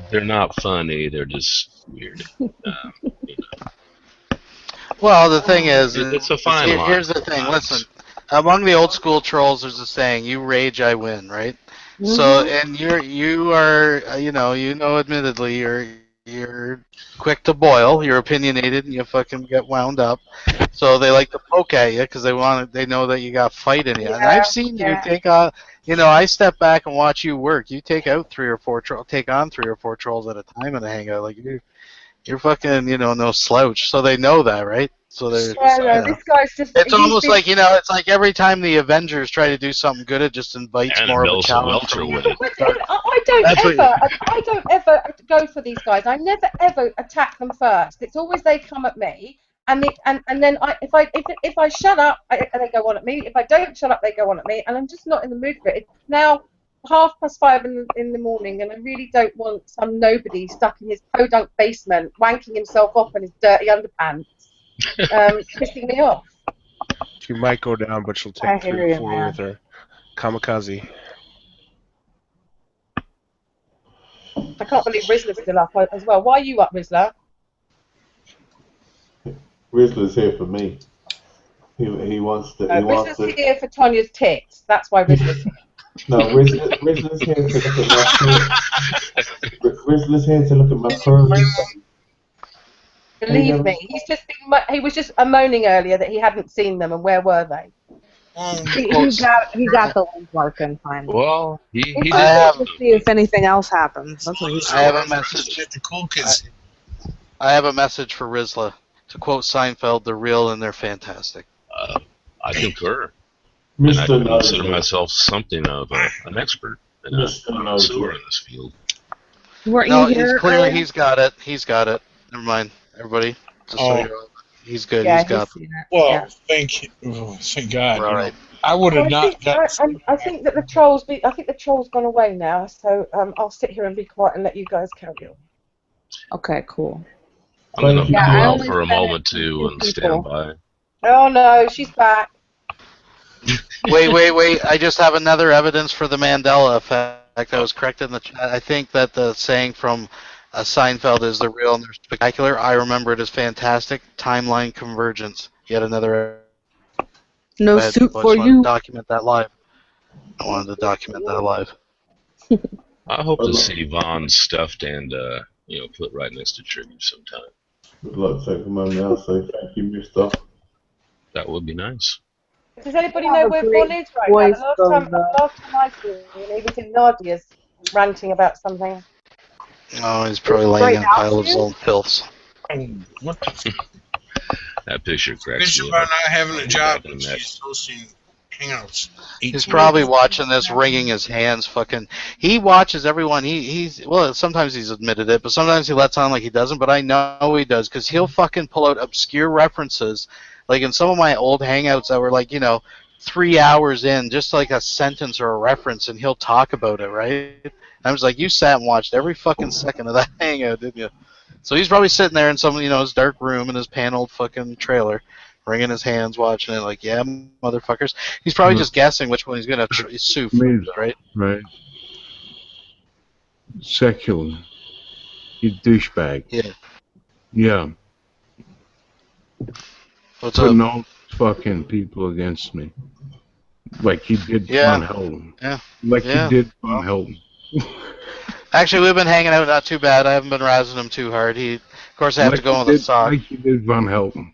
they're not funny. They're just weird. Well, the thing is, it's a fine line. Here's the thing. Listen, among the old school trolls, there's a saying: "You rage, I win." Right? Mm-hmm. So, and you are, admittedly, you're quick to boil. You're opinionated, and you fucking get wound up. So they like to poke at you because they know that you got fight in you. And I've seen you take on. I step back and watch you work. You take on 3 or 4 trolls at a time in a hangout. Like you're fucking, no slouch. So they know that, right? So they're. This guy's just. It's almost like it's like every time the Avengers try to do something good, it just invites more of a challenge. I don't ever go for these guys. I never ever attack them first. It's always they come at me, and then if I shut up, they go on at me. If I don't shut up, they go on at me, and I'm just not in the mood for it. It's now 5:30 in the morning, and I really don't want some nobody stuck in his podunk basement wanking himself off in his dirty underpants, pissing me off. She might go down, but she'll I take hear 3 or you, 4 man. with her. Kamikaze. I can't believe Rizzler's still up as well. Why are you up, Rizzler? Rizzler's here for me. He wants to. He wants Rizzler's to. here for Tanya's tits. That's why Rizzler's here. No, Rizzler's here to look at my. Rizzler's here to look at my curvy. Believe me, he was just moaning earlier that he hadn't seen them, and where were they? He got the link working fine. Well, he He's did just to see if anything else happens. That's what he's I have a doing. message. The cool kids. I have a message for Rizla. To quote Seinfeld, they're real and they're fantastic. I concur. And I Mr. consider Nosey. myself something of an expert and a Mr. Nosey. connoisseur in this field. Weren't No, you he's here clearly earlier? he's got it. He's got it. Never mind, everybody. Just so Oh. you're all, he's good. Yeah, he's got. seen it. Well, Yeah. thank God. We're all right. I would have I not think, got. I think that the trolls. I think the troll's gone away now. So I'll sit here and be quiet and let you guys carry on. Okay, cool. I'm going to Yeah, bow I out only for a said it moment to too 2 and people. stand by. Oh no, she's back. Wait. I just have another evidence for the Mandela effect. I was corrected in the chat. I think that the saying from Seinfeld is the real and they're spectacular. I remember it as fantastic. Timeline convergence. Yet another. No I had- suit I for just wanted to you. document that live. I wanted to document that live. I hope to see Vaughn stuffed and put right next to Tribute sometime. I'd like to take a moment now to say thank you, Mister. That would be nice. Does anybody Have know a where great Vaughn is right voice, now? though, Last time I saw him, he was in Nadia's ranting about something. Oh, he's probably laying in a pile of his own filths. What the That picture cracks bitch me about up. not having a job Back in and the neck. she's hosting hangouts? He's probably watching this, wringing his hands. Fucking, he watches everyone. Sometimes he's admitted it, but sometimes he lets on like he doesn't. But I know he does because he'll fucking pull out obscure references, like in some of my old hangouts that were like 3 hours in, just like a sentence or a reference, and he'll talk about it, right? And I was like, you sat and watched every fucking second of that hangout, didn't you? So he's probably sitting there in some his dark room in his paneled fucking trailer, wringing his hands, watching it, like, yeah, motherfuckers. He's probably just guessing which one he's gonna sue first, right? Right. Secular. You douchebag. Yeah. Yeah. What's Putting up? all fucking people against me. Like he did Yeah. Von Helden. Yeah. Like Yeah. he did Von Helden. Actually, we've been hanging out not too bad. I haven't been razzing him too hard. Of course, I have to go with a sock. Like he did Von Helden.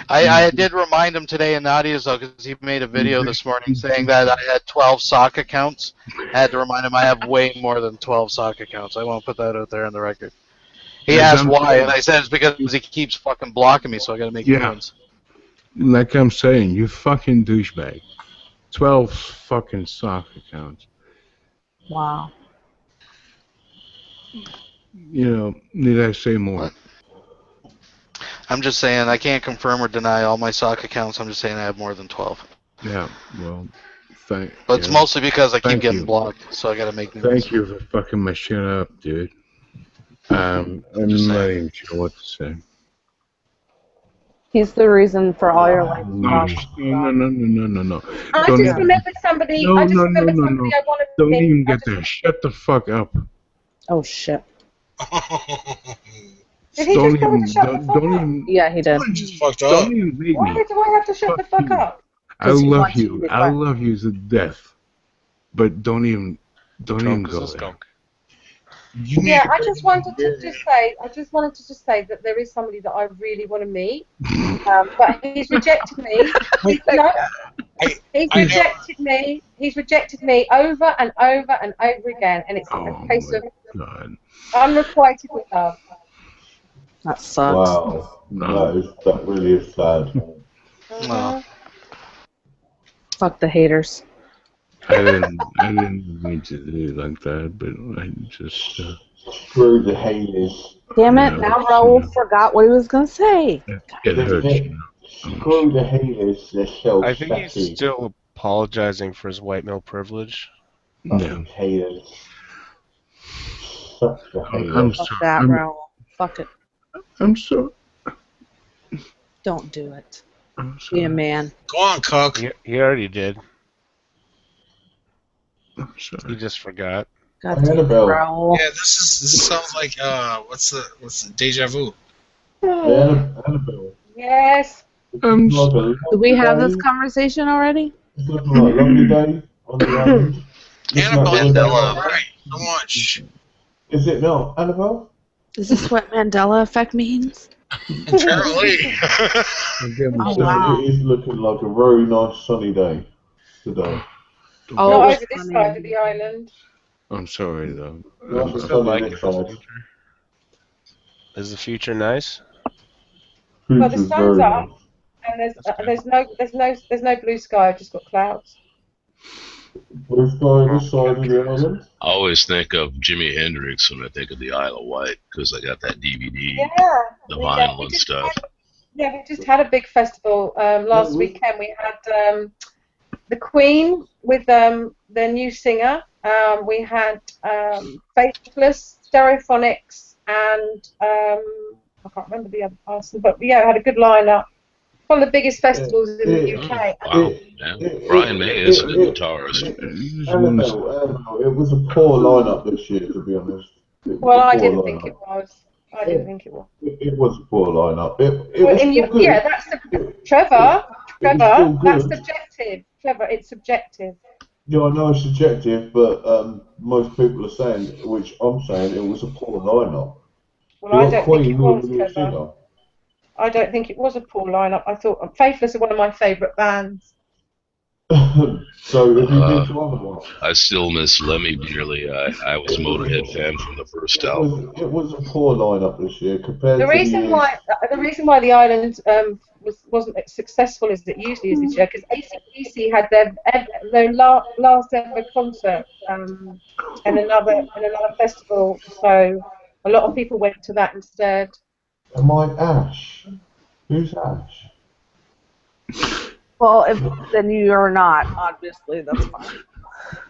I did remind him today in Nadia's though, because he made a video this morning saying that I had 12 sock accounts. I had to remind him I have way more than 12 sock accounts. I won't put that out there on the record. He asked why, and I said it's because he keeps fucking blocking me, so I got to make new ones. Like I'm saying, you fucking douchebag. 12 fucking sock accounts. Wow. Need I say more? What? I'm just saying I can't confirm or deny all my sock accounts. I'm just saying I have more than 12. Yeah, well, But it's mostly because I keep getting blocked, so I got to make new ones. Thank you for fucking my shit up, dude. I'm not even sure what to say. He's the reason for all your life. No. I Don't just even- remembered somebody. No, I just no, remembered no, no, somebody no. I wanted to Don't meet. even get there. Shut the fuck up. Oh shit. Did he Don't just tell me even. to shut the fuck Don't up? even. Yeah, he did. Just fucked up. Don't even make Why me. do I have to shut the fuck up? I 'Cause he love wants you to you. be I quiet. love you to death. But don't even Drunk go as a there. skunk. Yeah, I just wanted to just say that there is somebody that I really want to meet, but he's rejected me. He's rejected me. He's rejected me over and over and over again, and it's a case of God. unrequited love. That sucks. Wow. That really is sad. Oh. Fuck the haters. I didn't mean to do it like that, but I just. Screw the haters. Damn it! Now Raul forgot what he was gonna say. It hurts. Screw the haters, they're so I think he's sexy. still apologizing for his white male privilege. Fucking haters. Such a hater. I'm Fuck sorry. that, Raul. Fuck it. I'm sorry. Don't do it. I'm sorry. Be a man. Go on, Cook. He already did. I'm He sorry. just forgot. God damn it, Annabelle. Raul. Yeah, this sounds like what's the deja vu? Annabelle. Yes. I'm It's like a Did we have this lovely day. conversation already? It's looking like a lovely day on the island. Looking out Annabelle, the window. Mandela. right? So much. Is it not, Annabelle? Is this what Mandela effect means? Apparently. Oh, wow. It is looking like a very nice sunny day today. Oh, Not it was over this funny. side of the island. I'm sorry though. Nice What's and it sunny like this in the side. future? Is the future nice? Well, the Future's sun's very up, nice. and there's no blue sky. I've just got clouds. Blue sky this side of the island. I always think of Jimi Hendrix when I think of the Isle of Wight because I got that DVD, Yeah. the We vinyl and just stuff. Yeah, we just had a big festival last weekend. We had the Queen with their new singer. We had Faithless, Stereophonics, and I can't remember the other person, but yeah, we had a good lineup. One of the biggest festivals in the UK. Wow, yeah. Brian May is a good guitarist. Annabelle, it was a poor lineup this year, to be honest. It was Well, a I poor didn't lineup. think it was. I didn't think it was. It was a poor lineup. It Well, was still good. yeah, that's Trevor. It was still That's good. subjective. Trevor, it's subjective. Yeah, I know it's subjective, but most people are saying, which I'm saying, it was a poor lineup. Well, I You got don't think Queen it with was, the new Trevor. singer. I don't think it was a poor lineup. I thought Faithless are one of my favourite bands. So have you been to other ones? I still miss Lemmy dearly. I was a Motorhead fan from the first album. It was a poor lineup this year compared The to the reason years. why the island wasn't as successful as it usually is this year because AC/DC had their last ever concert in another festival, so a lot of people went to that instead. Am I Ash? Who's Ash? Well, then you are not, obviously. That's fine.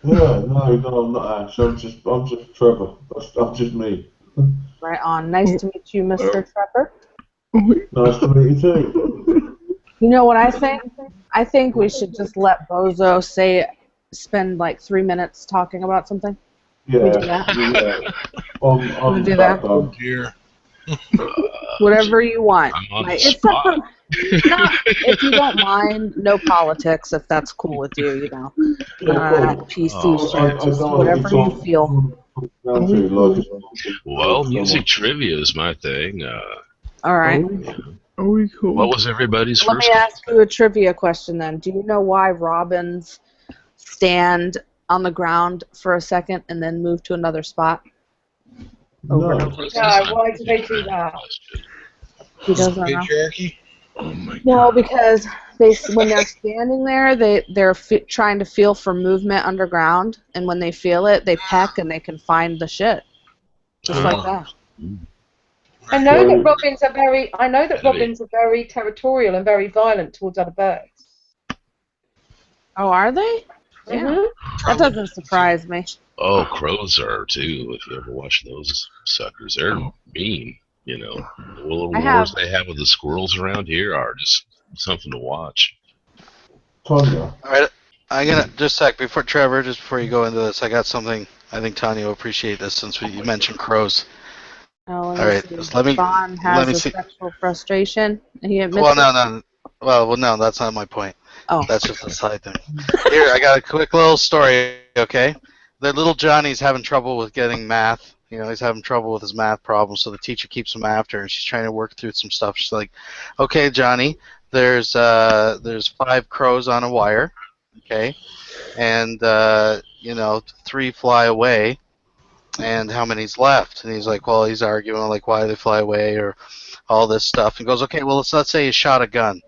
Yeah, no, I'm not Ash. I'm just Trevor. I'm just me. Right on. Nice to meet you, Mr. Trevor. Nice to meet you too. You know what I think? I think we should just let Bozo spend like 3 minutes talking about something. Yeah. We do that? Yeah. We do that? Oh dear. Whatever you want. I'm on the Like, spot. if you don't mind, no politics, if that's cool with you, you know. PC shit, just whatever you feel. Well, music trivia is my thing. All right. Are we cool? What was everybody's Let first? me ask you a trivia question then. Do you know why robins stand on the ground for a second and then move to another spot? Over and over. No, why do they do that? He doesn't know. Patriarchy? Oh my God. No, because when they're standing there, they're trying to feel for movement underground, and when they feel it, they peck and they can find the shit, just like that. I know that robins are very territorial and very violent towards other birds. Oh, are they? Yeah. That doesn't surprise me. Oh, crows are too. If you ever watch those suckers, they're mean. You know, the little wars they have with the squirrels around here are just something to watch. Tanya. All right, I'm gonna just a sec before Trevor. Just before you go into this, I got something. I think Tanya will appreciate this since you mentioned crows. Oh, All right, just let me has see. a sexual frustration. And he admits Well, it. no. Well, no, that's not my point. Oh. That's just a side thing. Here, I got a quick little story, okay? The little Johnny's having trouble with getting math. You know, he's having trouble with his math problems, so the teacher keeps him after, and she's trying to work through some stuff. She's like, okay, Johnny, there's 5 crows on a wire, okay? And, 3 fly away, and how many's left? And he's like, well, he's arguing, like, why they fly away, or all this stuff. And goes, okay, well, let's say you shot a gun.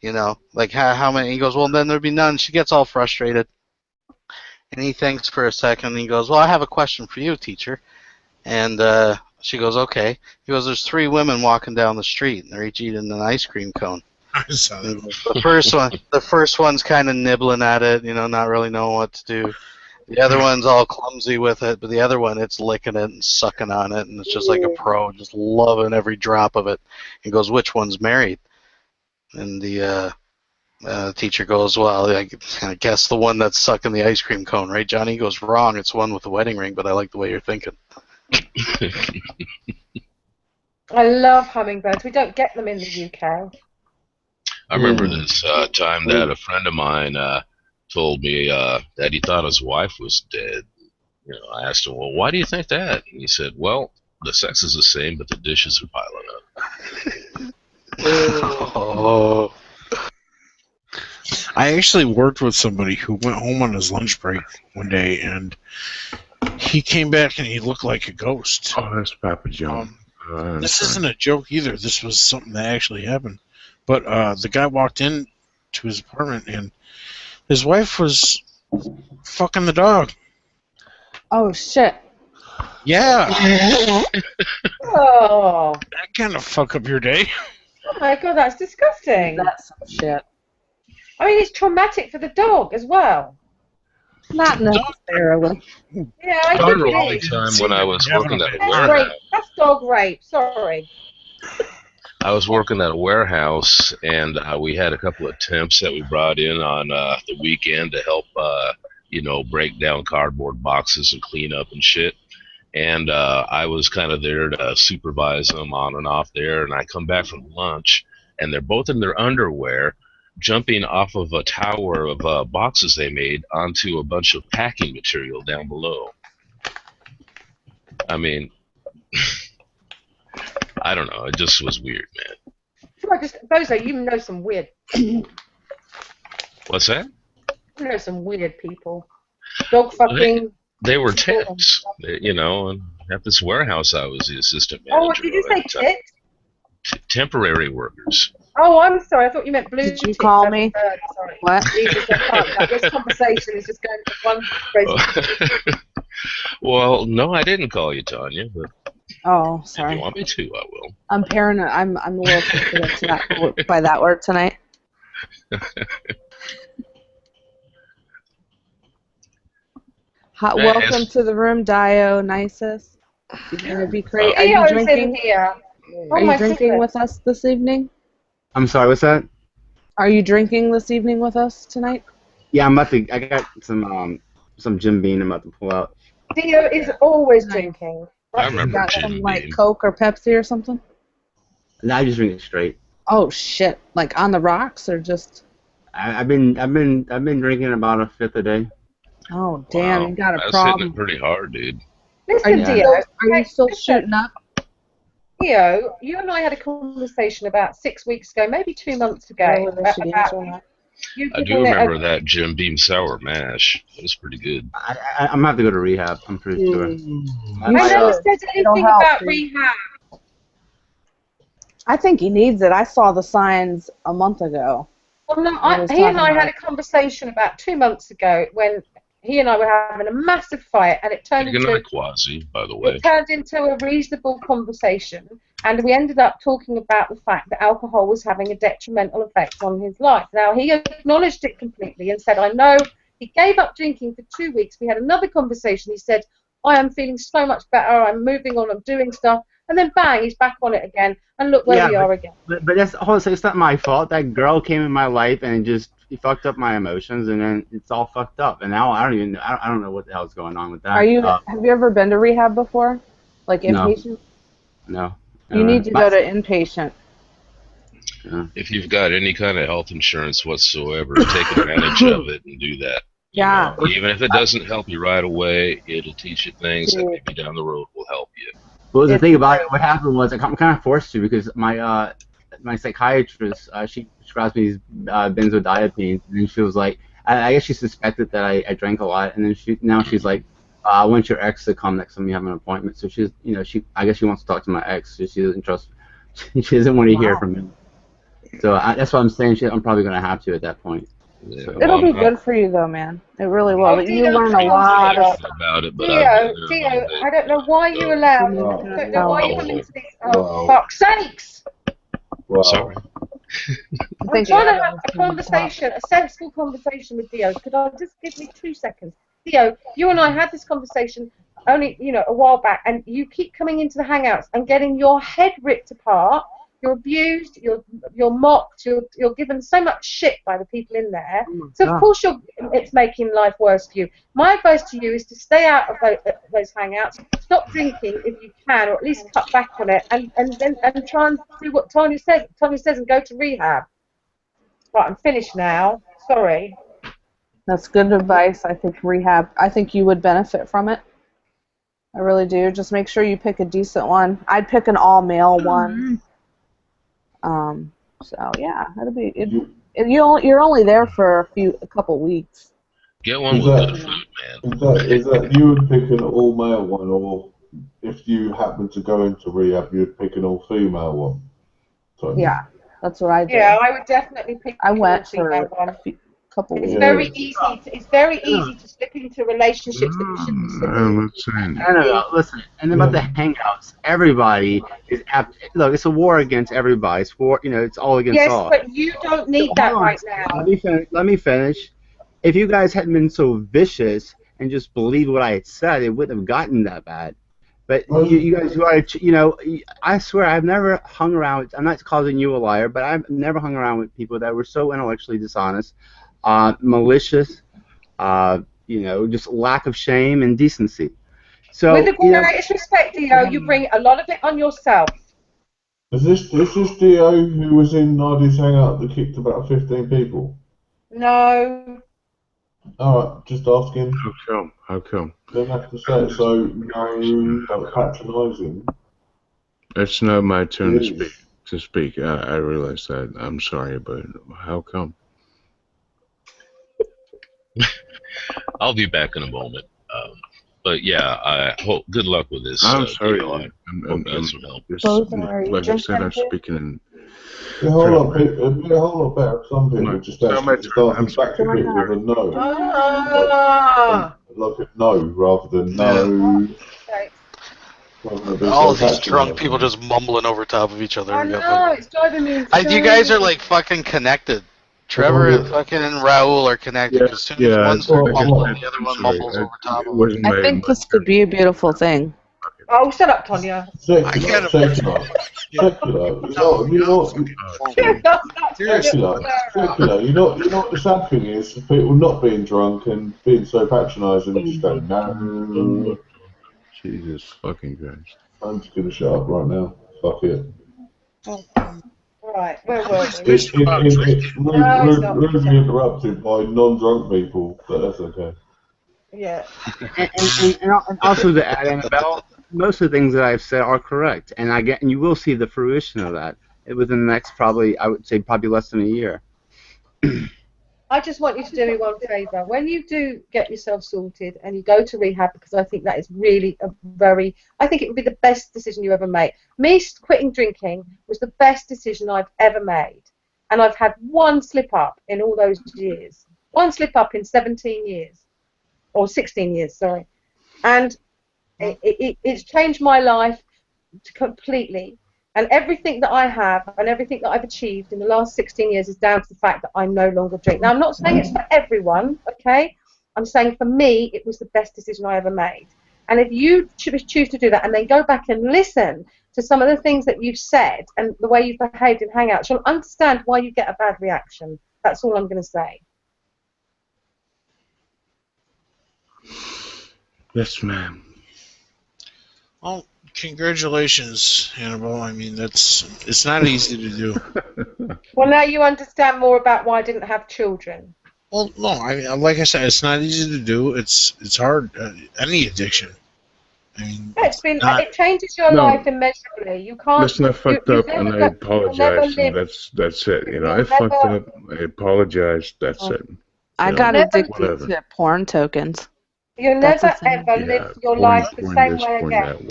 You know, like how many? He goes, well, then there'd be none. She gets all frustrated, and he thinks for a second. And he goes, well, I have a question for you, teacher. And She goes, okay. He goes, there's 3 women walking down the street, and they're each eating an ice cream cone. I saw that. The first one's kind of nibbling at it, not really knowing what to do. The other one's all clumsy with it, but the other one, it's licking it and sucking on it, and it's just like a pro, just loving every drop of it. He goes, which one's married? And the teacher goes, well, I guess the one that's sucking the ice cream cone, right, Johnny? He goes, wrong, it's the one with the wedding ring, but I like the way you're thinking. I love hummingbirds. We don't get them in the UK. I remember this time that a friend of mine told me that he thought his wife was dead. I asked him, well, why do you think that? And he said, well, the sex is the same, but the dishes are piling up. Oh. I actually worked with somebody who went home on his lunch break one day, and he came back and he looked like a ghost. Oh, that's Papa John. This isn't a joke either. This was something that actually happened. But the guy walked in to his apartment, and his wife was fucking the dog. Oh, shit. Yeah. Oh. That kind of fuck up your day. Oh my god, that's disgusting. That's some shit. I mean, it's traumatic for the dog as well. Not necessarily. Yeah, I I think remember it one is. time when I was working at a That's warehouse. rape. That's dog rape. Sorry. I was working at a warehouse, and we had a couple of temps that we brought in on the weekend to help, break down cardboard boxes and clean up and shit. And I was kind of there to supervise them on and off there. And I come back from lunch, and they're both in their underwear, jumping off of a tower of boxes they made onto a bunch of packing material down below. I mean, I don't know. It just was weird, man. Bozo, you know some weird. What's that? You know some weird people. Dog fucking. They were temps, and at this warehouse I was the assistant manager. Oh, did you say tits? Temporary workers. Oh, I'm sorry. I thought you meant blue. Did you call me? Sorry. What? Jesus, I can't. This conversation is just going from one crazy. Well, no, I didn't call you, Tanya. But Oh, if sorry. you want me to, I will. I'm paranoid. I'm a little sensitive to that by that word tonight. Yeah, Welcome to the room, Dionysus. You're gonna be great. Are you Theo's drinking? in here. Are you drinking with us this evening? I'm sorry, what's that? Are you drinking this evening with us tonight? Yeah, I'm about to. I got some Jim Beam I'm about to pull out. Theo is always drinking. I remember Got Jim some like Beam. Coke or Pepsi or something? No, I just drink it straight. Oh shit! Like on the rocks or just? I've been drinking about a fifth a day. Oh damn! Wow, You got a that's problem. hitting it pretty hard, dude. Listen, Yeah. Theo. Are you still shooting up? Theo, you and I had a conversation about 6 weeks ago, maybe 2 months ago, about you I do giving it remember that Jim Beam sour mash. That was pretty good. I'm gonna have to go to rehab. I'm pretty sure. I never said It'll anything help, about dude. rehab. I think he needs it. I saw the signs a month ago. Well, no, I was he and I talking had a about- conversation about 2 months ago when he and I were having a massive fight, and it turned Good into night, Quasi, by the way. it turned into a reasonable conversation, and we ended up talking about the fact that alcohol was having a detrimental effect on his life. Now, he acknowledged it completely and said, I know. He gave up drinking for 2 weeks. We had another conversation. He said, I am feeling so much better. I'm moving on. I'm doing stuff. And then, bang, he's back on it again. And look where we are again. But that's also it's not my fault. That girl came in my life and just fucked up my emotions, and then it's all fucked up. And now I don't know what the hell's going on with that. Are you? Have you ever been to rehab before? Like No. inpatient? No. You need to go to inpatient. If you've got any kind of health insurance whatsoever, take advantage of it and do that. Yeah. Even if it doesn't help you right away, it'll teach you things that maybe down the road will help you. Well, the thing about it, what happened was I'm kind of forced to because my psychiatrist she prescribed me these benzodiazepines, and she was like, I guess she suspected that I drank a lot, and then she's like, I want your ex to come next time you have an appointment. So I guess she wants to talk to my ex. So she doesn't trust, she doesn't want to hear from him. So that's what I'm saying. I'm probably gonna have to at that point. It'll be good for you though, man. It really will. Oh, You Dio, learn a come on, lot of Dio. stuff. about it, but I've been Dio, there a little Dio, bit. I don't know why you're So, allowed. Wow. I don't know why you come into this. Oh, Wow. fuck's sakes! sorry. I'm trying to have a conversation, a sensible conversation with Dio. Could I just give me 2 seconds? Dio, you and I had this conversation only, a while back, and you keep coming into the Hangouts and getting your head ripped apart. You're abused. You're mocked. You're given so much shit by the people in there. So of course it's making life worse for you. My advice to you is to stay out of those Hangouts. Stop drinking if you can, or at least cut back on it, and try and do what Tanya says. Tanya says, and go to rehab. Right, I'm finished now. Sorry. That's good advice. I think you would benefit from it. I really do. Just make sure you pick a decent one. I'd pick an all-male one. So yeah, that'll be. You're only there for a couple weeks. Get one with good food, man. Is that you would pick an all-male one, or if you happen to go into rehab, you'd pick an all-female one? Tony? Yeah, that's what I did. Yeah, I would definitely pick. I went an all-female for one. a couple It's weeks. very easy. It's very easy to slip into relationships that you shouldn't be slipping I'm into. not saying that. No. Listen, and about the hangouts, everybody is look. It's a war against everybody. It's war. It's all against Yes, all. but you don't need that Hold on. right now. Let me finish. If you guys hadn't been so vicious and just believed what I had said, it wouldn't have gotten that bad. But you guys, I swear I've never hung around. I'm not calling you a liar, but I've never hung around with people that were so intellectually dishonest, malicious, just lack of shame and decency. So, with the greatest respect, Dio, you bring a lot of it on yourself. Is this Dio who was in Nadi's hangout that kicked about 15 people? No. Alright, just asking. How come? Don't have to say it so no patronising. It's not my turn It to speak. I realize that. I'm sorry, but how come? I'll be back in a moment. But yeah, I hope good luck with this. I'm sorry. Dio. I hope you get some help. Like I said, I'm speaking in. It'd be a whole lot better if some people just actually started back to it with a no. Like a no rather than no. All these drunk people just mumbling over top of each other. I know, it's driving me insane. You guys are like fucking connected. Trevor and fucking Raul are connected. As soon as one starts mumbling, the other one mumbles over top of him. I think this could be a beautiful thing. Oh, shut up, Tonya. Secular. You know what the sad thing is? People not being drunk and being so patronising and just going, no. Jesus fucking Christ. I'm just gonna shut up right now. Fuck it. Right, where were we? Rudely interrupted by non-drunk people, but that's okay. Yeah. And also to add, Annabelle, most of the things that I've said are correct, and you will see the fruition of that within the next probably less than a year. I just want you to do me one favour. When you do get yourself sorted and you go to rehab, because I think that is really I think it would be the best decision you ever made. Me quitting drinking was the best decision I've ever made. And I've had one slip up in all those years. One slip up in 17 years. Or 16 years, sorry. And it's changed my life completely. And everything that I have and everything that I've achieved in the last 16 years is down to the fact that I no longer drink. Now, I'm not saying it's for everyone, okay? I'm saying for me, it was the best decision I ever made. And if you choose to do that and then go back and listen to some of the things that you've said and the way you've behaved in Hangouts, you'll understand why you get a bad reaction. That's all I'm going to say. Yes, ma'am. Well, congratulations, Hannibal. I mean, it's not easy to do. Well, now you understand more about why I didn't have children. Well, no, I mean, like I said, it's not easy to do. It's hard. Any addiction. I mean, it changes your life immeasurably. You can't. Listen, I fucked up and I apologize, and that's it. I fucked up. I apologize. That's it. I got addicted to porn tokens. You'll never ever live your life the same way again.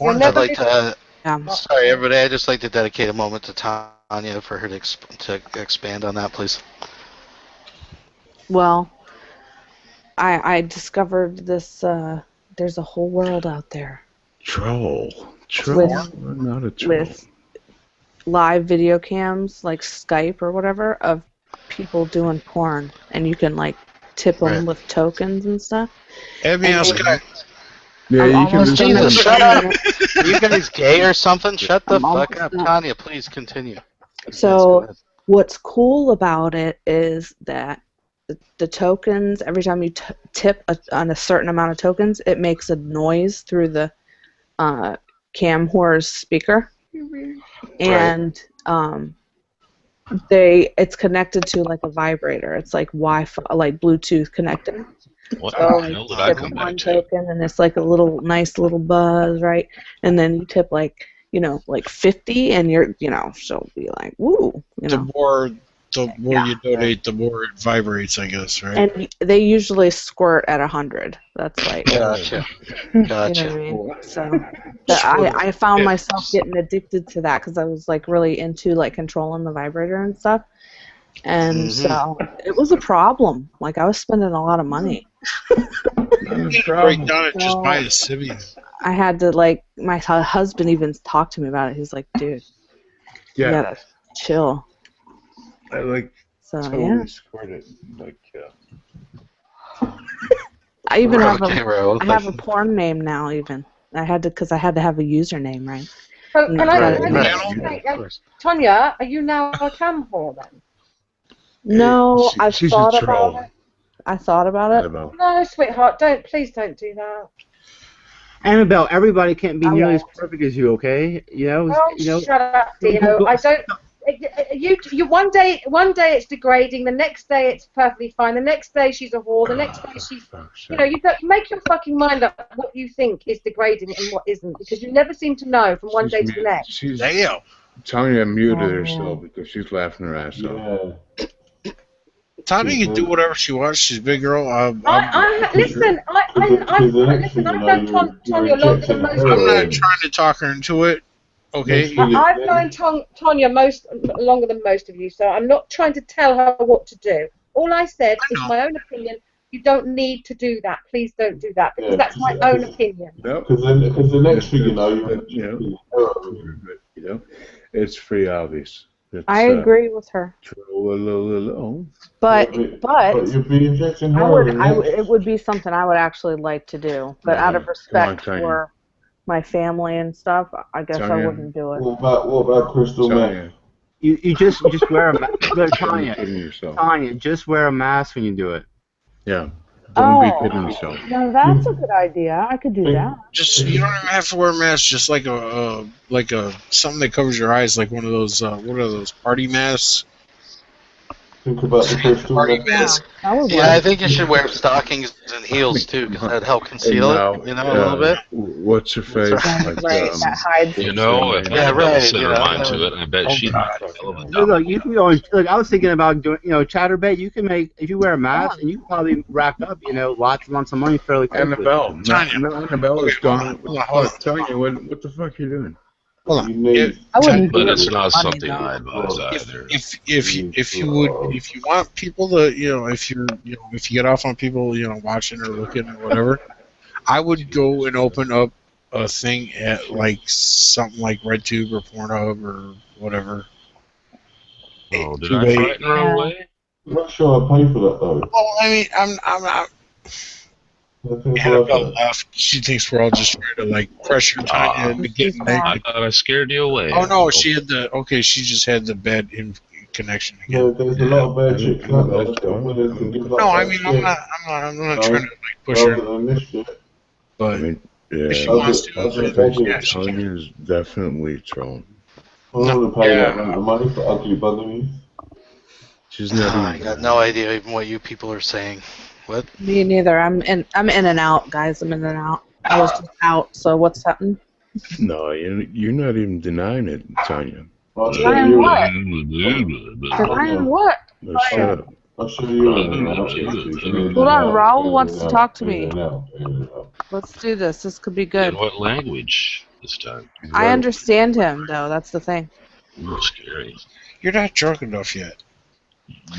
I'd like to. Sorry, everybody. I just like to dedicate a moment to Tanya Tanya, for her to expand on that, please. Well, I discovered this. There's a whole world out there Troll. with Not a troll. with live video cams like Skype or whatever of people doing porn, and you can like tip them with tokens and stuff. Add me on Skype. Yeah, I'm you can almost just done. Jesus, shut up! Are you guys gay or something? Shut the I'm fuck almost up, done. Tanya. Please continue. Yes, go So ahead. what's cool about it is that the tokens, every time you tip on a certain amount of tokens, it makes a noise through the Camhor's speaker, and it's connected to like a vibrator. It's like Wi-Fi, like Bluetooth connected. What So the like hell you did I tip come one back to? token, and it's like a little nice little buzz, right? And then you tip like like 50, and she'll be like, woo, The more you donate, the more it vibrates, I guess, right? And they usually squirt at 100. That's like, Gotcha. you know Gotcha. what I mean? So I found myself getting addicted to that because I was like really into like controlling the vibrator and stuff. And so it was a problem. Like I was spending a lot of money. Break down and just buy a Sibian. I had to like my husband even talked to me about it. He's like, dude, you gotta chill. I like So totally squirt it. Like, I even have Okay, Ro, I have a porn name now. Even I had to because I had to have a username, right? So, And can you I gotta- say, Tonya, are you now a cam whore then? No, I've she's thought a about troll. it. I thought about it. No, sweetheart, please don't do that. Annabelle, everybody can't be nearly as perfect as you, okay? Oh, shut up, Dio. I don't. You one day it's degrading. The next day it's perfectly fine. The next day she's a whore. The next day she's. You got make your fucking mind up what you think is degrading and what isn't, because you never seem to know from one day to the next. She's Damn. Tanya muted herself because she's laughing her ass off. Tanya can do whatever she wants. She's a big girl. Listen, I've known Tonya longer than most I'm of not you. trying to talk her into it. Okay. I've known Tonya longer than most of you, so I'm not trying to tell her what to do. All I said is my own opinion. You don't need to do that. Please don't do that, because that's my own opinion. Because the next thing you know, it's pretty obvious. I agree with her. But you'll be injecting it would be something I would actually like to do. But out of respect for my family and stuff, I guess I wouldn't do it. What about crystal meth? You just wear a mask. Tanya, just wear a mask when you do it. Yeah. Don't be kidding yourself. No, that's a good idea. I could do that. Just you don't even have to wear a mask. Just like a something that covers your eyes, like one of those what are those party masks? Think about the crystal Party meth. mask. Yeah, I think you should wear stockings and heels too, because that'd help conceal it, a little bit. What's her face? That hides. You know, if Annabelle set her mind to it, I bet she'd make a hell of a Look, you can go. Look, I was thinking about doing. Chatterbait. You can make if you wear a mask, and you can probably rack up. Lots and lots of money fairly quickly. Annabelle. Annabelle is gone. Tanya, what the fuck are you doing? Hold on. But it's not something I advise either. If you want people to if you get off on people watching or looking or whatever, I would go and open up a thing at like something like RedTube or Pornhub or whatever. Oh, did I frighten her away? I'm not sure I pay for that though. Oh, I mean, I'm Annabelle left. She thinks we're all just trying to like pressure Tanya into getting naked. I thought I scared you away. Oh no, she just had the bad connection again. There's a lot of bad chicks out there that are willing to give up. No, I mean I'm not trying to like push her. Rather than this shit. But Yeah, she wants to. Tanya is definitely trolling. I'm gonna pay that amount of money for ugly buggeries. She's not I got no idea even what you people are saying. What? Me neither. I'm in and out, guys. I'm in and out. I was just out. So what's happening? No, you're not even denying it, Tanya. Denying what? Denying what? Shut up. I'll show you. Hold on, Raul wants to talk to me. Let's do this. This could be good. In what language this time? I understand him, though. That's the thing. Ooh, scary. You're not drunk enough yet.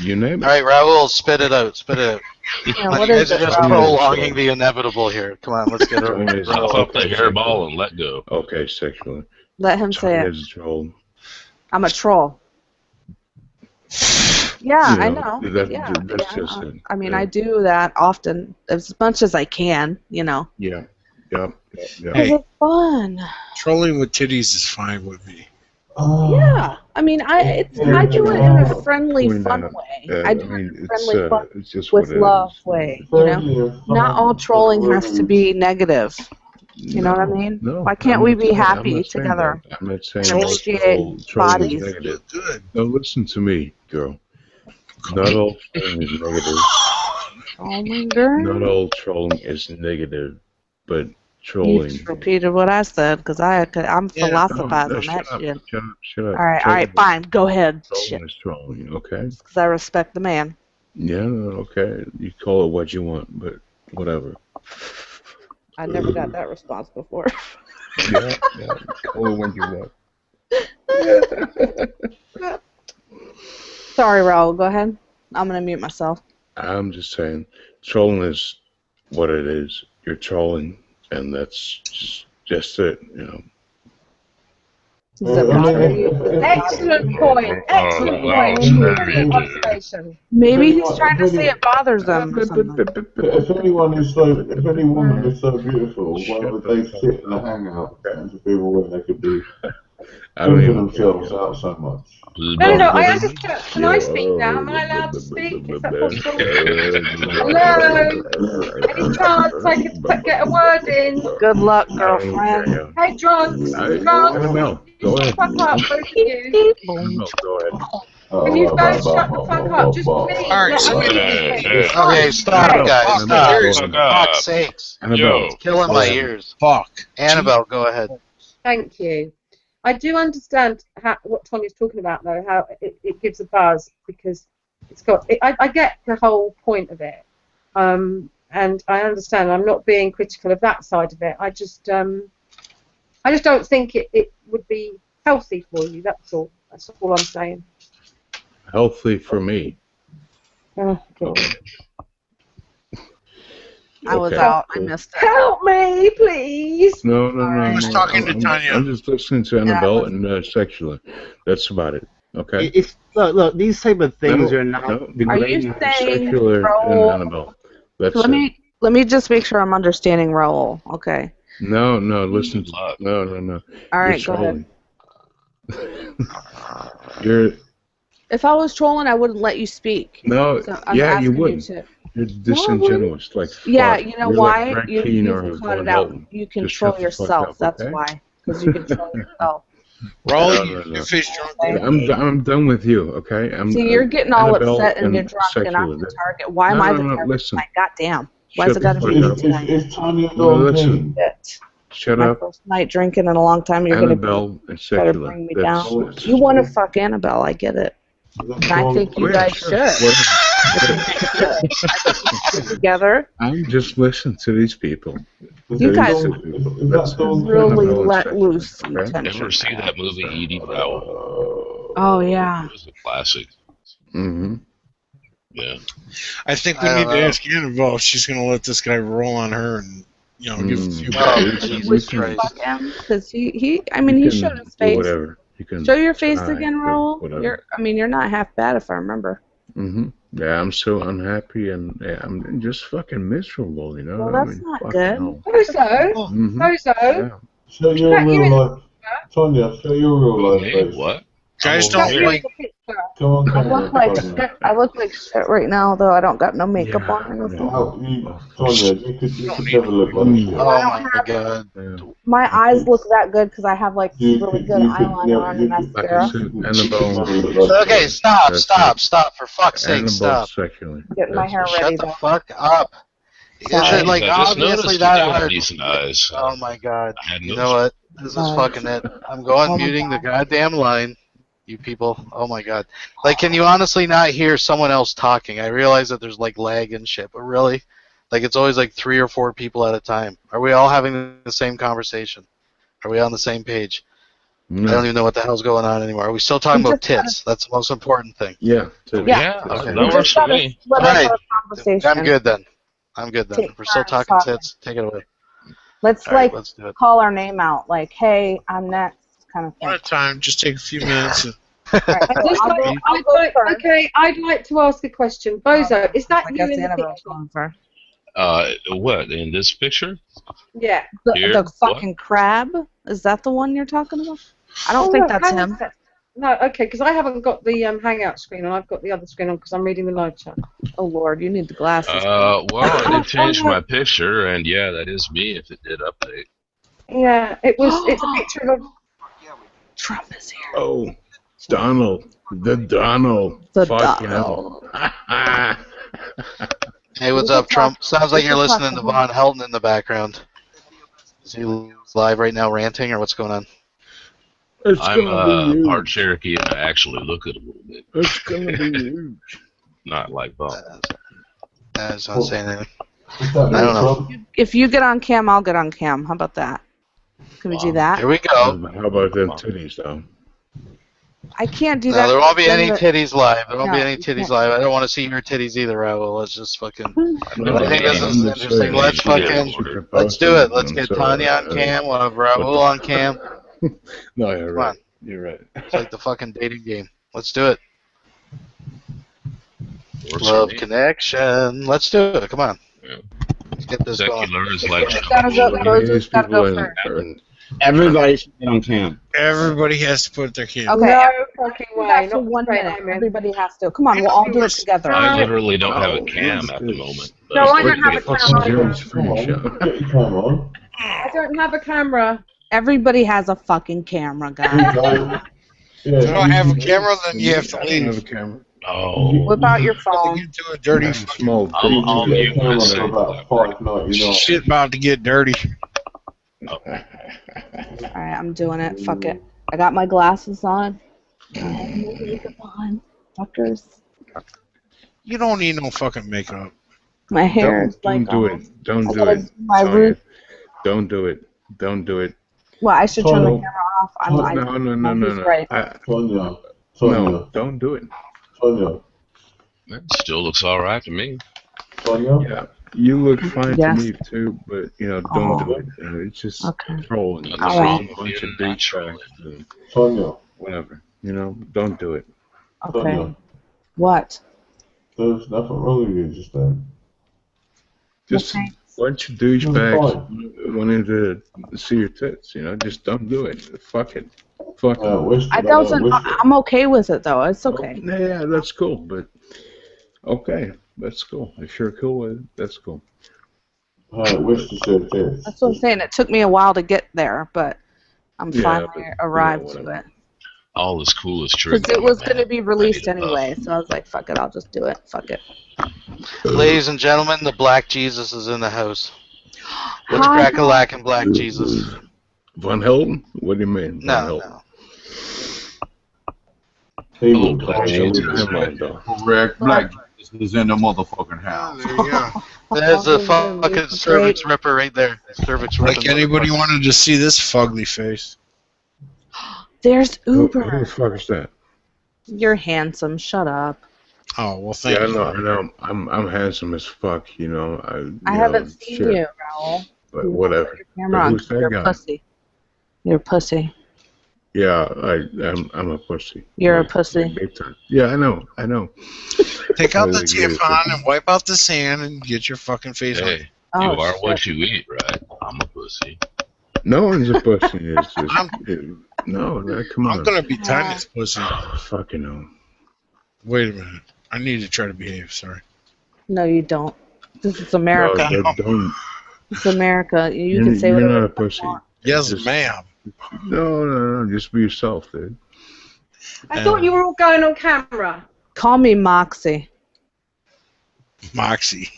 You name it. All right, Raul, spit it out. Spit it out. Yeah, Come on, what you is guys are it, just Raul? prolonging the inevitable here. Come on, let's get it. Trolling is Cough up the okay, hairball sexual. and let go. Okay, sexual. Let him say Trolling it. is a troll. I'm a troll. Yeah, I know. That's Yeah, just it. I mean, Yeah. I do that often, as much as I can, Yeah. Yep. Because Hey. it's fun. Trolling with titties is fine with me. Yeah, I mean, I do it in a friendly, Point fun out, way. I do it in a friendly, fun, it's just with what it love is. way. Not all trolling has to be negative. You know what I mean? No, Why can't I'm we not be saying- I'm happy not saying together that. I'm not saying and all appreciate trolling is bodies? negative. No, listen to me, girl. Not all trolling is negative. Oh my god. Not all trolling is negative, but You trolling. just repeated what I said because I'm philosophizing No, that shut up, shit. shut up. All right, fine. Go ahead. Trolling Shit. is trolling, okay? Because I respect the man. Yeah, okay. You call it what you want, but whatever. I never got that response before. Yeah, call it what you want. Sorry, Raul. Go ahead. I'm gonna mute myself. I'm just saying, trolling is what it is. You're trolling, and that's just it, you know. Does it bother you? Excellent point. Excellent point. Brilliant observation. Maybe he's trying to say it bothers him or something. If if any woman is so beautiful, why would they sit in a hangout and to people where they could be pimping themselves out so much? No. I understand. Can I speak now? Am I allowed to speak? Is that possible? Hello. Any chance I could get a word in? Good luck, girlfriend. Hey, drunks. Annabelle, go ahead. Fuck up, both of you. Annabelle, go ahead. Can you both shut the fuck up? Just please. Let me speak. Okay, stop, Hey. guys. Stop. For fuck's sakes. Annabelle. It's killing my ears. Fuck. Annabelle, go ahead. Thank you. I do understand what Tanya's talking about, though, how it gives a buzz, because it's got. I get the whole point of it, and I understand. I'm not being critical of that side of it. I just don't think it would be healthy for you. That's all. That's all I'm saying. Healthy for me. Oh, God. I was Okay, out. cool. I missed it. Help me, please. No. He was talking to Tanya. I'm just listening to Annabelle and sexually. That's about it. Okay. It's look. These type of things No, are not no. degrading. Are you saying, Secular and Raul? Annabelle. That's Let it. me just make sure I'm understanding Raul. Okay. No. Listen. No. All You're right, go ahead. trolling. You're If I was trolling, I wouldn't let you speak. no. So I'm Yeah, you asking wouldn't. to. You're disingenuous. Like Yeah, fuck. you know You're why? Like Greg You Keane or cut Von it out. Helton. You Just control shut the fuck yourself. up, That's okay? why. Because you control yourself. Raul, No. you fish drunk. I'm done with you. Okay. See, you're getting all Annabelle upset and you're and drunk, and I'm secular. the target. Why am I the target? Listen. Like, goddamn. Why is Shut it the got to fuck be me up. tonight? Is Tanya No, on listen. Shit. Shut My up. first night drinking in a long time. You're gonna Annabelle and try to secular. bring me That's down. You want to fuck Annabelle? I get it. And I think you guys should. Together. I'm just listening to these people. You guys That's really Annabelle and let secular, loose some okay? tension. Ever see that movie Edie Bravo? Oh yeah. It was a classic. Mm-hmm. Yeah. I think we I need don't to know. ask Annabelle if she's going to let this guy roll on her and, give a few Oh, bucks. Jesus Christ. Fuck him, because he showed his do face. whatever. You can Show your face try, again, do Raul. whatever. You're not half bad if I remember. Mm-hmm. Yeah, I'm so unhappy and I'm just fucking miserable, you know? Well, I that's mean, not fucking good. hell. Bozo. Mm-hmm. Bozo. Yeah. Show your real life. Tanya, show your real life face. What? Guys, Got don't you in like. the picture. Come on, I camera. look like Tanya. shit. I look like shit right now, though. I don't got no makeup on or nothing. Tanya, you could never look like shit. Oh my god. My eyes look that good because I have like You really could- good you could eyeliner never- on you and could- mascara. Annabelle. Okay, stop, That's for fuck's sake, Annabelle stop. secular. Getting my hair Shut ready the though. fuck up. Is Sorry. it like I just obviously noticed that that you have hard? decent eyes. Oh my god. I had You no. know what? This is Sorry. fucking it. I'm going Oh my muting the goddamn line. You people. Oh my god. Like, can you honestly not hear someone else talking? I realize that there's like lag and shit, but really? Like, it's always like 3 or 4 people at a time. Are we all having the same conversation? Are we on the same page? I don't even know what the hell's going on anymore. Are we still talking about tits? That's the most important thing. Yeah. Yeah, Okay. that works for me. All right. Conversation. I'm good then. I'm good then. Take If we're still turns talking talking. tits, take it away. Let's All right, like let's do it. call our name out, like, hey, I'm next, kind of thing. One at a time. Just take a few minutes. I'd like to ask a question. Bozo, is that I you guess in the Annabelle's picture? going for. What in this picture? Yeah. Here? The fucking crab? Is that the one you're talking about? I don't think that's him. No, okay, because I haven't got the Hangout screen on. I've got the other screen on because I'm reading the live chat. Oh Lord, you need the glasses. Well, I did change my picture, and yeah, that is me. If it did update. Yeah, it's a picture of. Trump is here. Oh, Donald. The Donald. The Fucking Donald. hell. Hey, what's up, Trump? Sounds like you're listening to Von Helton in the background. Is he live right now ranting, or what's going on? I'm part Cherokee, and I actually look it a little bit. It's gonna be huge. Not like Bob. That's not saying anything. I don't know. If you get on cam, I'll get on cam. How about that? Can we do that? Here we go. How about them titties, though? I can't do No, that. there won't be Then any the- titties live. There won't No, be any you titties can't. live. I don't want to see your titties either, Raul. Let's just fucking. No, I think this is interesting. Let's fucking. Let's do it. Let's get Tanya on cam. We'll have Raul on cam. No, you're Come right. on. You're right. It's like the fucking dating game. Let's do it. Works Love for me. connection. Let's do it. Come on. Yeah. Let's get this going. Secular is like. Bozo's gotta go first. Everybody should get on cam. Everybody has to put their camera. Okay. No fucking Do way. that for Not 1 straight, minute. I'm in. Everybody has to. Come on, we'll all do it together. I literally don't have a cam at the moment. No, I don't have a camera. Come on, get your camera on. I don't have a camera. Everybody has a fucking camera, guys. If you don't have a camera, then you have to I don't have a leave. camera. Oh. Whip out your phone. Get to a dirty Small. I'll You mute get a camera myself. for about $5.99. shit about to get dirty. Alright, I'm doing it. Fuck it. I got my glasses on. I have my makeup on. Fuckers. You don't need no fucking makeup. My hair is Don't like do all- it. Don't I do gotta it. do my Sonia. root. Don't do it. Don't do it. Well, I should turn the Oh. camera off. I No. he's right. Sonia. No, don't do it. Sonia. That still looks all right to me. Sonia. Yeah, you look fine Yes. to me too, but don't do it. It's just Okay. trolling. Nothing All wrong right. with Bunch being of natural. douchebags and Sonia. whatever. Don't do it. Okay. Sonia. What? There's nothing wrong with you just then. Just Okay. a bunch of douchebags wanting to see your tits. Just don't do it. Fuck it. Fuck it. I don't. I'm okay with it though. It's okay. Yeah, that's cool. But okay, that's cool. If you're cool with it, that's cool. Wish to see tits. That's what I'm saying. It took me a while to get there, but I'm Yeah, finally but, arrived to whatever. it. All is cool as true. Because it was going to be released anyway, so I was like, fuck it, I'll just do it. Fuck it. Ladies and gentlemen, the Black Jesus is in the house. What's Hi. crack-a-lackin' Black Jesus? Von Helden? What do you mean? Von No, Helden? no. He Oh, would Black call Jesus. you. Never mind, though. Correct. Black Jesus is in the motherfucking house. There you go. There's a fucking cervix ripper right there. Cervix Like ripping. anybody wanted to see this fugly face. There's Who Uber. the fuck is that? You're handsome. Shut up. Oh well, thank Yeah, you. I know. I'm handsome as fuck. I haven't seen shit. you, Raul. But whatever. Your camera But on. who's that You're a guy? pussy. You're a pussy. Yeah, I'm a pussy. You're a Like, pussy. big time. Yeah, I know. Take out the I agree with tampon and wipe out the sand and get your fucking face on. Hey, Oh, you are shit. what you eat, right? I'm a pussy. No one's a pussy. It's just come on. I'm gonna be Tanya's pussy. Fucking no. Wait a minute. I need to try to behave. Sorry. No, you don't. This is America. No, don't. It's America. You You're, can say you're whatever not a the fuck you pussy. want. Yes, Just- ma'am. No. Just be yourself, dude. I thought you were all going on camera. Call me Moxie. Moxie.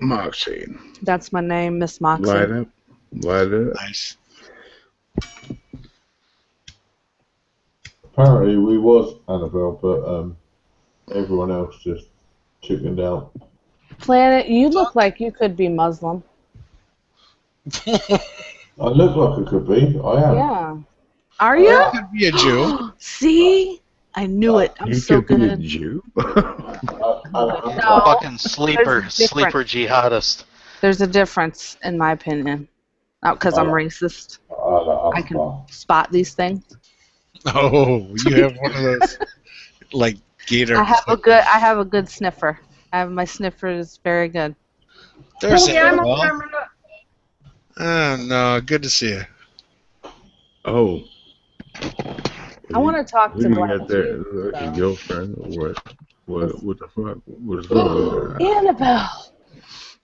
Moxie. That's my name, Miss Moxie. Light up. Light up. Nice. Apparently we was Annabelle, but everyone else just chickened out. Planet, you look like you could be Muslim. I look like I could be. I am. Yeah. Are you? You could be a Jew. See? I knew it. I'm You so could be a good. Jew. No, Fucking there's sleeper a difference. jihadist. There's a difference, in my opinion. Not because I'm racist. I can spot these things. Oh, you have one of those like gator. I have a good sniffer. My sniffer is very good. There's Yeah, I'm on well. camera. Look. Oh no, good to see you. Oh. I want to talk Who to do you Black got there? Jews, Your though. girlfriend or what? What the fuck? What's going on? Annabelle!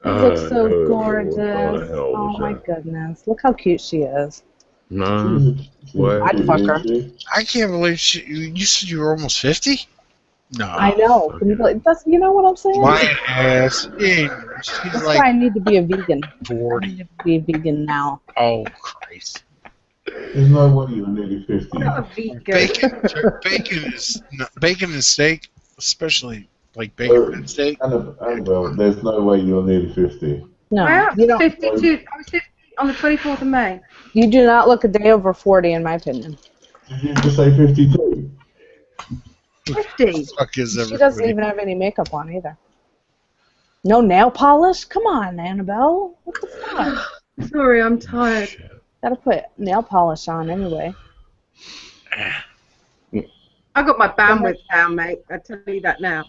You look so What gorgeous. the hell Oh was my that? goodness. Look how cute she is. Nah. What? I'd fuck her. I can't believe you said you were almost 50. No. I know. Can you believe that's, you know what I'm saying? My ass. She's That's like why I need to be a vegan. 40. I need to be a vegan now. Oh Christ. There's no way you're nearly 50. Not a vegan. Bacon and steak, especially like bacon and steak. Annabelle, there's no way you're nearly 50. No, I am you don't. 52. I was 50 on the 24th of May. You do not look a day over 40, in my opinion. Did you just say 52? 50. Fuck is She doesn't everybody? even have any makeup on either. No nail polish? Come on, Annabelle. What the fuck? Sorry, I'm tired. Gotta put nail polish on anyway. I got my bandwidth down, mate. I tell you that now.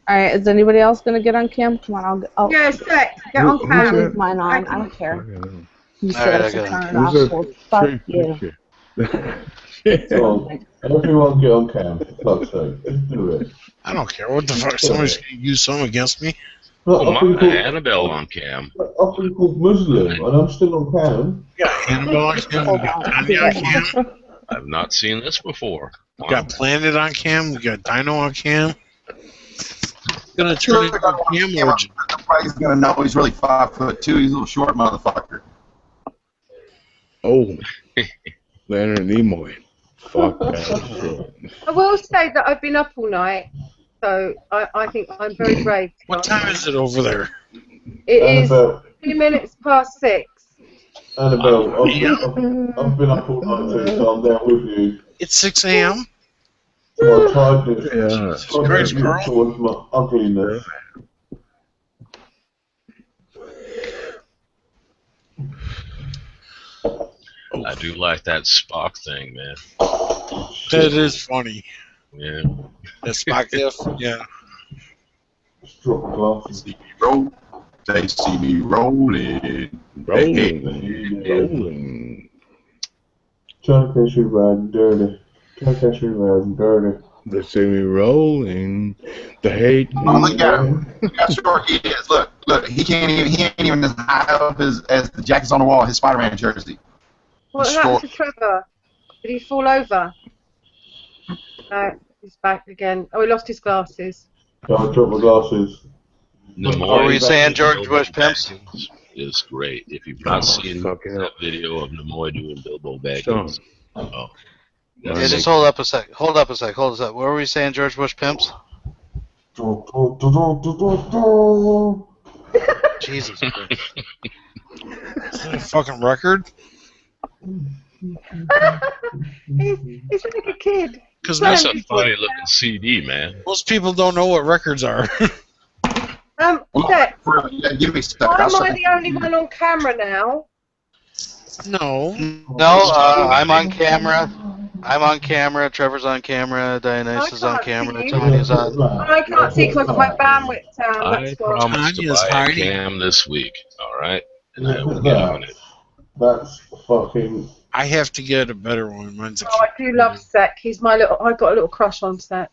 Alright, is anybody else gonna get on cam? Come on, I'll go. Oh, Yeah, Sex, get on I'll cam. leave mine on. I don't care. You All right, said I I should got turn it off. Who's Well, that fuck straight you. picture? Come on, everyone get on cam, for fuck's sake. Just do it. I don't care what the fuck. Somebody's gonna use some against me. Look, Oh I've been my, called, Annabelle on cam. I've been called Muslim, and I'm still on cam. We got Annabelle on cam. We got Tanya on cam. I've not seen this before. We got Planet on cam. We got Dino on cam. It's gonna turn into a cam orgy. Everybody's gonna know he's really 5'2". He's a little short motherfucker. Oh. Leonard Nimoy. Fuck that shit. I will say that I've been up all night, so I think I'm very brave. What time is it over there? It is Annabelle, 2 minutes past 6. Annabelle, I've been up all night too, so I'm there with you. It's 6 a.m. My tiredness Yeah. contributes towards my ugliness. I do like that Spock thing, man. That is funny. Yeah. That Spock gif. Yeah. Drop my glasses. See me roll. They see me rolling. Rolling. Trying to catch you riding dirty. Trying to catch you riding dirty. They see me rolling. The hate. Oh, look at him. Look how short he is. Look, he ain't even as high up as the jacket's on the wall, his Spider-Man jersey. What He's happened to short. Trevor? Did he fall over? No, he's back again. Oh, he lost his glasses. I dropped my glasses. What were you saying, George Bush Pimps? Is great. If you've not seen that video of Nimoy doing Bilbo Baggins, oh, Yeah, just hold up a sec. Hold up a sec. Hold up. What were we saying, George Bush Pimps? Jesus Christ. Is that a fucking record? He's like a kid. Because that's most a people, funny looking CD, man. most people don't know what records are. Sex, Yeah, give me stuff. why am I the only one on camera now? No. No, I'm on camera. I'm on camera. Trevor's on camera. Dionysus is on camera. Tanya's on. I can't see because I've got my bandwidth down. I That's why. promised to Tanya's buy a hiding. cam this week, alright? And I will Look get at on that. it. That's fucking. I have to get a better one. Mine's a Oh, I do love Sec. He's my little. I got a little crush on Sec.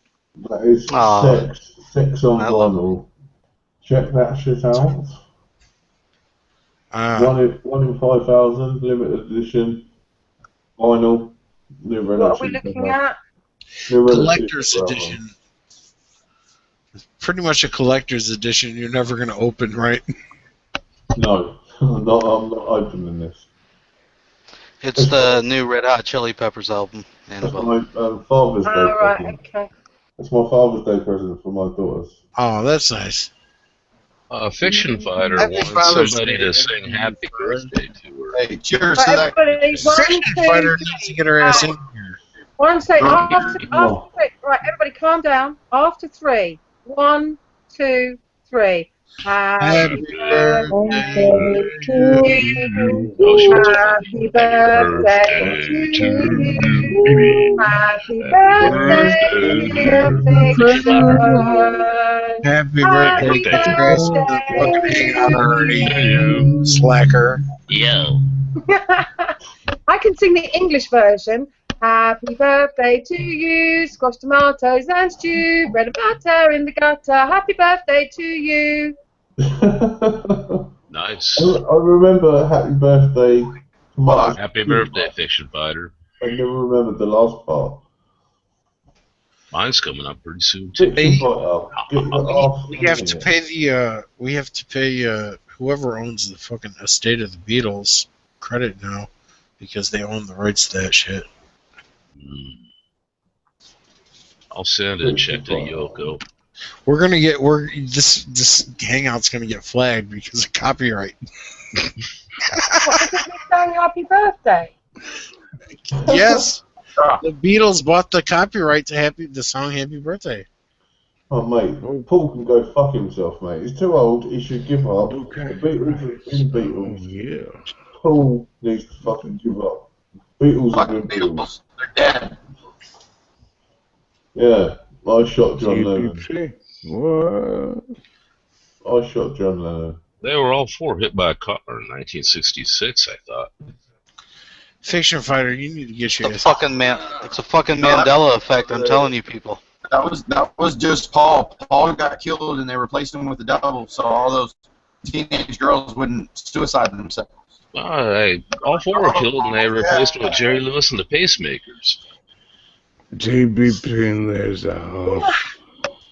That is Aw. sex on vinyl. Check that shit out. One in 5,000 limited edition vinyl. New Red What Hot are we Chili looking Pepper. at? New Red Hot Chili collector's Pepper edition. It's pretty much a collector's edition. You're never gonna open, right? No, I'm not opening this. It's the new Red Hot Chili Peppers album. That's Annabelle. my Father's Day Oh, right, present. okay. That's my Father's Day present for my daughters. Oh, that's nice. Fiction Fighter Happy wants Father's somebody Day. to sing happy birthday to her. Hey, cheers Right, to that. everybody, one, Fiction two, Fighter needs to get her ass in here. one, say after Oh, three. Right, everybody, calm down. After three. 1, 2, 3. Happy Happy birthday birthday to to you. Oh, she wants Happy happy birthday to birthday to you. you. Happy Happy birthday, birthday, dear Fiction Fighter. Fiction. Happy Happy birthday. Happy birthday Get your ass in the birthday fucking hangout already, to you. slacker. Yo. I can sing the English version. Happy birthday to you, squash tomatoes and stew, bread and butter in the gutter. Happy birthday to you. Nice. I remember Happy Birthday to my. Happy birthday, Fiction Fighter. I never remembered the last part. Mine's coming up pretty soon too. Fiction Fighter, get your ass We in have to it. pay the we have to pay whoever owns the fucking estate of the Beatles credit now because they own the rights to that shit. I'll send a check to Yoko. We're this hangout's gonna get flagged because of copyright. What, because we sang happy birthday? Yes, the Beatles bought the copyright to the song "Happy Birthday." Oh mate, Paul can go fuck himself, mate. He's too old. He should give up. The Beatles have been Beatles. Yeah. Paul needs to fucking give up. Beatles have been Beatles. They're dead. Yeah, I shot John Lennon. GBP. What? I shot John Lennon. They were all four hit by a car in 1966, I thought. Fiction Fighter, you need to get your It's a fucking Mandela effect. I'm telling you, people. That was just Paul. Paul got killed, and they replaced him with the devil, so all those teenage girls wouldn't suicide themselves. All four were killed, and they replaced them with Jerry Lewis and the Pacemakers. GBP and there's a house.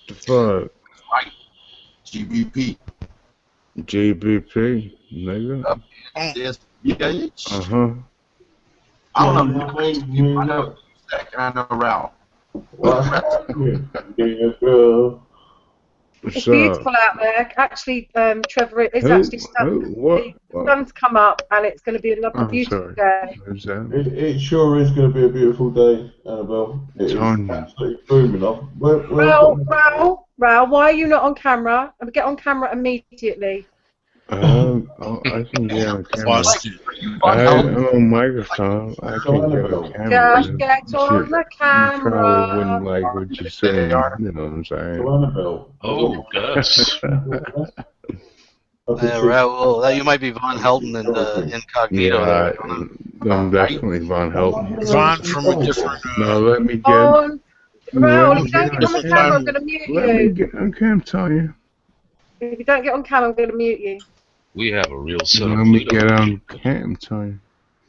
The fuck? GBP. GBP, nigga. Yes, bitch. Uh-huh. I don't know. I know Zach, and I know Ralph. It's beautiful out there. Actually, Trevor, it's actually starting. The sun's come up, and it's going to be another beautiful day. It sure is going to be a beautiful day, Annabelle. It is absolutely booming up. Raoul, why are you not on camera? Get on camera immediately. I can get on camera. I'm on microphone. I can get on camera. Just get on the camera. You probably wouldn't like what you say. You know what I'm saying? Oh, Gus. Raoul, you might be Von Helton and Incognito. Yeah, I'm definitely Von Helton. Von from a different. No, let me get. Raoul, if you don't get on the camera, I'm going to mute you. Let me get on camera, I'm telling you. If you don't get on camera, I'm going to mute you. We have a real set Let of me Pluto. get on camera, I'm telling you.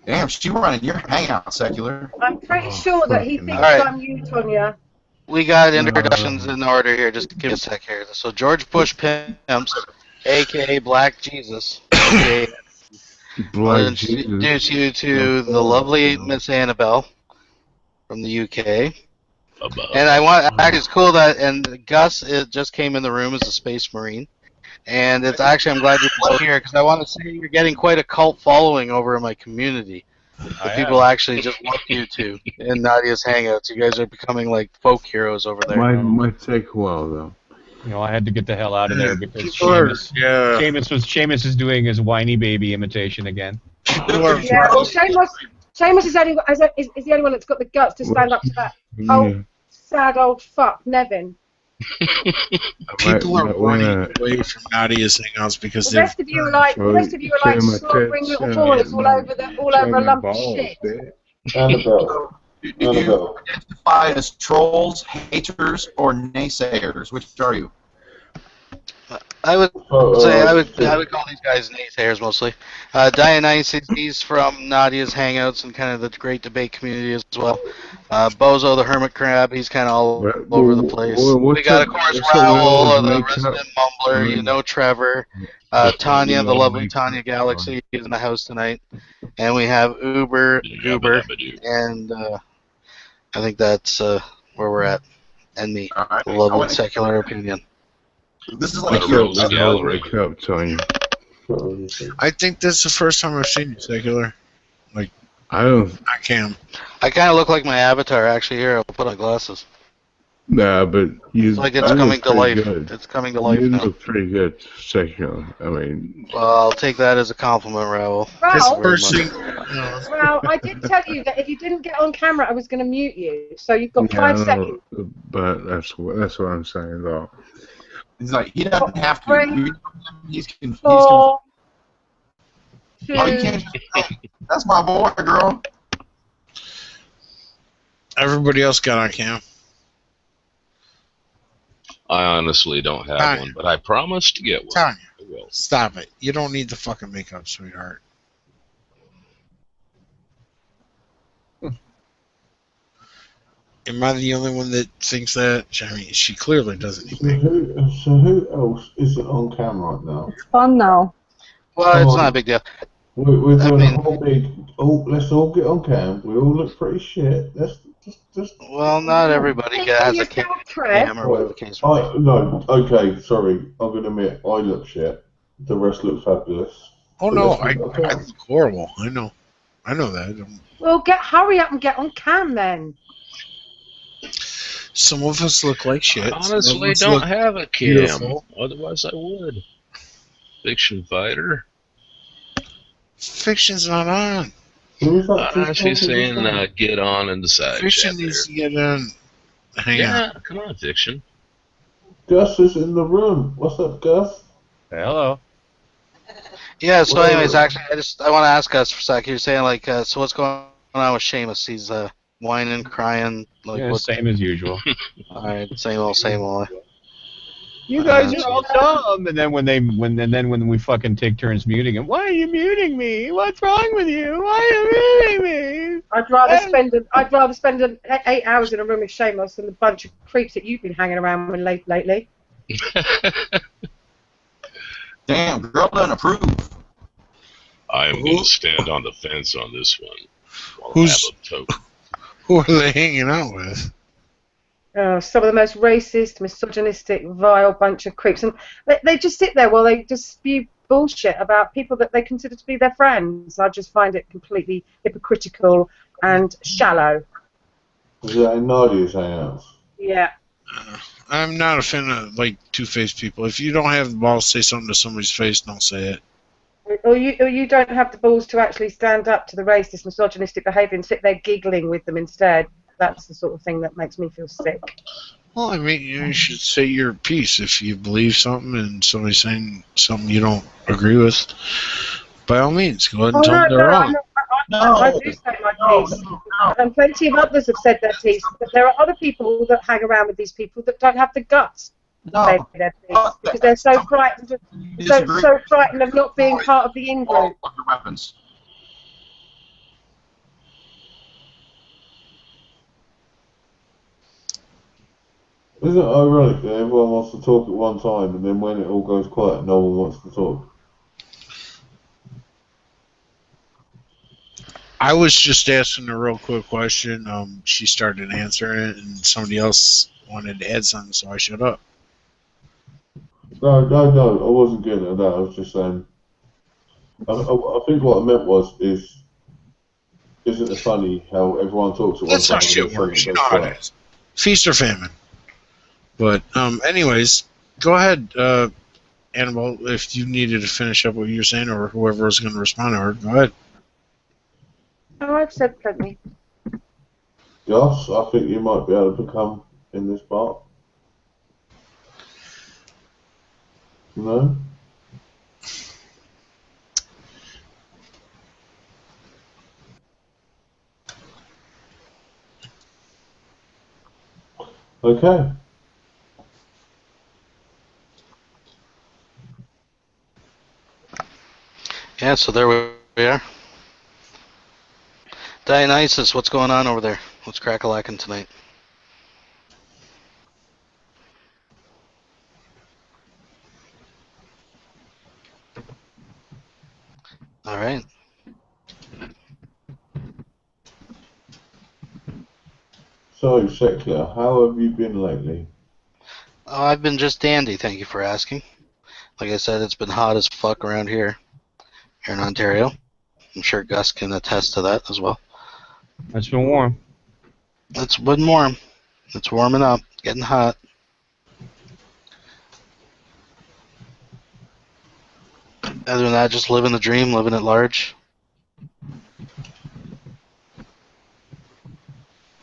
Damn, she running your hangout, Secular. I'm pretty sure that he thinks Alright. I'm you, Tonya. We got introductions in order here. Just give me a sec here. So George Bush Pimps, a.k.a. Black Jesus. AKA Black I'll Jesus. introduce you to the lovely Miss Annabelle from the UK. And actually, it's cool that, and Gus just came in the room as a Space Marine. And it's actually, I'm glad you're both here, because I want to say you're getting quite a cult following over in my community. The people actually just love you two in Nadia's Hangouts. You guys are becoming like folk heroes over there. Might take a while, though. You know, I had to get the hell out of there because Sure, Seamus is doing his whiny baby imitation again. Yeah, well, Seamus is the only one that's got the guts to stand up to that old, sad old fuck, Nevin. People are running away from Nadia's hangouts because The rest of you are like slobbering little boys all over a lump of shit. Annabelle. You identify as trolls, haters, or naysayers. Which are you? I would say I would call these guys naysayers mostly. Dionysus, he's from Nadia's Hangouts and kind of the great debate community as well. Bozo the Hermit Crab, he's kind of all over the place. We got, of course, Raoul, the resident mumbler. You know Trevor. Tanya, the lovely Tanya Galaxy, is in the house tonight. And we have Uber, Goober, and I think that's where we're at. And me, the lovely Secular Opinion. This is What like a Wake up, rogues Nicole, gallery. wake up, Tanya. I think that's the first time I've seen you, Secular. Like, I don't. I can. I kind of look like my avatar actually. Here, I'll put on glasses. Nah, but It's like it's you coming look to pretty life. good. It's coming to You life now. look pretty good, Secular. I mean, Well, I'll take that as a compliment, Raoul. That's the Well, Very first much. thing. No, well, I did tell you that if you didn't get on camera, I was going to mute you. So you've got yeah, I 5 seconds. know, but that's what I'm saying, though. He's like, he doesn't have to. 3, He's 4, Oh, you 2. can't. That's my boy, girl. everybody else got on cam. I honestly don't have Tanya. one, but I promise to get one. Tanya, I will. stop it. You don't need the fucking makeup, sweetheart. Am I the only one that thinks that? I mean, she clearly doesn't need makeup. So who else isn't on camera right now? Fun though. Well, Come it's on. not a big deal. We're I doing mean, a whole big. Oh, let's all get on cam. We all look pretty shit. Let's just. well, not everybody has a Yourself, Trev. cam or whatever the case may be. No, okay, sorry. I'm gonna admit I look shit. The rest look fabulous. Oh But no, let's I look on cam. look horrible. I know that. Well, hurry up and get on cam then. Some of us look like shit. I Some of honestly us don't look have a cam. beautiful. Otherwise, I would. Fiction fighter. Fiction's not on. Who's that just She's talking saying just now? get on in the side Fiction chat there. needs to get on. Hang Yeah, on. come on, Fiction. Gus is in the room. What's up, Gus? Hello. Yeah. So, Whoa. anyways, actually, I want to ask us for a sec. You're saying like, so what's going on with Seamus? He's whining, crying, like Yeah, what? same as usual. All right, same old, same old. You guys are That's all dumb. And then when we fucking take turns muting him, why are you muting me? What's wrong with you? Why are you muting me? I'd rather spend 8 hours in a room with Seamus than the bunch of creeps that you've been hanging around with lately. Damn, girl doesn't approve. I am going to stand on the fence on this one. While Who's- I have a token. Who are they hanging out with? Some of the most racist, misogynistic, vile bunch of creeps. And they just sit there while they just spew bullshit about people that they consider to be their friends. I just find it completely hypocritical and shallow. Is that in Nadia's house? Yeah. I'm not a fan of like two-faced people. If you don't have the balls to say something to somebody's face, don't say it. Or you don't have the balls to actually stand up to the racist, misogynistic behaviour and sit there giggling with them instead. That's the sort of thing that makes me feel sick. Well, I mean, you should say your piece if you believe something and somebody's saying something you don't agree with. By all means, go ahead and tell them they're wrong. I do say my piece. And plenty of others have said their piece. But there are other people that hang around with these people that don't have the guts to say their piece because they're so frightened, so frightened of not being part of the in-group. Weapons. Isn't it ironic that everyone wants to talk at one time and then when it all goes quiet, no one wants to talk? I was just asking a real quick question. She started answering it, and somebody else wanted to add something, so I shut up. No, I wasn't getting at that. I was just saying. I think what I meant was, isn't it funny how everyone talks at one That's time how shit and then works. You something know goes how it quiet? is. Feast or famine. But anyways, go ahead, Annabelle, if you needed to finish up what you were saying, or whoever was going to respond to her. Go ahead. Oh, I've said plenty. Gus, I think you might be able to become in this part. No? Okay. Yeah, so there we are. Dionysus, what's going on over there? What's crack-a-lacking tonight? All right. So, Secular, how have you been lately? Oh, I've been just dandy. Thank you for asking. Like I said, it's been hot as fuck around here in Ontario. I'm sure Gus can attest to that as well. It's been warm. It's been warm. It's warming up, getting hot. Other than that, just living the dream, living at large.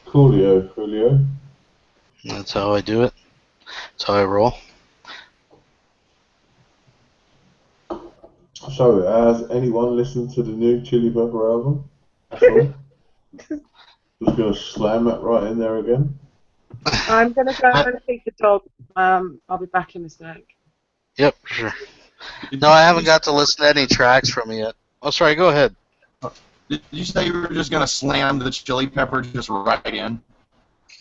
Coolio. That's how I do it. That's how I roll. So, has anyone listened to the new Chili Pepper album? That's all. Just gonna slam it right in there again. I'm going to go and feed the dog. I'll be back in a sec. Yep, sure. No, I haven't got to listen to any tracks from it yet. Oh, sorry, go ahead. Did you say you were just gonna slam the Chili Pepper just right in?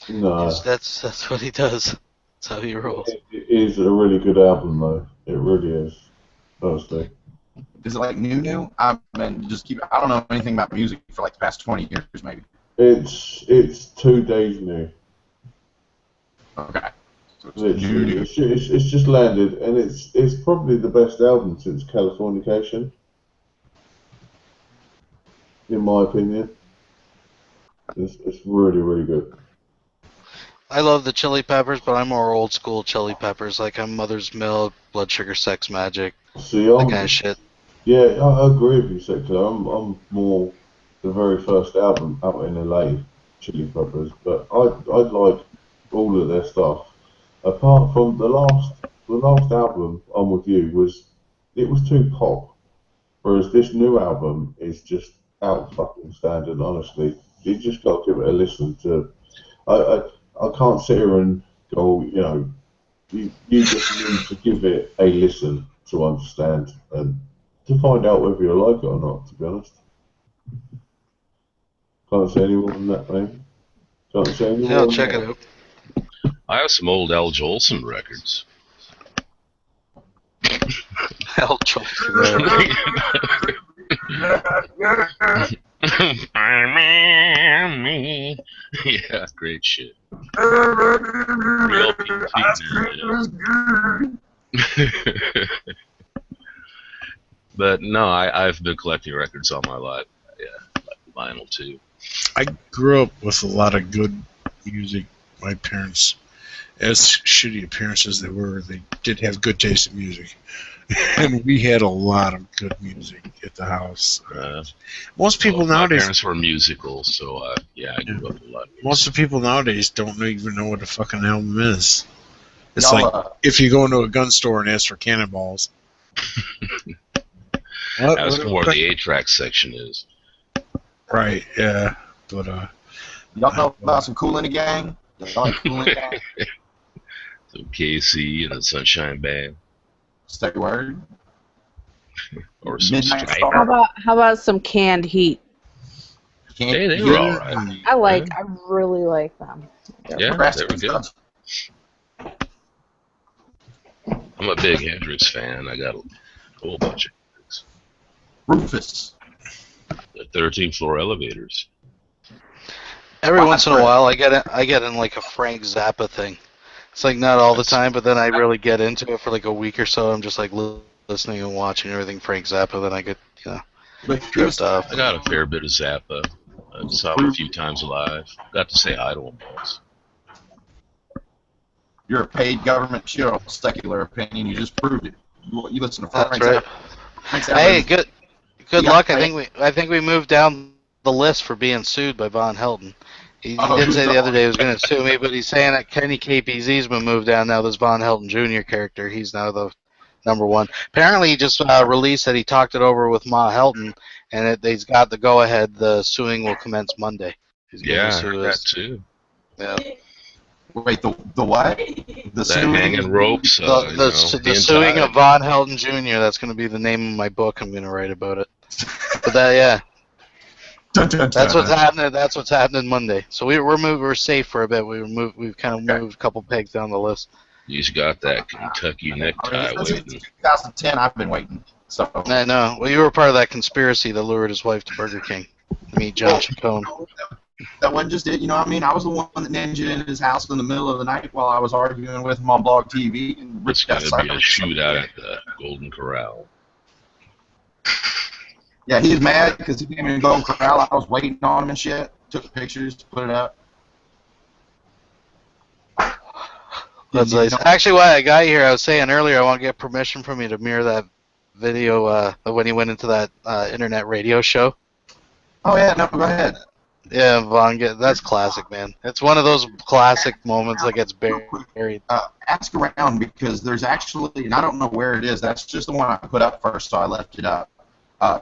No. That's what he does. That's how he rolls. It is a really good album, though. It really is. Honestly. Is it like new? I mean, I don't know anything about music for like the past 20 years, maybe. It's 2 days new. Okay. So it's Literally, new. it's just landed, and it's probably the best album since Californication, in my opinion. It's really, really good. I love the Chili Peppers, but I'm more old school Chili Peppers. Like I'm Mother's Milk, Blood Sugar Sex Magic, See, that kind of shit. Yeah, I agree with you, Sector. I'm more the very first album out in LA, Chili Peppers, but I like all of their stuff. Apart from the last album, I'm with you, it was too pop, whereas this new album is just out fucking standard. Honestly, you just got to give it a listen to. I can't sit here and go, you just need to give it a listen to understand and to find out whether you like it or not, to be honest. Can't say any more than that, man. Can't say any Yeah, more I'll than check that. it out. I have some old Al Jolson records. Al Jolson. Yeah, great shit. Real But no, I've been collecting records all my life. Yeah, like vinyl too. I grew up with a lot of good music. My parents, as shitty appearances they were, they did have good taste in music. And we had a lot of good music at the house. Most people nowadays. My parents were musical, so yeah, I grew up with a lot of music. Most of the people nowadays don't even know what a fucking album is. It's like if you go into a gun store and ask for Cannonballs. That's where the 8-track section is. Right, yeah. But y'all know about some Kool in the Gang? Y'all like Kool in the Gang? Some KC and the Sunshine Band. Stay word. Or some Midnight Striper. How about some Canned Heat? Hey, they were alright. I really like them. Yeah, they were good. I'm a big Hendrix fan. I got a whole bunch of Hendrix. Rufus. The 13th floor elevators. Every once in a while, I get in like a Frank Zappa thing. It's like not all the time, but then I really get into it for like a week or so. I'm just like listening and watching everything Frank Zappa. Then I get drift off. I got a fair bit of Zappa. I saw him a few times live. Got to say hi to him once. You're a paid government shill, secular opinion. You just proved it. You listen to Frank That's right. Zappa. Hey, good luck. I think we moved down the list for being sued by Von Helden. He did say the other day he was going to sue me, but he's saying that Kenny KPZ's been moved down now. This Von Helden Jr. character, he's now the #1. Apparently, he just released that he talked it over with Ma Helton, and he's got the go-ahead. The suing will commence Monday. Yeah, I heard that too. Yeah. Wait, the what? The suing? Hanging ropes. The suing of Von Helden Jr. That's going to be the name of my book. I'm going to write about it. But yeah. That's what's happening. That's what's happening Monday. So we're safe for a bit. We've kind of moved a couple pegs down the list. He's got that Kentucky necktie waiting. 2010, I've been waiting. So I know. Well, you were part of that conspiracy that lured his wife to Burger King. Meet John Chacon. That wasn't just it. You know what I mean? I was the one that ninja in his house in the middle of the night while I was arguing with him on Blog TV and It's ripped that gonna be a sucker. shootout at the Golden Corral. Yeah, he was mad because he came in Golden Corral. I was waiting on him and shit. Took pictures, put it up. That's nice. Actually, while I got here, I was saying earlier I want to get permission from you to mirror that video of when he went into that internet radio show. Oh yeah, no, go ahead. Yeah, Vaughn, that's classic, man. It's one of those classic moments that gets buried. Ask around because there's actually, and I don't know where it is. That's just the one I put up first, so I left it up.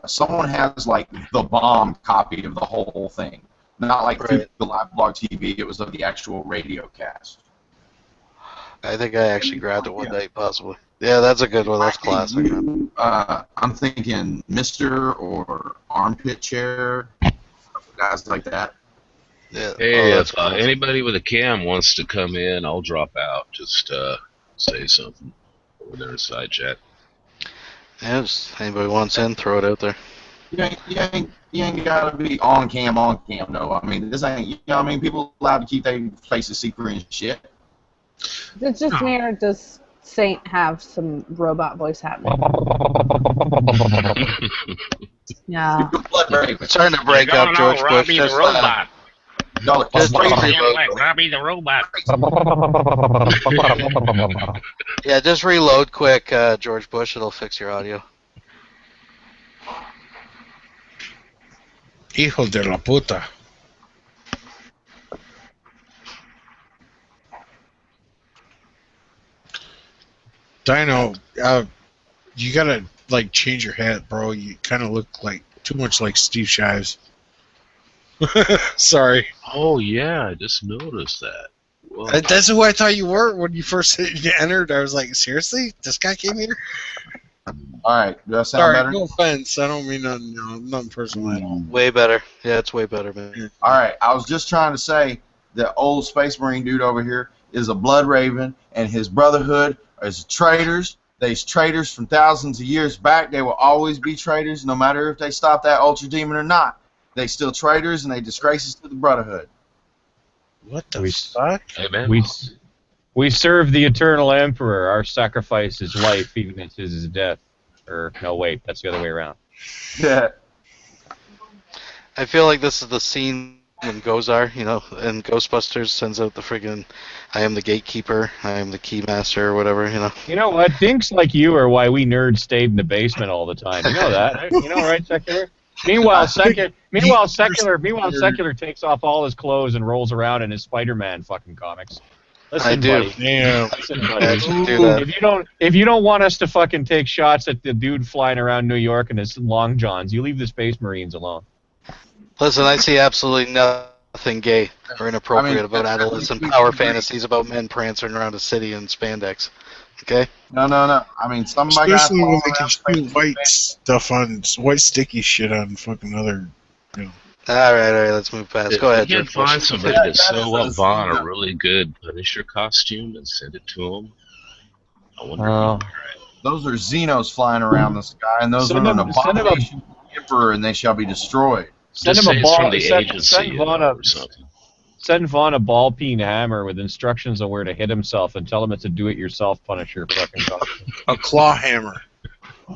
Someone has like the bomb copy of the whole thing, not like through the live blog TV. It was of the actual radio cast. I think I actually grabbed it one day, possibly. Yeah, that's a good one. That's classic. I'm thinking Mister or Armpit Chair, guys like that. Yeah. Hey, if anybody with a cam wants to come in, I'll drop out. Just say something over there in side chat. Yeah, just anybody wants in, throw it out there. You ain't gotta be on cam though. I mean, this ain't. You know what I mean? People allowed to keep their faces secret and shit. It's just me, or does Saint have some robot voice happening? Yeah. It's starting to break up, George Bush. Robbie the robot. Just Robbie the robot. Yeah, just reload quick, George Bush. It'll fix your audio. Hijo de la puta. Dino, you gotta like change your hat, bro. You kind of look like too much like Steve Shives. Sorry. Oh yeah, I just noticed that. Whoa. That's who I thought you were when you first entered. I was like, seriously, this guy came here. All right, does that sound Sorry, better? no offense. I don't mean nothing personal at all. Way better. Yeah, it's way better, man. All right, I was just trying to say the old Space Marine dude over here is a Blood Raven, and his Brotherhood is traitors. They's traitors from thousands of years back. They will always be traitors, no matter if they stop that Ultra Demon or not. They still traitors, and they disgrace us to the Brotherhood. What the fuck? Hey, man. We serve the Eternal Emperor. Our sacrifice is life, even if it is his death. Or, no, wait, that's the other way around. Yeah. I feel like this is the scene when Gozar, and Ghostbusters sends out the friggin' I am the gatekeeper, I am the keymaster, or whatever, You know what? Things like you are why we nerds stayed in the basement all the time. You know that, right? You know, right, Secular? Meanwhile, Secular takes off all his clothes and rolls around in his Spider-Man fucking comics. Listen, I do. buddy. Damn. Listen, buddy. I actually do that. If you don't want us to fucking take shots at the dude flying around New York in his long johns, you leave the Space Marines alone. Listen, I see absolutely nothing gay or inappropriate about adolescent power fantasies about men prancing around a city in spandex. Okay? No. I mean, some of my guys Especially when follow they can around shoot white stuff on white sticky shit on fucking other. All right, let's move past. Go ahead, You can George. find Bush. somebody to sew up Vaughn a really good Punisher costume and send it to him. I wonder. Those are Xenos flying around the sky, and those are an abomination to the Emperor, and they shall be destroyed. Send Just him say a it's ball. from the agency, Send Vaughn or something. Send Vaughn a ball peen hammer with instructions on where to hit himself, and tell him it's a do-it-yourself Punisher fucking costume. A claw hammer.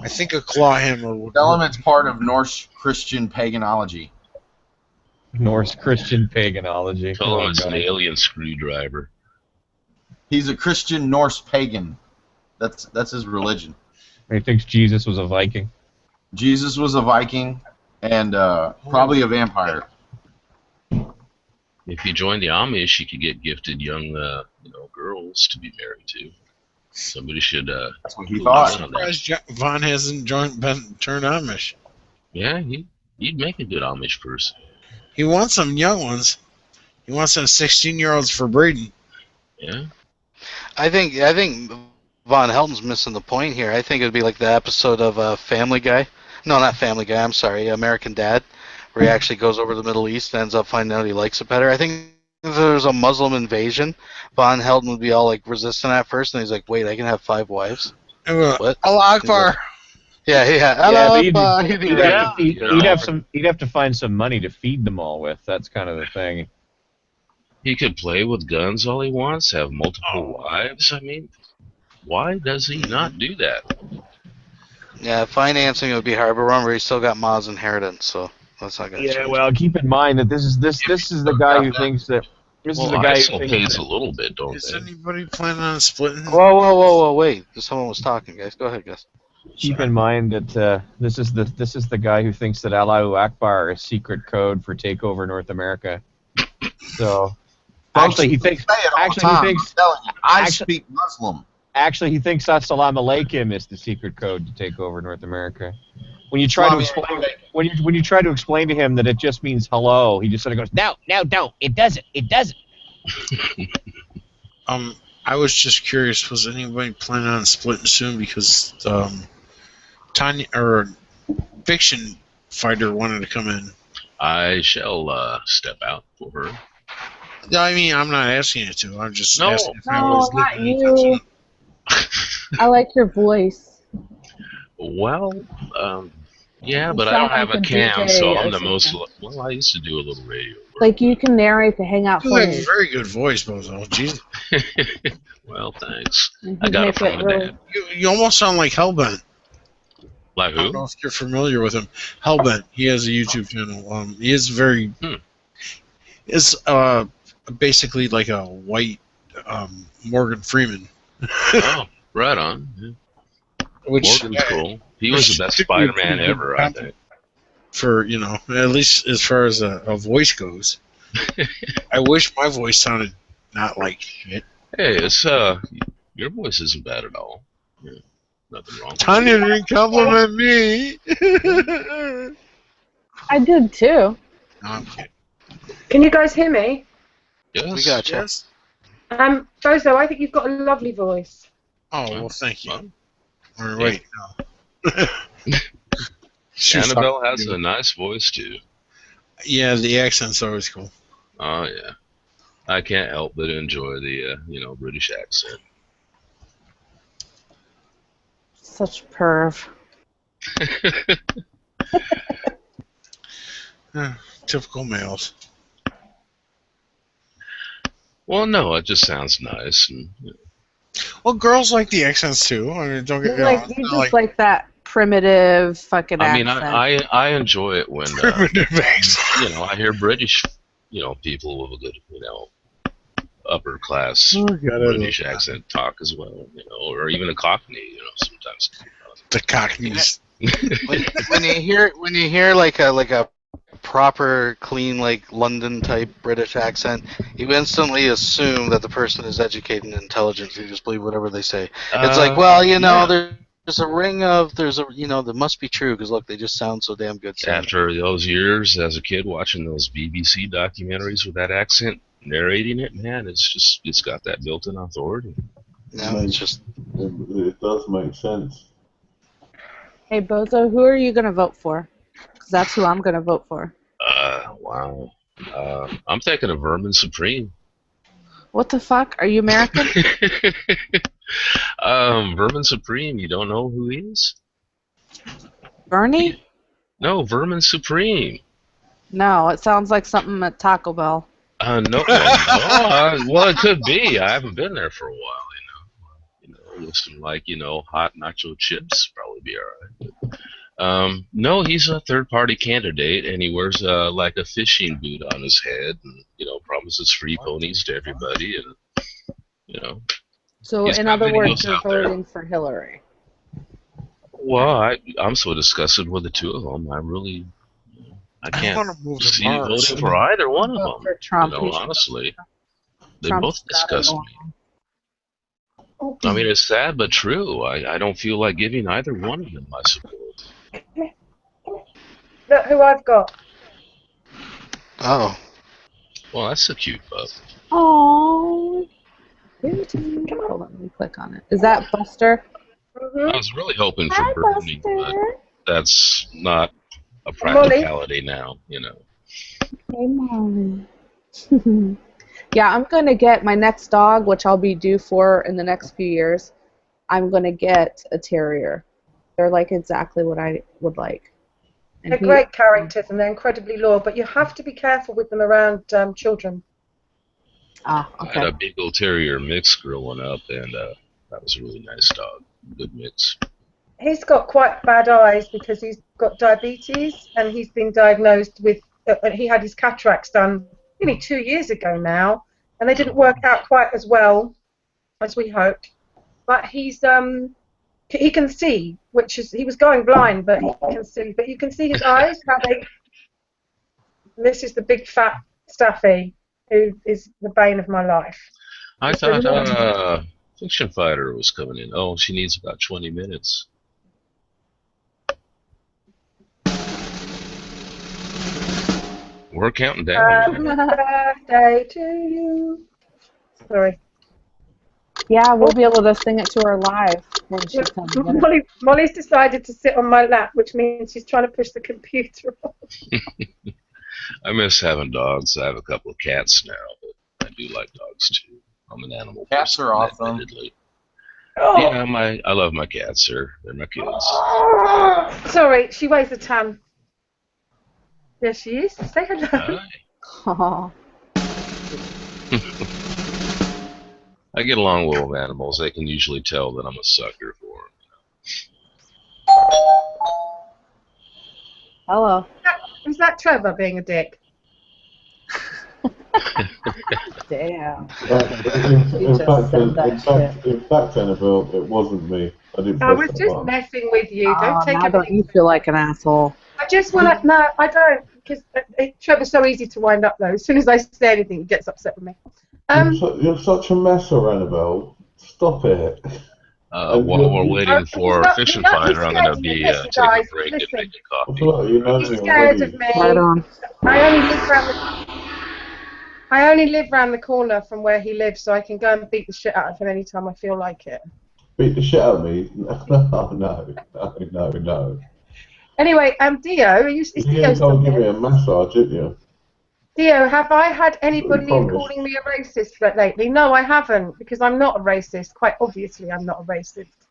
I think a claw hammer would. Tell them it's part of Norse Christian paganism. Norse Christian paganism. Tell him it's an alien screwdriver. He's a Christian Norse pagan. That's his religion. He thinks Jesus was a Viking. Jesus was a Viking, and probably a vampire. If you join the Amish, you could get gifted young, girls to be married to. Somebody should. That's what he clue thought. us in on that. Surprised Vaughn hasn't been turned Amish. Yeah, he'd make a good Amish person. He wants some young ones. He wants some 16-year-olds for breeding. Yeah. I think Von Helton's missing the point here. I think it would be like the episode of Family Guy. No, not Family Guy. I'm sorry, American Dad, where he actually goes over to the Middle East and ends up finding out he likes it better. I think if there's a Muslim invasion, Von Helton would be all like resistant at first, and he's like, "Wait, I can have 5 wives." What? Allah Akbar. Yeah, yeah. Yeah, Hello, but yeah. he'd have to find some money to feed them all with. That's kind of the thing. He could play with guns all he wants, have multiple wives. I mean, why does he not do that? Yeah, financing would be hard, but remember, he's still got Ma's inheritance, so that's not gonna Yeah, change. well, keep in mind that this is the guy who thinks that Well, ISIL pays a little bit, don't Is they? anybody planning on splitting? Whoa, wait! Someone was talking, guys. Go ahead, guys. Keep in mind that this is the guy who thinks that Allahu Akbar is secret code for takeover North America. So actually, he thinks I'm telling you, I speak Muslim. Actually, he thinks Assalamu Alaikum is the secret code to take over North America. When you try to explain when you try to explain to him that it just means hello, he just sort of goes, "No, don't. It doesn't. It doesn't." I was just curious. Was anybody planning on splitting soon? Because Tanya or Fiction Fighter wanted to come in. I shall step out for her. No, I mean, I'm not asking you to. I'm just No. asking if No, anybody's not giving any you. attention. I like your voice. Well, yeah, You but I sound don't have like a a cam, DJ so or I'm the most. something. Well, I used to do a little radio. Like you can narrate the Hangout You have a Flames. very good voice, Bozo. Jesus. Well, thanks. You I got it make from it my really- dad. You almost sound like Hellbent. Like I don't who? know if you're familiar with him. Hellbent. He has a YouTube channel. He is very. Is basically like a white Morgan Freeman. Oh, right on. Yeah. Morgan's cool. He was the best Spider-Man ever, I think. For at least as far as a voice goes. I wish my voice sounded not like shit. Hey, it's your voice isn't bad at all. Yeah, nothing wrong. Tanya didn't compliment me. I did too. No, I'm kidding. Can you guys hear me? Yes. We got you. Yes. Bozo, I think you've got a lovely voice. Oh well, thank you. Or wait, no. Annabelle has a nice voice too. Yeah, the accent's always cool. Oh yeah, I can't help but enjoy the British accent. Such perv. Typical males. Well, no, it just sounds nice. And, Well, girls like the accents too. I mean, don't get me wrong. You just like that primitive fucking I mean, accent. I enjoy it when I hear British, people with a good, upper class British accent talk as well, or even a Cockney, sometimes. The Cockneys. when you hear like a proper, clean, like London type British accent, you instantly assume that the person is educated and intelligent. You just believe whatever they say. It's like, well, yeah. there's a ring of that must be true because look, they just sound so damn good. After those years as a kid watching those BBC documentaries with that accent, narrating it, man, it's got that built-in authority. No, it's just it does make sense. Hey Bozo, who are you gonna vote for? Because that's who I'm gonna vote for. Wow. I'm taking a Vermin Supreme. What the fuck? Are you American? Vermin Supreme, you don't know who he is? Bernie? No, Vermin Supreme. No, it sounds like something at Taco Bell. No. Well, it could be. I haven't been there for a while, with some hot nacho chips, probably be alright. No, he's a third-party candidate, and he wears like a fishing boot on his head, and promises free ponies to everybody, and So, he's in got other words, videos you're out there. voting for Hillary. Well, I'm so disgusted with the two of them. I can't wanna move to see Mars. voting for either one of Vote them. for Trump. Honestly, they Trump's both got it disgust going me. on. I mean, it's sad but true. I don't feel like giving either one of them my support. Look who I've got. oh. Well, that's a cute pup. Oh. Hold on, let me click on it. Is that Buster? I was really hoping for Hi, Bernie, Buster. but that's not a practicality now, Hey, Molly. Yeah, I'm going to get my next dog, which I'll be due for in the next few years. I'm going to get a terrier. They're like exactly what I would like. And They're great characters and they're incredibly loyal, but you have to be careful with them around children. Ah, I had a Beagle Terrier mix growing up, and that was a really nice dog. Good mix. He's got quite bad eyes because he's got diabetes and he's been diagnosed with. He had his cataracts done nearly 2 years ago now, and they didn't work out quite as well as we hoped. But he can see, which is he was going blind, but he can see. But you can see his eyes how they. This is the big fat Staffy, who is the bane of my life. I thought Fiction Fighter was coming in. Oh, she needs about 20 minutes. We're counting down. Happy birthday to you. Sorry. Yeah, we'll be able to sing it to her live when she comes in. Molly's decided to sit on my lap, which means she's trying to push the computer off. I miss having dogs. I have a couple of cats now, but I do like dogs too. I'm an animal Cats person, are awesome. admittedly. Oh. Yeah, I love my cats. They're my kids. Sorry, she weighs a ton. There she is. Say hello. Oh. I get along well with animals. They can usually tell that I'm a sucker for them. Hello. Is that Trevor being a dick? Damn. In fact, Annabelle, it wasn't me. I didn't I press was that just button. messing with you. Don't take now it. don't you feel like an asshole? I just want to. No, I don't. Because Trevor's so easy to wind up, though. As soon as I say anything, he gets upset with me. You're such a mess, Annabelle. Stop it. While we're waiting for Fiction Fighter, I'm going to be taking a break and making coffee. He's scared of me. Right on. I only live round the corner from where he lives, so I can go and beat the shit out of him anytime I feel like it. Beat the shit out of me? No. Anyway, Dio, is You Dio can't still give me here? a massage, didn't you? Dio, have I had anybody promised. calling me a racist lately? No, I haven't, because I'm not a racist. Quite obviously, I'm not a racist.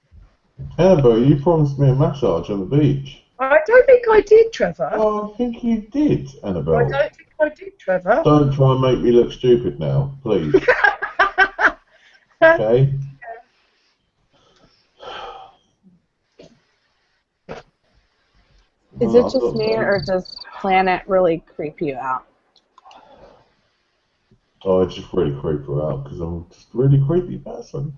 Annabelle, you promised me a massage on the beach. I don't think I did, Trevor. Oh, I think you did, Annabelle. I don't think I did, Trevor. Don't try and make me look stupid now, please. Okay? Is it just me, or does Planet really creep you out? Oh, it just really creep her out because I'm just a really creepy person.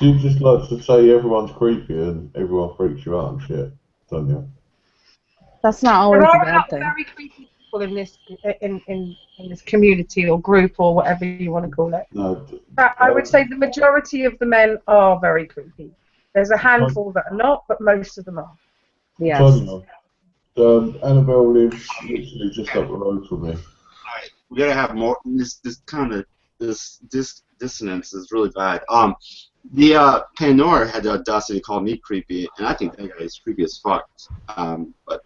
Do you just like to say everyone's creepy and everyone freaks you out and shit, don't you? That's not always There a are bad a lot of thing. very creepy people in this community or group or whatever you want to call it. No. But I would say the majority of the men are very creepy. There's a handful that are not, but most of them are. Yes. Tonya, Annabelle lives literally just up the road from me. Alright, we gotta have more. This dissonance is really bad. The Pandora had the audacity to call me creepy, and I think that guy is creepy as fuck. But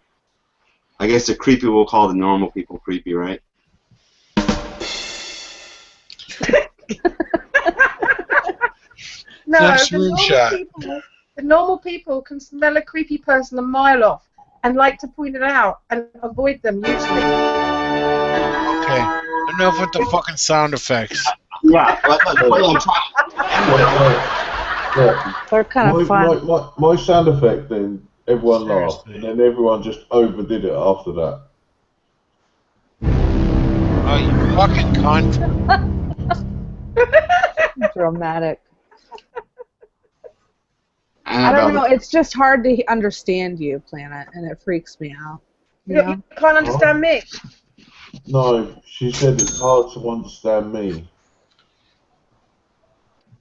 I guess the creepy will call the normal people creepy, right? No, Next the room normal, shot. the normal people can smell a creepy person a mile off and like to point it out and avoid them usually. Okay. Enough with the fucking sound effects. Yeah, They're kind of fun. My sound effect, then everyone laughed, and then everyone just overdid it after that. Oh, you fucking cunt. Dramatic. I don't know. It's just hard to understand you, Planet, and it freaks me out. You can't understand me. No, she said it's hard to understand me.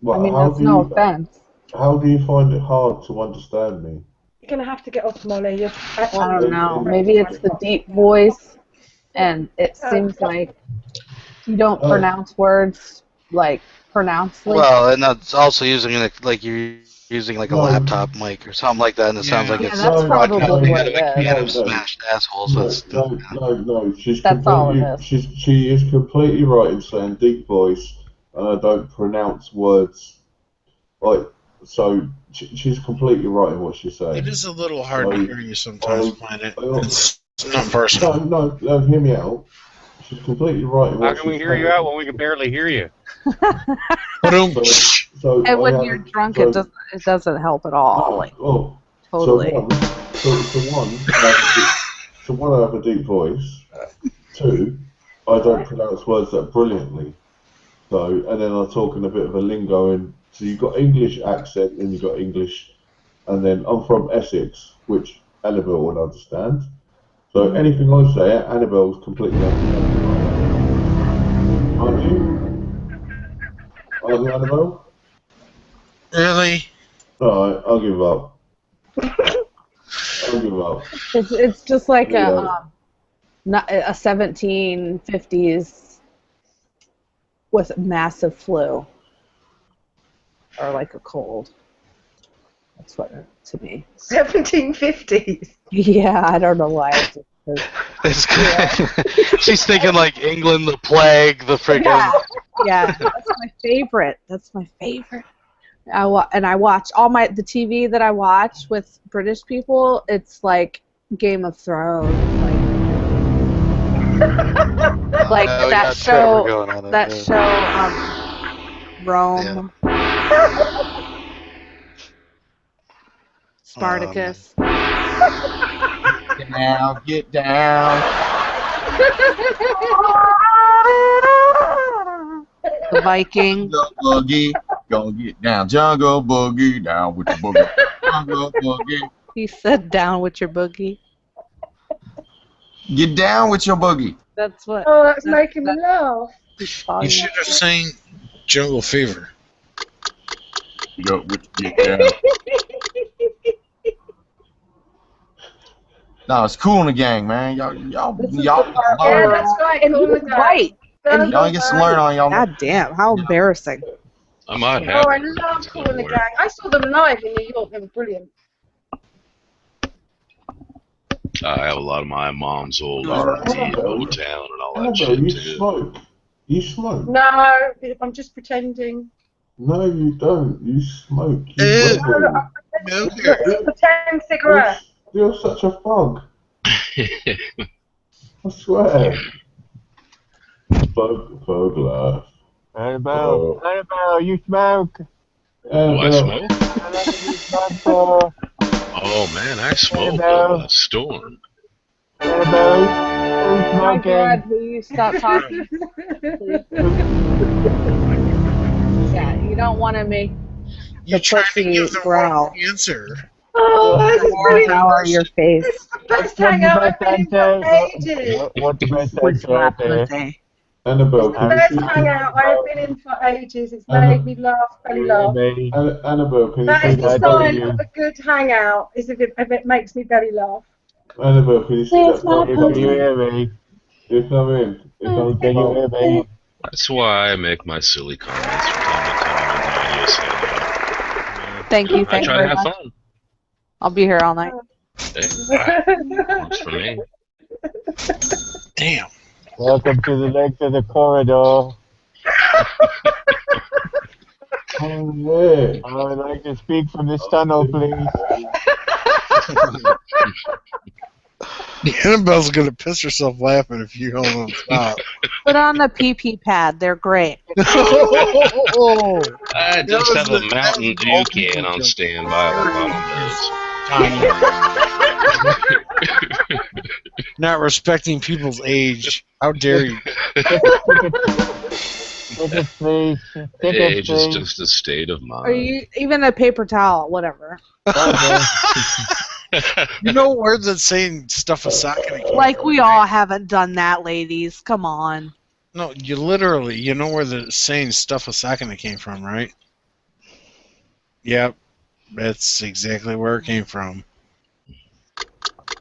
Well, I mean, that's no offense. How do you find it hard to understand me? You're going to have to get off, Molly. I don't know. Maybe it's the deep voice, and it seems like you don't pronounce words like pronouncedly. Well, and that's also using like you're using like a laptop mic or something like that, and it sounds like it's that's probably what it can of is. smashed assholes. No. That's all it is. She is completely right in saying deep voice and I don't pronounce words like. So she's completely right in what she's saying. It is a little hard to hear you sometimes, Planet. I- It's not personal. No, hear me out. She's completely right in How what can we she's hear you saying. out when we can barely hear you? So And when I you're have- drunk, so- it doesn't help at all. Like, Oh, totally. So one, I have a deep voice. Two, I don't pronounce words that brilliantly. So, and then I talk in a bit of a lingo, and so you've got English accent, and you've got English, and then I'm from Essex, which Annabelle would understand. So anything I say, Annabelle's completely understands. Aren't you, Annabelle? Really? Alright, I'll give up. I'll give up. It's just like Yeah. a 1750s with massive flu, or like a cold. That's what to me. 1750s. Yeah, I don't know why. She's thinking like England, the plague, the friggin'. Yeah, that's my favorite. That's my favorite. I watch all the TV that I watch with British people. It's like Game of Thrones, like we that got show. Trevor going on That there. show, Rome, Spartacus. Now get down. The Viking. Jungle boogie, gonna get down. Jungle boogie, down with the boogie. Jungle boogie. He said, "Down with your boogie." Get down with your boogie. That's what. Oh, that's making me laugh. You should have sang Jungle Fever. Go with get down. No, it's Cool in the Gang, man. Y'all. Yeah, that's right. And Cool he was in the Gang. right. And Y'all get to learn on y'all. God damn, how embarrassing. I might have Oh, I it. love Cool in the Gang. I saw them live in New York. They were brilliant. I have a lot of my mom's old R&B, Motown, and all that Annabelle, shit you too. smoke. You smoke. No, I'm just pretending. No, you don't. You smoke. You Pretend cigarette. You're such a fog. I swear. Fog laugh. Annabelle, you smoke. Do I smoke? Oh man, I smoke a storm. Oh my God, will you stop talking? Please? Yeah, you don't want to make the pussy growl. Answer. Oh, this is brilliant. Growl your face. This is the best hangout I've been in for ages. What's the best Push my answer? pussy. Annabelle, can Best you see? hangout I've been in for ages. It's made me laugh, belly laugh. Annabelle, can you That see is the that sign belly? of a good hangout. Is if it makes me belly laugh. Annabelle, can you see that belly? Can you hear me? You come in. You Can you hear me? That's why I make my silly comments from time to time on the audio side. Thank you. I Thank you try to very have much. fun. I'll be here all night. Works for me. Damn. Welcome to the length of the corridor. Oh, I would like to speak from this tunnel, please. Annabelle's gonna piss herself laughing if you don't stop. Put on the PP pad. They're great. I just have a Mountain Dew can on standby like Autumn does. Not respecting people's age. How dare you? Tickets, please. Age is just a state of mind. Or you even a paper towel, whatever. You know where the saying stuff is sacking? Like we all haven't done that, ladies. Come on. No, you literally, you know where the saying stuff a second came from, right? Yep. That's exactly where it came from.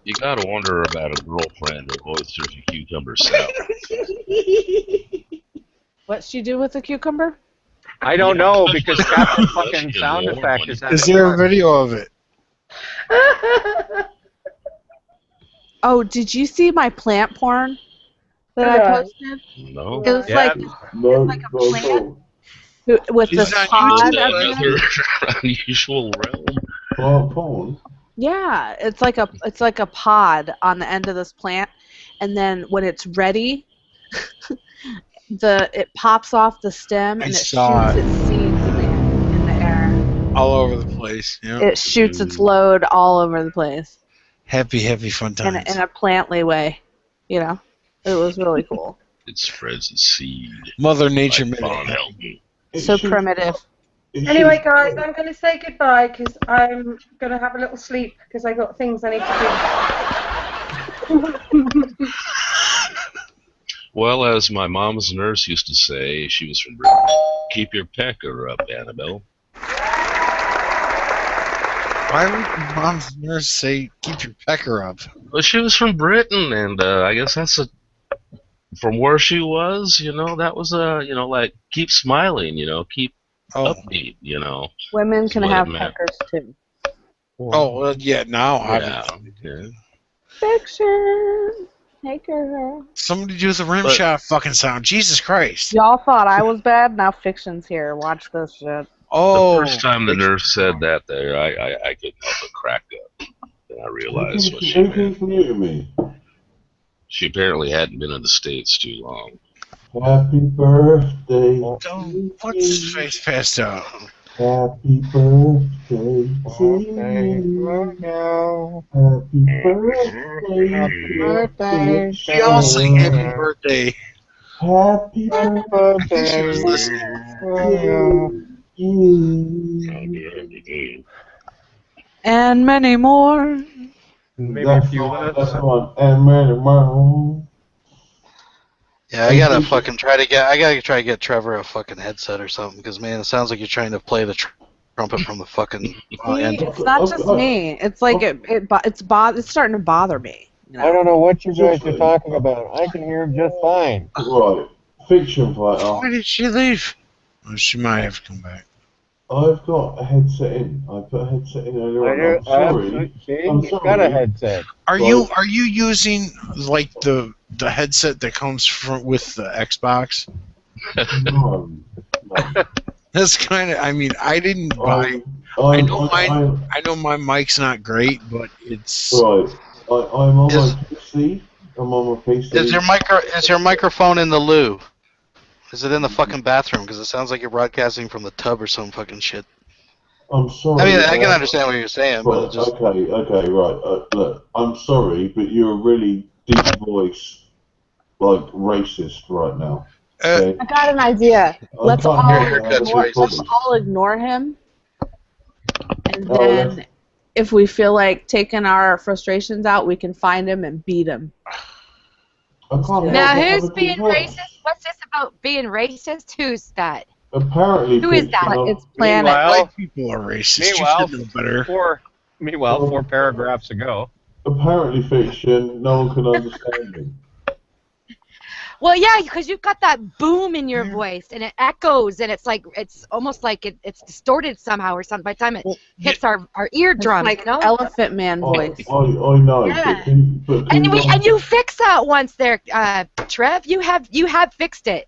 You gotta wonder about a girlfriend who oysters and cucumber salad. What'd she do with the cucumber? I don't know because Captain fucking sound effect is at Is the there a front. video of it? Oh, did you see my plant porn that I No. posted? No. It was Yeah. like a plant. with Is this it on pod YouTube? at the Another end. unusual realm. Porn. Yeah, it's like a pod on the end of this plant, and then when it's ready, it pops off the stem I and it saw shoots it its seeds in the air. all over the place. Yeah. It shoots its load all over the place Happy fun in times. a plantly way. You know, it was really cool. It spreads its seed. Mother Nature like made Von it. Helton. So primitive. Anyway, guys, I'm going to say goodbye because I'm going to have a little sleep because I got things I need to do. Well, as my mom's nurse used to say, she was from Britain. Keep your pecker up, Annabelle. Why would mom's nurse say keep your pecker up? Well, she was from Britain, and I guess that's from where she was. That was like keep smiling. Keep upbeat. Women can what it have meant. peckers too. Oh, well, yeah, now Yeah. obviously. Yeah. Fiction. Hey, girl. Somebody do the rim shot fucking sound. Jesus Christ. Y'all thought I was bad? Now fiction's here. Watch this shit. Oh. The first time the nurse said that there, I couldn't help but crack up. Then I realized what she Who meant. keeps muting me? She apparently hadn't been in the States too long. Happy birthday. What's his face passed out? Happy birthday to you. Happy birthday. She all sang happy birthday. Happy I birthday think she was listening. to you. And many more. Maybe That's a few the one, less. that's the one. And many more. Yeah, I gotta try to get Trevor a fucking headset or something because man, it sounds like you're trying to play the trumpet from the fucking See, end. it's not just me. It's like it's starting to bother me. I don't know what you guys are talking about. I can hear him just fine. Right. Fiction fighter. Why did she leave? Well, she might have to come back. I've got a headset in. I put a headset in earlier on. I'm sorry. See, I'm he's sorry. got a headset. Are you using like the headset that comes with the Xbox? No. That's kind of. I mean, I didn't buy. I know my mic's not great, but it's. Right. I'm on my PC. I'm on my PC. Is your microphone in the loo? Is it in the fucking bathroom? Because it sounds like you're broadcasting from the tub or some fucking shit. I'm sorry. I mean, I can understand what you're saying, but it just Okay, right. Look, I'm sorry, but you're a really deep voice, like racist right now. Okay? I got an idea. Let's all racist. ignore him, and Oh, then if we feel like taking our frustrations out, we can find him and beat him. Now, who's being racist? What's this about being racist? Who's that? Apparently, Who is that? It's Planet. White people are racist. You should know better. Four paragraphs ago. Apparently, fiction. No one can understand me. Well, yeah, because you've got that boom in your voice, and it echoes, and it's almost like it's distorted somehow or something. By the time it hits our eardrums, It's like Elephant Man voice. I know. Yeah. But And you fixed that once there, Trev. You have fixed it.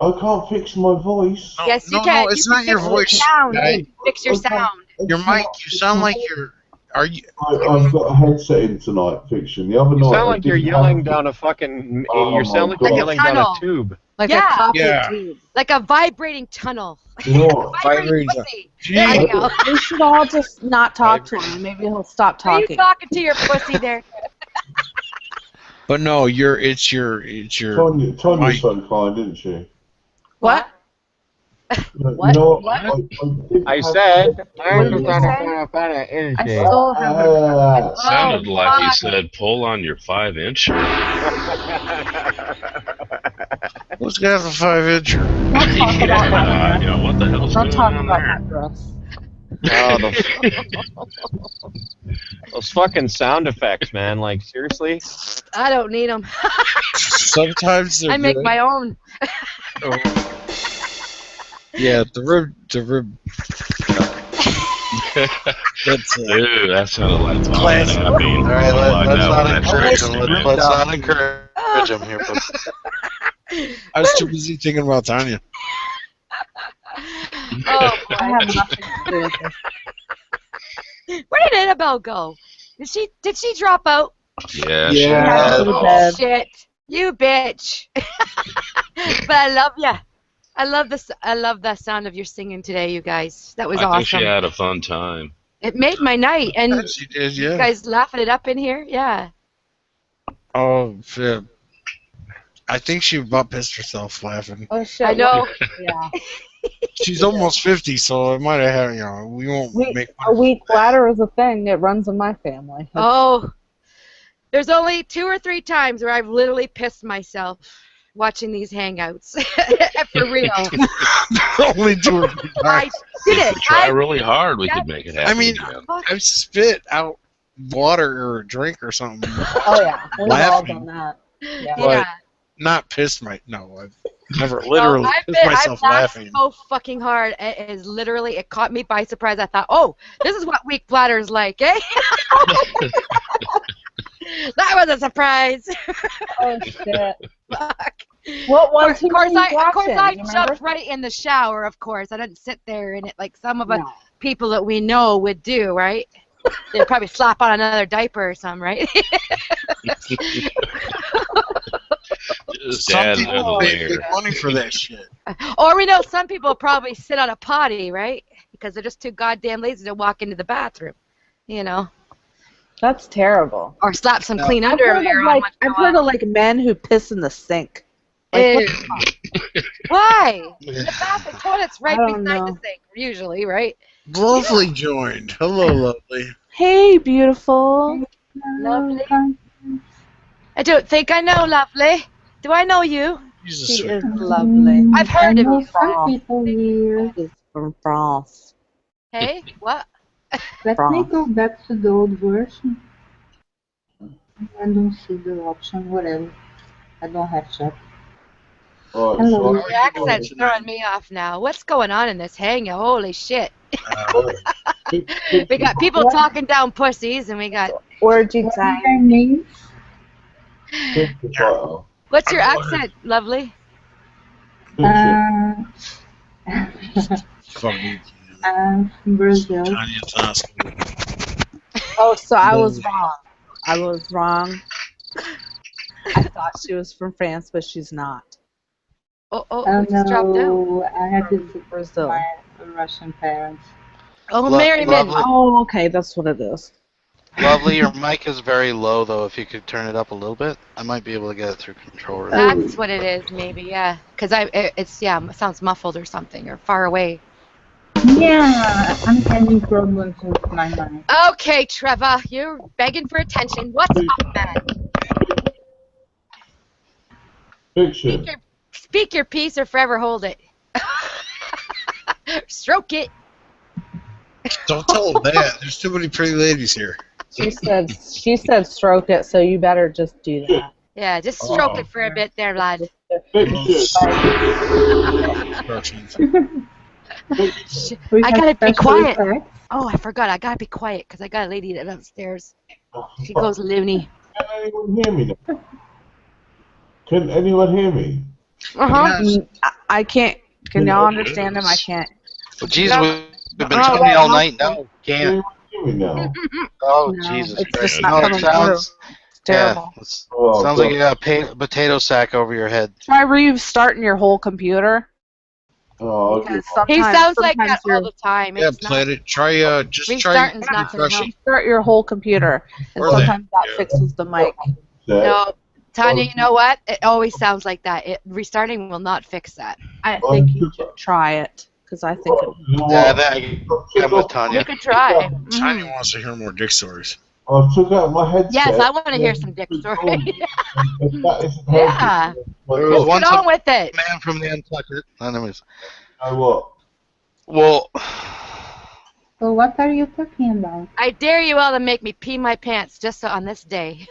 I can't fix my voice. Yes, you no, can. No, it's You can not your fix voice. Sound. guy. You can fix your sound. Your mic. You sound like you're. Are you? I've got a headset in tonight, fiction. The other You night. sound I like you're didn't yelling have- down a fucking. Oh You sound my like you're God. yelling down a Tunnel. tube. Like Yeah. a coffee Yeah. tube. Like a vibrating tunnel. You know what? Vibrating pussy. There you go. We should all just not talk to him. Maybe he'll stop Are you talking. talking to your pussy there? But no, it's your. Tanya mic. so kind, didn't she? What? You know what? I said. What did you say? I still haven't. Sounded like he said, "Pull on your 5-inch." Who's got the 5-incher? Don't talk about that. What the hell's Don't going talk on about there? that, Russ. Oh, those fucking sound effects, man. Like seriously. I don't need them. Sometimes they're I make good. my own. Yeah, the rib. Dude, that sounded like Tom Classic. Happy. all right. Let's not encourage him. Let's Classic. not encourage him here, folks. I was too busy thinking about Tanya. Oh boy. I have nothing to do with this. Where did Annabelle go? Did she drop out? Yeah, She had to go to Oh bed. shit! You bitch! But I love ya. I love this. I love the sound of your singing today, you guys. That was I think she awesome. had a fun time. It made my night, and She did, you yeah. guys laughing it up in here. Yeah. Oh, shit. I think she about pissed herself laughing. Oh shit! I know. Yeah. She's almost 50, so it might have had, we won't make A weak bladder is a thing. It runs in my family. Oh, there's only 2 or 3 times where I've literally pissed myself watching these hangouts. For real. only 2 or 3 I times. did If it. we try really hard, we could make it happen I mean, again. I've spit out water or a drink or something. Oh yeah, we've all laughing, done that. Yeah. but not pissed no, I've never No, literally pissed I've myself laughed laughing. so fucking hard. It caught me by surprise. I thought, oh, this is what weak bladder is like, eh? That was a surprise. Oh shit. Fuck. What one Of course, I you jumped right in the shower. Of course, I didn't sit there in it like some of the No. people that we know would do, right? They'd probably slap on another diaper or something, right? Just Some add people another pay layer. big money for that shit. Or we know some people probably sit on a potty, right? Because they're just too goddamn lazy to walk into the bathroom, you know. That's terrible. Or slap some clean I've heard underwear of on. I've heard of like men who piss in the sink. Like, what the fuck? Why? The bathroom toilet's right I don't beside the know. sink, usually, right? Lovely joined. Hello, Lovely. Hey, beautiful. Lovely. I don't think I know Lovely. Do I know you? She is lovely. I've heard of you. Some people here. She's from France. Hey, what? Let me go back to the old version. I don't see the option, whatever. I don't have chat. Hello. Your accent's throwing me off now. What's going on in this hangout? Holy shit. We got people talking down pussies, and we got... Orgy What time. are their names? What's your accent, Lovely? I'm from Brazil. Oh, so I was wrong. I was wrong. I thought she was from France, but she's not. Oh, Oh we just dropped down. no, I had to visit Brazil. my Russian parents. Oh, Merriman. Lovely. Oh, okay, that's what it is. Lovely, your mic is very low, though. If you could turn it up a little bit, I might be able to get it through controller. That's what it is, maybe, yeah. Because it sounds muffled or something, or far away. Yeah, I'm having problems with my mind. Okay, Trevor, you're begging for attention. What's up, man? Fiction. Speak your piece or forever hold it. Stroke it. Don't tell them that. There's too many pretty ladies here. She said stroke it, so you better just do that. Yeah, just stroke it for a bit there, lad. I gotta be quiet. Oh, I forgot. I gotta be quiet because I got a lady downstairs. She goes loony. Can anyone hear me now? Can anyone hear me? I can't. Can y'all understand him? I can't. Well, jeez, we've been telling you all night. No, can't. Hear me now? Oh, No, Jesus it's Christ. just not No, it coming sounds... through. It's terrible. Yeah, sounds like you got a potato sack over your head. Try restarting your whole computer. Oh, Because He sounds like sometimes that all the time. Yeah, It's not, Planet. Try just restarting's try not gonna refreshing. help. Restart your whole computer, and Or that. sometimes that fixes the mic. No, Tanya, you know what? It always sounds like that. Restarting will not fix that. I think you should try it, because I think it. Yeah, I'm with Tanya. You could try. Tanya wants to hear more dick stories. I took out my headset. Yes, I want to hear some dick stories. If that isn't Yeah. There was Just once get a on with it. man from the Untucked. Anyways. what? Well, So what are you talking about? I dare you all to make me pee my pants just on this day.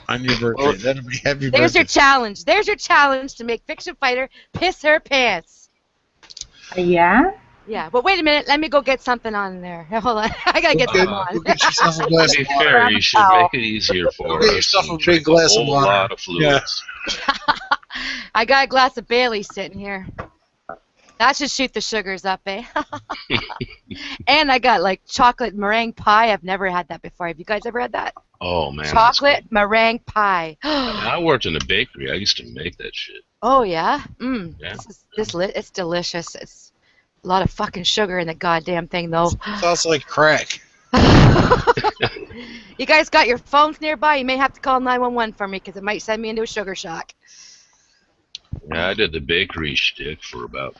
On your birthday. That'll be happy There's your birthday. challenge. There's your challenge to make Fiction Fighter piss her pants. Yeah? Yeah, but wait a minute. Let me go get something on there. Hold on. I gotta get some on. Go get yourself a glass To be of water. fair, you should make it easier for Get us. yourself a and big drink glass a of whole water. lot of fluids. I got a glass of Bailey sitting here. That should shoot the sugars up, eh? And I got like chocolate meringue pie. I've never had that before. Have you guys ever had that? Oh man. Chocolate meringue pie. I worked in a bakery. I used to make that shit. Oh yeah. Yeah. It's delicious. It's a lot of fucking sugar in the goddamn thing, though. Sounds like crack. You guys got your phones nearby? You may have to call 911 for me because it might send me into a sugar shock. Yeah, I did the bakery shtick for about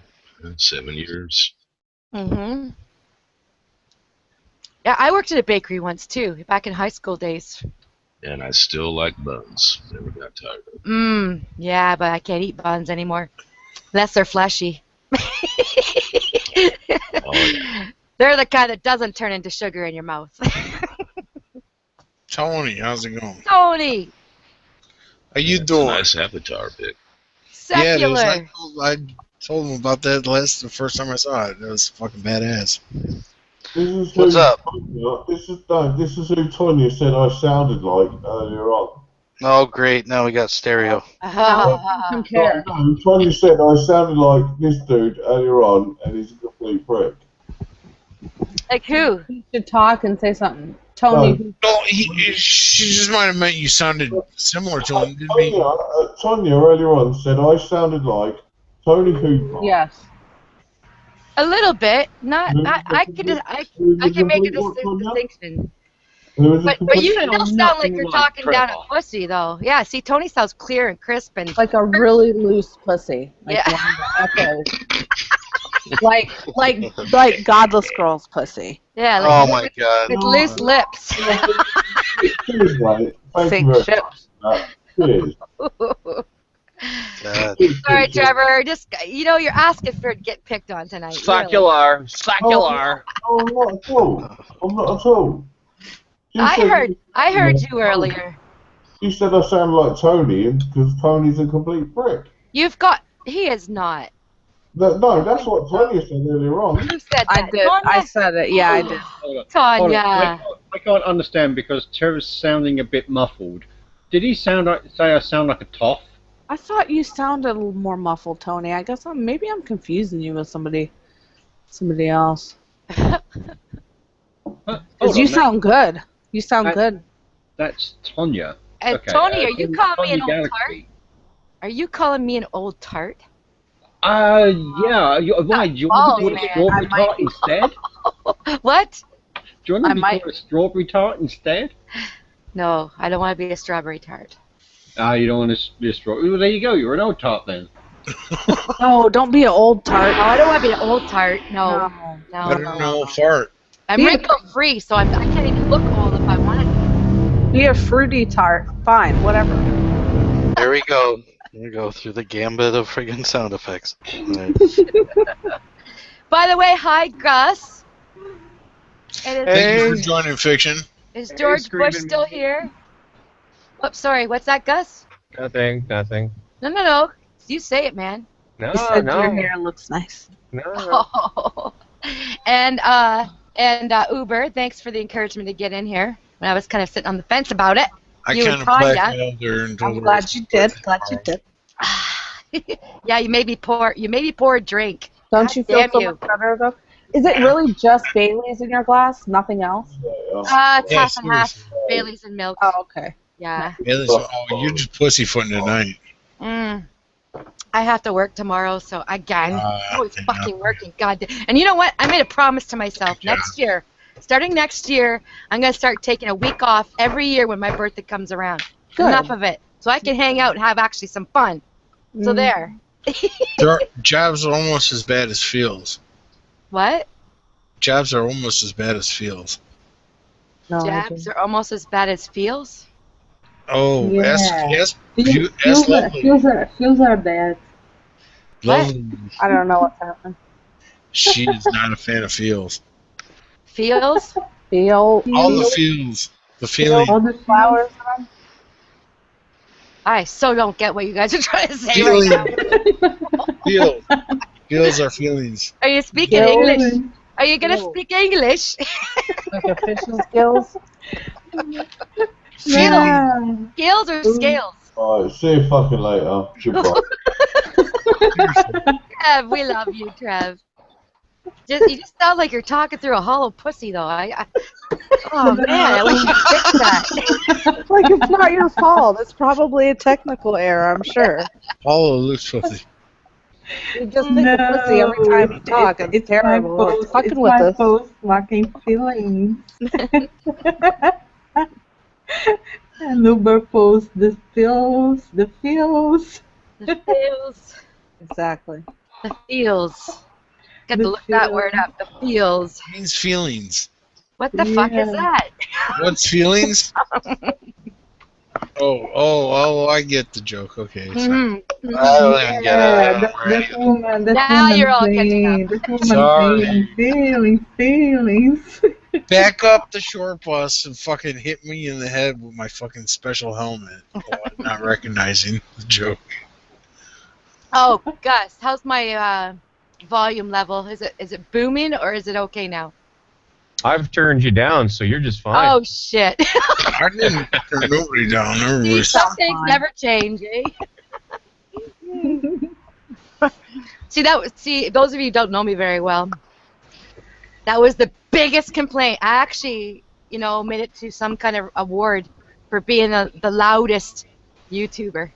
7 years. Mm-hmm. Yeah, I worked at a bakery once too, back in high school days. And I still like buns. Never got tired of them. Yeah, but I can't eat buns anymore. Unless they're fleshy. Oh, yeah. They're the kind that doesn't turn into sugar in your mouth. Tony, how's it going? Tony! How you doing? Nice avatar pic. Yeah, it is. Secular. I told him about that the first time I saw it. It was fucking badass. What's up? This is who Tonya said I sounded like earlier on. Oh, great. Now we got stereo. No, Tonya said I sounded like this dude earlier on, and he's a complete prick. Like who? You should talk and say something. Tony. No, she just might have meant you sounded similar to him. Didn't he? Tonya earlier on said I sounded like Tony Hooper. Yes. A little bit. Not. I can make a distinction. But you still sound like you're talking down a pussy, though. Yeah. See, Tony sounds clear and crisp and like a really loose pussy. Like yeah. like godless girl's pussy. Yeah. Like, oh my god. With loose lips. Cheers, mate. Thank Sink you very ships. much. Cheers. Sorry, Trevor. Just you're asking for it get picked on tonight. Sacular. Sacular. Oh, I'm not at all. I'm not at all. I heard you earlier. You said I sound like Tony because Tony's a complete prick. He is not. No, that's what Tonya said earlier on. Who said that? I did. I said it. Yeah, I did. Hold on. Tanya. I can't understand because Trevor's sounding a bit muffled. Did he say I sound like a toff? I thought you sounded a little more muffled, Tony. I guess maybe I'm confusing you with somebody else. Because you sound good. You sound good. That's Tonya. Okay. Tony, are you calling me an Tony old tart? Are you calling me an old tart? Yeah. Why? Do you want me to call it a strawberry tart instead? What? Do you want me to call it a strawberry tart instead? No, I don't want to be a strawberry tart. You don't want to be a strawberry. Well, there you go. You're an old tart then. No, don't be an old tart. No, I don't want to be an old tart. No. Better than an old fart. I'm wrinkle free, so I can't even look old if I wanted to. Be a fruity tart. Fine, whatever. There we go. We go through the gambit of friggin' sound effects. Right. By the way, hi, Gus. Thank you for joining Fiction. Is George Bush still here? Oops, sorry. What's that, Gus? Nothing. No. You say it, man. No, You said your hair looks nice. No. Oh. And Uber, thanks for the encouragement to get in here. When I was kind of sitting on the fence about it. I You kind and of Tanya. blackmailed her and told I'm her. glad you did. Glad you did. Yeah, you made me pour a drink. Don't you feel damn so you. much better though? Is it really just Bailey's in your glass? Nothing else? It's Yeah, half and half. seriously. Bailey's and milk. Oh, okay. Yeah. You're just pussyfooting tonight. I have to work tomorrow, so again, always fucking working. God. And you know what? I made a promise to myself. Starting next year, I'm gonna start taking a week off every year when my birthday comes around. Good. Enough of it, so I can hang out and have actually some fun. So there. Jobs are almost as bad as feels. What? Jobs are almost as bad as feels. No, Jabs are almost as bad as feels. Oh, Yeah. ask Feels are bad. Lovely. I don't know what's happening. She is not a fan of feels. Feels? Feel. All the feels. The feeling. All the flowers. I so don't get what you guys are trying to say right now. Feels. Feels are feelings. Are you speaking English? Are you gonna speak English? Like official skills. Scales or scales? Alright, see you fucking later. Goodbye. Trev, we love you, Trev. You just sound like you're talking through a hollow pussy, though. Oh man, I wish you fixed that. Like, it's not your fault. It's probably a technical error, I'm sure. Hollow loose pussy. You just think of pussy every time you talk. It's terrible. It's fucking with my us. post lacking feelings. And Uber post the feels. The feels. Exactly. The feels. Got The to look that word feels. up. The feels. It means feelings. What the fuck is that? What's feelings? Oh, I get the joke. Okay. Sorry. Mhm. I don't even get it. That woman, Now you're all catching saying, up. that woman Sorry. saying feelings. Back up the short bus and fucking hit me in the head with my fucking special helmet while I'm not recognizing the joke. Oh, Gus, how's my volume level? Is it booming or is it okay now? I've turned you down, so you're just fine. Oh shit! I didn't turn nobody down. See, Everybody. some things never change, eh? See, those of you who don't know me very well, that was the biggest complaint. I actually, made it to some kind of award for being the loudest YouTuber.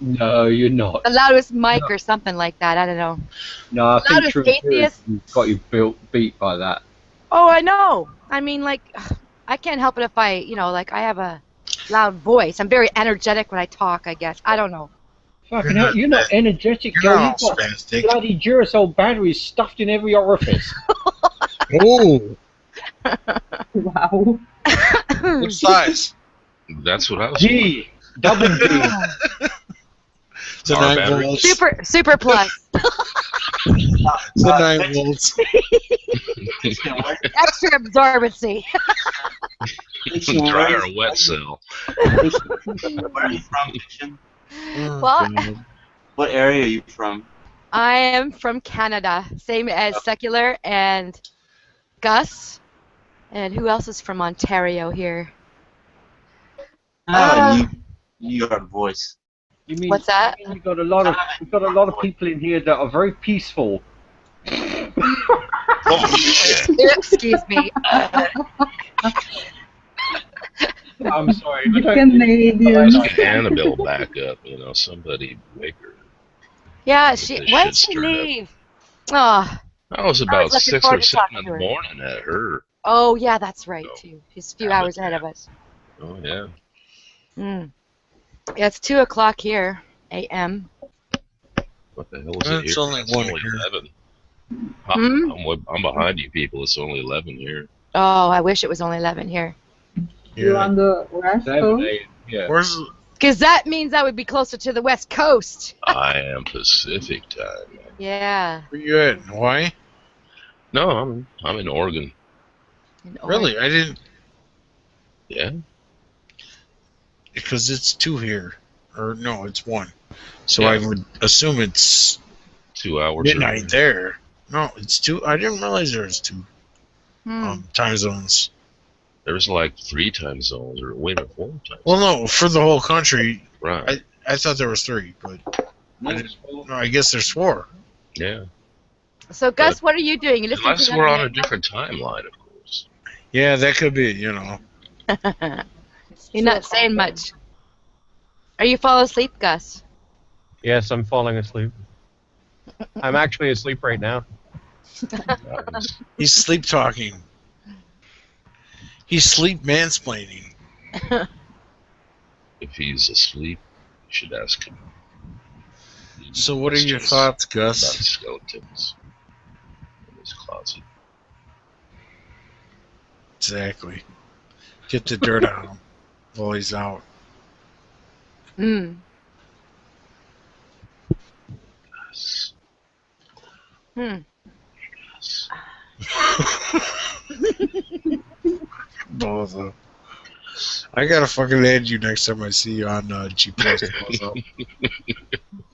No, you're not. The loudest mic or something like that. I don't know. No, I think Loudest True atheist. got you beat by that. Oh, I know. I mean, like, I can't help it if I have a loud voice. I'm very energetic when I talk, I guess. I don't know. Fucking hell, you're not energetic, You're girl. not You've got spastic. bloody Duracell batteries stuffed in every orifice. Oh. Wow. What size? That's what I was. G. Double G. It's a Our 9 battery. volts. Super plus. It's a 9 volts. Extra absorbency. Dry or wet cell. Where are you from, Fiction? What? What area are you from? I am from Canada, same as Secular and Gus. And who else is from Ontario here? New York voice. You mean, What's that? We've got a lot of people in here that are very peaceful. Excuse me. I'm sorry. Canadian. Let's get Annabelle back up. Somebody wake her. Yeah, They why'd should she start up. leave? Oh, I was I about was looking 6 forward or to 7 talking in to the her. morning at her. Oh, yeah, that's right, too. She's a few hours ahead of us. Oh yeah. Mm. Yeah, it's 2 o'clock here, a.m. What the hell is it It's here? only It's 1 only here. 11. Hmm? I'm behind you people. It's only 11 here. Oh, I wish it was only 11 here. You on the West Coast? Yeah. Where's Because that means I would be closer to the West Coast. I am Pacific time. Yeah. where you at? In Hawaii? No, I'm in Oregon. In Really? I didn't. Yeah. Because it's 2 here. Or no, it's 1. So Yeah. I would assume it's 2 hours. midnight earlier. there. No, it's 2. I didn't realize there was 2 time zones. There's like 3 time zones, or wait a minute, 4 times. Well, no, for the whole country. Right. I thought there was 3, but I guess there's 4. Yeah. So, Gus, what are you doing? You listening Unless to we're that on a different timeline, of course. Yeah, that could be. You're not saying much. Are you falling asleep, Gus? Yes, I'm falling asleep. I'm actually asleep right now. He's sleep talking. He's sleep mansplaining. If he's asleep, you should ask him. So, what are your thoughts, Gus? About skeletons in his closet. Exactly. Get the dirt on him while he's out. Mm. Yes. Hmm. Yes. Both of them. I gotta fucking add you next time I see you on G-Post.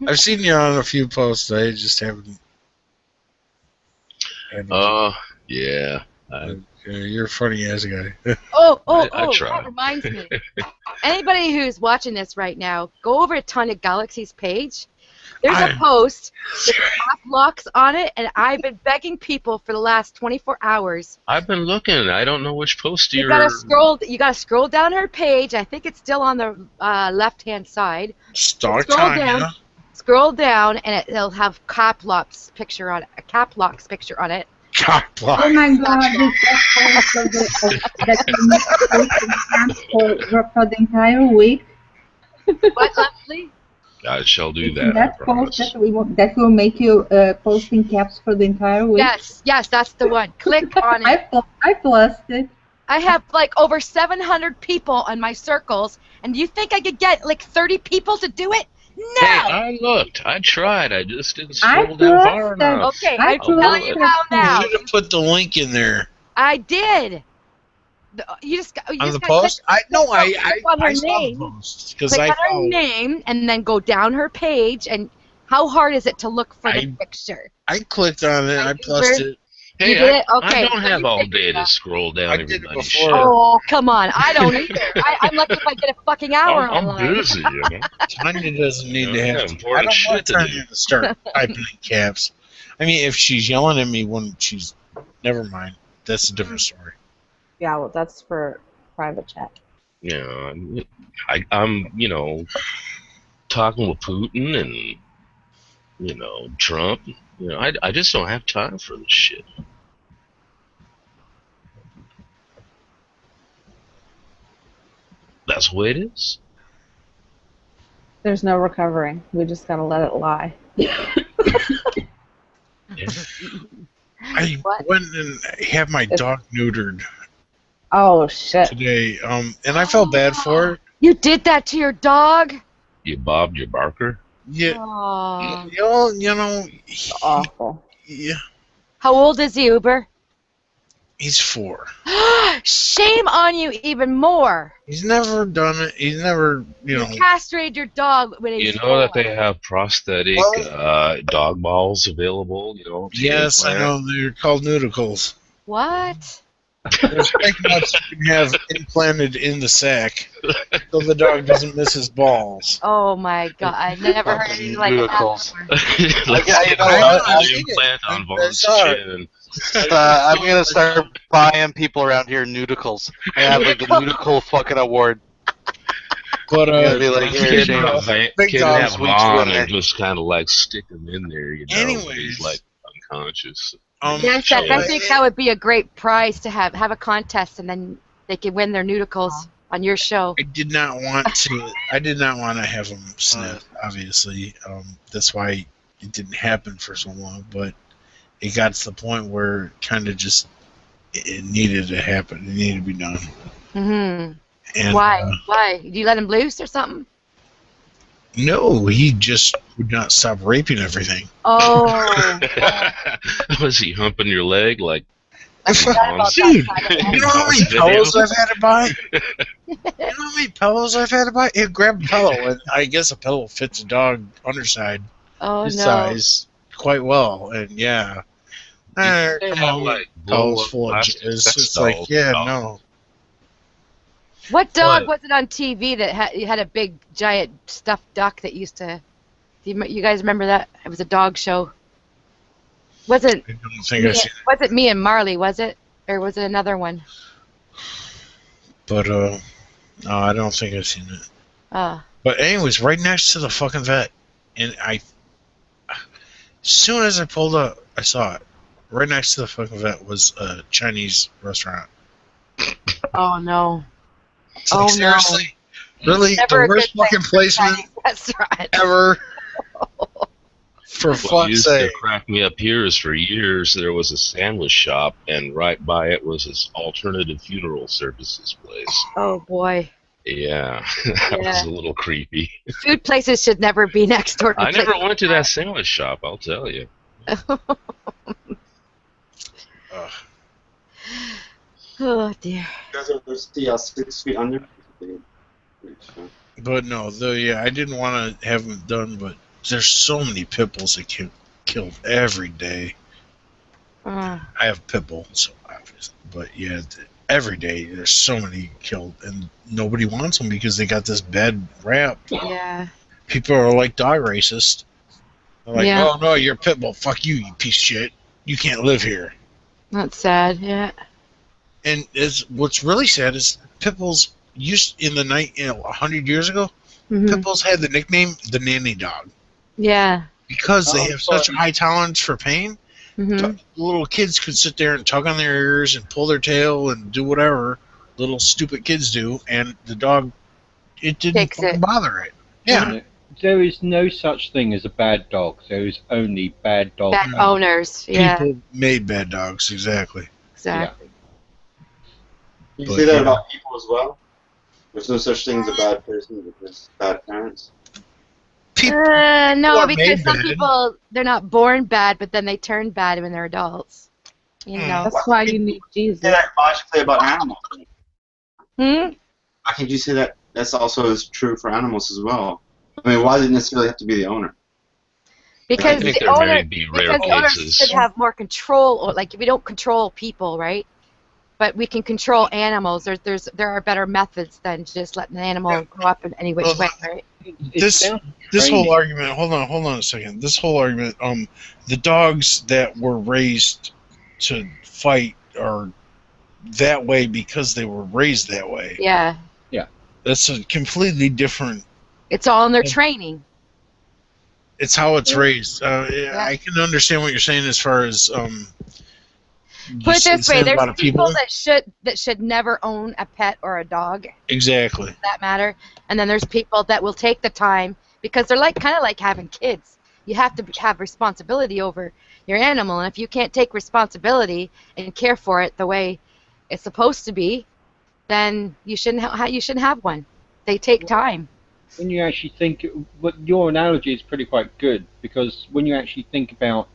I've seen you on a few posts. I just haven't. Yeah. You're a funny ass guy. I try. That reminds me. Anybody who's watching this right now, go over to Tonic Galaxy's page. There's a post with cap locks on it, and I've been begging people for the last 24 hours. I've been looking. I don't know which post You you're. gotta scroll. You gotta scroll down her page. I think it's still on the left-hand side. Start Scroll time, down. yeah. Scroll down, and it'll have cap locks picture on it. A cap locks picture on it. Cap Oh my God! That you make posting camps for the entire week. What, Leslie? I shall do that. I That promise. post that will make you posting caps for the entire week. Yes, that's the one. Click on it. I plus it. I have like over 700 people on my circles, and do you think I could get like 30 people to do it? No. Hey, I looked. I tried. I just didn't I scroll down far trusted- enough. Okay, I I'm telling you how now. You should have put the link in there. I did. You just On the gotta post? click on her I saw the name. post because Click I on her followed. name and then go down her page. And how hard is it to look for the picture? I clicked on it. I plussed it. You Hey, did it? Okay. I don't so have you all figured day it to out. scroll down everybody's shit. Oh, come on. I don't either. I'm lucky if I get a fucking hour I'm online. busy, you know. Tanya doesn't need to Yeah, have. I important don't shit want to Tanya do. to start typing in caps. I mean, if she's yelling at me when she's, never mind. That's a different story. Yeah, well, that's for private chat. Yeah, I'm talking with Putin and Trump. I just don't have time for this shit. That's the way it is. There's no recovering. We just gotta let it lie. I went and had my dog neutered Oh shit. today, and I felt bad for it. You did that to your dog? You bobbed your barker. Yeah, Oh. you know, Awful. yeah, How old is he, Uber? he's 4. Shame on you even more. He's never done it. He's never, You castrated your dog when You he's know that 4. they have prosthetic dog balls available. To Yes, I implant? know. They're called nudicles. What? They're nuts you can have implanted in the sack, so the dog doesn't miss his balls. Oh my god, I never heard anything like that before. Let's get I an implant on Vaughn's saw it. chin. I'm gonna start buying people around here nudicles. I have like the nudicle fucking award. But Gonna be like, here, Kid James, have big kid dog, have sweet Vaughn winner. and just kind of like stick him in there, when Anyways. he's like unconscious. Yes, Shit. I think that would be a great prize to have a contest, and then they could win their nudicles on your show. I did not want to have him snipped. Obviously, that's why it didn't happen for so long. But it got to the point where kind of just it needed to happen. It needed to be done. Mm-hmm. And, Why? Why? Do you let him loose or something? No, he just would not stop raping everything. Oh. Was he humping your leg like? Dude, you know how many pillows I've had to buy? You know how many pillows I've had to buy? It grabbed a pillow, and I guess a pillow fits a dog underside Oh his no. size quite well, and yeah. They Come have, on, like, pillows blow-up full of plastic jizz. sex It's like, dolls. yeah, Oh. no. What dog What? was it on TV that had a big giant stuffed duck that used to? Do you guys remember that? It was a dog show. Wasn't I don't think I've seen it. was it Me and Marley? Was it, or was it another one? But, no, I don't think I've seen it. But anyways, right next to the fucking vet, and as soon as I pulled up, I saw it. Right next to the fucking vet was a Chinese restaurant. Oh no. It's like, seriously? Really? Never a The worst good thing fucking for placement Chinese restaurant. ever? For What fuck's used sake. to crack me up here is for years there was a sandwich shop, and right by it was this alternative funeral services place. Oh boy. Yeah, that was Yeah. a little creepy. Food places should never be next door to I never places. went to that sandwich shop, I'll tell you. Oh dear. You guys ever see 6 Feet Under? But no, I didn't want to have them done, but there's so many pit bulls that get killed every day. I have pit bulls, so obviously. But yeah, every day there's so many killed, and nobody wants them because they got this bad rap. Yeah. People are like dog racist. They're like, Yeah. oh no, you're a pit bull. Fuck you, you piece of shit. You can't live here. That's sad. Yeah. And what's really sad is pit bulls used in the 100 years ago. Mhm. Pit bulls had the nickname the nanny dog Yeah. because they have such a high tolerance for pain. Mhm. Little kids could sit there and tug on their ears and pull their tail and do whatever little stupid kids do, and the dog, it didn't Takes fucking it. bother it. Yeah. There is no such thing as a bad dog. There is only bad dog. Bad owners. Yeah. People made bad dogs, exactly. Exactly. You But, say that yeah. about people as well? There's no such thing as a bad person, but there's bad parents. No, are because made some bad. people they're not born bad, but then they turn bad when they're adults. You know. That's why you need Jesus. Say that logically about animals. Hmm? Why can't you say that that's also is true for animals as well? I mean, why does it necessarily have to be the owner? Because I think the there owner, may be rare because owners cases. should have more control. Or like we don't control people, right? But we can control animals. There are better methods than just letting an animal grow up in any which way, right? This whole argument. Hold on a second. This whole argument. The dogs that were raised to fight are that way because they were raised that way. Yeah. Yeah. That's a completely different. It's all in their training. It's how it's raised. I can understand what you're saying as far as Put it this way: a there's lot of people people. that should never own a pet or a dog. Exactly. For that matter. And then there's people that will take the time because they're kind of like having kids. You have to have responsibility over your animal, and if you can't take responsibility and care for it the way it's supposed to be, then you shouldn't have one. They take time. When you actually think, but your analogy is pretty quite good, because when you actually think about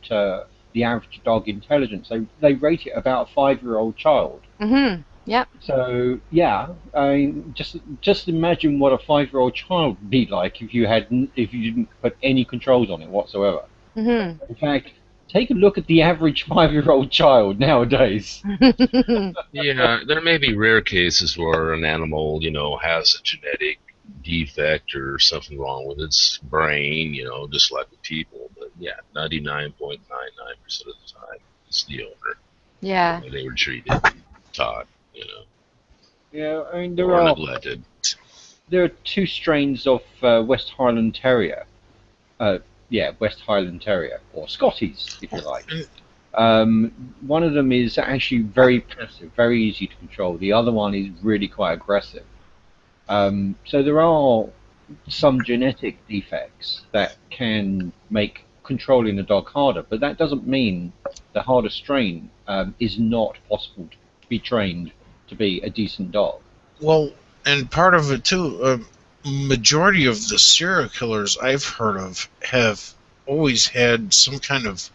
the average dog intelligence, they rate it about a 5-year-old child. Mhm. Yep. So yeah, I mean, just imagine what a 5-year-old child would be like if you didn't put any controls on it whatsoever. Mhm. In fact, take a look at the average 5-year-old child nowadays. Yeah, there may be rare cases where an animal, has a genetic defect or something wrong with its brain, just like with people. But yeah, 99.99% of the time, it's the owner. Yeah. They were treated, taught, Yeah, I mean or neglected. There are 2 strains of West Highland Terrier. West Highland Terrier, or Scotties, if you like. One of them is actually very passive, very easy to control. The other one is really quite aggressive. So there are some genetic defects that can make controlling a dog harder, but that doesn't mean the harder strain is not possible to be trained to be a decent dog. Well, and part of it too, majority of the serial killers I've heard of have always had some kind of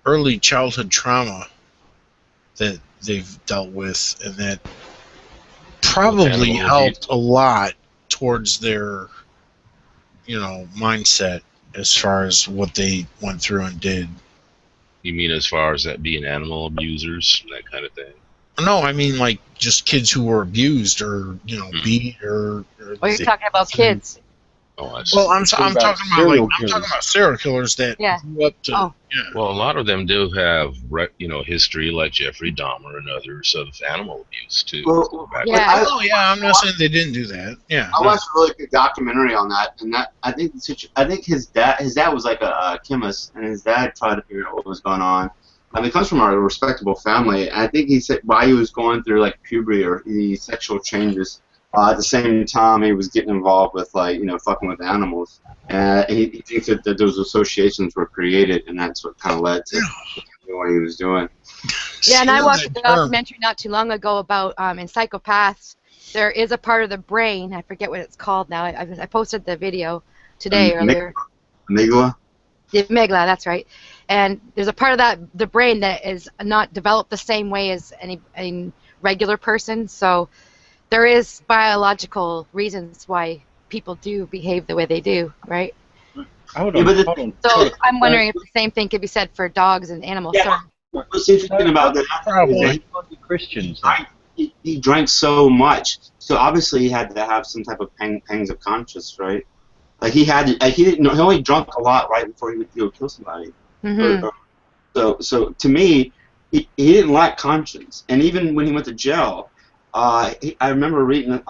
early childhood trauma that they've dealt with, and that probably animal helped a lot towards their, mindset as far as what they went through and did. You mean as far as that being animal abusers, that kind of thing? No, I mean like just kids who were abused or beat or. Oh, you're talking about kids. Oh, I Well, I'm talking about serial killers that grew up to. Oh. Yeah. Well, a lot of them do have, history like Jeffrey Dahmer and others of animal abuse too. I'm not saying they didn't do that. Yeah. I watched a really good documentary on that, and I think his dad was like a chemist, and his dad tried to figure out what was going on. I mean, he comes from a respectable family, and I think he said while he was going through like puberty or the sexual changes, at the same time he was getting involved with fucking with animals, and he thinks that those associations were created, and that's what kind of led to what he was doing. Yeah, and I watched a documentary not too long ago about in psychopaths. There is a part of the brain, I forget what it's called now. I posted the video today earlier. Amygdala? The amygdala, that's right. And there's a part of the brain that is not developed the same way as any regular person. So there is biological reasons why people do behave the way they do, right? Hold on. So I'm wondering if the same thing could be said for dogs and animals. Yeah. What's interesting about that? Probably. Christians. He drank so much, so obviously he had to have some type of pangs of conscience, right? Like he only drunk a lot right before he would kill somebody. Mm-hmm. So to me, he didn't lack conscience. And even when he went to jail, I remember reading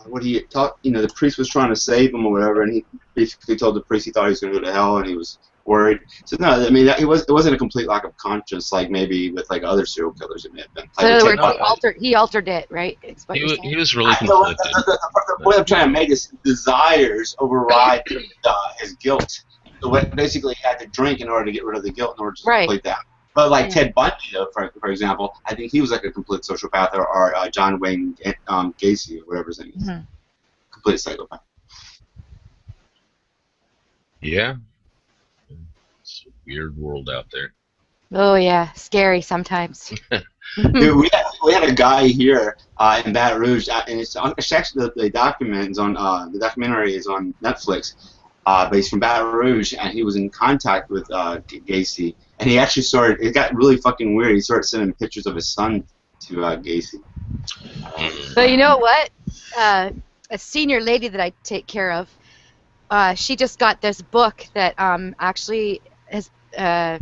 what he had taught. The priest was trying to save him or whatever, and he basically told the priest he thought he was going to go to hell, and he was worried. So no, I mean it wasn't a complete lack of conscience like maybe with like other serial killers it may have been. So in Like other words, he altered it, right? Is what you're saying? He was really conflicted. The point I'm trying to make is desires override his guilt. So basically, he had to drink in order to get rid of the guilt in order to complete that. But like Ted Bundy, though, for example, I think he was like a complete sociopath, or John Wayne Gacy, or whatever his name is. Complete psychopath. Yeah. It's a weird world out there. Oh yeah, scary sometimes. Dude, we had a guy here in Baton Rouge, and it's actually the documentary is on Netflix. But he's from Baton Rouge, and he was in contact with Gacy, and he actually it got really fucking weird. He started sending pictures of his son to Gacy. But you know what? A senior lady that I take care of, she just got this book that actually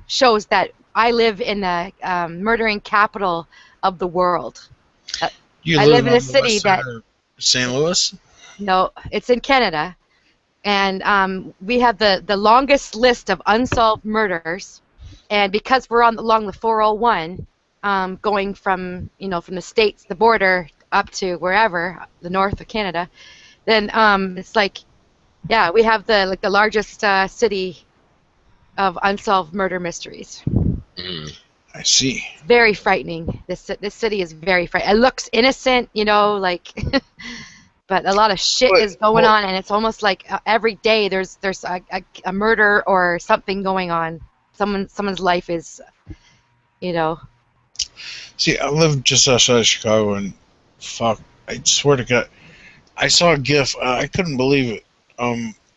shows that I live in the murdering capital of the world. I live in a city that St. Louis? No, it's in Canada. And we have the longest list of unsolved murders, and because we're along the 401, going from the states, the border, up to wherever the north of Canada, then it's like, yeah, we have the largest city of unsolved murder mysteries. I see. It's very frightening. This city is very frightening. It looks innocent, but a lot of shit is going on, and it's almost like every day there's a murder or something going on. Someone's life is, See, I live just outside of Chicago, and fuck, I swear to God, I saw a GIF. I couldn't believe it.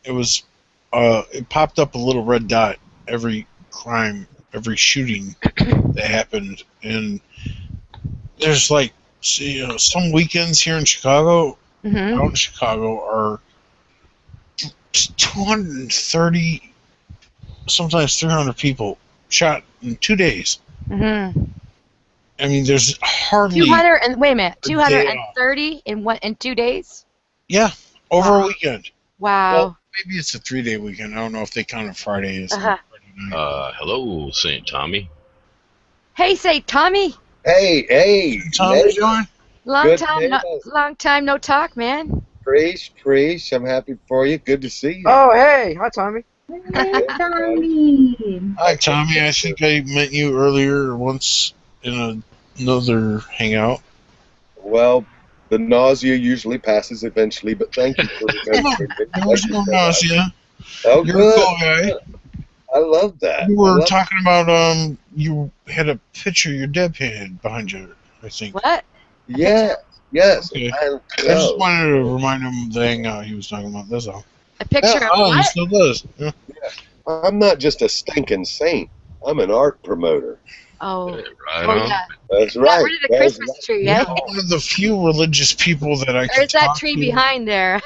It was, it popped up a little red dot every crime, every shooting that happened, and there's like, some weekends here in Chicago. Out in Chicago are 230, sometimes 300 people shot in 2 days. I mean, there's hardly 200 and wait a minute, 230 in 2 days. Yeah, over a weekend. Wow. Well, maybe it's a 3-day weekend. I don't know if they count a Friday as Friday night. Hello, St. Tommy. Hey, say Tommy. Hey, Tommy, how you doing? Good Long time no talk, man. Preach, I'm happy for you. Good to see you. Oh, hey, hi, Tommy. Hey, Tommy. Hi, Tommy. I think I met you earlier once in another hangout. Well, the nausea usually passes eventually, but thank you for remembering me. There's no nausea. Oh, You're good. a cool guy. I love that. You were talking about you had a picture of your dad painted behind you, I think. What? Yes. Okay. I just wanted to remind him of the hangout he was talking about. That's all. A picture of he what? still does. Yeah. I'm not just a stinking saint. I'm an art promoter. Oh. Yeah. That's Got right. rid of the That's Christmas tree, eh? One of the few religious people that I can There's that talk tree to. behind there.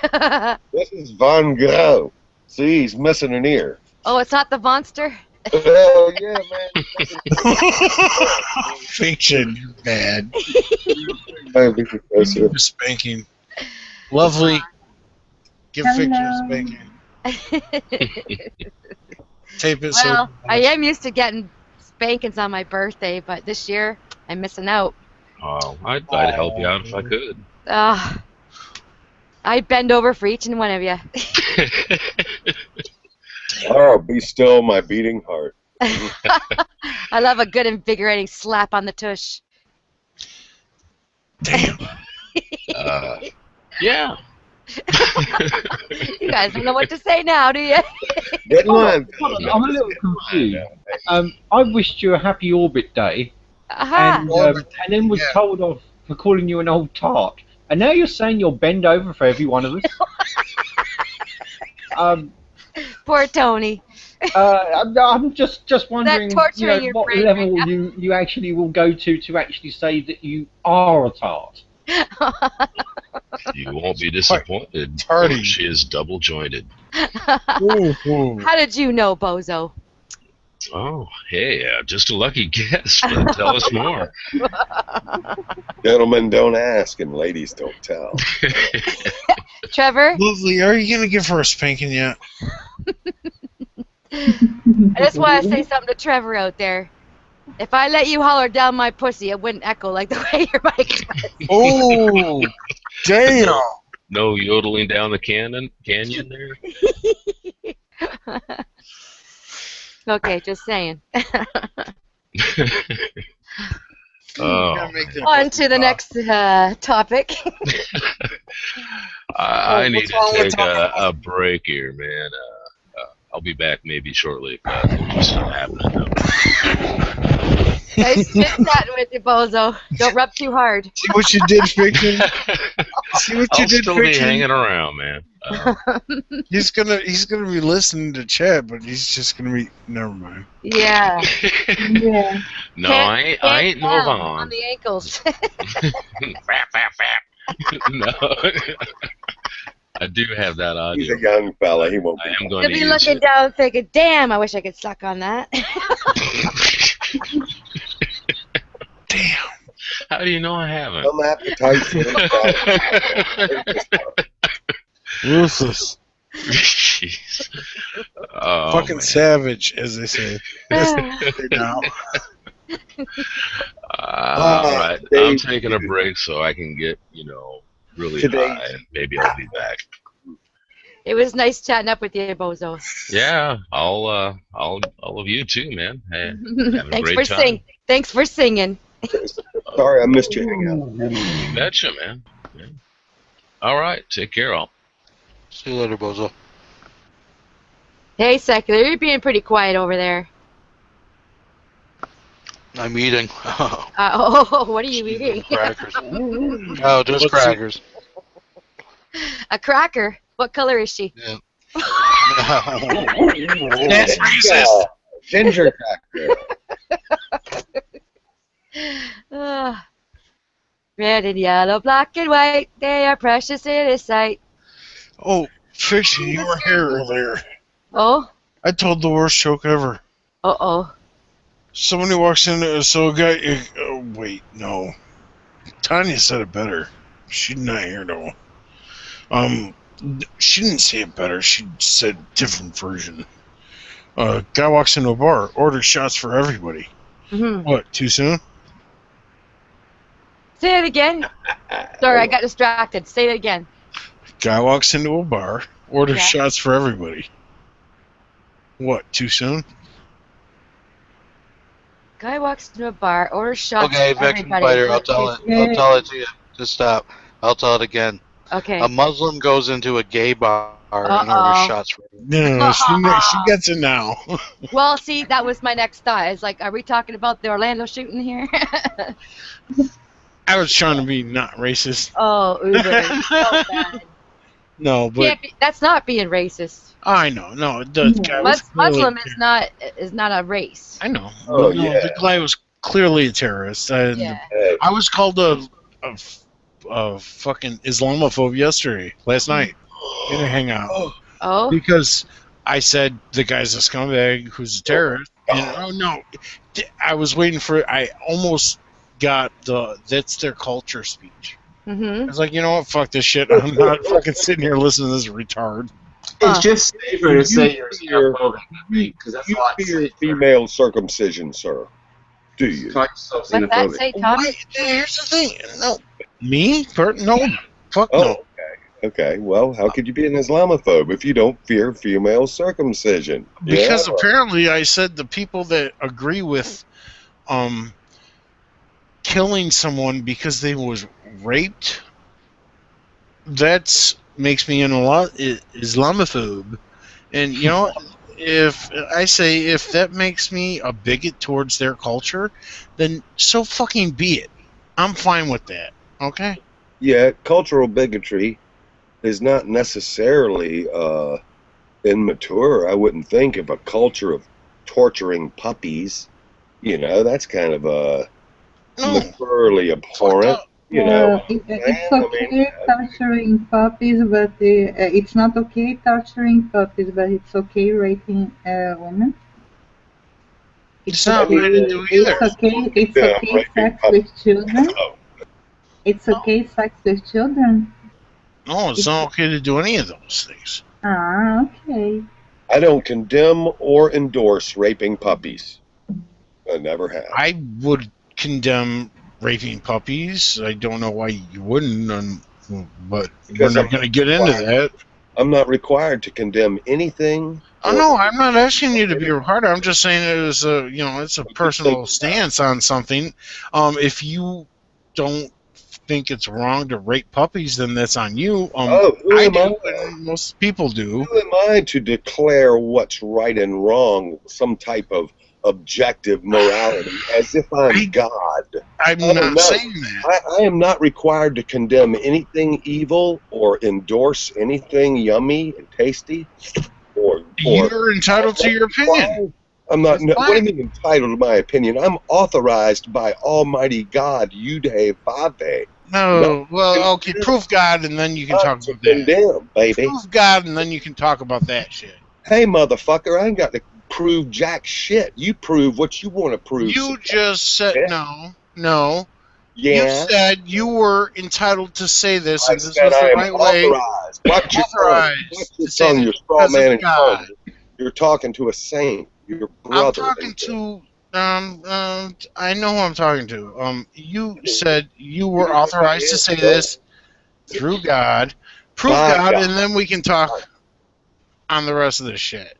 This is Van Gogh. See, he's missing an ear. Oh, it's not the monster? Oh, yeah, man. Fiction, you're bad. Professor. Spanking. Lovely. Give Fiction a spanking. Tape it Well, I am used to getting spankings on my birthday, but this year I'm missing out. Oh, I'd help you out if I could. I'd bend over for each and one of you. Oh, be still, my beating heart. I love a good invigorating slap on the tush. Yeah. You guys don't know what to say now, do you? Good one. I'm a little confused. I wished you a happy orbit day, Aha. and then was told off for calling you an old tart. And now you're saying you'll bend over for every one of us. Poor Tony. I'm just wondering, torturing your what brain level you actually will go to actually say that you are a tart. You won't be disappointed. Party. She is double jointed. How did you know, Bozo? Oh, hey, just a lucky guess, but tell us more. Gentlemen don't ask and ladies don't tell. Trevor? Lovely, are you going to give her a spanking yet? I just want to say something to Trevor out there. If I let you holler down my pussy, it wouldn't echo like the way your mic does. Oh, damn. No yodeling down the canyon there? Okay, just saying. Oh, On to the next topic. I need what's to wrong with take a break here, man. I'll be back maybe shortly. There's stuff happening though. Nice chit-chatting with you, Bozo. Don't rub too hard. See what you did, Fiction? See what you I'll did, still be Fiction? hanging around, man. He's gonna be listening to chat, but he's just gonna be. Never mind. Yeah. Yeah. No, I ain't no down Vaughn. on the ankles. No. I do have that audio. He's a young fella. He won't I be. am going You'll to be use looking it. down thinking, damn, I wish I could suck on that. How do you know I haven't? Some appetites. Ruthless. Jeez. Oh, Fucking man. savage, as they say. Now. All right. I'm taking a break so I can get, really high, and maybe I'll be back. It was nice chatting up with you, Bozo. Yeah, all of you too, man. Hey, having a great time. Thanks for singing. Sorry, I missed you. Hang out. You betcha, man. Yeah. All right, take care, all. See you later, Bozo. Hey, Secular, you're being pretty quiet over there. I'm eating. What are you eating? Crackers. Oh, just crackers. A cracker? What color is she? Yeah. That's racist. Ginger cracker. Red and yellow, black and white, they are precious in His sight. Oh, Fiction, you were here earlier. Oh? I told the worst joke ever. Uh-oh. Somebody walks in, so a guy. Wait, no. Tanya said it better. She's not here, though. She didn't say it better. She said different version. Guy walks into a bar, orders shots for everybody. Mm-hmm. What, too soon? Say it again. Sorry, I got distracted. Say it again. Guy walks into a bar, orders Yeah. shots for everybody. What, too soon? Guy walks into a bar, orders shots Okay, for Vection everybody. Fighter, I'll tell it to you. Just stop. I'll tell it again. Okay. A Muslim goes into a gay bar and orders shots for No, she gets it now. Well, see, that was my next thought. It's like, are we talking about the Orlando shooting here? I was trying to be not racist. Oh, Uber. So bad. No, but That's not being racist. I know. No, the guy was Muslim clearly- is not a race. I know. Oh, But no, yeah. the guy was clearly a terrorist. Yeah. I was called a fucking Islamophobe last night, in a hangout. Oh? Because I said the guy's a scumbag who's a terrorist. And oh no, I was waiting for. I almost got the "that's their culture" speech. Mm-hmm. I was like, you know what? Fuck this shit. I'm not fucking sitting here listening to this retard. It's just safer to say you're xenophobic, because that's a lot You fear safer. female circumcision, sir. Do you? Call yourself What's that xenophobic. say, Tommy? Here's the thing. No, me? No, fuck Oh, no. okay. Okay. Well, how could you be an Islamophobe if you don't fear female circumcision? Because Yeah. apparently I said the people that agree with killing someone because they was raped, that's makes me an Islamophobe. And you know, if that makes me a bigot towards their culture, then so fucking be it. I'm fine with that. Okay? Yeah, cultural bigotry is not necessarily immature. I wouldn't think of a culture of torturing puppies. That's kind of maturely abhorrent. You know, It's man, I mean, okay torturing puppies, but it's not okay torturing puppies, but it's okay raping women. It's not okay. okay to do either. It's okay. It's okay sex with children. It's okay sex with children. No, it's not okay to do any of those things. Ah, okay. I don't condemn or endorse raping puppies. I never have. I would condemn raping puppies. I don't know why you wouldn't, but Because we're not going to get into that. I'm not required to condemn anything. Oh no, I'm not asking you to be required. I'm just saying it was it's a personal stance on something. If you don't think it's wrong to rape puppies, then that's on you. Who I am do, I? and most people do. Who am I to declare what's right and wrong, some type of objective morality, as if I'm God? I'm not saying that. I am not required to condemn anything evil or endorse anything yummy and tasty. You're entitled to your opinion. I'm not. No, what do you mean entitled to my opinion? I'm authorized by Almighty God, Yudhe Vave. No, well, okay, prove God, and then you can talk about that. Condemn, baby. Prove God, and then you can talk about that shit. Hey, motherfucker, I ain't got to prove jack shit. You prove what you want to prove. You just said no. Yeah. You said you were entitled to say this, and this said was I the am right way. authorized. Watch your tongue. Watch your tongue. You're straw man and tongue. You're talking to a saint. Your brother. I'm talking to I know who I'm talking to. You said you were authorized to say this through God. Prove God, and then we can talk on the rest of this shit.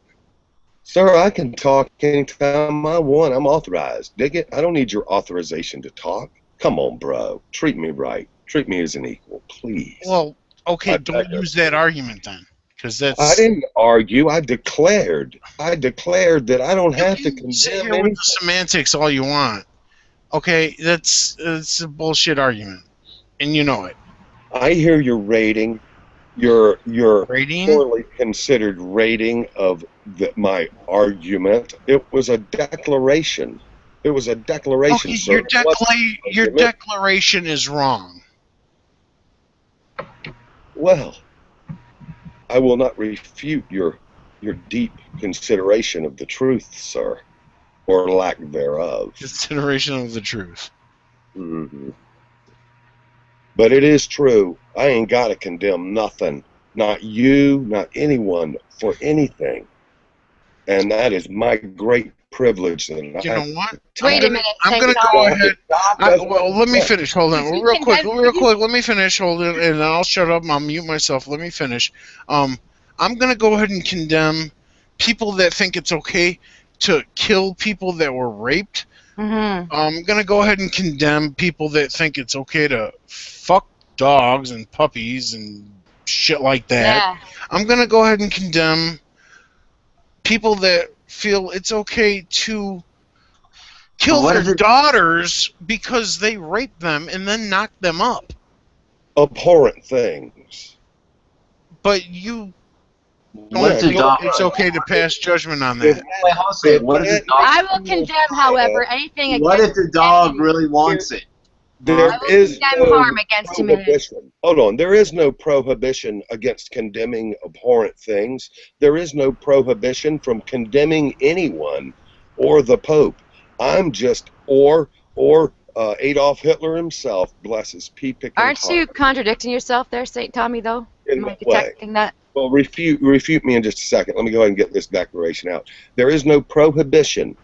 Sir, I can talk anytime I want. I'm authorized. Dig it? I don't need your authorization to talk. Come on, bro. Treat me right. Treat me as an equal, please. Well, okay, don't use that argument then, because that's. I didn't argue. I declared that I don't have to condemn sit here anything. with the semantics all you want. Okay, that's a bullshit argument, and you know it. I hear your rating. Your rating? poorly considered rating of my argument. It was a declaration. It was a declaration, Okay, sir. your declaration is wrong. Well, I will not refute your deep consideration of the truth, sir, or lack thereof. Consideration of the truth. Mm-hmm. But it is true. I ain't got to condemn nothing. Not you, not anyone, for anything. And that is my great privilege. That You know what? Wait a minute. I'm going to go ahead. Well, let me finish. Hold on. Real quick. Let me finish. Hold on. And then I'll shut up. I'll mute myself. Let me finish. I'm going to go ahead and condemn people that think it's okay to kill people that were raped. Mm-hmm. I'm going to go ahead and condemn people that think it's okay to fuck dogs and puppies and shit like that. Yeah. I'm going to go ahead and condemn people that feel it's okay to kill their daughters because they raped them and then knock them up. Abhorrent things. But you What's a dog? it's okay to pass judgment on that. Wait, hold on. What is a dog? I will condemn, however, anything What against if the dog really wants it? There is condemn harm against humanity. prohibition. Hold on. There is no prohibition against condemning abhorrent things. There is no prohibition from condemning anyone or the Pope. I'm just or Adolf Hitler himself, bless his pea-picking Aren't heart. you contradicting yourself there, St. Tommy, though? In Am I what way? detecting that? Well, refute me in just a second. Let me go ahead and get this declaration out. There is no prohibition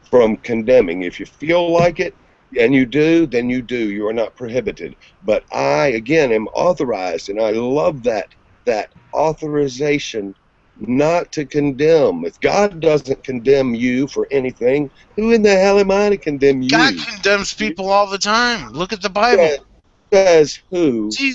from condemning. If you feel like it, and you do, then you do. You are not prohibited. But I, again, am authorized, and I love that authorization not to condemn. If God doesn't condemn you for anything, who in the hell am I to condemn you? God condemns people all the time. Look at the Bible. Says who? See,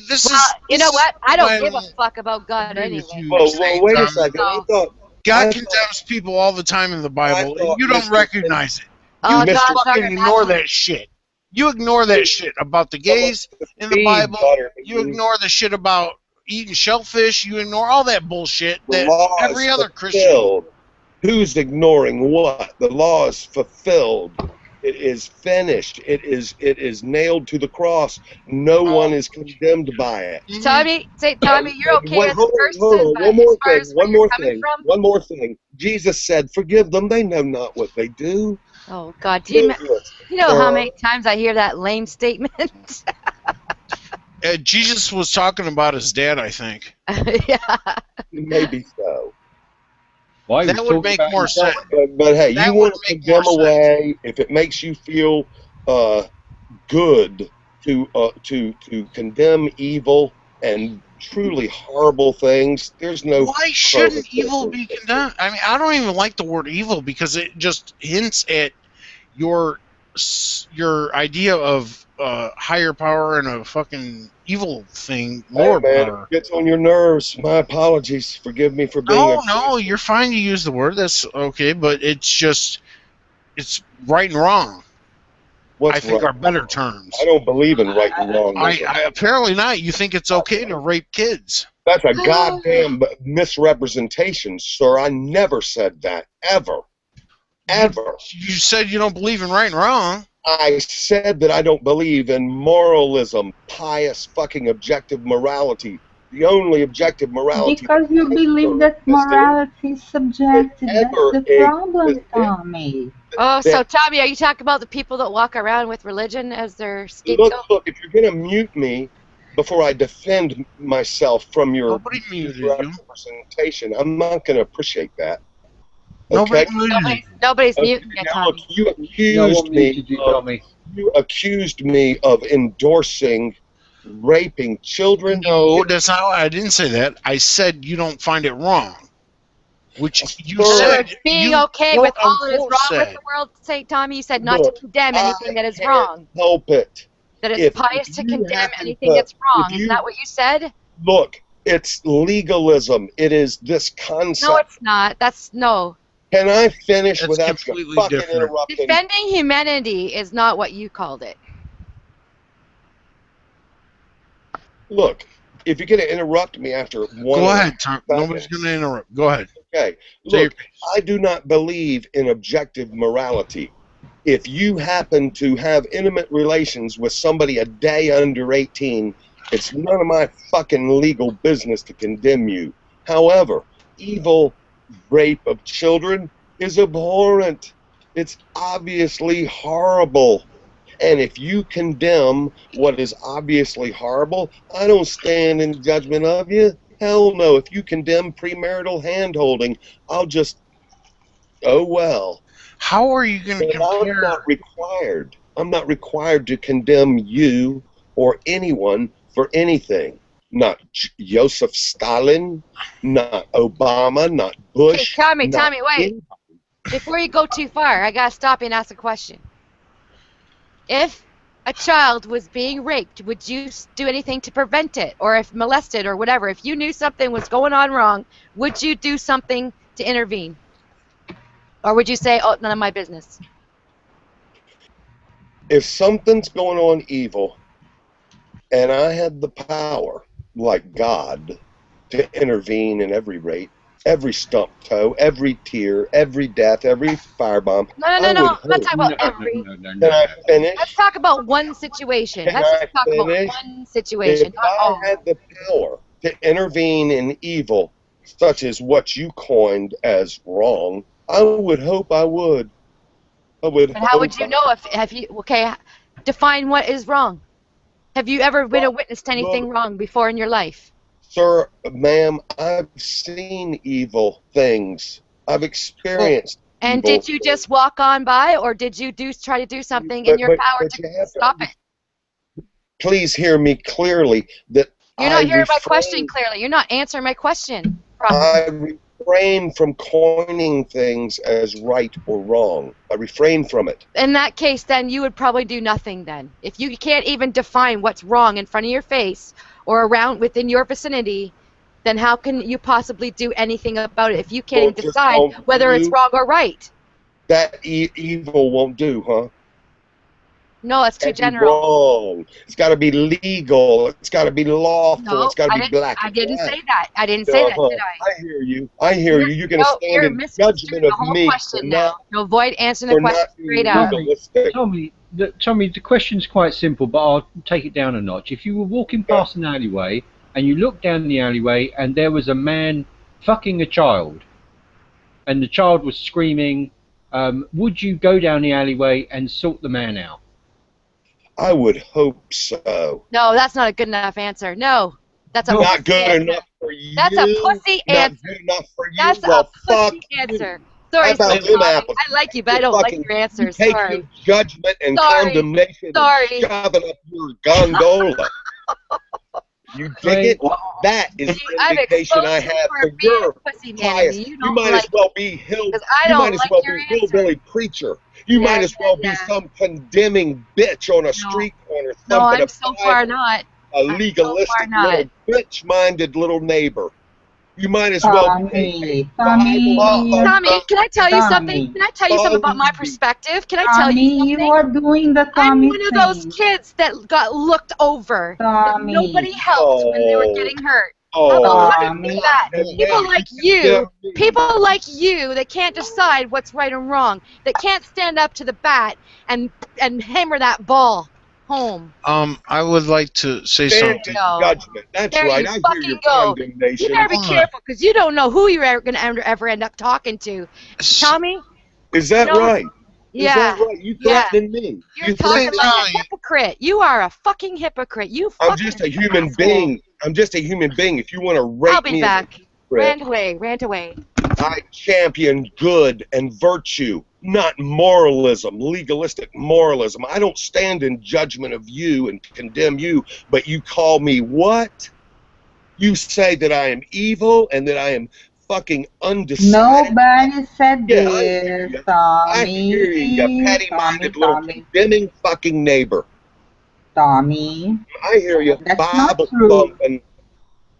you know what? I don't give a fuck about God anyway. Well, wait a second. I thought God condemns people all the time in the Bible, and you don't recognize it. Oh, You God, fucking sorry, ignore that shit. You ignore that shit about the gays in the Bible. You ignore the shit about eating shellfish. You ignore all that bullshit The that law every is other Christian. fulfilled. Who's ignoring what? The law is fulfilled. It is finished. It is nailed to the cross. No one is condemned by it. Tommy, you're okay Wait, as a hold person, on. but as far as where you're coming from, One more thing. Jesus said, "Forgive them; they know not what they do." oh God, Yes, you know how sir. many times I hear that lame statement? Jesus was talking about his dad, I think. Yeah. Maybe so. Why That would make more sense. But hey, That you would want to make more condemn away if it makes you feel good to condemn evil and truly horrible things. There's no Why shouldn't evil prohibition. be condemned? I mean, I don't even like the word evil because it just hints at your idea of higher power and a fucking evil thing, Hey lower man, power. it gets on your nerves. My apologies. Forgive me for being No, you're fine to use the word. That's okay, but it's right and wrong. I think right are better terms. I don't believe in right and wrong. I apparently not. You think it's okay to rape kids? That's a goddamn misrepresentation, sir. I never said that. Ever. Ever. You said you don't believe in right and wrong. I said that I don't believe in moralism, pious fucking objective morality. The only objective morality Because you believe that morality is subjective. That's the problem, Tommy. Oh, so Tommy, are you talking about the people that walk around with religion as their scapegoat? Look, if you're going to mute me before I defend myself from your misrepresentation, I'm not going to appreciate that. Okay? Nobody's muting you, Now Tommy. look, you No one muted you, Tommy. you accused me of endorsing raping children. No, that's not. I didn't say that. I said you don't find it wrong, which you In other said. words, being You okay with all that is quote-unquote wrong with said. the world, St. Tommy, you said not Look, to condemn anything that is wrong. Help it. That it's If pious to you condemn happen anything to- that's wrong. if Isn't you- that what you said? Look, it's legalism. It is this concept. No, it's not. That's no. Can I finish That's without you completely fucking different. interrupting? Defending humanity is not what you called it. Look, if you're going to interrupt me after one. Go ahead, Tom. Nobody's going to interrupt. Go ahead. Okay. Look, I do not believe in objective morality. If you happen to have intimate relations with somebody a day under 18, it's none of my fucking legal business to condemn you. However, evil rape of children is abhorrent. It's obviously horrible. And if you condemn what is obviously horrible, I don't stand in judgment of you. Hell no. If you condemn premarital handholding, I'll just, oh well. How are you going to compare? I'm not required to condemn you or anyone for anything. Not Joseph Stalin, not Obama, not Bush. Hey, not Tommy, wait. Before you go too far, I gotta stop you and ask a question. If a child was being raped, would you do anything to prevent it? Or if molested or whatever, if you knew something was going on wrong, would you do something to intervene? Or would you say, oh, none of my business? If something's going on evil and I had the power, like God, to intervene in every rape, every stump toe, every tear, every death, every firebomb. No. I'm not talking about every. Can I finish? Let's talk about one situation. Can Let's I just talk about finish? one situation, If not I all. had the power to intervene in evil, such as what you coined as wrong, I would hope I would. I would. But how would you know if you, okay, define what is wrong. Have you ever been a witness to anything wrong before in your life? Sir, ma'am, I've seen evil things. I've experienced. And evil did you just walk on by, or did you try to do something in your power to stop it? Please hear me clearly. That You're not hearing my question clearly. You're not answering my question properly. I refrain from coining things as right or wrong. I refrain from it. In that case, then you would probably do nothing then. If you can't even define what's wrong in front of your face or around within your vicinity, then how can you possibly do anything about it if you can't even decide whether it's wrong or right? That evil won't do, huh? No, it's too That'd be general. wrong. It's got to be legal. It's got to be lawful. No, It's got to I be didn't. black I and didn't white. say that. I didn't say that, did I? I hear you. I hear you. You're going to stand You're in misconstruing judgment the of whole me for question not now. You avoid answering the for question not straight being out. legalistic. Tommy, the question's quite simple, but I'll take it down a notch. If you were walking past an alleyway and you looked down the alleyway and there was a man fucking a child, and the child was screaming, would you go down the alleyway and sort the man out? I would hope so. No, that's not a good enough answer. No, that's a Not pussy good answer. enough for you. That's a pussy Not answer. good enough for you. That's Well, a pussy answer. Sorry, How about Tommy. them apples? I like you, but I don't like your answer. You take Sorry. your judgment and Sorry. condemnation Sorry. and shove it up your gondola. You dig it? That is the I've indication I exposed you have for for being your a pussy man, pious. and you You don't might like as well be hill. because I You don't might as like well your be answer. hillbilly preacher. You might as well be some condemning bitch on a street corner No, thumping I'm so far not. a legalistic little bitch-minded little neighbor. You might as well be Tommy, Tommy, can I tell you something? Tommy. Can I tell you something about my perspective? Can I tell you Tommy, something? you are doing the I'm Tommy one of those thing. kids that got looked over. That Tommy. nobody helped when they were getting hurt. Oh. How about Tommy. that? People like you that can't decide what's right and wrong, that can't stand up to the bat and hammer that ball home. I would like to say Stand something. in judgment. That's There right. you I hear fucking your go. condemnation. You better be careful because you don't know who you're going to ever end up talking to. Tommy? Is that right? Yeah. Is that right? You threatening me? You're talking like a hypocrite. You are a fucking hypocrite. I'm just a human being. I'm just a human being. If you want to rate I'll be me back. as a Rant hypocrite, away. Rant away. I champion good and virtue, not moralism, legalistic moralism. I don't stand in judgment of you and condemn you, but you call me what? You say that I am evil and that I am fucking undecided. Nobody said Yeah, this, I Tommy. hear you petty-minded little condemning fucking neighbor. Tommy. I hear you That's not Bible true. thumping.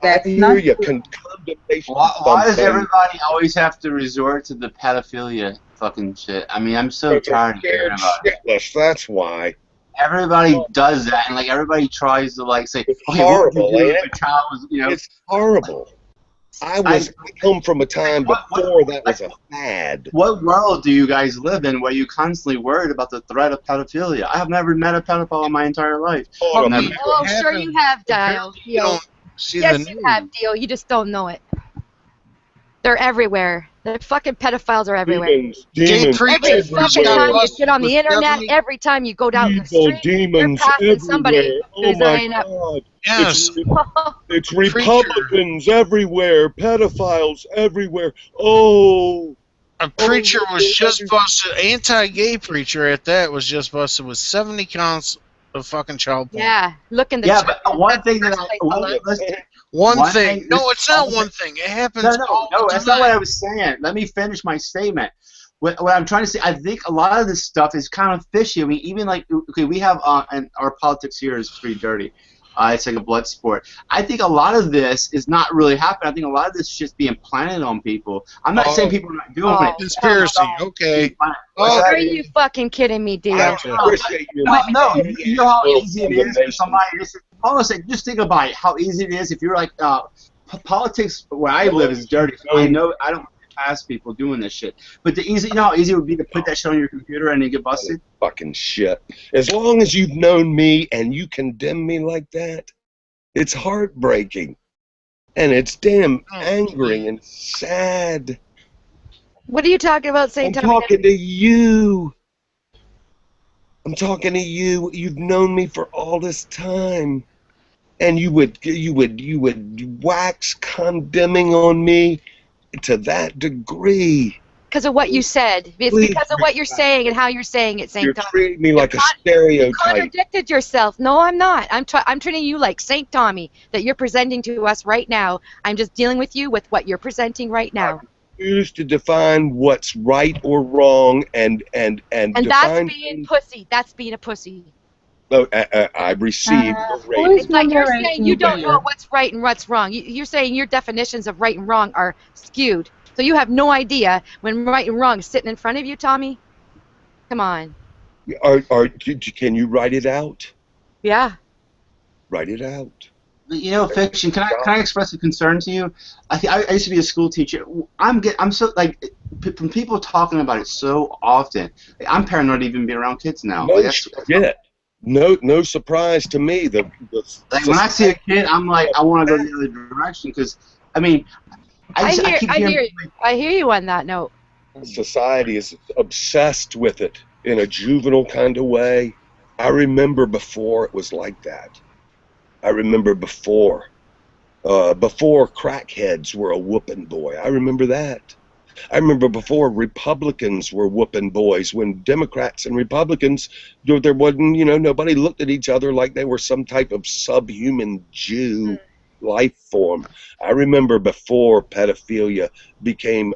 That's I hear not you true. condemnation Why does thumping. everybody always have to resort to the pedophilia fucking shit? I mean, I'm so tired of hearing about it. Shitless, that's why. Everybody does that, and like everybody tries to like say, It's "Okay, what would you horrible, do ain't if it? a child was, you know?" It's horrible. I come from a time before that was a fad. What world do you guys live in where you constantly worried about the threat of pedophilia? I have never met a pedophile in my entire life. Oh, Never. Oh, sure you have, Dio. Yes, you have, Dio. You just don't know it. They're everywhere. The fucking pedophiles are everywhere. Demons Every fucking time you get on the internet, 70 every time you go down the evil street, demons you're passing somebody everywhere. Oh who's my eyeing up. God! Yes. It's Republicans everywhere, pedophiles everywhere. Oh, A preacher was just busted, anti-gay preacher at that, was just busted with 70 counts of fucking child porn. Yeah, look in the Yeah, chat. but one thing that One thing. No, it's not one thing. It happens all No, the that's time. not what I was saying. Let me finish my statement. What I'm trying to say, I think a lot of this stuff is kind of fishy. I mean, even like, okay, we have, and our politics here is pretty dirty. It's like a blood sport. I think a lot of this is not really happening. I think a lot of this is just being planted on people. I'm not saying people are not doing it. Conspiracy, okay. Are you fucking kidding me, Dio? No, you know how easy it is for somebody to say, hold on a second, just think about it, how easy it is if you're like, politics where I live is dirty. So I know, I don't pass people doing this shit. But you know how easy it would be to put that shit on your computer and then get busted? fucking shit. As long as you've known me and you condemn me like that, it's heartbreaking. And it's damn angering and sad. What are you talking about, St. I'm talking to you. I'm talking to you. You've known me for all this time. And you would wax condemning on me to that degree. Because of what you said. It's Please because of what you're saying and how you're saying it, St. You're Tommy. treating me like a You stereotype. contradicted yourself. No, I'm not. I'm treating you like St. Tommy that you're presenting to us right now. I'm just dealing with you with what you're presenting right now. Choose to define what's right or wrong and And define that's being pussy. That's being a pussy. I received It's like you're saying moderating you don't know here? what's right and what's wrong. You're saying your definitions of right and wrong are skewed. So you have no idea when right and wrong is sitting in front of you, Tommy? Come on. Can you write it out? Yeah. Write it out. You know, fiction. Can I express a concern to you? I used to be a school teacher. I'm so like from people talking about it so often. I'm paranoid to even be around kids now. No Like shit. No surprise to me. like when I see a kid, I'm like, I want to go the other direction because I mean, I keep hearing. I hear you on that note. Society is obsessed with it in a juvenile kind of way. I remember before it was like that. I remember before crackheads were a whooping boy. I remember that. I remember before Republicans were whooping boys, when Democrats and Republicans, there wasn't, nobody looked at each other like they were some type of subhuman Jew life form. I remember before pedophilia became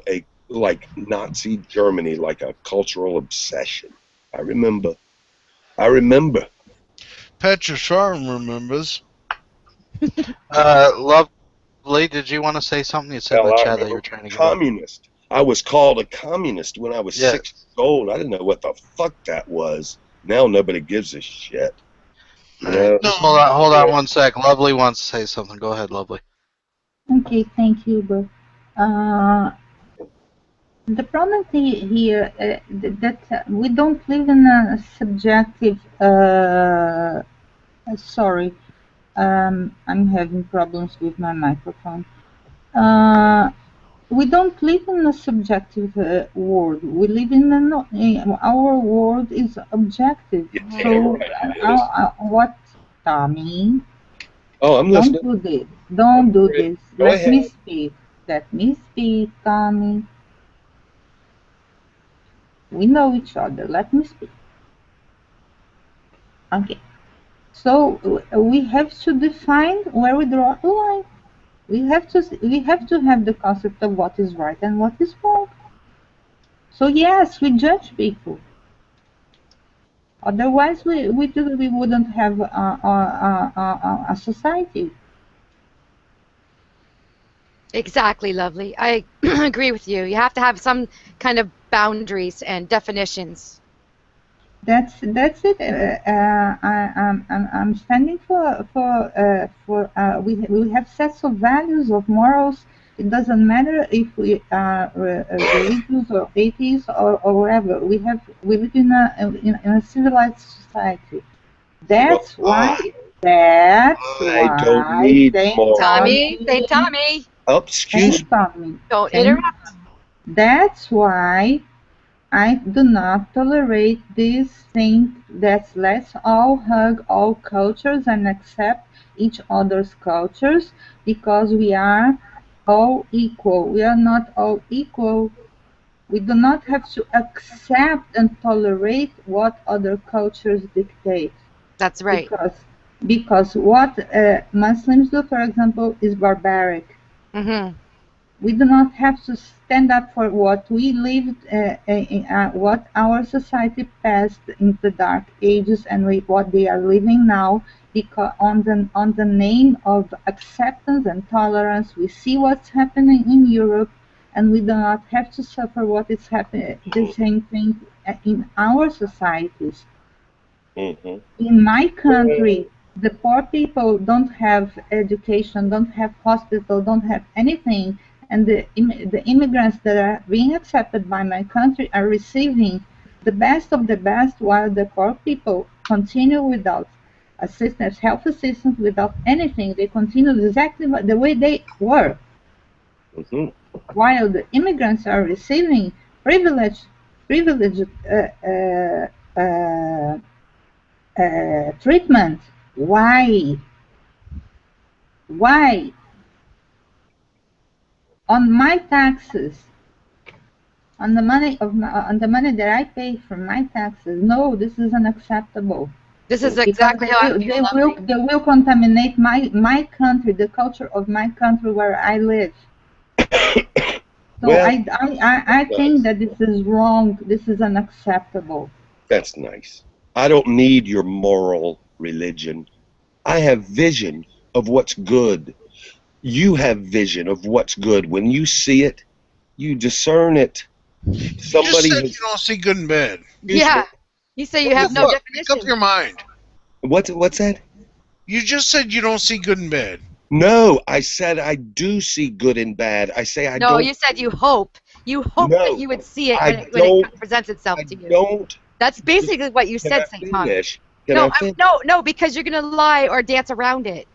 like Nazi Germany, like a cultural obsession. I remember. Petra Farm remembers. Lovely, did you want to say something? You said in the chat that you were trying to get up. Communist. I was called a communist when I was 6 years old. I didn't know what the fuck that was. Now nobody gives a shit. Just hold on 1 sec. Lovely wants to say something. Go ahead, Lovely. Okay, thank you, but the problem here that we don't live in a subjective. Sorry, I'm having problems with my microphone. We don't live in a subjective world. We live in our world is objective. So, what, Tommy? Oh, I'm listening. Don't do this. Don't do this. Go Let me ahead. speak. Let me speak, Tommy. We know each other. Let me speak. Okay. So we have to define where we draw the line. We have to have the concept of what is right and what is wrong. So yes, we judge people. Otherwise, we wouldn't have a society. Exactly, Lovely. I agree with you. You have to have some kind of boundaries and definitions. That's it. I'm standing for we have sets of values, of morals. It doesn't matter if we are religious or atheists or whatever. We live in a civilized society. That's why. I don't need more. Tommy, say Tommy. Oh, excuse me. Don't interrupt. That's why I do not tolerate this thing that let's all hug all cultures and accept each other's cultures because we are all equal. We are not all equal. We do not have to accept and tolerate what other cultures dictate. That's right. Because what Muslims do, for example, is barbaric. Mm-hmm. We do not have to stand up for what we lived, what our society passed in the dark ages, and what they are living now. Because on the name of acceptance and tolerance, we see what's happening in Europe, and we do not have to suffer what is happening. The same thing in our societies. Mm-hmm. In my country, the poor people don't have education, don't have hospital, don't have anything, and the immigrants that are being accepted by my country are receiving the best of the best, while the poor people continue without assistance, health assistance, without anything. They continue exactly the way they were. Mm-hmm. While the immigrants are receiving privileged treatment. Why? Why? On my taxes, on the money that I pay from my taxes. No, this is unacceptable. This is exactly how they will contaminate my country, the culture of my country where I live. So Well, I think that this is wrong. This is unacceptable. That's nice. I don't need your moral religion. I have vision of what's good. You have vision of what's good. When you see it, you discern it. You just said you don't see good and bad. Yeah. You say you What have the no fuck? Make up definition. your mind. What's that? You just said you don't see good and bad. No, I said I do see good and bad. I say I No, don't. you said you hope. You hope No, that you would see it I when it don't. presents itself I to you. don't. That's basically what you Can said, I St. Thomas. finish? Can No, I finish? no, because you're gonna lie or dance around it.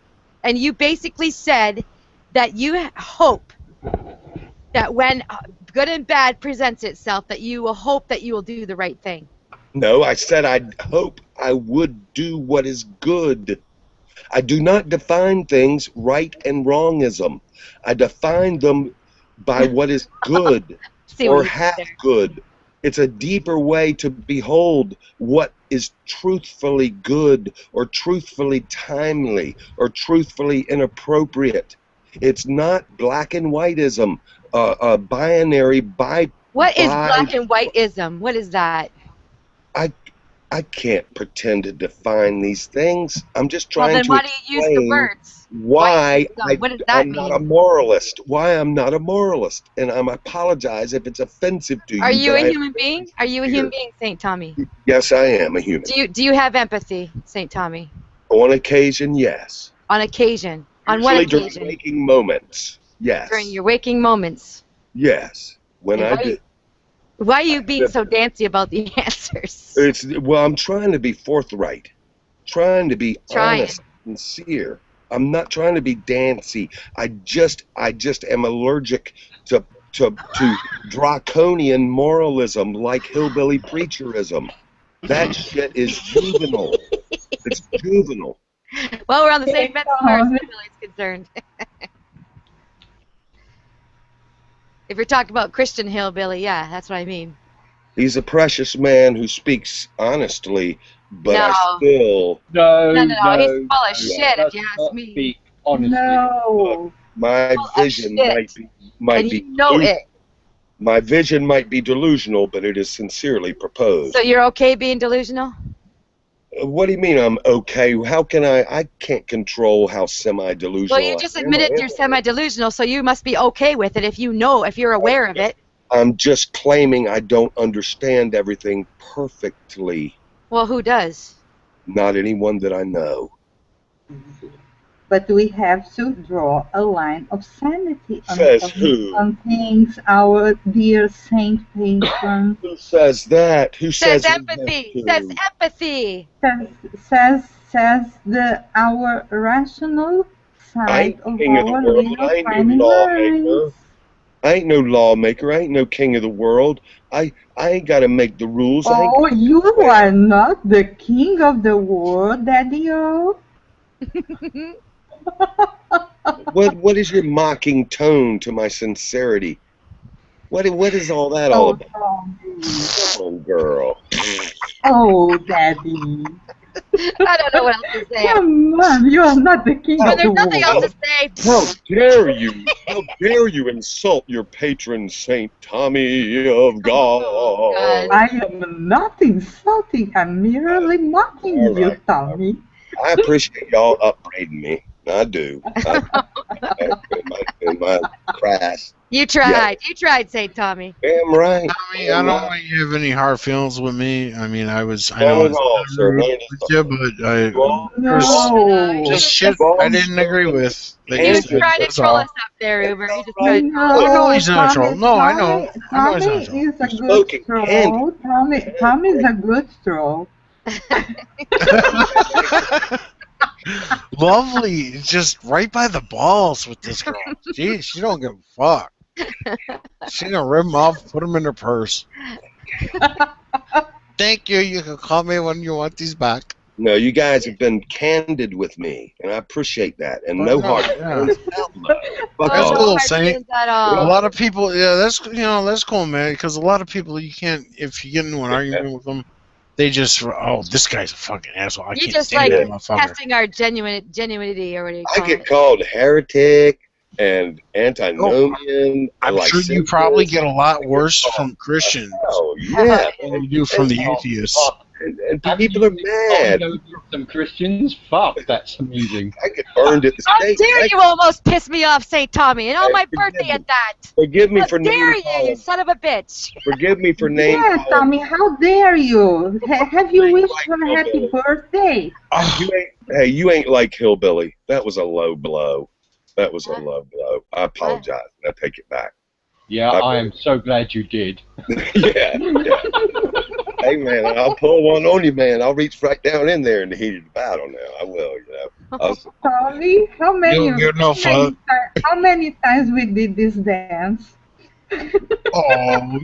And you basically said that you hope that when good and bad presents itself, that you will hope that you will do the right thing. No, I said I hope I would do what is good. I do not define things right and wrongism. I define them by what is good See what or you did half there. good. It's a deeper way to behold what is truthfully good or truthfully timely or truthfully inappropriate. It's not black and whiteism, binary What is black and whiteism? What is that? I can't pretend to define these things. I'm just Well, trying then to why do you use the explain words? why What does that I'm mean? not a moralist. Why I'm not a moralist. And I apologize if it's offensive to Are you, you but a I human being? Are you a human being, St. Tommy? yes, I am a human. Do you have empathy, St. Tommy? On occasion, yes. On occasion. On what Usually during occasion? waking moments. Yes. During your waking moments. Yes. When And I do. why are you being so dancy about the answers? Well, I'm trying to be forthright. Trying to be Trying. honest, sincere. I'm not trying to be dancy. I just am allergic to draconian moralism like hillbilly preacherism. That shit is juvenile. It's juvenile. Well, we're on the same fence as far as Billy's concerned. If you're talking about Christian hillbilly, yeah, that's what I mean. He's a precious man who speaks honestly, but No. I still No, he's full of shit, if you ask me. Speak honestly. No. my vision shit. might And be you know it. my vision might be delusional, but it is sincerely proposed. So you're okay being delusional? What do you mean I'm okay? How can I can't control how semi-delusional Well, you just I am. admitted you're semi-delusional, so you must be okay with it if you're aware of it. I'm just claiming I don't understand everything perfectly. Well, who does? Not anyone that I know. But we have to draw a line of sanity Says who? on things our dear Saint Patron Who says that? Who Says says empathy. Says empathy. says our rational I side ain't of king of the our world. little I ain't tiny no minds. lawmaker. I ain't no lawmaker. I ain't no king of the world. I ain't got to make the rules. Oh, you are not the king of the world, Daddy-o. What is your mocking tone to my sincerity? What is all that all about? Come on, girl. Oh, Daddy. I don't know what else to say. Come on, you are not the king Well, of the there's nothing world. else to say. How dare you? How dare you insult your patron Saint Tommy of God? I am not insulting. I'm merely mocking you, Tommy. I appreciate y'all upbraiding me. I do. In my crass. You tried. You tried, St. Tommy. Damn right. I don't want you to have any hard feelings with me. I mean, I know None at all, it's sir. rude None with you, but No. just shit I didn't agree with. That He you was said, trying to that's troll all. us up there, Uber. He just tried to troll I us. know he's not a troll. No, I know. I know he's not a Tommy troll. is a good troll. Tommy is a good troll. Lovely, just right by the balls with this girl. Jeez, she don't give a fuck. She gonna rip them off, put them in her purse. Thank you. You can call me when you want these back. No, you guys have been candid with me, and I appreciate that. And no hard feelings. Hell no. Fuck That's all cool, that. Saint. A lot of people, yeah, that's cool, man. Because a lot of people, you can't, if you get into an argument with them, they just, oh, this guy's a fucking asshole. I You can't just stand like that motherfucker. testing our genuinity, or what do you I call get it? called heretic and antinomian. I'm sure you probably get a lot worse from Christians Oh, yeah. than you do from the atheists. and people are mad. Some Christians. Fuck, that's amusing. I get burned at the How stake. dare you almost piss me off, St. Tommy, and on my forgive birthday me. at that. Forgive me How for dare name you, calling. you son of a bitch. Forgive me for name Yeah, calling. Tommy, how dare you? Have you wished her a happy Hillbilly. birthday? You ain't like Hillbilly. That was a low blow. That was a low blow. I apologize. I take it back. Yeah, I am so glad you did. Yeah. Hey, man, I'll pull one on you, man. I'll reach right down in there in the heat of the battle now. I will, Tommy, how many times we did this dance? Oh,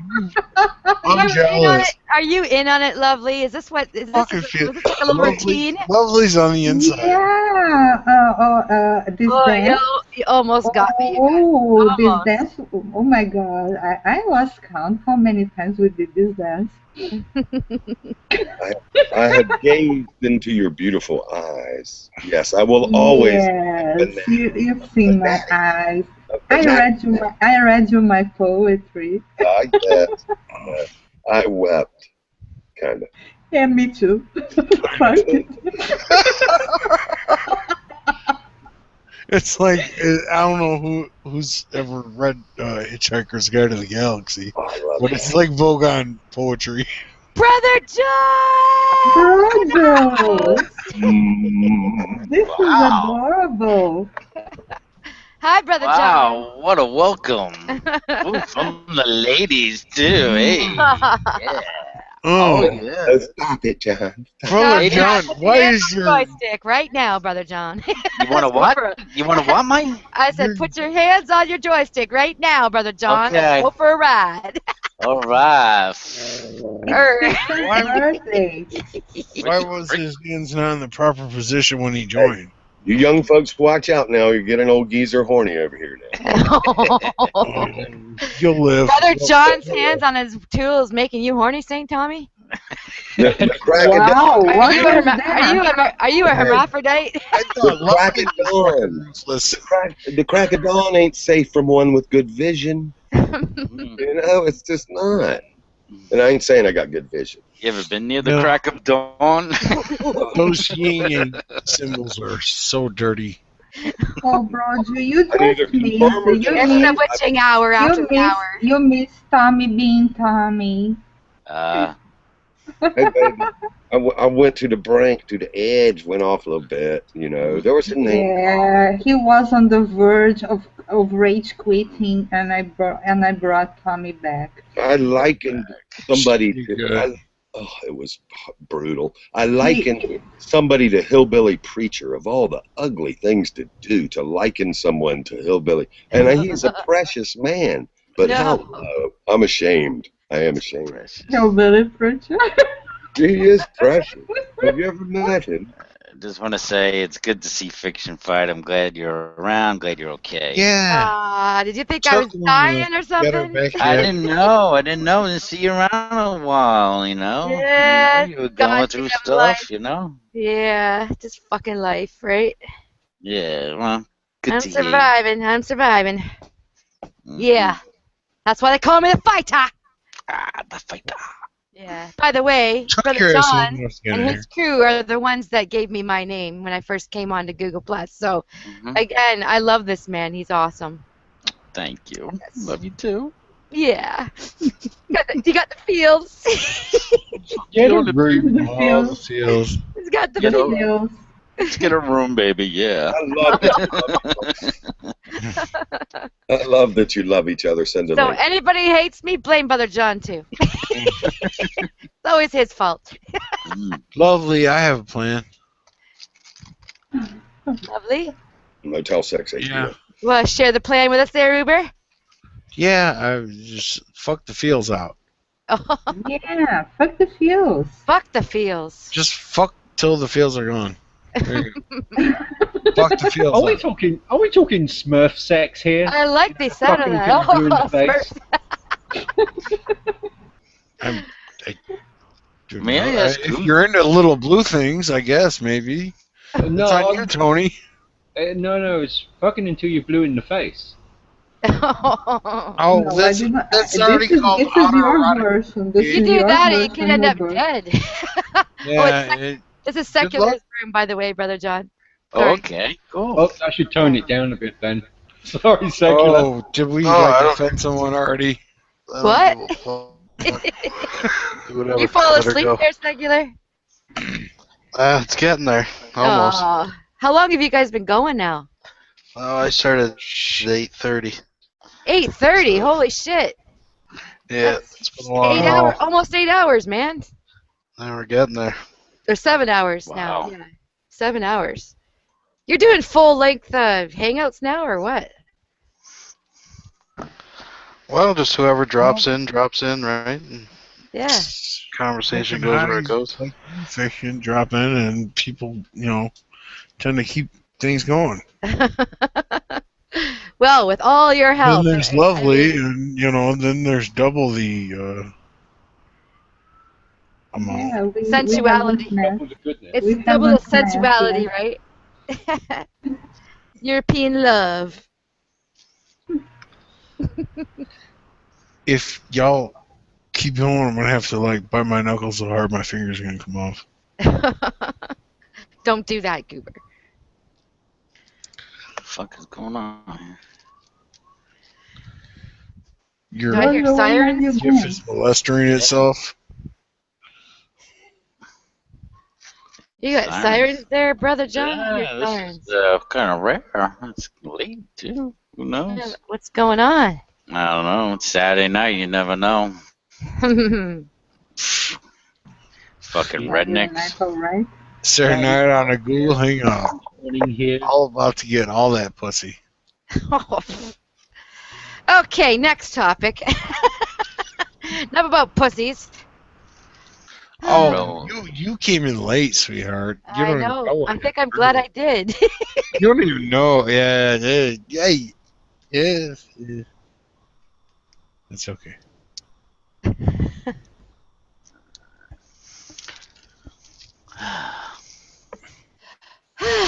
I'm jealous. Are you in on it, Lovely? Is this what? Is this, Fucking was feel- this like a little routine? Lovely's on the inside. Yeah, this dance. You almost got me. Oh, this dance. Oh my God. I lost count how many times we did this dance. I have gazed into your beautiful eyes. Yes, I will always. Yes, you've seen my eyes. I read you my poetry. Yes. I wept, kind of. Yeah, me too. It's like I don't know who's ever read Hitchhiker's Guide to the Galaxy, but it's like Vogon poetry. Brother John! Brother! This is adorable. Hi, Brother John. Wow, what a welcome. Ooh, from the ladies, too. Hey. Yeah. Oh, yeah. Stop it, John. Brother John, why is your joystick right now, Brother John? You want to what? You want to what, Mike? I said, put your hands on your joystick right now, Brother John. Okay. Let's go for a ride. All right. why was his hands not in the proper position when he joined? You young folks, watch out now. You're getting old geezer horny over here now. You'll live. Brother John's hands on his tools making you horny, St. Tommy? Wow, what is Are you a hermaphrodite? The crack of dawn ain't safe from one with good vision. It's just not. And I ain't saying I got good vision. You ever been near the crack of dawn? Those yin yang symbols are so dirty. Oh, bro, you just missed. It's the witching hour after the hour. You missed Tommy being Tommy. Hey, baby, I went to the brink, to the edge, went off a little bit. There was a name. Yeah, he was on the verge of rage quitting, and I brought Tommy back. I likened somebody to. It was brutal. I likened somebody to hillbilly preacher. Of all the ugly things to do, to liken someone to hillbilly, and he's a precious man. But I'm ashamed. I am ashamed. Hillbilly preacher. He is precious. Have you ever met him? Just want to say it's good to see Fiction fight. I'm glad you're around. Glad you're okay. Yeah. Did you think I was dying or something? I didn't know. I didn't see you around a while. Yeah. You were going through stuff. Yeah, just fucking life, right? Yeah. Well, good I'm to hear. I'm surviving. Yeah. That's why they call me the fighter. The fighter. Yeah. By the way, Brother John and his crew are the ones that gave me my name when I first came on to Google Plus. So, again, I love this man. He's awesome. Thank you. Love you too. Yeah. You got the feels. Get a room. The feels. He's got the feels. Let's get a room, baby. Yeah. I love that you love each other. Send a So link. anybody hates me, blame Brother John too. It's always his fault. Lovely, I have a plan. Lovely. Motel sex HBO. Yeah. You want to share the plan with us there, Uber? Yeah, I just fuck the feels out. Yeah, fuck the feels. Fuck the feels. Just fuck till the feels are gone. Fuck the feels. Are we talking Smurf sex here? I like the sound of that. Fucking you in the face. May I ask if you're into little blue things, I guess maybe. No, it's on you, Tony. No, it's fucking until you're blue in the face. Oh, No, I did not. that's already called This is your autoerotic. version. This You is do your that, and you could version, end up Uber. dead. Yeah. This is Good luck. Secular's room, by the way, Brother John. Okay, cool. Oh, I should tone it down a bit then. Sorry, Secular. Oh, did we Oh, I don't- offend someone already? I don't What? give a fuck. Do whatever. You fall Let her asleep go. there, Secular? It's getting there. Almost. Aw. How long have you guys been going now? Oh, I started at 8:30. 8:30. Holy shit! Yeah, That's it's been a long 8 haul. hours, almost 8 hours, man. Now we're getting there. Or 7 hours now. Wow. Yeah, 7 hours. You're doing full length hangouts now, or what? Well, just whoever drops in, right? And Yeah. conversation Fucking goes where it hotties, goes. like fiction drop in, and people, tend to keep things going. Well, with all your help. Then there's lovely, and then there's double the amount. Yeah, we Sensuality. have It's We have double a the smash, sensuality, yeah. right? European love. If y'all keep going, I'm gonna have to bite my knuckles so hard my fingers are gonna come off. Don't do that, Goober. What the fuck is going on here? Your Do I hear sirens? GIF is molesting itself. You got sirens there, Brother John? I hear Yeah, this sirens. is kind of rare. It's late too. Who knows? Yeah, what's going on? I don't know. It's Saturday night. You never know. Fucking rednecks. Right? Saturday night on a Google Hangout. Here. All about to get all that pussy. Okay, next topic. Enough about pussies. Oh, you came in late, sweetheart. You I don't know. even know. I think I'm glad I did. You don't even know. Yeah. Yes. It's okay.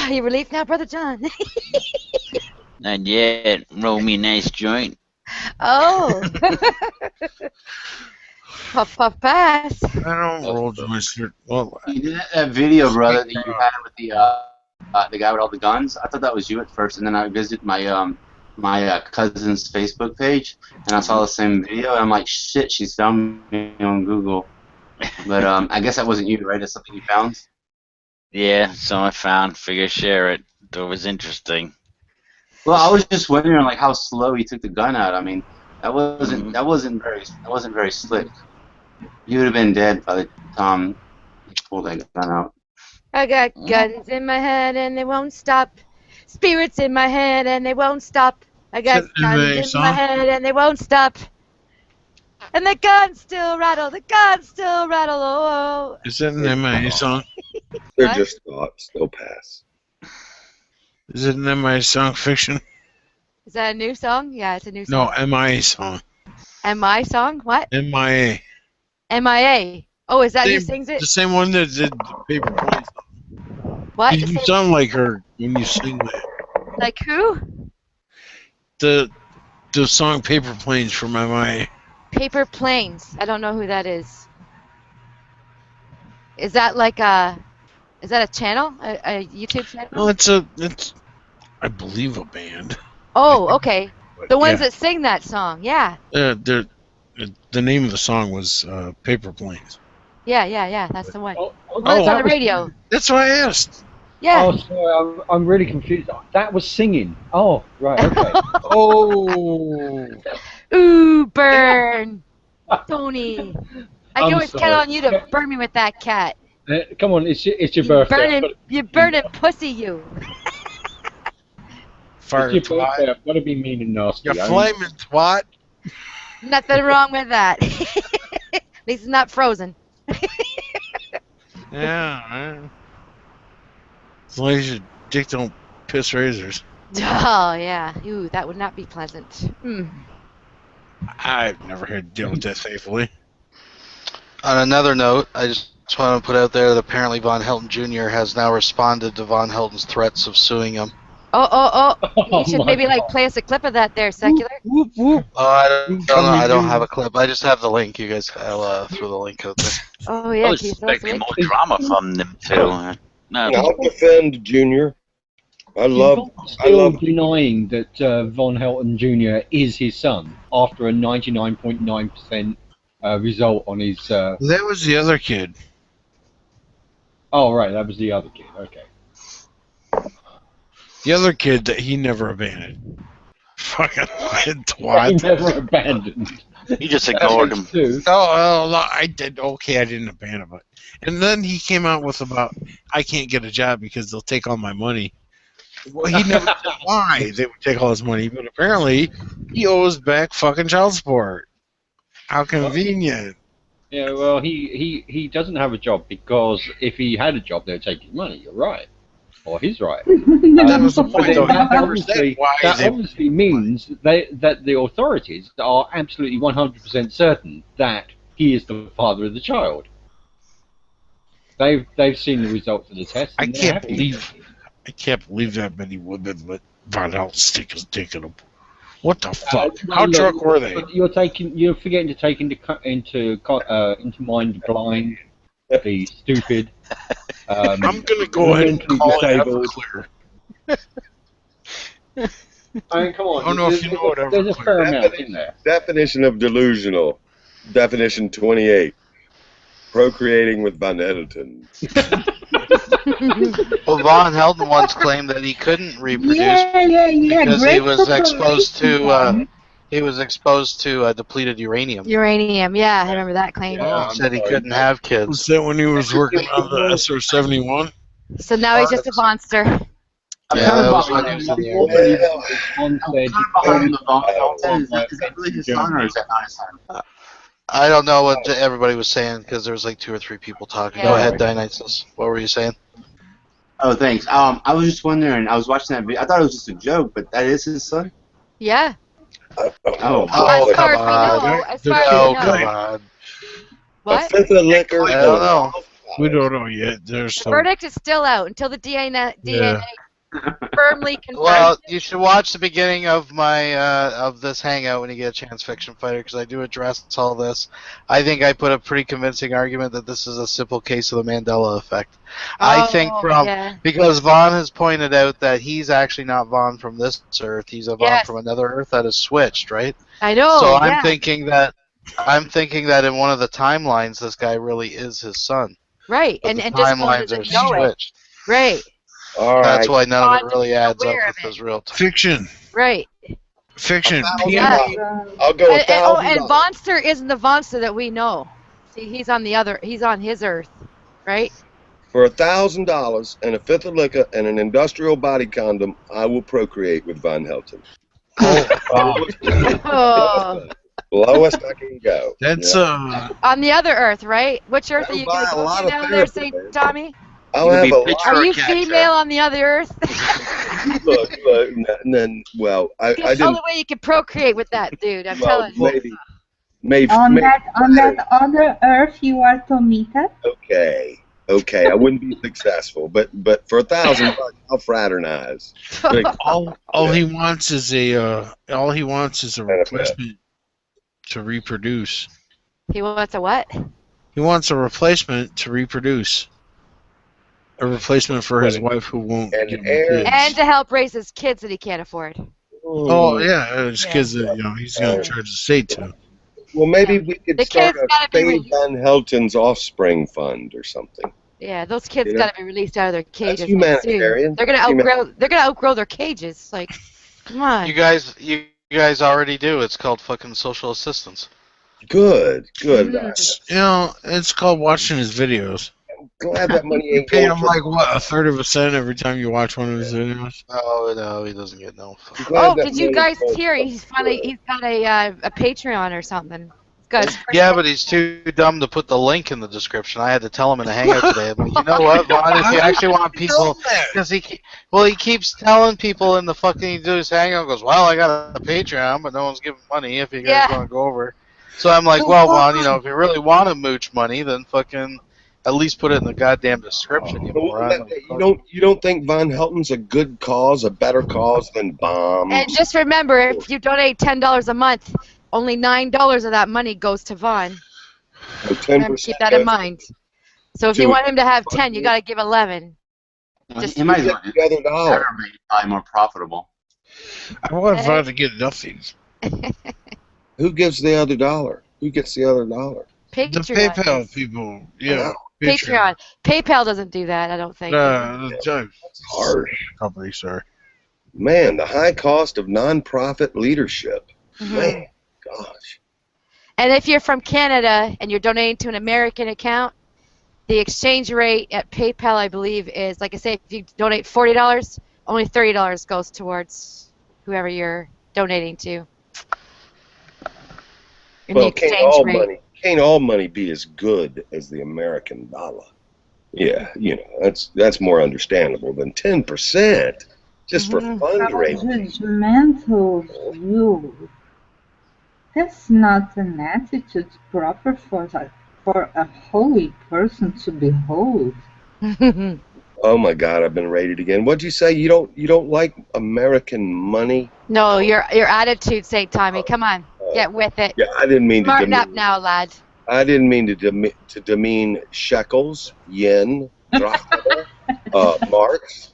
You relieved now, Brother John? Not yet. Roll me a nice joint. Oh. Puff, puff, pass. I don't roll joints. Well, You did that video, brother, that you had with the guy with all the guns. I thought that was you at first, and then I visited my my cousin's Facebook page, and I saw the same video, and I'm like, shit, she's found me on Google. But I guess that wasn't you, right? That's something you found. Yeah, so I found. Figure share it. It was interesting. Well, I was just wondering, like, how slow he took the gun out. I mean, that wasn't very slick. You would have been dead by the time he pulled that gun out. I got guns in my head and they won't stop. Spirits in my head and they won't stop. I got Is that guns a in song? my head and they won't stop. And the guns still rattle, the guns still rattle. Oh. is that an MIA song? They're What? just thoughts. They'll pass. Is it an MIA song fiction? Is that a new song? Yeah, it's a new No, song. MIA song. MI song? What? MIA. MIA. Oh, is that who sings it? The same one that did the Paper Planes. What? You Same- sound like her when you sing that. Like who? The song Paper Planes from MIA. Paper Planes. I don't know who that is. Is that like a? Is that a channel? A YouTube channel? No, it's I believe a band. Oh, okay. The ones Yeah. that sing that song. Yeah. The name of the song was Paper Planes. Yeah. That's the one. Oh, The one that's on that the was- radio. That's what I asked. Yeah. Oh, sorry, I'm really confused. That was singing. Oh, right, okay. Oh. Ooh, burn. Tony. I I'm can always sorry. count on you to burn me with that cat. Come on, it's your birthday. You burning pussy, you. Fire It's your twat. birthday. I've got to be mean and nasty. You I mean, flaming twat. Nothing wrong with that. At least it's not frozen. Yeah, man. As long as your dick don't piss razors. Oh, yeah. Ooh, that would not be pleasant. Mm. I've never had to deal with that safely. On another note, I just want to put out there that apparently Von Helton Jr. has now responded to Von Helton's threats of suing him. You should maybe like play us a clip of that there, secular. Whoop whoop. Oh, I don't know. I don't have a Incoming clip. I just have the link. You guys, I'll throw the link out there. Oh I yeah, was can you throw us a expecting link? more drama from them two. No, And I'll defend Junior. I Is love. Von I still love. denying that Von Helton Jr. is his son after a 99.9% result on his? That was the other kid. Oh right, that was the other kid. Okay. The other kid that he never abandoned. Fucking He twat. never abandoned. you just ignored him. No, I did. Okay, I didn't abandon him. And then he came out with about, I can't get a job because they'll take all my money. Well, he never said why they would take all his money, but apparently he owes back fucking child support. How convenient. Yeah, well, he doesn't have a job because if he had a job, they'd take his money. You're right, or he's right. That was the But point, then though. He that never said obviously, why that they. obviously means that the authorities are absolutely 100% certain that he is the father of the child. They've seen the results of the test. I And they're can't happy. believe that many women let Von Helton stick his dick in them. What the fuck? Well, How look, drunk were they? You're forgetting to take into mind the blind, the stupid. I'm gonna go the ahead and mentally call it disabled. Everclear. I mean, come on. I don't know if you know what There's a Everclear fair is. amount in there. Definition of delusional. Definition 28. Procreating with Van Edelton. Well, Von Helden once claimed that he couldn't reproduce Yeah. because Great he was exposed to depleted uranium. Uranium, yeah, I remember that claim. Oh, Said he couldn't have was kids. that when he was working on the SR-71? So now he's just a monster. I'm Yeah, kind that of was when he was in the army. One I'm said, behind the Von Helton. Is that really his son or is that not his son? I don't know what everybody was saying because there was like 2 or 3 people talking. Go ahead, Dionysus. What were you saying? Oh, thanks. I was just wondering. I was watching that video. I thought it was just a joke, but that is his son. Yeah. Oh, Oh, as far come as we on. know, as far as we know. Come on. What? A fifth of liquor. I don't know. We don't know yet. There's The some. verdict is still out until the DNA firmly confirms. Well, you should watch the beginning of my of this hangout when you get a chance, Fiction Fighter, because I do address all this. I think I put a pretty convincing argument that this is a simple case of the Mandela effect. I think because Vaughn has pointed out that he's actually not Vaughn from this Earth; he's a Vaughn from another Earth that is switched, right? I know. So I'm thinking that in one of the timelines, this guy really is his son. Right, But and the just timelines are know it. switched. Right. All That's right. why none of it really Vaughn adds up aware with of his real time. Fiction. Right. Fiction. Yeah. I'll go $1,000. And Vonster isn't the Vonster that we know. See, he's on his Earth, right? For $1,000 and a fifth of liquor and an industrial body condom, I will procreate with Van Helton. Oh. Lowest I can go. That's On the other Earth, right? Which Earth are you going to go to down there, St. Tommy? I'll have a Are you female on the other Earth? look, well, I It's the didn't. only way you can procreate with that dude. I'm telling you. Maybe. On that other Earth, you are Tomita. Okay, I wouldn't be successful, but for $1,000, I'll fraternize. all he wants is a replacement to reproduce. He wants a what? He wants a replacement to reproduce. A replacement for his wife who won't give him kids. And to help raise his kids that he can't afford. Oh yeah, his kids that he's gonna charge the state to. Well, maybe we could The start kids a gotta be Faye Van Helton's offspring fund or something. Yeah, those kids You know? got to be released out of their cages. That's humanitarian. Soon. They're gonna outgrow their cages. Like, come on. You guys already do. It's called fucking social assistance. Good. It's called watching his videos. Glad that money You ain't pay going him like what, a third of a cent every time you watch one of his videos. Oh no, he doesn't get no. Oh, did you guys hear? He's got a Patreon or something. Good. Yeah, but he's too dumb to put the link in the description. I had to tell him in a hangout today. I'm like, you know what, Vaughn? If you actually want people, because he keeps telling people in the fucking he do his hangout. Goes, well, I got a Patreon, but no one's giving money. If you guys want to go over, so I'm like, well, Vaughn, if you really want to mooch money, then fucking At least put it in the goddamn description, you moron. You don't think Von Helton's a good cause, a better cause than bombs? And just remember, if you donate $10 a month, only $9 of that money goes to Vaughn. So 10% Remember, keep that in mind. So if you to- want him to have 10, you got to give 11. He might get the other dollar. better, but probably more profitable. I want Von to get nothing. Who gives the other dollar? Who gets the other dollar? The PayPal people, yeah. Patreon. PayPal doesn't do that, I don't think. That's harsh. Company, sorry. Man, the high cost of nonprofit leadership. Man, gosh. And if you're from Canada and you're donating to an American account, the exchange rate at PayPal, I believe, is, like I say, if you donate $40, only $30 goes towards whoever you're donating to. And Well, the exchange rate. can't all money be as good as the American dollar? Yeah, that's more understandable than 10% just for fundraising. Judgmental view. That's not an attitude proper for a holy person to behold. Oh my God, I've been rated again. What'd you say? You don't like American money? No, your attitude, St. Tommy. Come on, get with it. Yeah, I didn't mean to Smarten demean. up now, lad. I didn't mean to demean shekels, yen, drachma, marks,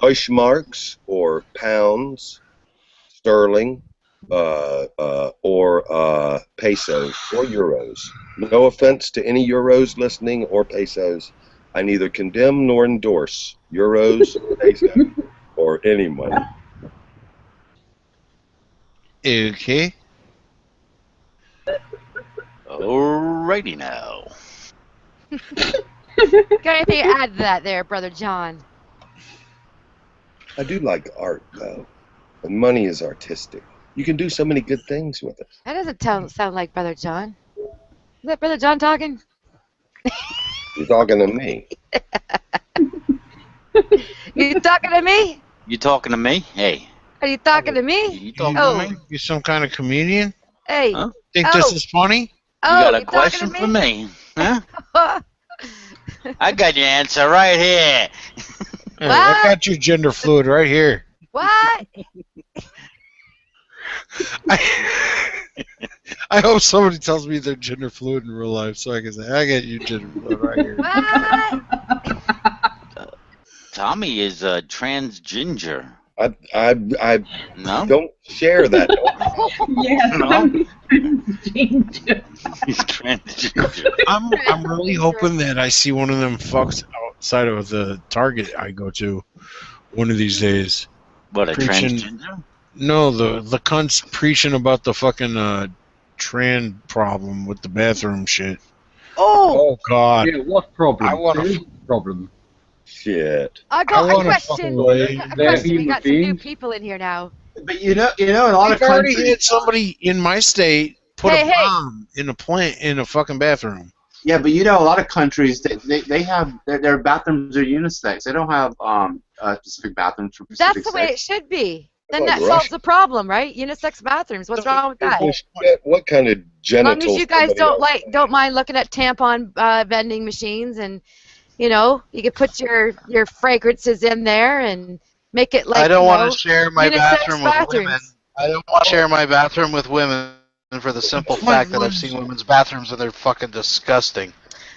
Deutschmarks, or pounds, sterling, or pesos or euros. No offense to any euros listening or pesos. I neither condemn nor endorse euros, pesos, or any money. Okay. Alrighty now. Got anything to add to that there, Brother John? I do like art, though. And money is artistic. You can do so many good things with it. That doesn't sound like Brother John. Is that Brother John talking? You're talking to me. You talking to me? You talking to me? Hey. Are you talking to me? You talking Oh. to me? You some kind of comedian? Hey. Huh? Think this is funny? Oh, You got a you question talking for to me? Huh? I got your answer right here. Hey, I got your gender fluid right here. What? I hope somebody tells me they're gender fluid in real life so I can say, I got you gender fluid right here. What? Tommy is a transgender. I No? don't share that. Yes, No? ginger. He's transgender. I'm really hoping that I see one of them fucks outside of the Target I go to one of these days. What, a Preaching- transgender? No, the cunts preaching about the fucking trans problem with the bathroom shit. Oh, God. Yeah, what problem? I want Who's to. the problem? Shit. I got I a wanna question. fucking A lay- question. We got some new beings. people in here now. But you know, in a lot of We've already countries. had somebody in my state put Hey, a hey. bomb in a plant in a fucking bathroom. Yeah, but you know, a lot of countries they have their bathrooms are unisex. They don't have specific bathrooms for That's specific the way it sex. should be. Then Like that solves Russia. the problem, right? Unisex bathrooms. What's wrong with that? What kind of As long genitals? as you guys somebody else- don't mind looking at tampon vending machines, and you can put your fragrances in there and make it like I don't want to share my unisex bathroom with bathrooms. women. I don't want to share my bathroom with women for the simple fact that I've seen women's bathrooms and they're fucking disgusting.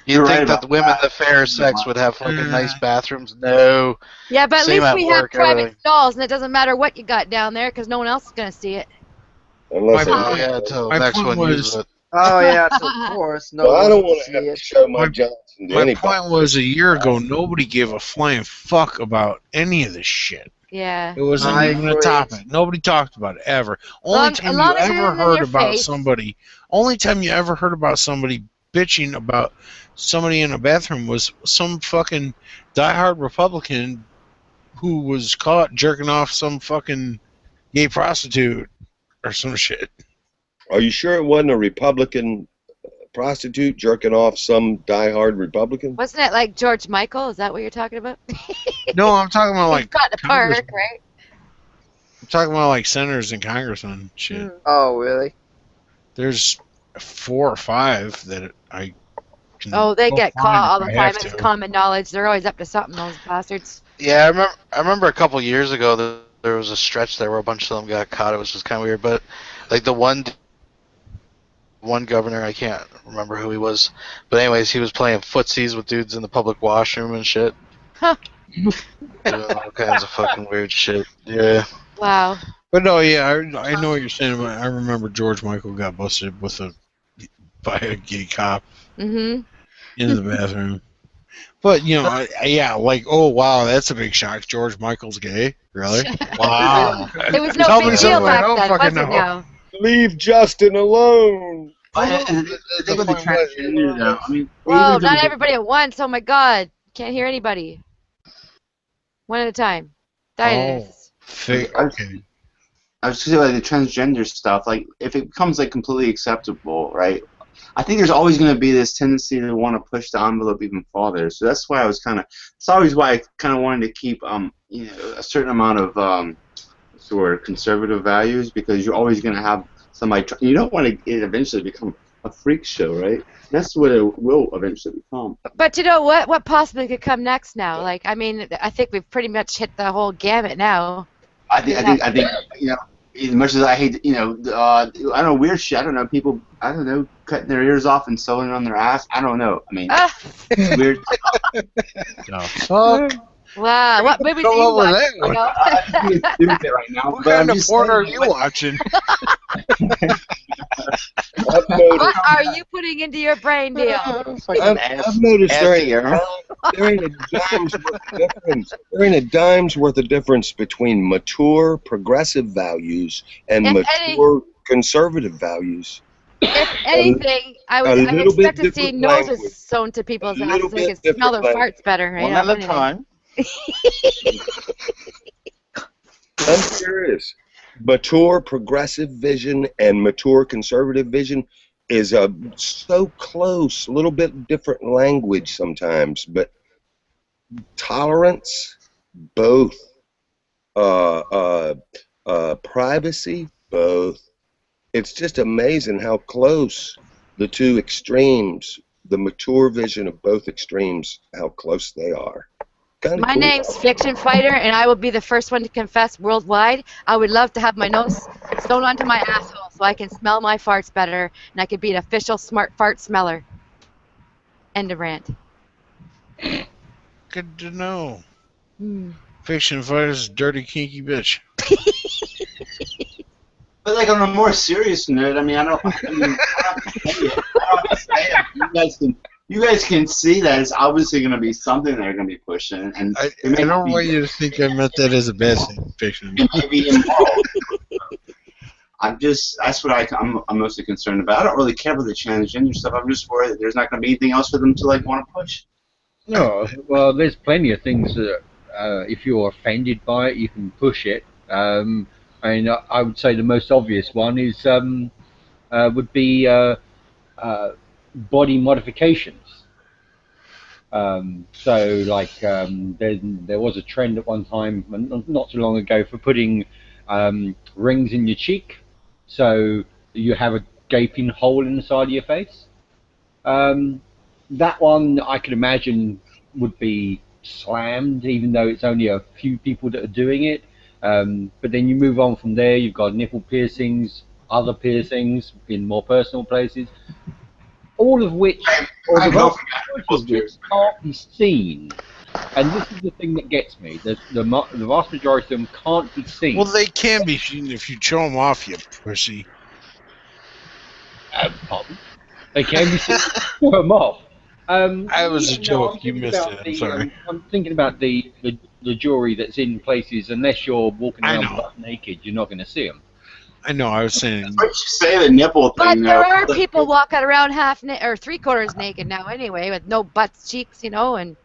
You'd You're think right that about the women that. that fair sex would have fucking nice bathrooms. No. Yeah, but at Same least at we have work, private everything. stalls, and it doesn't matter what you got down there because no one else is gonna see it. Unless Oh yeah, until the my next point one uses was- it. Oh yeah, of course. No Well, I one don't can want to see have to it. show my Johnson to My anybody. point was a year ago, nobody gave a flying fuck about any of this shit. Yeah. It wasn't I even a agree. topic. Nobody talked about it ever. Only time as you long as it ever isn't in heard your about face. somebody, only time you ever heard about somebody bitching about somebody in a bathroom was some fucking diehard Republican who was caught jerking off some fucking gay prostitute or some shit. Are you sure it wasn't a Republican prostitute jerking off some diehard Republican? Wasn't it like George Michael? Is that what you're talking about? No, I'm talking about like Got in the park, Congress- right? I'm talking about like senators and congressmen shit. Oh really? There's 4 or 5 that I can. Oh, they I'll get find caught all if the I time. have It's to. common knowledge. They're always up to something, those bastards. Yeah, I remember a couple years ago that there was a stretch there where a bunch of them got caught. It was just kind of weird, but like the one governor, I can't remember who he was, but anyways, he was playing footsies with dudes in the public washroom and shit. Huh. Doing all kinds of fucking weird shit. Yeah. Wow. But no, yeah, I know what you're saying. But I remember George Michael got busted by a gay cop Mm-hmm. in the bathroom. But yeah, like, oh wow, that's a big shock. George Michael's gay, really? Wow. It was no Tell big me deal something I back don't then, fucking was it know. now? Leave Justin alone. And the thing with the transgender, though, I mean, they Whoa, even do not the everybody at once. Oh my god. Can't hear anybody. One at a time. Diane. Okay. I was saying, like, the transgender stuff, like, if it becomes, like, completely acceptable, right, I think there's always going to be this tendency to want to push the envelope even farther. So that's why it's always why I kind of wanted to keep, a certain amount of, sort of conservative values, because you're always going to have somebody, you don't want it eventually become a freak show, right? That's what it will eventually become. But you know what? What possibly could come next now? Like, I mean, I think we've pretty much hit the whole gamut now. I think, as much as I hate, I don't know, weird shit. I don't know, people, I don't know, cutting their ears off and sewing it on their ass. I don't know. I mean, weird Fuck. Wow, what movies Come are you up with watching? that one. I'm being stupid right now. What but kind I'm of just porn saying, are you watching? What are you putting into your brain, Deal? I've noticed there ain't a dime's worth of difference. There ain't a dime's worth of difference between mature progressive values and If mature conservative values. If anything, I little expect bit to see different noses language. sewn to people's A asses little so they bit can smell their different farts better. One You know, at a anyway. time. I'm serious. Mature progressive vision and mature conservative vision is so close, a little bit different language sometimes, but tolerance, both. Privacy, both. It's just amazing how close the two extremes, the mature vision of both extremes, how close they are. Kind of My cool. name's Fiction Fighter, and I will be the first one to confess worldwide. I would love to have my nose sewn onto my asshole so I can smell my farts better, and I could be an official smart fart smeller. End of rant. Good to know. Hmm. Fiction fighter's a dirty, kinky bitch. But like on a more serious note, I mean, I don't have to say it. You guys can see that it's obviously going to be something they're going to be pushing, and I it may not don't be, want you to think I meant that as a bad thing, fiction. it may be immoral. That's what I'm mostly concerned about. I don't really care about the transgender stuff. I'm just worried that there's not going to be anything else for them to like want to push. No, well, there's plenty of things that if you're offended by it, you can push it. And I would say the most obvious one is would be body modifications. So, like, there was a trend at one time, not too long ago, for putting rings in your cheek, so you have a gaping hole in the side of your face. That one I could imagine would be slammed, even though it's only a few people that are doing it. But then you move on from there. You've got nipple piercings, other piercings in more personal places, all of which, or the vast majority of which, can't be seen. And this is the thing that gets me: the vast majority of them can't be seen. Well, they can be seen if you show them off, you pussy. Pardon? They can be seen. Show them off. That was a joke. I'm You thinking missed about it. I'm sorry. I'm thinking about the jewelry that's in places. Unless you're walking I around know. butt naked, you're not going to see them. I know. I was saying. What you say the nipple But thing? there though, are people walking around half or three-quarters naked now anyway, with no butts, cheeks, and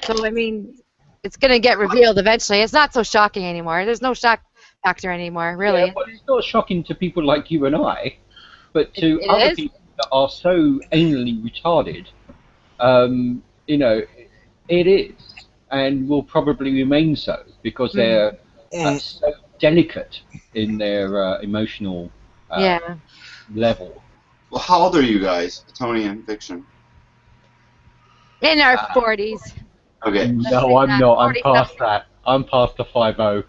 so, I mean, it's going to get revealed eventually. It's not so shocking anymore. There's no shock factor anymore, really. Yeah, but it's not shocking to people like you and I, but to It other is? people that are so anally retarded, it is, and will probably remain so because they're so delicate in their emotional Yeah. level. Well, how old are you guys, Tony and Fiction? In our 40s. Okay. No, I'm not. I'm past that. I'm past the 50.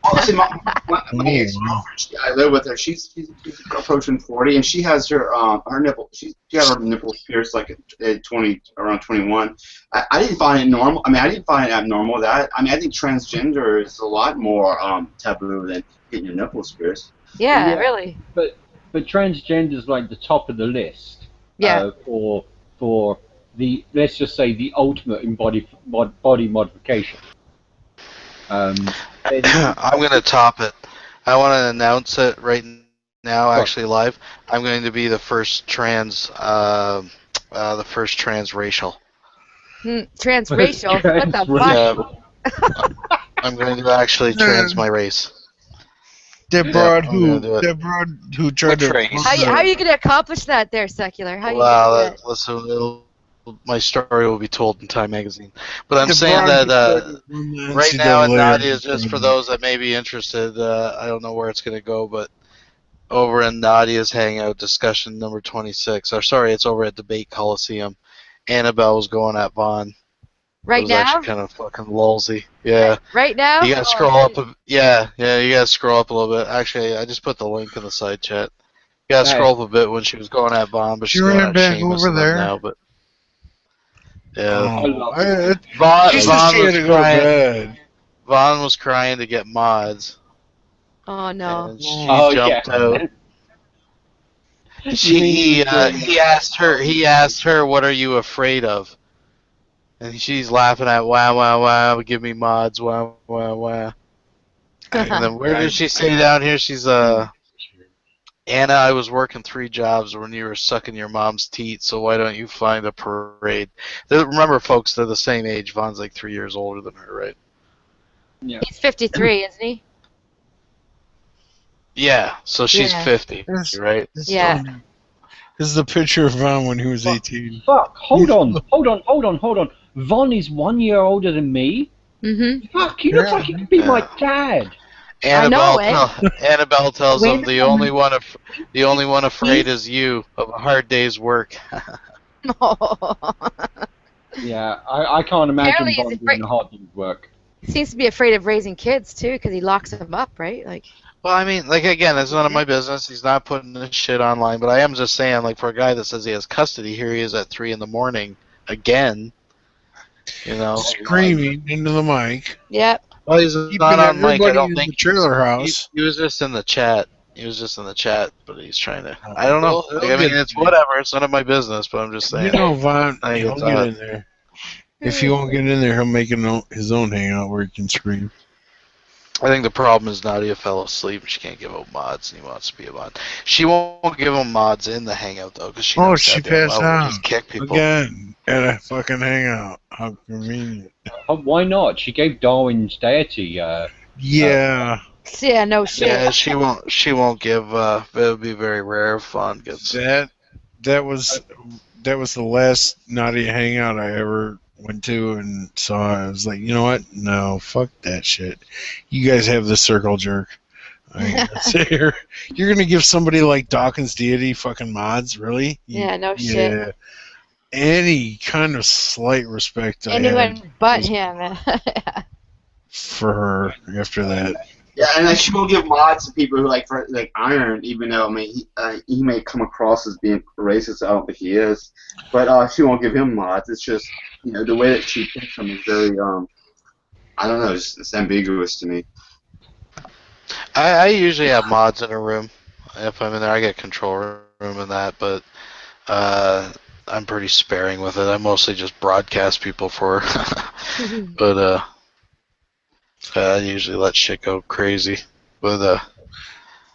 Honestly, my ex-girlfriend, I live with her. She's approaching 40, and she has her nipple. She had her nipples pierced like at 20, around 21. I didn't find it normal. I mean, I didn't find it abnormal. I think transgender is a lot more taboo than getting your nipples pierced. Yeah, really. But transgender's like the top of the list. Yeah. For the, let's just say, the ultimate in body modification. I'm gonna top it. I want to announce it right now, actually live. I'm going to be the first transracial. Transracial. What the fuck? I'm going to actually trans my race. That Yeah, broad I'm gonna do who it. that broad who tried to How are you going to accomplish that there, Secular? How are you Well, going to do it? listen, my story will be told in Time Magazine. But I'm The saying broad that who won the right now at NCAA Nadia's, just for those that may be interested, I don't know where it's going to go, but over in Nadia's Hangout discussion number 26, or sorry, it's over at Debate Coliseum. Annabelle was going at Vaughn. It Right was now? actually kind of fucking lolsy. Yeah. Right now? You gotta scroll up. Yeah, you gotta scroll up a little bit. Actually, I just put the link in the side chat. You gotta scroll up a bit when she was going at Vaughn, but She she's going ran at back Sheamus over and them there. now. But yeah, She said Vaughn she had was to go to crying. bed. Vaughn was crying to get mods. Oh no. And she jumped out. He asked her, "What are you afraid of?" And she's laughing at wow, give me mods, wow. And then where did she say down here? She's Anna, I was working 3 jobs when you were sucking your mom's teeth, so why don't you find a parade? Remember, folks, they're the same age. Vaughn's like 3 years older than her, right? Yeah. He's 53, isn't he? Yeah, so she's Yeah. 50, right? Yeah. This is a picture of Vaughn when he was 18. Fuck! Hold on. Von is 1 year older than me. Mm-hmm. Fuck! He looks like he could be my dad. Annabelle tells him Wait the a only minute. one afraid is you of a hard day's work. Yeah, I can't imagine Apparently he's Von doing a hard day's work. Seems to be afraid of raising kids too, because he locks them up, right? Like. Well, I mean, like, again, it's none of my business. He's not putting this shit online, but I am just saying, like, for a guy that says he has custody, here he is at 3 in the morning again. You know, Screaming into the mic. Yep. Well, he's Keeping not on mic. I everybody don't in think the trailer house. He was just in the chat. But he's trying to. I don't know. He'll Like, I mean, get- it's whatever. It's none of my business. But I'm just saying. You know, Vaughn, I think he'll it's get odd. in there. If he won't get in there, he'll make his own hangout where he can scream. I think the problem is Nadia fell asleep and she can't give out mods, and he wants to be a mod. She won't give him mods in the hangout though, because she knows She goddamn passed well we'll out just kick people. again at a fucking hangout. How convenient. Why not? She gave Darwin's deity. Yeah. Yeah, no shit. Yeah, she won't give. It would be very rare if Fawn gets. That was the last Nadia hangout I ever went to and saw. I was like, you know what? No, fuck that shit. You guys have the circle jerk. I ain't gonna sit here. You're gonna give somebody like Dawkins deity fucking mods, really? Yeah, no shit. Yeah. Any kind of slight respect I Anyone had but him. for her after that. Yeah, and like, she won't give mods to people who like Iron, even though I mean he may come across as being racist. I don't think he is, but she won't give him mods. It's just the way that she picks him is very I don't know. It's ambiguous to me. I usually have mods in a room. If I'm in there, I get control room and that, but I'm pretty sparing with it. I mostly just broadcast people for her. But I usually let shit go crazy. But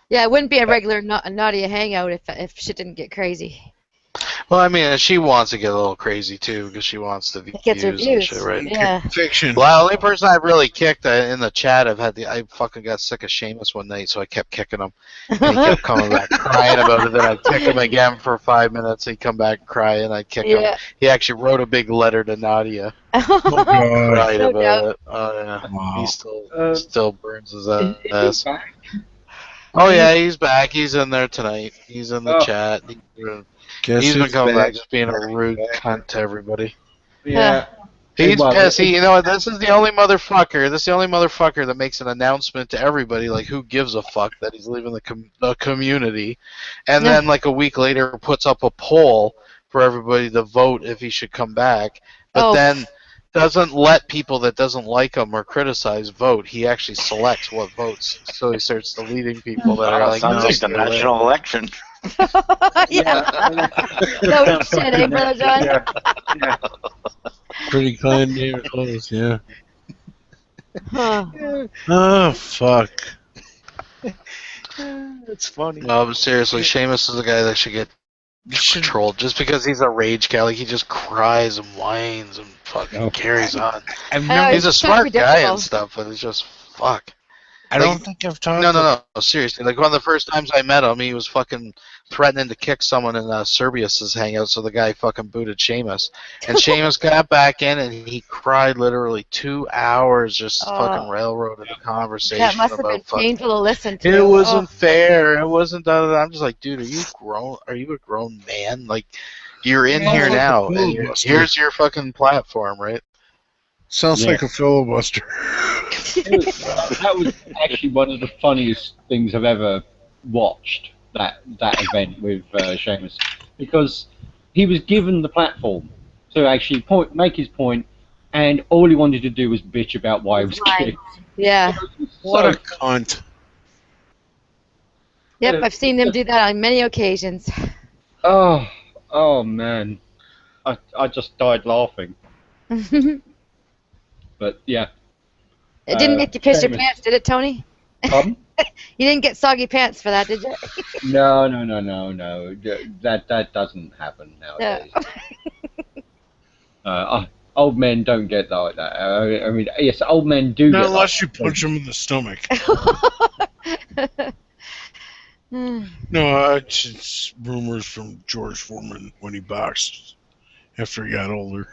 Yeah, it wouldn't be a regular Nadia hangout if shit didn't get crazy. well, I mean, she wants to get a little crazy too because she wants the views, Gets her and views. shit, right? Yeah. Fiction. Well, the only person I really kicked in the chat, I fucking got sick of Seamus one night, so I kept kicking him. And he kept coming back crying about it. Then I'd kick him again for 5 minutes. He'd come back crying. I'd kick him. He actually wrote a big letter to Nadia. Oh, God. Cried No about doubt. it. Oh yeah. Wow. He still burns his ass. Is he back? Oh yeah, he's back. He's in there tonight. He's in the chat. Guess He's been who's coming back? back just being a rude cunt to everybody. Yeah. He's Well, pissed. You know what? This is the only motherfucker. This is the only motherfucker that makes an announcement to everybody, like, who gives a fuck that he's leaving the community, and then like a week later puts up a poll for everybody to vote if he should come back, but then doesn't let people that doesn't like him or criticize vote. He actually selects what votes. So he starts deleting people that are Wow, like, sounds no, like the stay away. national election. No shit, eh, Brother John? Yeah. Pretty kind name close, yeah. Huh. Oh fuck. It's funny. No, but seriously, Seamus is the guy that should get trolled just because he's a rage guy. Like, he just cries and whines and fucking carries on. He's a smart guy and stuff, but it's just fuck. I don't think I've talked. No, seriously. Like, one of the first times I met him, he was fucking threatening to kick someone in Serbius's hangout, so the guy fucking booted Seamus. And Seamus got back in, and he cried literally 2 hours, just fucking railroaded the conversation. That must have been painful to listen to. It wasn't fair. It wasn't that. I'm just like, dude, are you grown? Are you a grown man? Like, you're in Sounds here like a now, and filibuster. here's your fucking platform, right? Sounds like a filibuster. That was actually one of the funniest things I've ever watched. That event with Seamus, because he was given the platform to actually make his point, and all he wanted to do was bitch about why he was kicked. Yeah. What a cunt. Yep, I've seen them do that on many occasions. Oh man, I just died laughing. But yeah. It didn't make you piss your Seamus. pants, did it, Tony? Pardon? You didn't get soggy pants for that, did you? No. That doesn't happen nowadays. Old men don't get like that. I mean, yes, old men do Not get unless like you punch him in the stomach. Hmm. No, it's rumors from George Foreman when he boxed after he got older.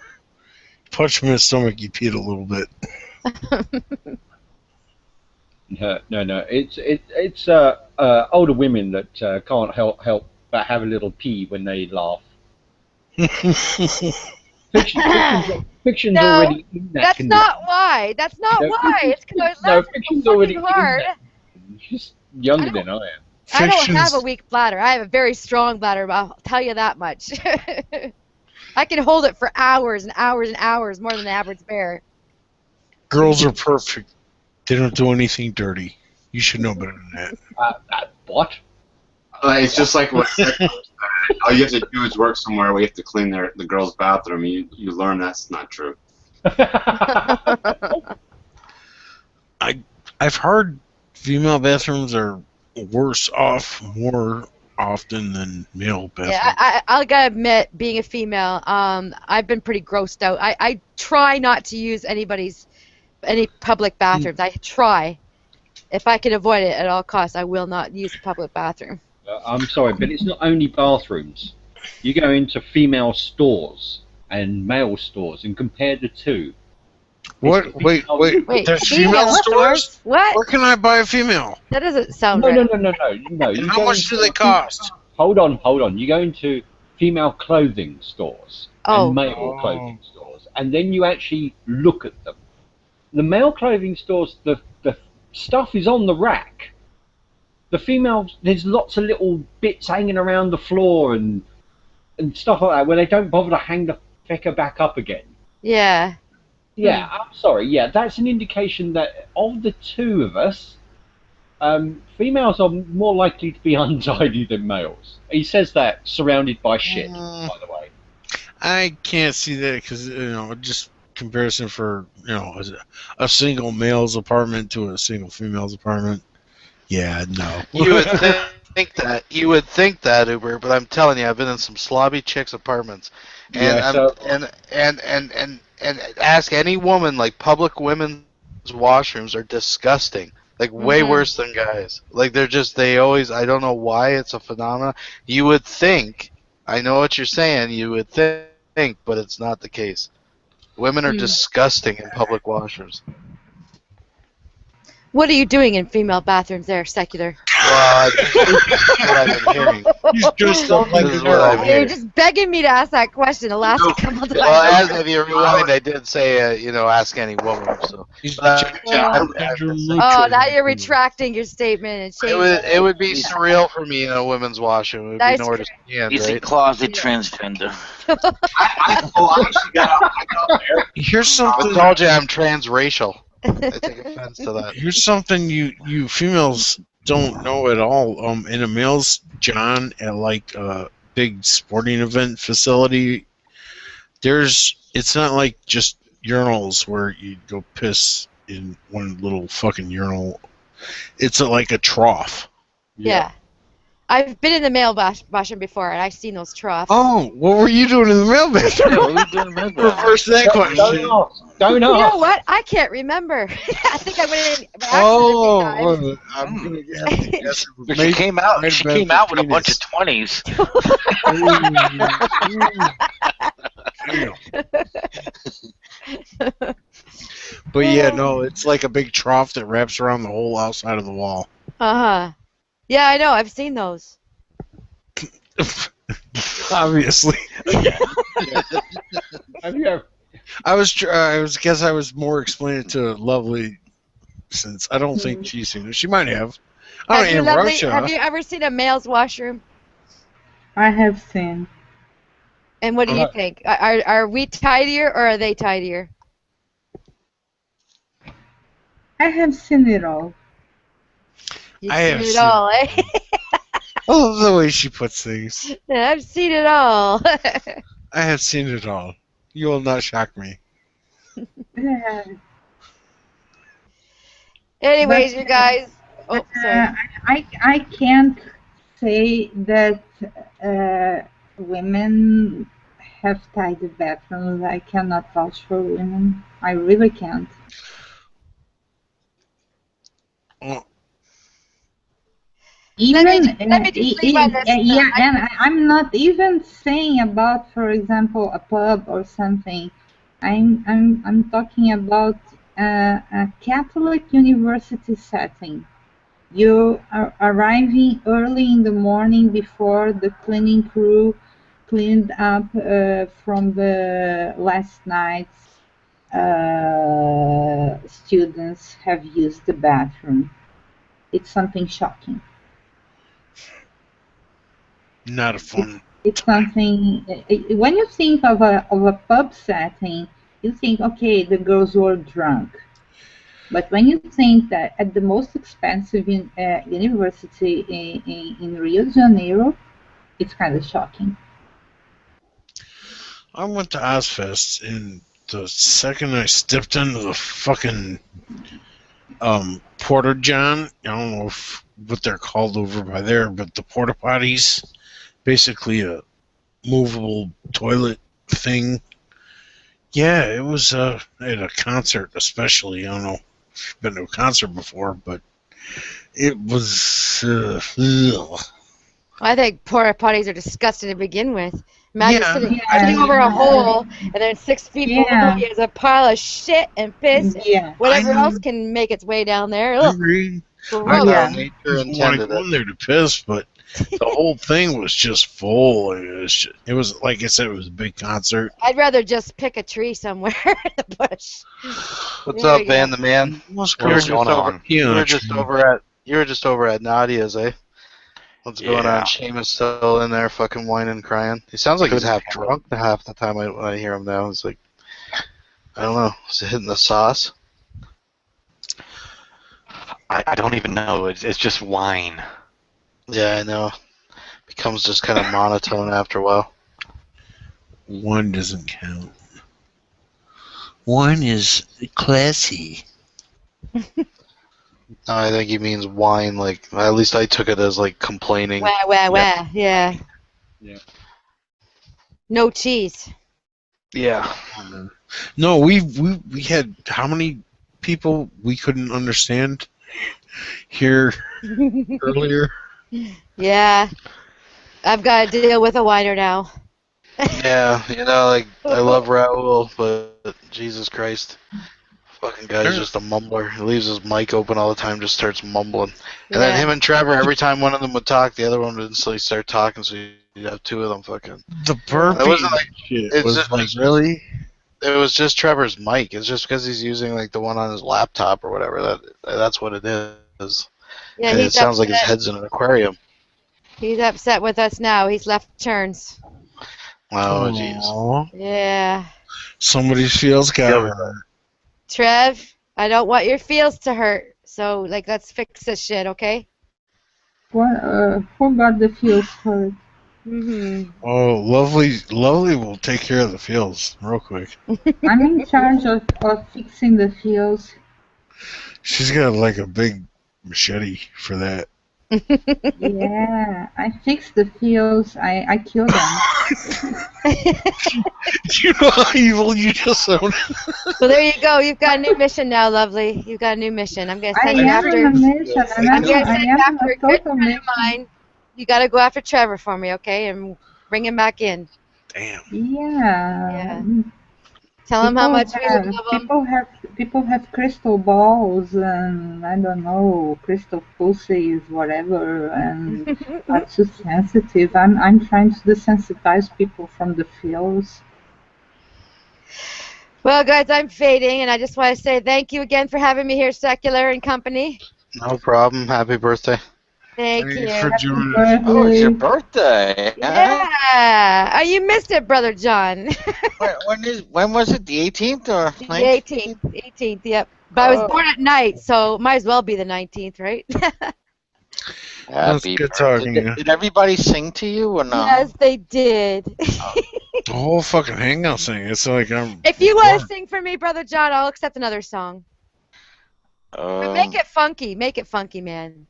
Punch him in the stomach, he peed a little bit. No. It's older women that can't help but have a little pee when they laugh. Fiction's No, already in that that's condition. not why. That's not No, why. It's because I was No, laughing fiction's so already fucking in hard. that. She's younger than I am. I don't have a weak bladder. I have a very strong bladder, but I'll tell you that much. I can hold it for hours and hours and hours, more than the average bear. Girls are perfect. They don't do anything dirty. You should know better than that. What? It's just like what all you have to do is work somewhere where you have to clean the girls' bathroom. You learn that's not true. I've heard female bathrooms are worse off more often than male bathrooms. Yeah, I gotta admit, being a female, I've been pretty grossed out. I try not to use any public bathrooms. I try. If I can avoid it at all costs, I will not use a public bathroom. I'm sorry, but it's not only bathrooms. You go into female stores and male stores and compare the two. What? Wait. There's female stores? What? Where can I buy a female? That doesn't sound No. right. And how much do they cost? Hold on. You go into female clothing stores Oh. and male clothing stores, and then you actually look at them. The male clothing stores, the stuff is on the rack. The female, there's lots of little bits hanging around the floor and stuff like that, where they don't bother to hang the fecker back up again. Yeah. Yeah, I'm sorry. Yeah, that's an indication that of the two of us, females are more likely to be untidy than males. He says that surrounded by shit, by the way. I can't see that because just comparison for a single male's apartment to a single female's apartment. Yeah, no. You would think that. You would think that, Uber, but I'm telling you, I've been in some slobby chicks' apartments, and and ask any woman. Like, public women's washrooms are disgusting. Like, way worse than guys. Like, they always. I don't know why it's a phenomenon. You would think. I know what you're saying. You would think, but it's not the case. Women are disgusting in public washrooms. What are you doing in female bathrooms there, Secular? Well, this is what I've been hearing. He's dressed up like This is a what I'm girl. You're hearing. just begging me to ask that question the last couple times. Well, as if you rewind, I did say, ask any woman. So, He's but, gender neutral. Oh, now you're retracting your statement and changing it would be surreal for me in a women's washroom. It would be That's nowhere to stand, He's a right? closet transgender. I actually got up there. Here's I something. told you I'm transracial. I take offense to that. Here's something you females don't know at all. In a male's John at like a big sporting event facility, it's not like just urinals where you go piss in one little fucking urinal. It's like a trough. Yeah. I've been in the male washroom before, and I've seen those troughs. Oh, what were you doing in the mail bathroom? Yeah, what were you doing in the mail bathroom? Reverse that question. Don't You know what? I can't remember. I think I went in. Oh, I'm gonna have to guess. But she came out. She came out with a bunch of 20s. But yeah, no, it's like a big trough that wraps around the whole outside of the wall. Uh-huh. Yeah, I know. I've seen those. Obviously. Have you ever? I was more explaining it to Lovely, since I don't think she's seen it. She might have. I don't know, in Russia. Have you ever seen a male's washroom? I have seen. And what do you think? Are we tidier or are they tidier? I have seen it all. You've I have seen it seen- all, eh? I love the way she puts things. Yeah, I've seen it all. I have seen it all. You will not shock me. Yeah. Anyways, But, you guys. Oh, sorry. I can't say that women have tidy bathrooms. I cannot vouch for women. I really can't. Even let me just leave on this yeah, and I'm not even saying about, for example, a pub or something. I'm talking about a Catholic university setting. You are arriving early in the morning before the cleaning crew cleaned up from the last night's students have used the bathroom. It's something shocking. Not a fun. It's something. When you think of a pub setting, you think, okay, the girls were drunk. But when you think that at the most expensive university in Rio de Janeiro, it's kind of shocking. I went to Ozfest, and the second I stepped into the fucking porta john, I don't know what they're called over by there, but the porta potties, basically a movable toilet thing. Yeah, it was at a concert, especially. I don't know if you've been to a concert before, but it was. I think porta potties are disgusting to begin with. Imagine Yeah. sitting over a hole, and then 6 feet below you is a pile of shit and piss. Yeah. Whatever else can make its way down there. I Ugh. agree. Gross. I just want to go in there to piss, but the whole thing was just full. It was like I said, it was a big concert. I'd rather just pick a tree somewhere in the bush. What's There up, you go. Van the Man? What's You were going just on? over. Yeah, You were just over at Nadia's, eh? What's going Yeah. on? Seamus still in there, fucking whining, crying. He sounds like he's half drunk half the time when I hear him now. It's like, I don't know. Is it hitting the sauce? I don't even know. It's just wine. Yeah, I know. Becomes just kind of monotone after a while. One doesn't count. One is classy. No, I think he means wine. Like, at least I took it as like complaining. Wah. Yeah. Yeah. No cheese. Yeah. No, we had how many people we couldn't understand here earlier? Yeah. I've got to deal with a whiner now. Yeah, like I love Raoul, but Jesus Christ, Fucking guy's just a mumbler. He leaves his mic open all the time, just starts mumbling. And then Yeah. him and Trevor, every time one of them would talk, the other one would instantly start talking, so you'd have two of them fucking. The And it burpee wasn't like shit it's was just like really. it was just Trevor's mic. It's just because he's using like the one on his laptop or whatever. That's what it is. Yeah, And it he's sounds like his upset. head's in an aquarium. He's upset with us now. He's left turns. Oh jeez. Aw. Yeah. Somebody's feels got hurt. Trev, I don't want your feels to hurt. So, like, let's fix this shit, okay? What? Who got the feels hurt? Mm-hmm. Oh, lovely will take care of the feels real quick. I'm in charge of fixing the feels. She's got like a big machete for that. Yeah, I fixed the feels. I killed them. You know how evil you just sound. Well, there you go. You've got a new mission now, lovely. You've got a new mission. I'm going to I send you am after. on a mission, and I'm going to I send you am on after a a good total friend mission. of mine. You got to go after Trevor for me, okay? And bring him back in. Damn. Yeah. Tell him how much we love him. People have crystal balls and I don't know, crystal pussies, whatever, and are too sensitive. I'm trying to desensitize people from the feels. Well, guys, I'm fading, and I just want to say thank you again for having me here, Secular and Company. No problem. Happy birthday. Thank you. Oh, it's your birthday. Yeah. Oh, you missed it, Brother John. When was it? The 18th or The 19th? 18th, yep. But I was born at night, so might as well be the 19th, right? Happy good birthday. talking to you. Did everybody sing to you or no? Yes, they did. The whole fucking hangout thing. It's like I'm. If you want to sing for me, Brother John, I'll accept another song. But make it funky. Make it funky, man.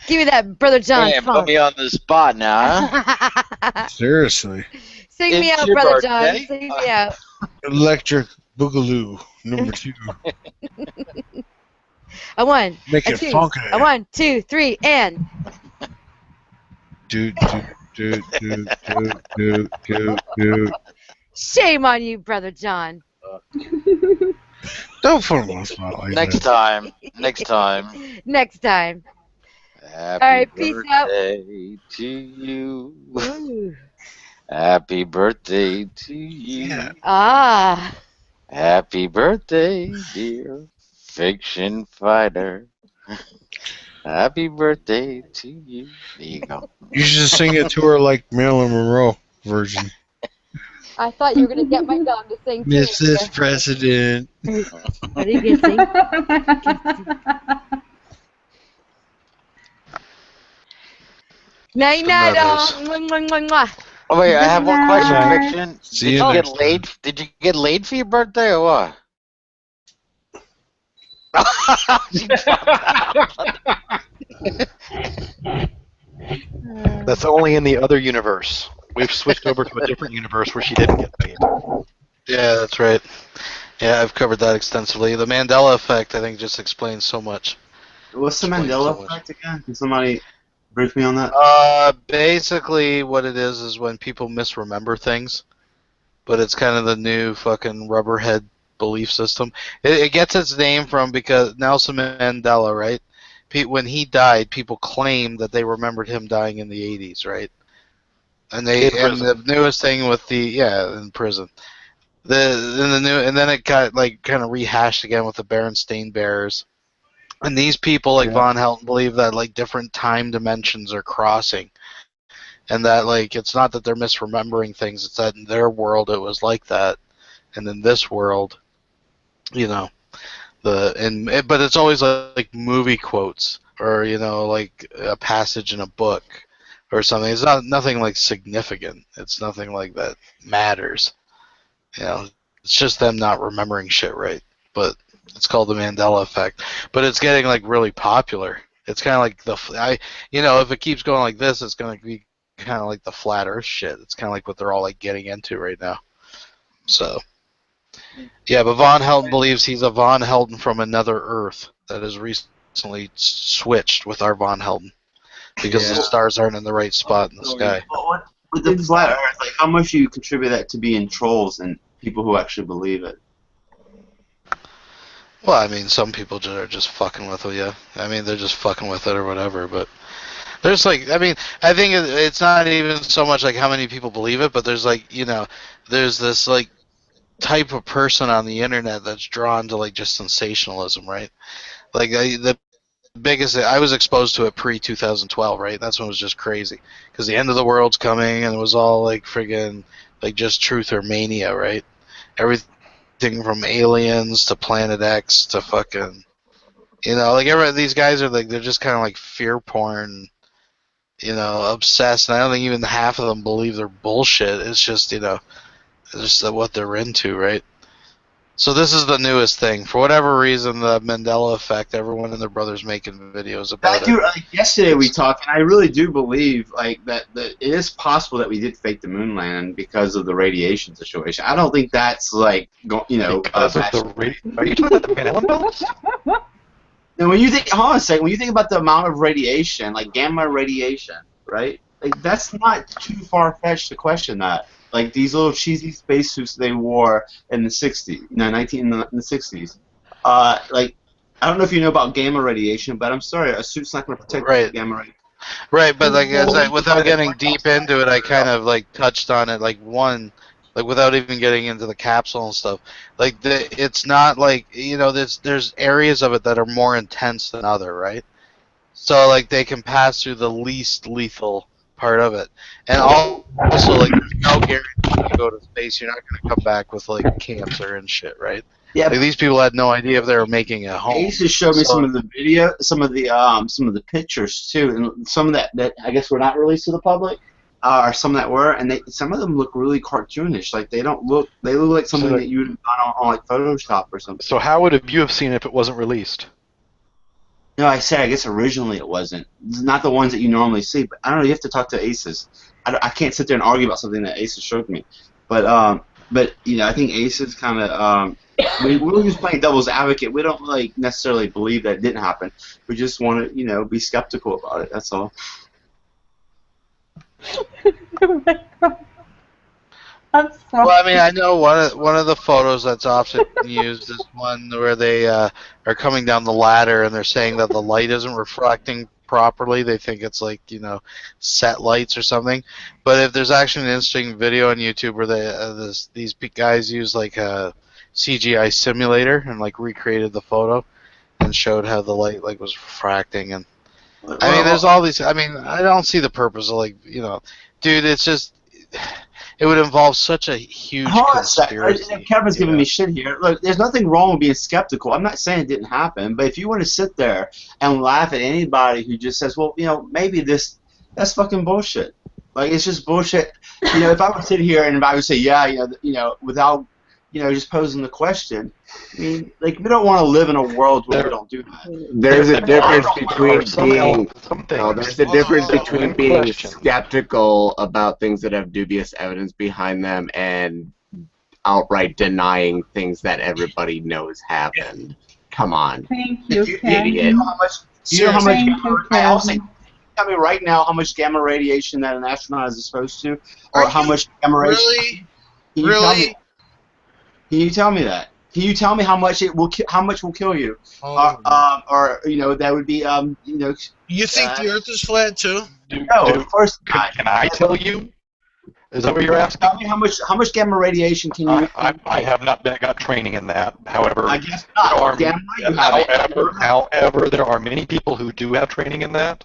Give me that Brother John Man, put funk. me on the spot now. Huh? Seriously. Sing me It's out, your Brother birthday. John. Sing me out. Electric Boogaloo #2. A one. Make a it two, funky. A 1, 2, 3, and. Do. Shame on you, Brother John. Don't put him on the spot like Next that. time. Next time. Next time. Happy All right, peace out. birthday to you. Ooh. Happy birthday to you. Ah. Happy birthday, dear fiction fighter. Happy birthday to you. There you go. You should just sing it to her like Marilyn Monroe version. I thought you were going to get my dog to sing too. Mrs. President. What are you going to sing? Night, night, all. Mwah, mwah, mwah, mwah. Oh wait, I have one question, Bye. Fiction. See Did you you get next laid? Did you get laid for your birthday or what? She dropped out. That's only in the other universe. We've switched over to a different universe where she didn't get paid. Yeah, that's right. Yeah, I've covered that extensively. The Mandela effect, I think, just explains so much. What's the Explains Mandela so much. effect again? Can somebody brief me on that? Basically, what it is when people misremember things, but it's kind of the new fucking rubberhead belief system. It gets its name from because Nelson Mandela, right? When he died, people claimed that they remembered him dying in the 80s, right? And the newest thing with in prison. And then it got like kind of rehashed again with the Berenstain Bears. And these people like Von Helton believe that like different time dimensions are crossing. And that like it's not that they're misremembering things, it's that in their world it was like that. And in this world, but it's always like movie quotes or like a passage in a book or something. It's nothing like significant. It's nothing like that matters. It's just them not remembering shit right. But it's called the Mandela effect. But it's getting like really popular. It's kind of like if it keeps going like this, it's going to be kind of like the flat Earth shit. It's kind of like what they're all like getting into right now. So. Yeah, but Von Helton believes he's a Von Helton from another Earth that has recently switched with our Von Helton because the stars aren't in the right spot in the sky. With the flat Earth, like how much do you contribute that to being trolls and people who actually believe it. Well, I mean, some people are just fucking with it, yeah. I mean, they're just fucking with it or whatever, but there's like, I mean, I think it's not even so much like how many people believe it, but there's like, you know, there's this like type of person on the internet that's drawn to like just sensationalism, right? Like the biggest, I was exposed to it pre-2012, right? That's when it was just crazy because the end of the world's coming and it was all like friggin' like just truth or mania, right? Everything from aliens to Planet X to fucking, you know, like these guys are like, they're just kind of like fear porn, you know, obsessed. And I don't think even half of them believe they're bullshit. It's just, you know, it's just what they're into, right? So this is the newest thing. For whatever reason, the Mandela effect, everyone and their brother's making videos about it. Like yesterday we talked, and I really do believe like that it is possible that we did fake the moon landing because of the radiation situation. I don't think that's like you know because of the are you talking about the Mandela belts? Now, when you think, hold on a second, when you think about the amount of radiation, like gamma radiation, right? Like that's not too far fetched to question that. Like these little cheesy spacesuits they wore in the '60s, no, in the '60s. Like I don't know if you know about gamma radiation, but I'm sorry, a suit's not going to protect you from gamma radiation. Right, but like without getting deep into it, I kind of like touched on it like without even getting into the capsule and stuff. Like it's not like, you know, there's areas of it that are more intense than other, right? So like they can pass through the least lethal part of it, and also like there's no guarantee you go to space you're not going to come back with like cancer and shit, right? Yeah. Like these people had no idea if they were making it home. Ace has showed me some of the video, some of the pictures too, and some of that I guess were not released to the public, or some that were, and some of them look really cartoonish. Like they look like something that you would have done on like Photoshop or something. So how would you have seen it if it wasn't released? No, I guess originally it wasn't. It's not the ones that you normally see, but I don't know. You have to talk to Aces. I can't sit there and argue about something that Aces showed me, but you know, I think Aces kind of we're just playing devil's advocate. We don't like necessarily believe that it didn't happen. We just want to, you know, be skeptical about it. That's all. Well, I mean, I know one of the photos that's often used is one where they are coming down the ladder and they're saying that the light isn't refracting properly. They think it's like, you know, set lights or something. But if there's actually an interesting video on YouTube where these guys use like a CGI simulator and like recreated the photo and showed how the light like was refracting, and I mean, there's all these. I mean, I don't see the purpose of like, you know, dude. It's just it would involve such a huge conspiracy. Kevin's giving me shit here. Look, there's nothing wrong with being skeptical. I'm not saying it didn't happen, but if you want to sit there and laugh at anybody who just says, well, you know, maybe that's fucking bullshit. Like, it's just bullshit. You know, if I would sit here and if I would say, yeah, you know, without, you know, just posing the question, I mean, like, we don't want to live in a world where we don't do that. There's a difference between being skeptical about things that have dubious evidence behind them and outright denying things that everybody knows happened. Come on. Thank you, You Kevin. know how much? You know how much? Tell me right now how much gamma radiation that an astronaut is exposed to, or how much gamma radiation? Really? Can you tell me that? Can you tell me how much how much will kill you? Or you know, that would be you know. You think the Earth is flat too? No, of course not. Can I tell you? Is that what you're asking? Tell me how much gamma radiation can you? I have not got training in that. However, I guess not. However, there are many people who do have training in that,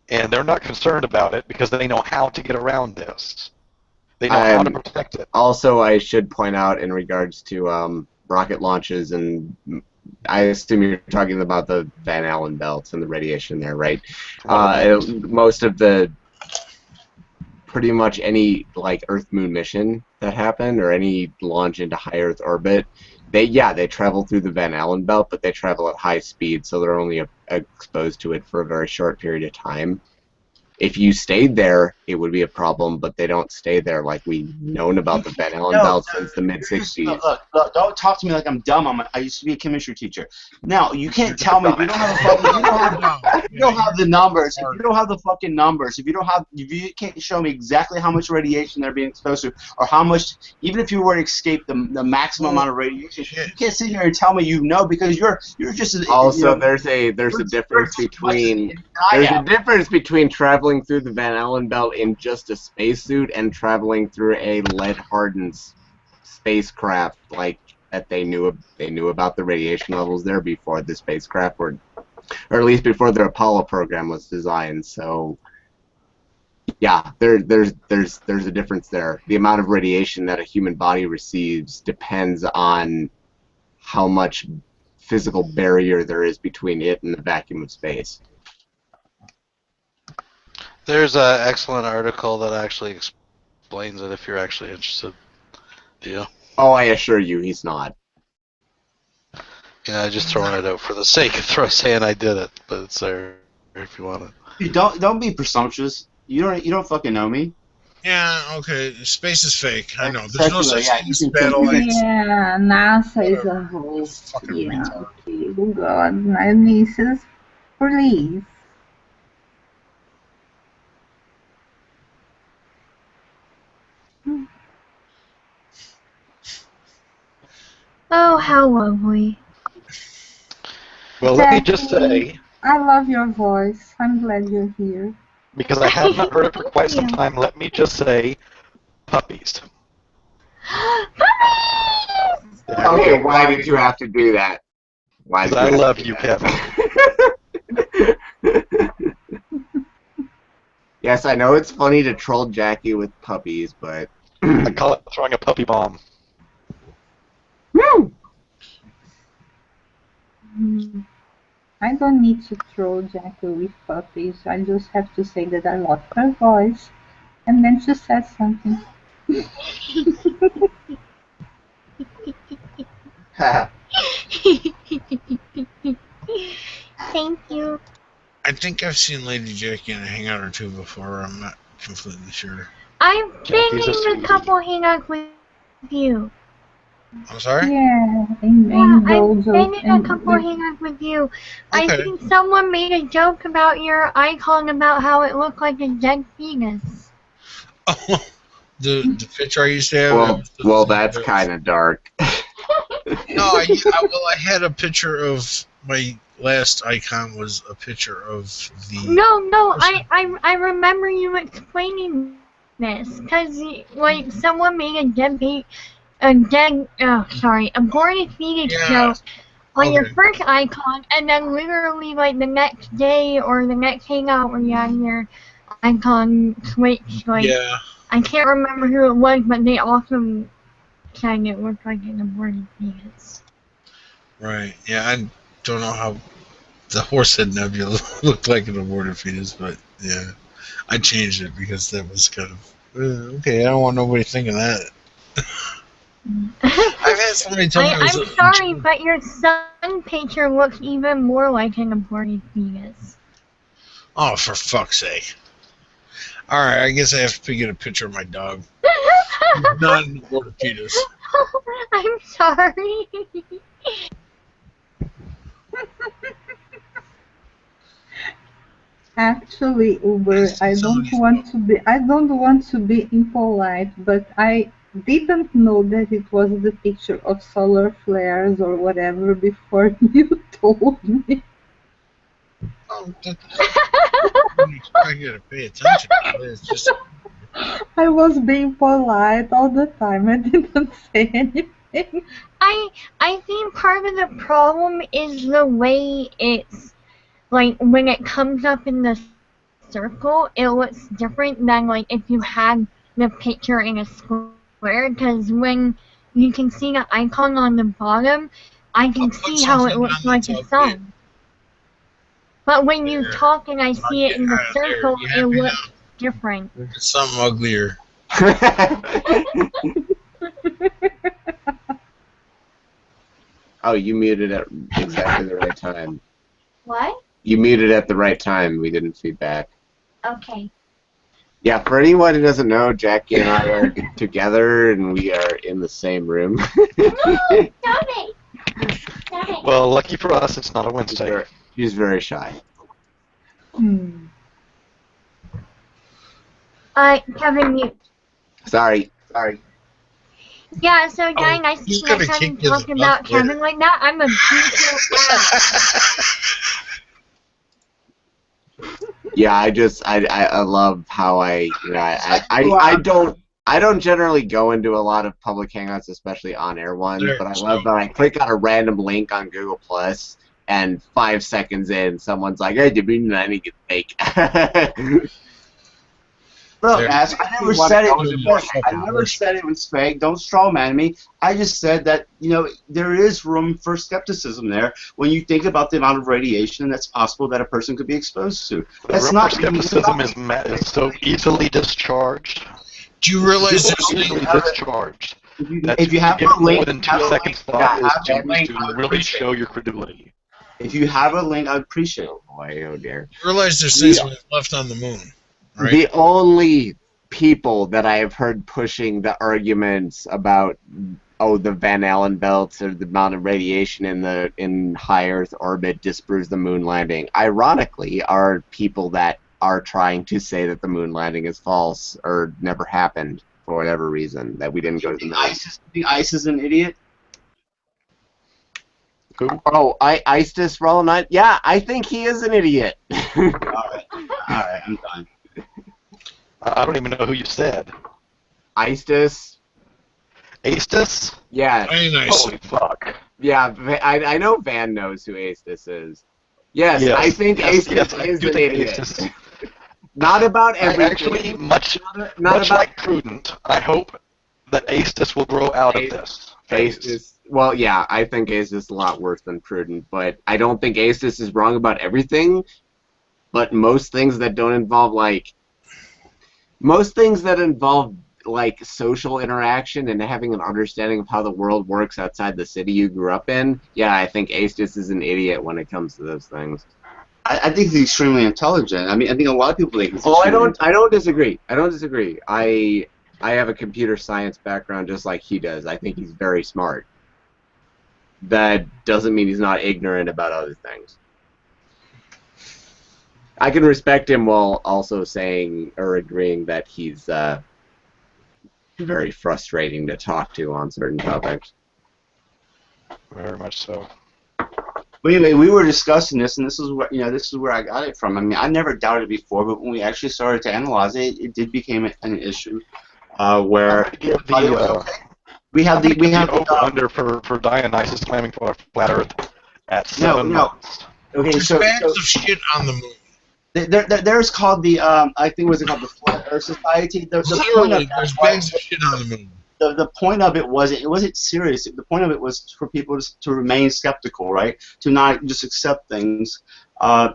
and they're not concerned about it because they know how to get around this. They know how to protect it. Also, I should point out in regards to rocket launches, and I assume you're talking about the Van Allen belts and the radiation there, right? Most of pretty much any like Earth-Moon mission that happened, or any launch into high Earth orbit, they travel through the Van Allen belt, but they travel at high speed, so they're only exposed to it for a very short period of time. If you stayed there, it would be a problem, but they don't stay there. Like, we've known about the Van Allen belt since the mid-'60s. Look, don't talk to me like I'm dumb. I used to be a chemistry teacher. Now, you can't tell me we don't have a fucking... you don't have the numbers, if you don't have the fucking numbers, if you can't show me exactly how much radiation they're being exposed to, or how much, even if you were to escape the maximum amount of radiation, you can't sit here and tell me you know, because you're just Also, there's a difference between traveling through the Van Allen belt in just a spacesuit and traveling through a lead-hardened spacecraft like that. They knew about the radiation levels there before the spacecraft were, or at least before their Apollo program was designed. So yeah, there's a difference there. The amount of radiation that a human body receives depends on how much physical barrier there is between it and the vacuum of space. There's an excellent article that actually explains it if you're actually interested. Yeah. Oh, I assure you, he's not. Yeah, just throwing it out for the sake of saying I did it, but it's there if you want it. Don't be presumptuous. You don't fucking know me. Yeah, okay. Space is fake. I know. There's no such Yeah, thing as satellites. Yeah, NASA is involved. Yeah, okay. Oh God, my nieces, please. Oh, how lovely. Well, let me just Jackie, say, I love your voice. I'm glad you're here. because I have not heard it for quite some time, let me just say, puppies. Okay, why did you have to do that? Because I love you, Kevin. Yes, I know it's funny to troll Jackie with puppies, but I call it throwing a puppy bomb. Woo! I don't need to troll Jackie with puppies. I just have to say that I love her voice, and then she says something. Thank you. I think I've seen Lady Jackie in a hangout or two before. I'm not completely sure. I've Jackie's a been in sweetie. a couple hangouts with you. I'm sorry? Yeah, I've been in a couple hangouts with you. I Okay. think someone made a joke about your icon about how it looked like a dead penis. The picture I used to have. Well, that's kind of dark. No, I had a picture of my last icon was a picture of the. No, I remember you explaining this because like someone made a aborted fetus joke on your first icon, and then literally like the next day or the next hangout where you had your icon switched. Like I can't remember who it was, but they also said it looked like an aborted fetus. Right. Yeah, I don't know how the Horsehead Nebula looked like an aborted fetus, but yeah, I changed it because that was kind of okay. I don't want nobody thinking that. I've had somebody tell me I'm sorry, but your son picture looks even more like an aborted fetus. Oh, for fuck's sake! All right, I guess I have to get a picture of my dog. Not an aborted fetus. I'm sorry. Actually, Uber, I don't want to be impolite, but I didn't know that it was the picture of solar flares or whatever before you told me. Oh, I gotta pay attention. It's just. I was being polite all the time. I didn't say anything. I think part of the problem is the way it's like when it comes up in the circle, it looks different than like if you had the picture in a square. Because when you can see the icon on the bottom, I can see how it looks like the sun. But when you talk and I see it in the circle, it looks different. It's something uglier. Oh, you muted at exactly the right time. What? You muted at the right time. We didn't feedback. Okay. Yeah, for anyone who doesn't know, Jackie and I are together, and we are in the same room. Stop it! Stop it! Well, lucky for us, it's not a Wednesday. She's very shy. Kevin, you. Sorry. Yeah, so Diane, I see next time you talk about Kevin like that, I'm a beat your ass. Yeah, I love how I don't generally go into a lot of public hangouts, especially on-air ones, but I love that I click on a random link on Google Plus, and 5 seconds in, someone's like, "Hey, did you mean that? Get fake." Look, Ash, I never said it was fake. I never said it was fake. Don't straw man me. I just said that, there is room for skepticism there when you think about the amount of radiation that's possible that a person could be exposed to. The room for skepticism is so easily discharged. Do you realize so easily discharged? If you have give a link, more than 2 seconds thought is to really show your credulity. If you have a link, I'd appreciate it. Boy, oh dear. You realize there's things we left on the moon, right? The only people that I have heard pushing the arguments about the Van Allen belts or the amount of radiation in high Earth orbit disproves the moon landing, ironically, are people that are trying to say that the moon landing is false or never happened for whatever reason, that we didn't go to the moon. The ICE is an idiot? Who? Oh, ISIS rolling on? Yeah, I think he is an idiot. All right, I'm done. I don't even know who you said. ISIS. Astis? Yeah. Holy fuck. Yeah, I know Van knows who Astis is. Yes, I think Astis is an idiot. Not about everything. Actually, much like Prudent, I hope that Astis will grow out of this. Astis. Well, yeah, I think Astis is a lot worse than Prudent, but I don't think Astis is wrong about everything. But most things that don't involve social interaction and having an understanding of how the world works outside the city you grew up in, yeah, I think Astis is an idiot when it comes to those things. I think he's extremely intelligent. I mean, I think a lot of people think he's I don't disagree. I have a computer science background just like he does. I think he's very smart. That doesn't mean he's not ignorant about other things. I can respect him while also saying or agreeing that he's very frustrating to talk to on certain topics. Very much so. But anyway, we were discussing this, and this is where I got it from. I mean, I never doubted it before, but when we actually started to analyze it, it did become an issue where we have the under for Dionysus claiming for a flat Earth at 7 months. Okay, There's bags of shit on the moon. There's called the I think was it called the Flat Earth Society. Literally, there's bags of shit on the moon. The point of it wasn't serious. The point of it was for people to remain skeptical, right? To not just accept things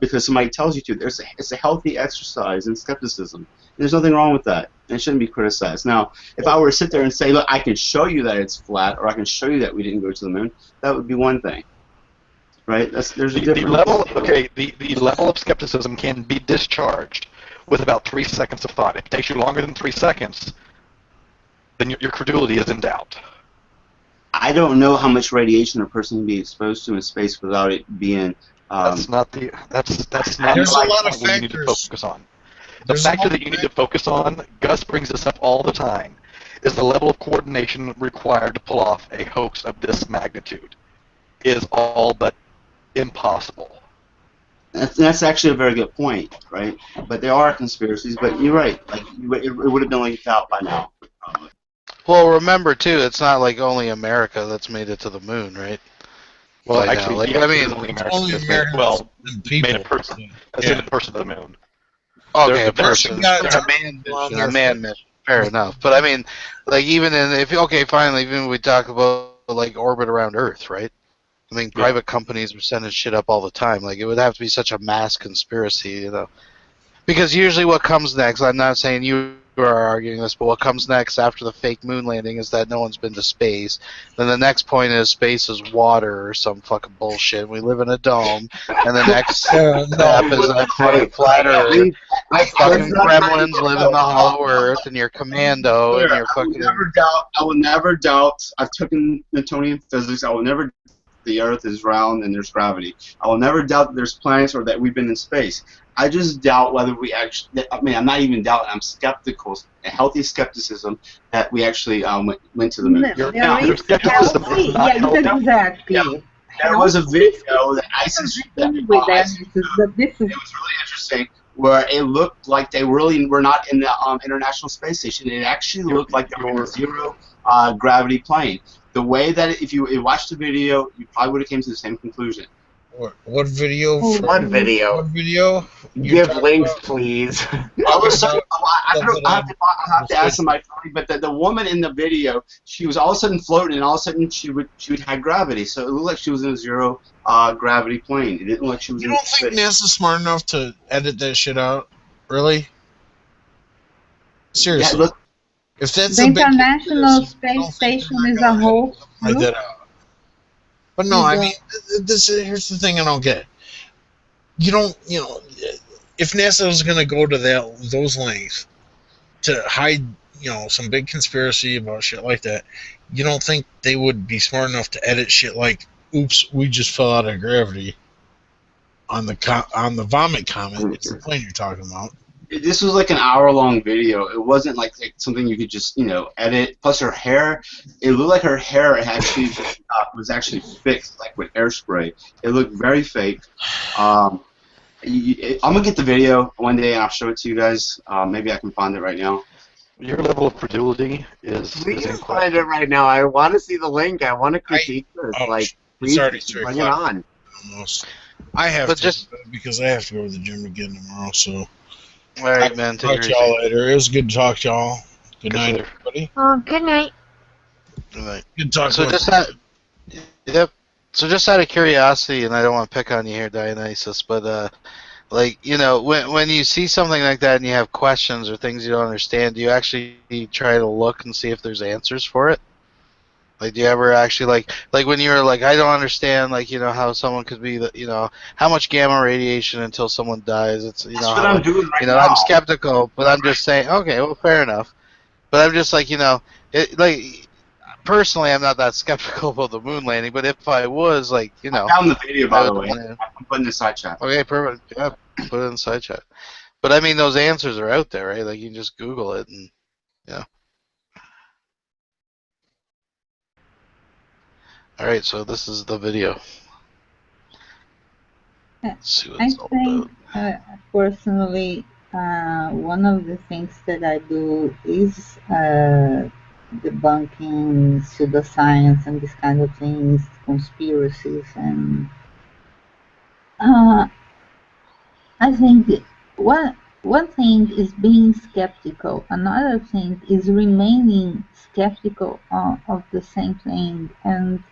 because somebody tells you to. It's a healthy exercise in skepticism. There's nothing wrong with that. It shouldn't be criticized. Now, if I were to sit there and say, look, I can show you that it's flat, or I can show you that we didn't go to the moon, that would be one thing. Right? There's a difference. The level of skepticism can be discharged with about 3 seconds of thought. If it takes you longer than 3 seconds, then your credulity is in doubt. I don't know how much radiation a person can be exposed to in space without it being. That's not the There's a lot of factors you need to focus on. The factor that you need to focus on, Gus brings this up all the time, is the level of coordination required to pull off a hoax of this magnitude. Is all but impossible. That's actually a very good point, right? But there are conspiracies. But you're right. Like it would have been leaked out by now. Well, remember too, it's not like only America that's made it to the moon, right? Well, Like, actually, I mean, only America made a person. That's in the person to the moon. Okay, a person, a man mission. Fair enough. But I mean, like even even we talk about like orbit around Earth, right? I mean, private companies are sending shit up all the time. Like it would have to be such a mass conspiracy, you know? Because usually what comes next, I'm not saying you are arguing this, but what comes next after the fake moon landing is that no one's been to space. Then the next point is space is water or some fucking bullshit. We live in a dome. And the next step is a flat Earth. Fucking gremlins live in the hollow Earth, and you're commando, and you're fucking... I will never doubt. I've taken Newtonian physics. I will never the Earth is round and there's gravity. I will never doubt that there's planets or that we've been in space. I just doubt whether we actually. I mean, I'm not even doubting. I'm skeptical, a healthy skepticism that we actually went to the moon. There Now, is healthy, yeah, exactly. there was a Healthy video that ISIS with that, but this is it was really interesting where it looked like they really were not in the International Space Station. It actually looked like they were in a zero gravity plane. The way that if you watched the video, you probably would have came to the same conclusion. What video? One video. What video? Give links, please. I was so, I have to ask somebody, but the woman in the video, she was all of a sudden floating, and all of a sudden she would have gravity. So it looked like she was in a zero gravity plane. It didn't look like she was. You don't think NASA's smart enough to edit that shit out? Really? Seriously. Yeah, look, if that's the a big International Space Station is a whole. like that out. But no, I mean, here's the thing I don't get. You don't, if NASA is going to go to those lengths to hide, some big conspiracy about shit like that, you don't think they would be smart enough to edit shit like, "Oops, we just fell out of gravity" on the vomit comment? It's the plane you're talking about. this was like an hour-long video. It wasn't like something you could just, edit. Plus, her hair, it looked like her hair actually was actually fixed, like with hairspray. It looked very fake. I'm gonna get the video one day and I'll show it to you guys. Maybe I can find it right now. Your level of credulity is. Please find it right now. I want to see the link. I want to critique this. Please bring it on. Almost. I have but to, just because I have to go to the gym again tomorrow. So. All right, man. Talk to y'all later. It was good to talk to y'all. Good night, everybody. Good night. Good night. Good talk. So yep. So just out of curiosity, and I don't want to pick on you here, Dionysus, but when you see something like that and you have questions or things you don't understand, do you actually try to look and see if there's answers for it? Like, do you ever actually like when you're like, I don't understand, how someone could be how much gamma radiation until someone dies? It's That's what I'm doing right now. I'm skeptical, but I'm just saying, okay, well, fair enough. But I'm just personally, I'm not that skeptical about the moon landing. But if I was, I found the video, by the way. I'm putting in the side chat. Okay, perfect. Yeah, put it in the side chat. But I mean, those answers are out there, right? Like, you can just Google it and All right, so this is the video. Let's see what it's all about. Personally, one of the things that I do is debunking pseudoscience and these kind of things, conspiracies, and I think one thing is being skeptical. Another thing is remaining skeptical of the same thing, and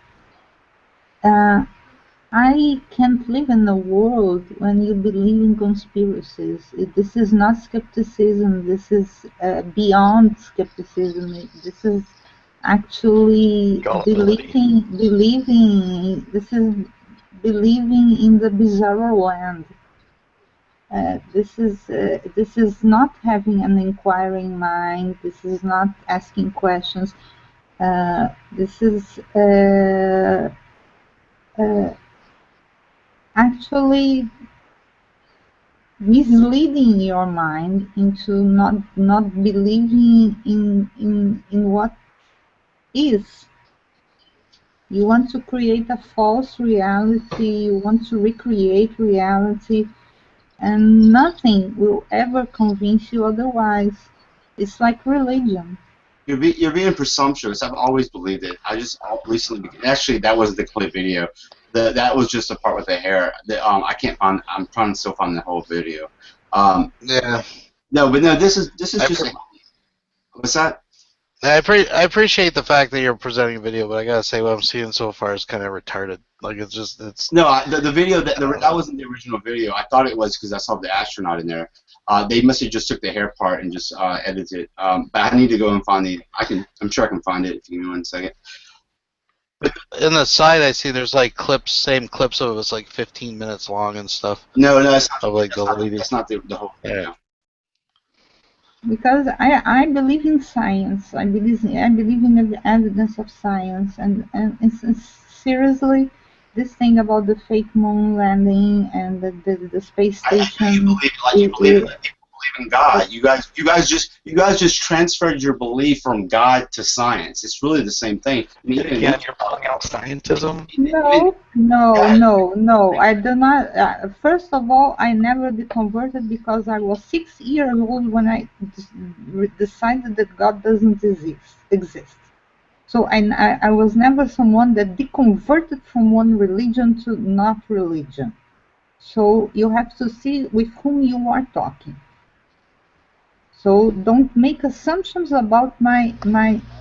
I can't live in a world when you believe in conspiracies. This is not skepticism. This is beyond skepticism. This is actually believing. This is believing in the bizarre land. This is not having an inquiring mind. This is not asking questions. This is actually misleading your mind into not believing in what is. You want to create a false reality, you want to recreate reality, and nothing will ever convince you otherwise. It's like religion. You're being presumptuous. I've always believed it. I just recently, actually, that wasn't the clip video. That was just the part with the hair. I can't find. I'm trying to still find the whole video. Yeah. No, but no. This is just. What's that? I appreciate the fact that you're presenting a video, but I gotta say what I'm seeing so far is kind of retarded. Like, it's. No, the video that wasn't the original video. I thought it was because I saw the astronaut in there. They must have just took the hair part and just edited it. But I need to go and find I'm sure I can find it if you give me 1 second. In the side, I see there's same clips of it was 15 minutes long and stuff. No, that's not. That's not the whole thing. Yeah. Because I believe in science. I believe in the evidence of science, and seriously, this thing about the fake moon landing and the space station. You believe that people believe in God. You guys just transferred your belief from God to science. It's really the same thing. I mean, even Again, you're calling out scientism. No. I do not. First of all, I never deconverted because I was 6 years old when I decided that God doesn't exist. So I was never someone that deconverted from one religion to not religion. So you have to see with whom you are talking. So don't make assumptions about my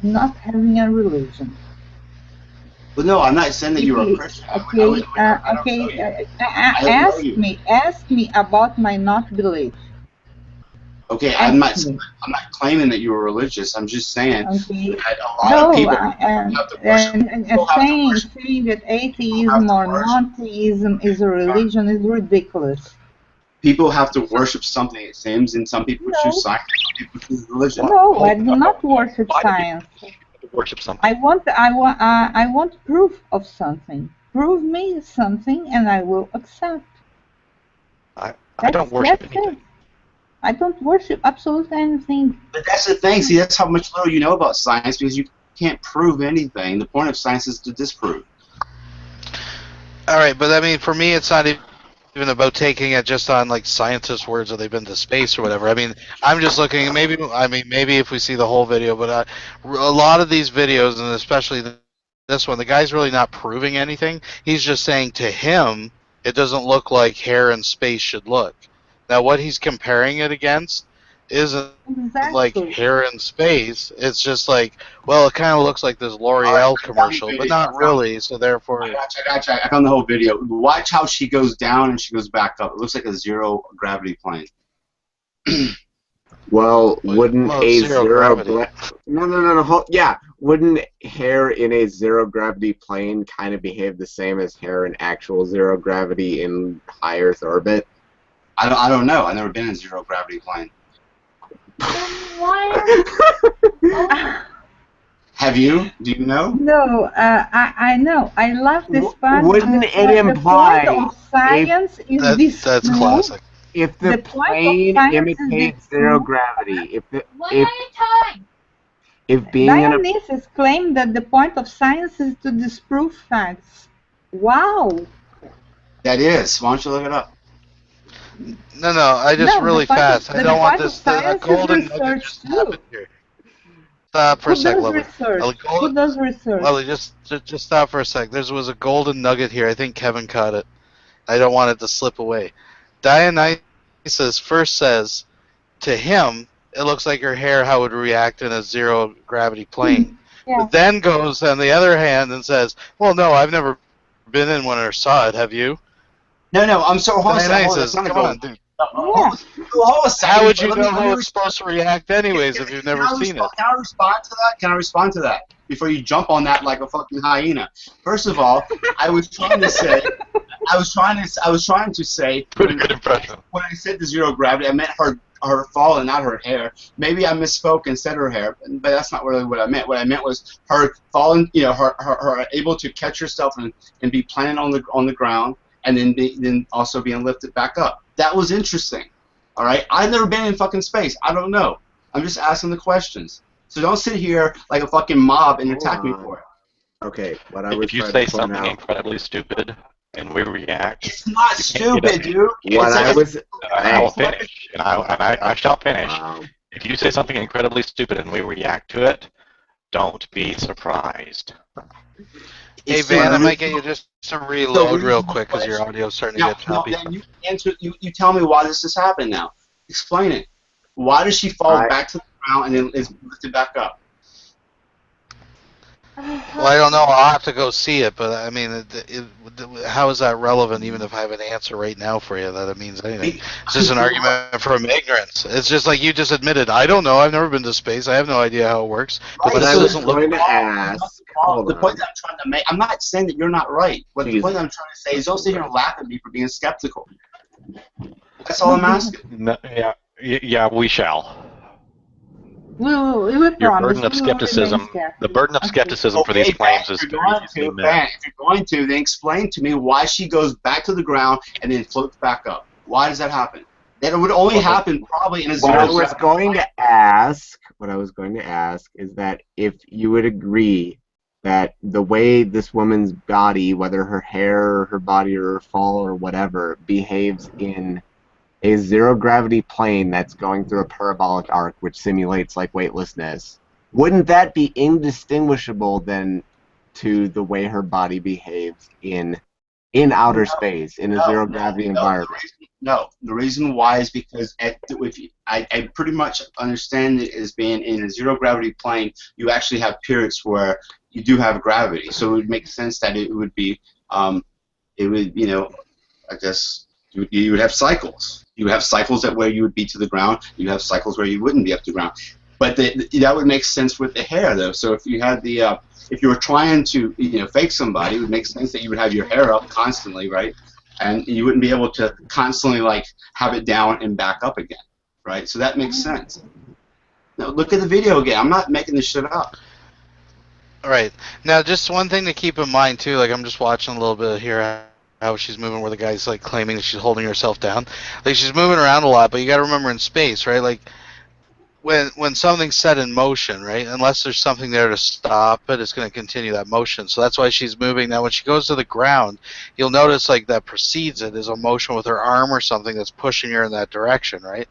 not having a religion. Well, no, I'm not saying that you were a Christian. Ask me about my not belief. Okay, I'm not claiming that you were religious. I'm just saying that a lot of people have to worship. Saying that atheism or non-theism is a religion is ridiculous. People have to worship something, it seems, and some people choose science, some people choose religion. No, I do not worship science. Worship something. I want proof of something. Prove me something, and I will accept. I don't worship anything. I don't worship absolutely anything. But that's the thing. See, that's how much little you know about science because you can't prove anything. The point of science is to disprove. All right, but I mean, for me, it's not even about taking it just on like scientists' words that they've been to space or whatever. I mean, I'm just looking. Maybe if we see the whole video, but a lot of these videos, and especially this one, the guy's really not proving anything. He's just saying to him, it doesn't look like hair in space should look. Now, what he's comparing it against isn't like hair in space. It's just like, well, it kind of looks like this L'Oreal commercial, but not really. So therefore, I gotcha. I found the whole video. Watch how she goes down and she goes back up. It looks like a zero gravity plane. Well, wouldn't a zero gravity. No. Yeah, wouldn't hair in a zero gravity plane kind of behave the same as hair in actual zero gravity in high Earth orbit? I don't know. I've never been in a zero gravity plane. Have you? Do you know? No, I know. I love this part. Wouldn't it imply the point of science is that's classic. If the plane imitates zero gravity, if being in a Dionysus claimed that the point of science is to disprove facts. Wow. That is. Why don't you look it up? No, I just really fast. I don't want this golden nugget just too. happen here. Stop for a sec, Lovely. Who does research? Lovely, just stop for a sec. There was a golden nugget here. I think Kevin caught it. I don't want it to slip away. Dionysus first says, to him, it looks like her hair how it would react in a zero gravity plane. Yeah. But then goes on the other hand and says, well, no, I've never been in one or saw it. Have you? No, I'm so Dionysus, come on, dude. How would you know how it's supposed to react anyways if you've never seen it? Can I respond to that? Can I respond to that before you jump on that like a fucking hyena? First of all, I was trying to say Pretty good impression. When I said the zero gravity, I meant her fall and not her hair. Maybe I misspoke and said her hair, but that's not really what I meant. What I meant was her falling, her able to catch herself and be planted on the ground, and then also being lifted back up. That was interesting. All right, I've never been in fucking space. I don't know. I'm just asking the questions. So don't sit here like a fucking mob and attack me for it. Okay, if you say something incredibly stupid and we react, it's not stupid, dude. I'll finish, and I shall finish. Wow. If you say something incredibly stupid and we react to it, don't be surprised. Hey Van, I might get you just to reload real quick because your audio's starting to get choppy. No, then you tell me why this is happening now. Explain it. Why does she fall back to the ground and then is lifted back up? Well, I don't know. I'll have to go see it, but I mean, how is that relevant? Even if I have an answer right now for you, that it means anything. It's just an argument from ignorance. It's just like you just admitted. I don't know. I've never been to space. I have no idea how it works. But What this I was doesn't look. going to ask. The point that I'm trying to make, I'm not saying that you're not right. But the point that I'm trying to say is don't sit here and laugh at me for being skeptical. That's all I'm asking. No, yeah, we shall. We Your promise. burden of We will remain skepticism, skeptical. the burden of Okay. skepticism for these Okay, claims Ben, is if you're going easily to, met. Ben, if you're going to, then explain to me why she goes back to the ground and then floats back up. Why does that happen? That would only happen probably in a What I was 0-7. going to ask is that if you would agree that the way this woman's body, whether her hair or her body or her fall or whatever, behaves in a zero gravity plane that's going through a parabolic arc which simulates like weightlessness, wouldn't that be indistinguishable then to the way her body behaves in outer space in a zero gravity environment? No, the reason why is because I pretty much understand it as being in a zero gravity plane. You actually have periods where you do have gravity, so it would make sense that it would be, I guess you would have cycles. You would have cycles where you would be to the ground. You have cycles where you wouldn't be up to the ground. But that would make sense with the hair, though. So if you had if you were trying to fake somebody, it would make sense that you would have your hair up constantly, right? And you wouldn't be able to constantly like have it down and back up again, right? So that makes sense. Now look at the video again. I'm not making this shit up. All right. Now, just one thing to keep in mind too. Like, I'm just watching a little bit here how she's moving, where the guy's like claiming that she's holding herself down. Like, she's moving around a lot, but you got to remember in space, right? Like, when something's set in motion, right? Unless there's something there to stop it, it's going to continue that motion. So that's why she's moving. Now, when she goes to the ground, you'll notice like that precedes it is a motion with her arm or something that's pushing her in that direction, right?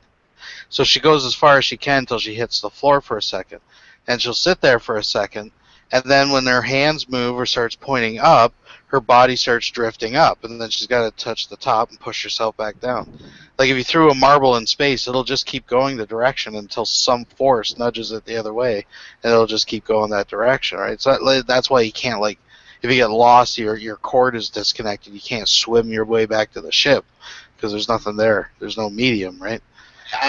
So she goes as far as she can until she hits the floor for a second, and she'll sit there for a second, and then when her hands move or starts pointing up, her body starts drifting up, and then she's got to touch the top and push herself back down. Like if you threw a marble in space, it'll just keep going the direction until some force nudges it the other way, and it'll just keep going that direction, right? So that's why you can't, like, if you get lost, your cord is disconnected, you can't swim your way back to the ship because there's nothing there. There's no medium, right?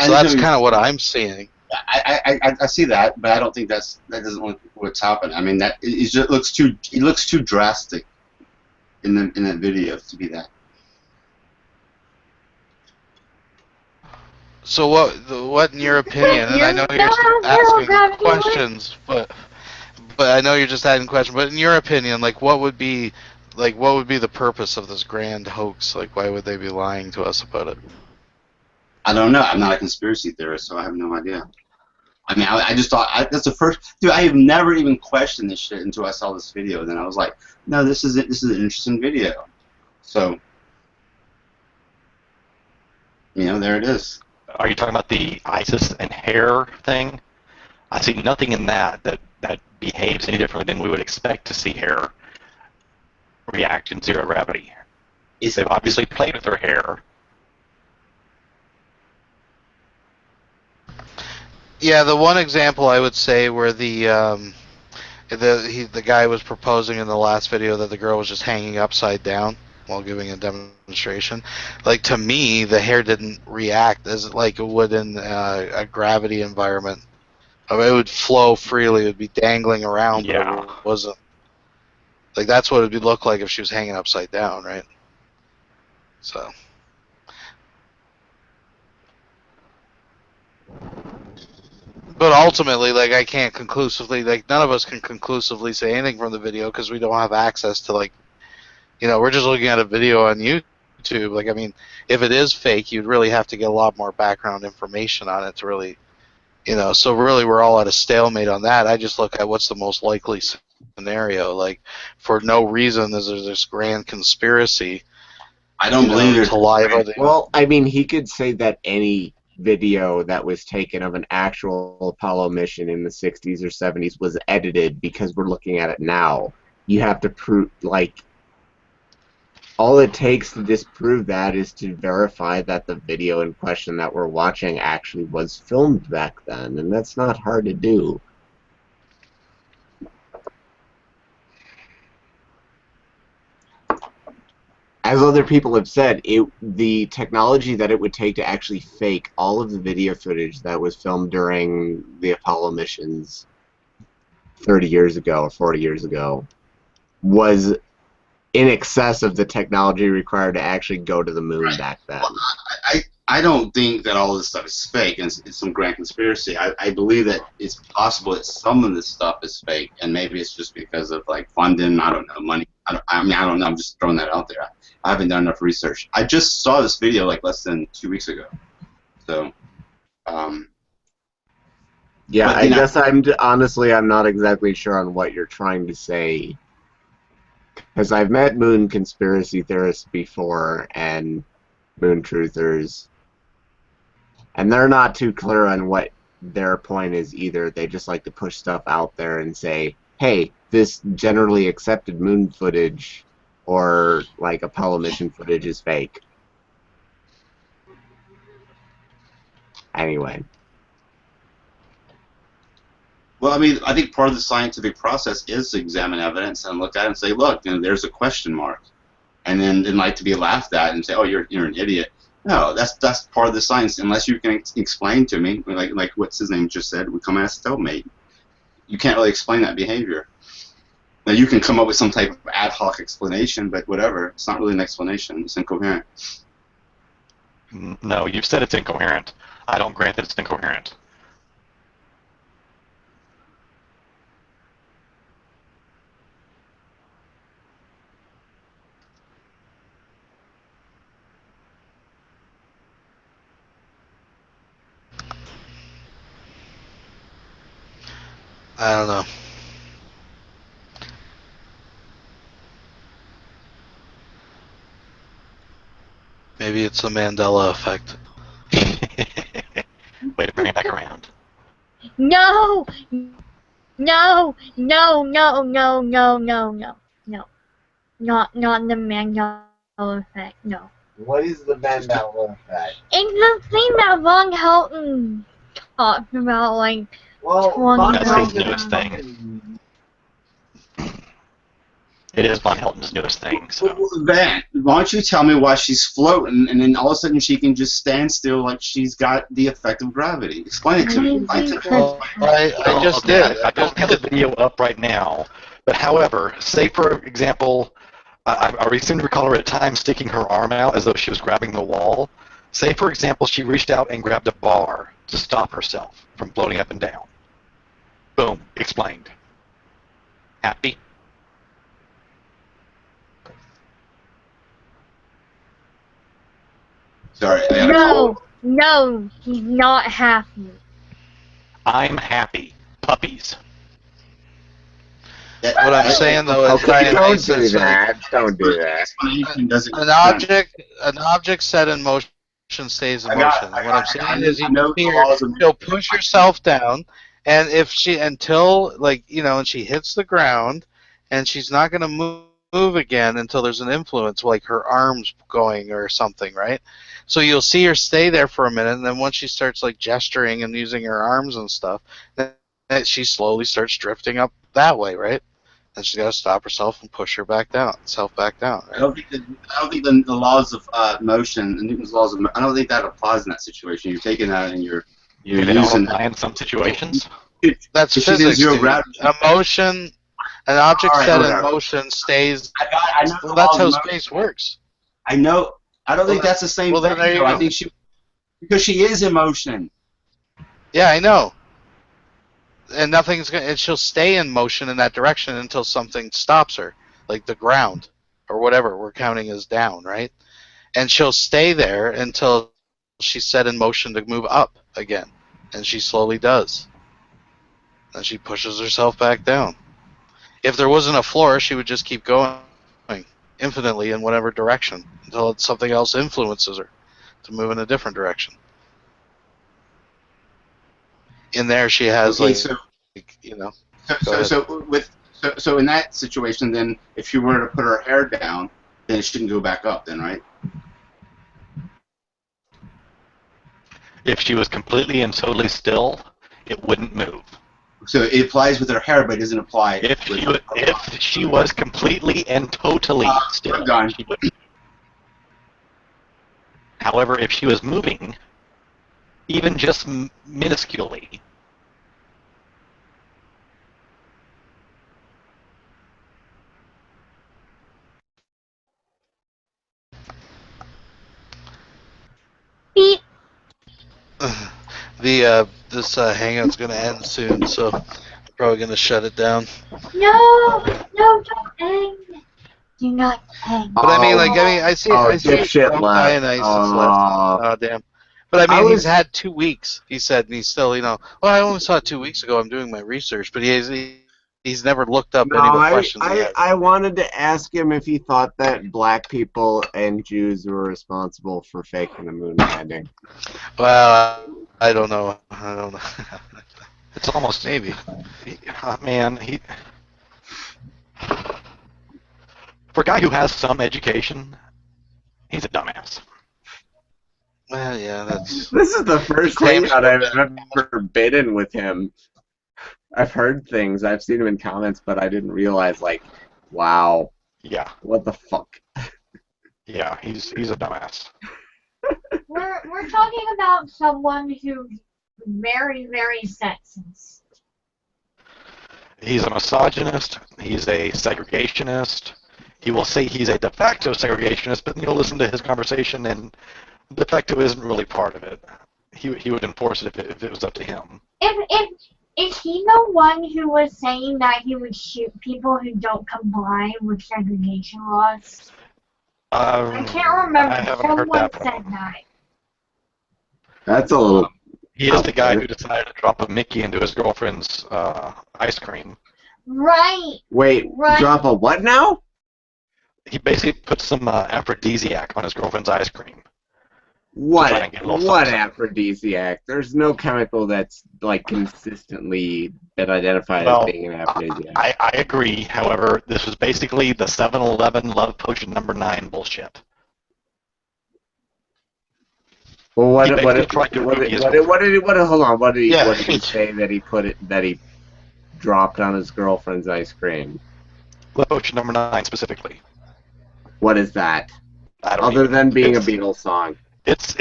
So that's kind of what I'm seeing. I see that, but I don't think that doesn't look what's happened. I mean, it just looks too drastic in that video to be that. So what in your opinion? And I know you're asking questions, but I know you're just asking questions. But in your opinion, like what would be the purpose of this grand hoax? Like, why would they be lying to us about it? I don't know. I'm not a conspiracy theorist, so I have no idea. I mean, I just thought that's the first. Dude, I have never even questioned this shit until I saw this video. Then I was like, no, this is an interesting video. So, there it is. Are you talking about the ISIS and hair thing? I see nothing in that behaves any differently than we would expect to see hair react in zero gravity. They've obviously played with her hair. Yeah, the one example I would say where the guy was proposing in the last video that the girl was just hanging upside down while giving a demonstration. Like, to me, the hair didn't react as like it would in a gravity environment. I mean, it would flow freely. It would be dangling around, but it wasn't. Like, that's what it would look like if she was hanging upside down, right? So. But ultimately, like, I can't conclusively, like, none of us can conclusively say anything from the video because we don't have access to, like, we're just looking at a video on YouTube. Like, I mean, if it is fake, you'd really have to get a lot more background information on it to really, so really we're all at a stalemate on that. I just look at what's the most likely scenario. Like, for no reason is there this grand conspiracy. I don't believe there's to lie about it. Well, I mean, he could say that any video that was taken of an actual Apollo mission in the 60s or 70s was edited because we're looking at it now. You have to prove, like, all it takes to disprove that is to verify that the video in question that we're watching actually was filmed back then, and that's not hard to do. As other people have said, the technology that it would take to actually fake all of the video footage that was filmed during the Apollo missions 30 years ago or 40 years ago was in excess of the technology required to actually go to the moon back then. I don't think that all this stuff is fake and it's some grand conspiracy. I believe that it's possible that some of this stuff is fake, and maybe it's just because of like funding. I don't know, money. I mean, I don't know. I'm just throwing that out there. I haven't done enough research. I just saw this video like less than 2 weeks ago. So, Yeah, but I then guess honestly, I'm not exactly sure on what you're trying to say. Because I've met moon conspiracy theorists before and moon truthers, and they're not too clear on what their point is either. They just like to push stuff out there and say, hey, this generally accepted moon footage or like Apollo mission footage is fake. Anyway. Well, I mean, I think part of the scientific process is to examine evidence and look at it and say, look, there's a question mark, and then like to be laughed at and say, oh, you're an idiot. No, that's part of the science. Unless you can explain to me, like what's his name just said, we come as a stalemate. You can't really explain that behavior. Now you can come up with some type of ad hoc explanation, but whatever, it's not really an explanation. It's incoherent. No, you've said it's incoherent. I don't grant that it's incoherent. I don't know. Maybe it's the Mandela effect. Way to bring it back around. No! No! No! No! No! No! No! No! No! Not the Mandela effect. No. What is the Mandela effect? It's the thing that Von Helton talked about, like, 20 That's years his newest ago. thing. It is Von Helton's newest thing. So. Van, why don't you tell me why she's floating and then all of a sudden she can just stand still like she's got the effect of gravity? Explain it to me. I just did. I don't have the video up right now, but however, say for example, I seem to recall her at times sticking her arm out as though she was grabbing the wall. Say for example, she reached out and grabbed a bar to stop herself from floating up and down. Boom, explained. Happy? Sorry. No, he's not happy. I'm happy. Puppies. What I'm saying though is, Okay, don't do it's that. Don't do that. an object set in motion stays in motion. And what I'm saying is, you'll push yourself down, and if she until and she hits the ground, and she's not going to move again until there's an influence, like her arms going or something, right? So you'll see her stay there for a minute, and then once she starts like gesturing and using her arms and stuff, then she slowly starts drifting up that way, right? And she's got to stop herself and push herself back down. Right? I don't think the laws of motion, the Newton's laws of I don't think that applies in that situation. You're taking that and you're They don't using apply in some situations. That's If she's in physics, zero dude. gravity. An object All right, set in whatever. motion stays. I know Well, the that's laws how of space works. I know. I don't think that's the same well, thing. then there you though. I go. think because she is in motion. Yeah, I know. And and she'll stay in motion in that direction until something stops her, like the ground or whatever we're counting as down, right? And she'll stay there until she's set in motion to move up again, and she slowly does. And she pushes herself back down. If there wasn't a floor, she would just keep going infinitely in whatever direction until something else influences her to move in a different direction. In there, she has Okay, so so in that situation, then if she were to put her hair down, then it shouldn't go back up, then, right? If she was completely and totally still, it wouldn't move. So it applies with her hair, but it doesn't apply. If she was completely and totally still, she would. However, if she was moving, even just minusculely, Beep. This hangout's gonna end soon, so I'm probably gonna shut it down. No, don't end. Do not end. But I see dipshit left. Dionysus left. Oh damn. But I he's was- had 2 weeks. He said, and he's still, well, I only saw it 2 weeks ago. I'm doing my research, but he's never looked up No, any of the questions he has. I wanted to ask him if he thought that black people and Jews were responsible for faking the moon landing. Well, I don't know. It's almost maybe. Man, for a guy who has some education, he's a dumbass. Well, yeah, that's. This is the first hangout I've ever been in with him. I've heard things, I've seen him in comments, but I didn't realize, wow. Yeah. What the fuck? Yeah, he's a dumbass. We're talking about someone who's very, very sexist. He's a misogynist. He's a segregationist. He will say he's a de facto segregationist, but you'll listen to his conversation, and de facto isn't really part of it. He would enforce it if it was up to him. Is he the one who was saying that he would shoot people who don't comply with segregation laws? I can't remember. I haven't heard Someone that said that. That's a little. He is the guy who decided to drop a Mickey into his girlfriend's ice cream. Right. Wait, Right. drop a what now? He basically put some aphrodisiac on his girlfriend's ice cream. What get a little what something. aphrodisiac? There's no chemical that's consistently been identified Well, as being an aphrodisiac. I agree. However, this was basically the 7-Eleven Love Potion number 9 bullshit. Well, He basically tried to ruin his hold on, what did he say that he dropped on his girlfriend's ice cream? Love Potion number 9 specifically. What is that? I don't Other even- than being a it's- Beatles song. It's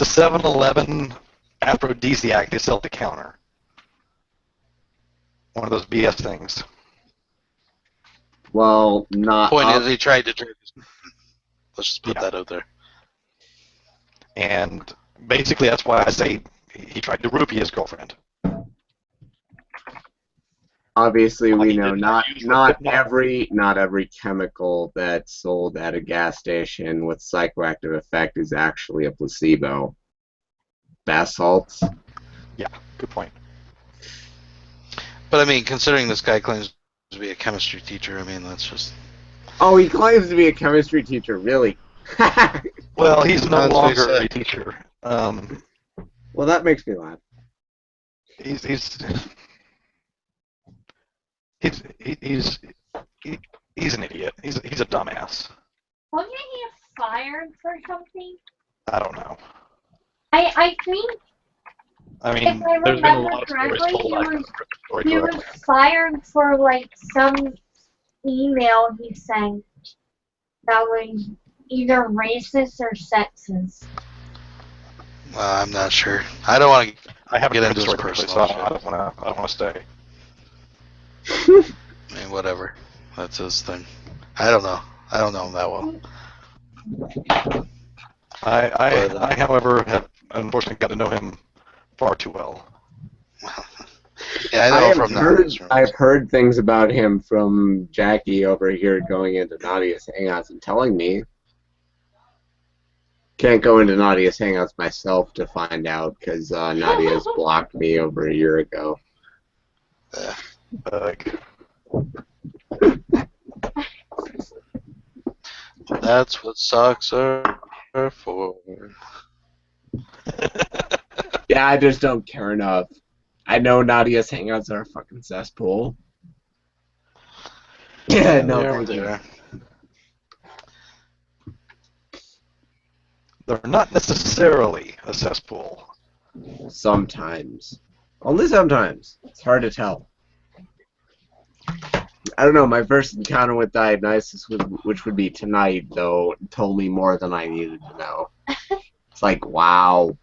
a 7-Eleven aphrodisiac they sell at the counter. One of those BS things. Well, not. Point is, he tried to drink. Let's just put that out there. And basically, that's why I say he tried to roofie his girlfriend. Obviously, we know not every chemical that's sold at a gas station with psychoactive effect is actually a placebo. Bath salts. Yeah, good point. But considering this guy claims to be a chemistry teacher, that's just. Oh, he claims to be a chemistry teacher, really? Well, he's no That's what he longer a said. teacher. Well, that makes me laugh. He's an idiot. He's a dumbass. Wasn't he fired for something? I don't know. I think I mean, if I there's been a remember lot of stories correctly, told. I can't remember the story he correctly. was fired for some email he sent that was either racist or sexist. I'm not sure. I don't want to. I haven't get read into the his story correctly, personal so I don't want to stay. Whatever. That's his thing. I don't know. I don't know him that well. I however, have unfortunately got to know him far too well. Yeah, I know from that. I've heard things about him from Jackie over here going into Nadia's Hangouts and telling me. Can't go into Nadia's Hangouts myself to find out because Nadia's blocked me over a year ago. That's what socks are for. Yeah, I just don't care enough. I know Nadia's Hangouts are a fucking cesspool. Yeah, no, thank you. They're not necessarily a cesspool. Sometimes. Only sometimes. It's hard to tell. I don't know, my first encounter with Dionysus, which would be tonight, though, told me more than I needed to know. It's like, wow.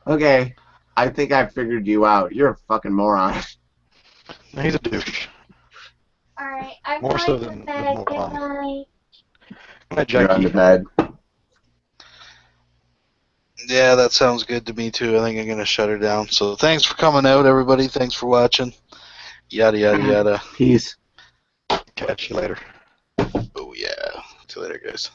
Okay, I think I figured you out. You're a fucking moron. He's a douche. Alright, I'm More going so to than bed. more Good on. night. Good night, You're on Jackie. the bed. Yeah, that sounds good to me too. I think I'm gonna shut her down. So thanks for coming out, everybody. Thanks for watching. Yada yada yada. Peace. Catch you later. Oh yeah. See you later, guys.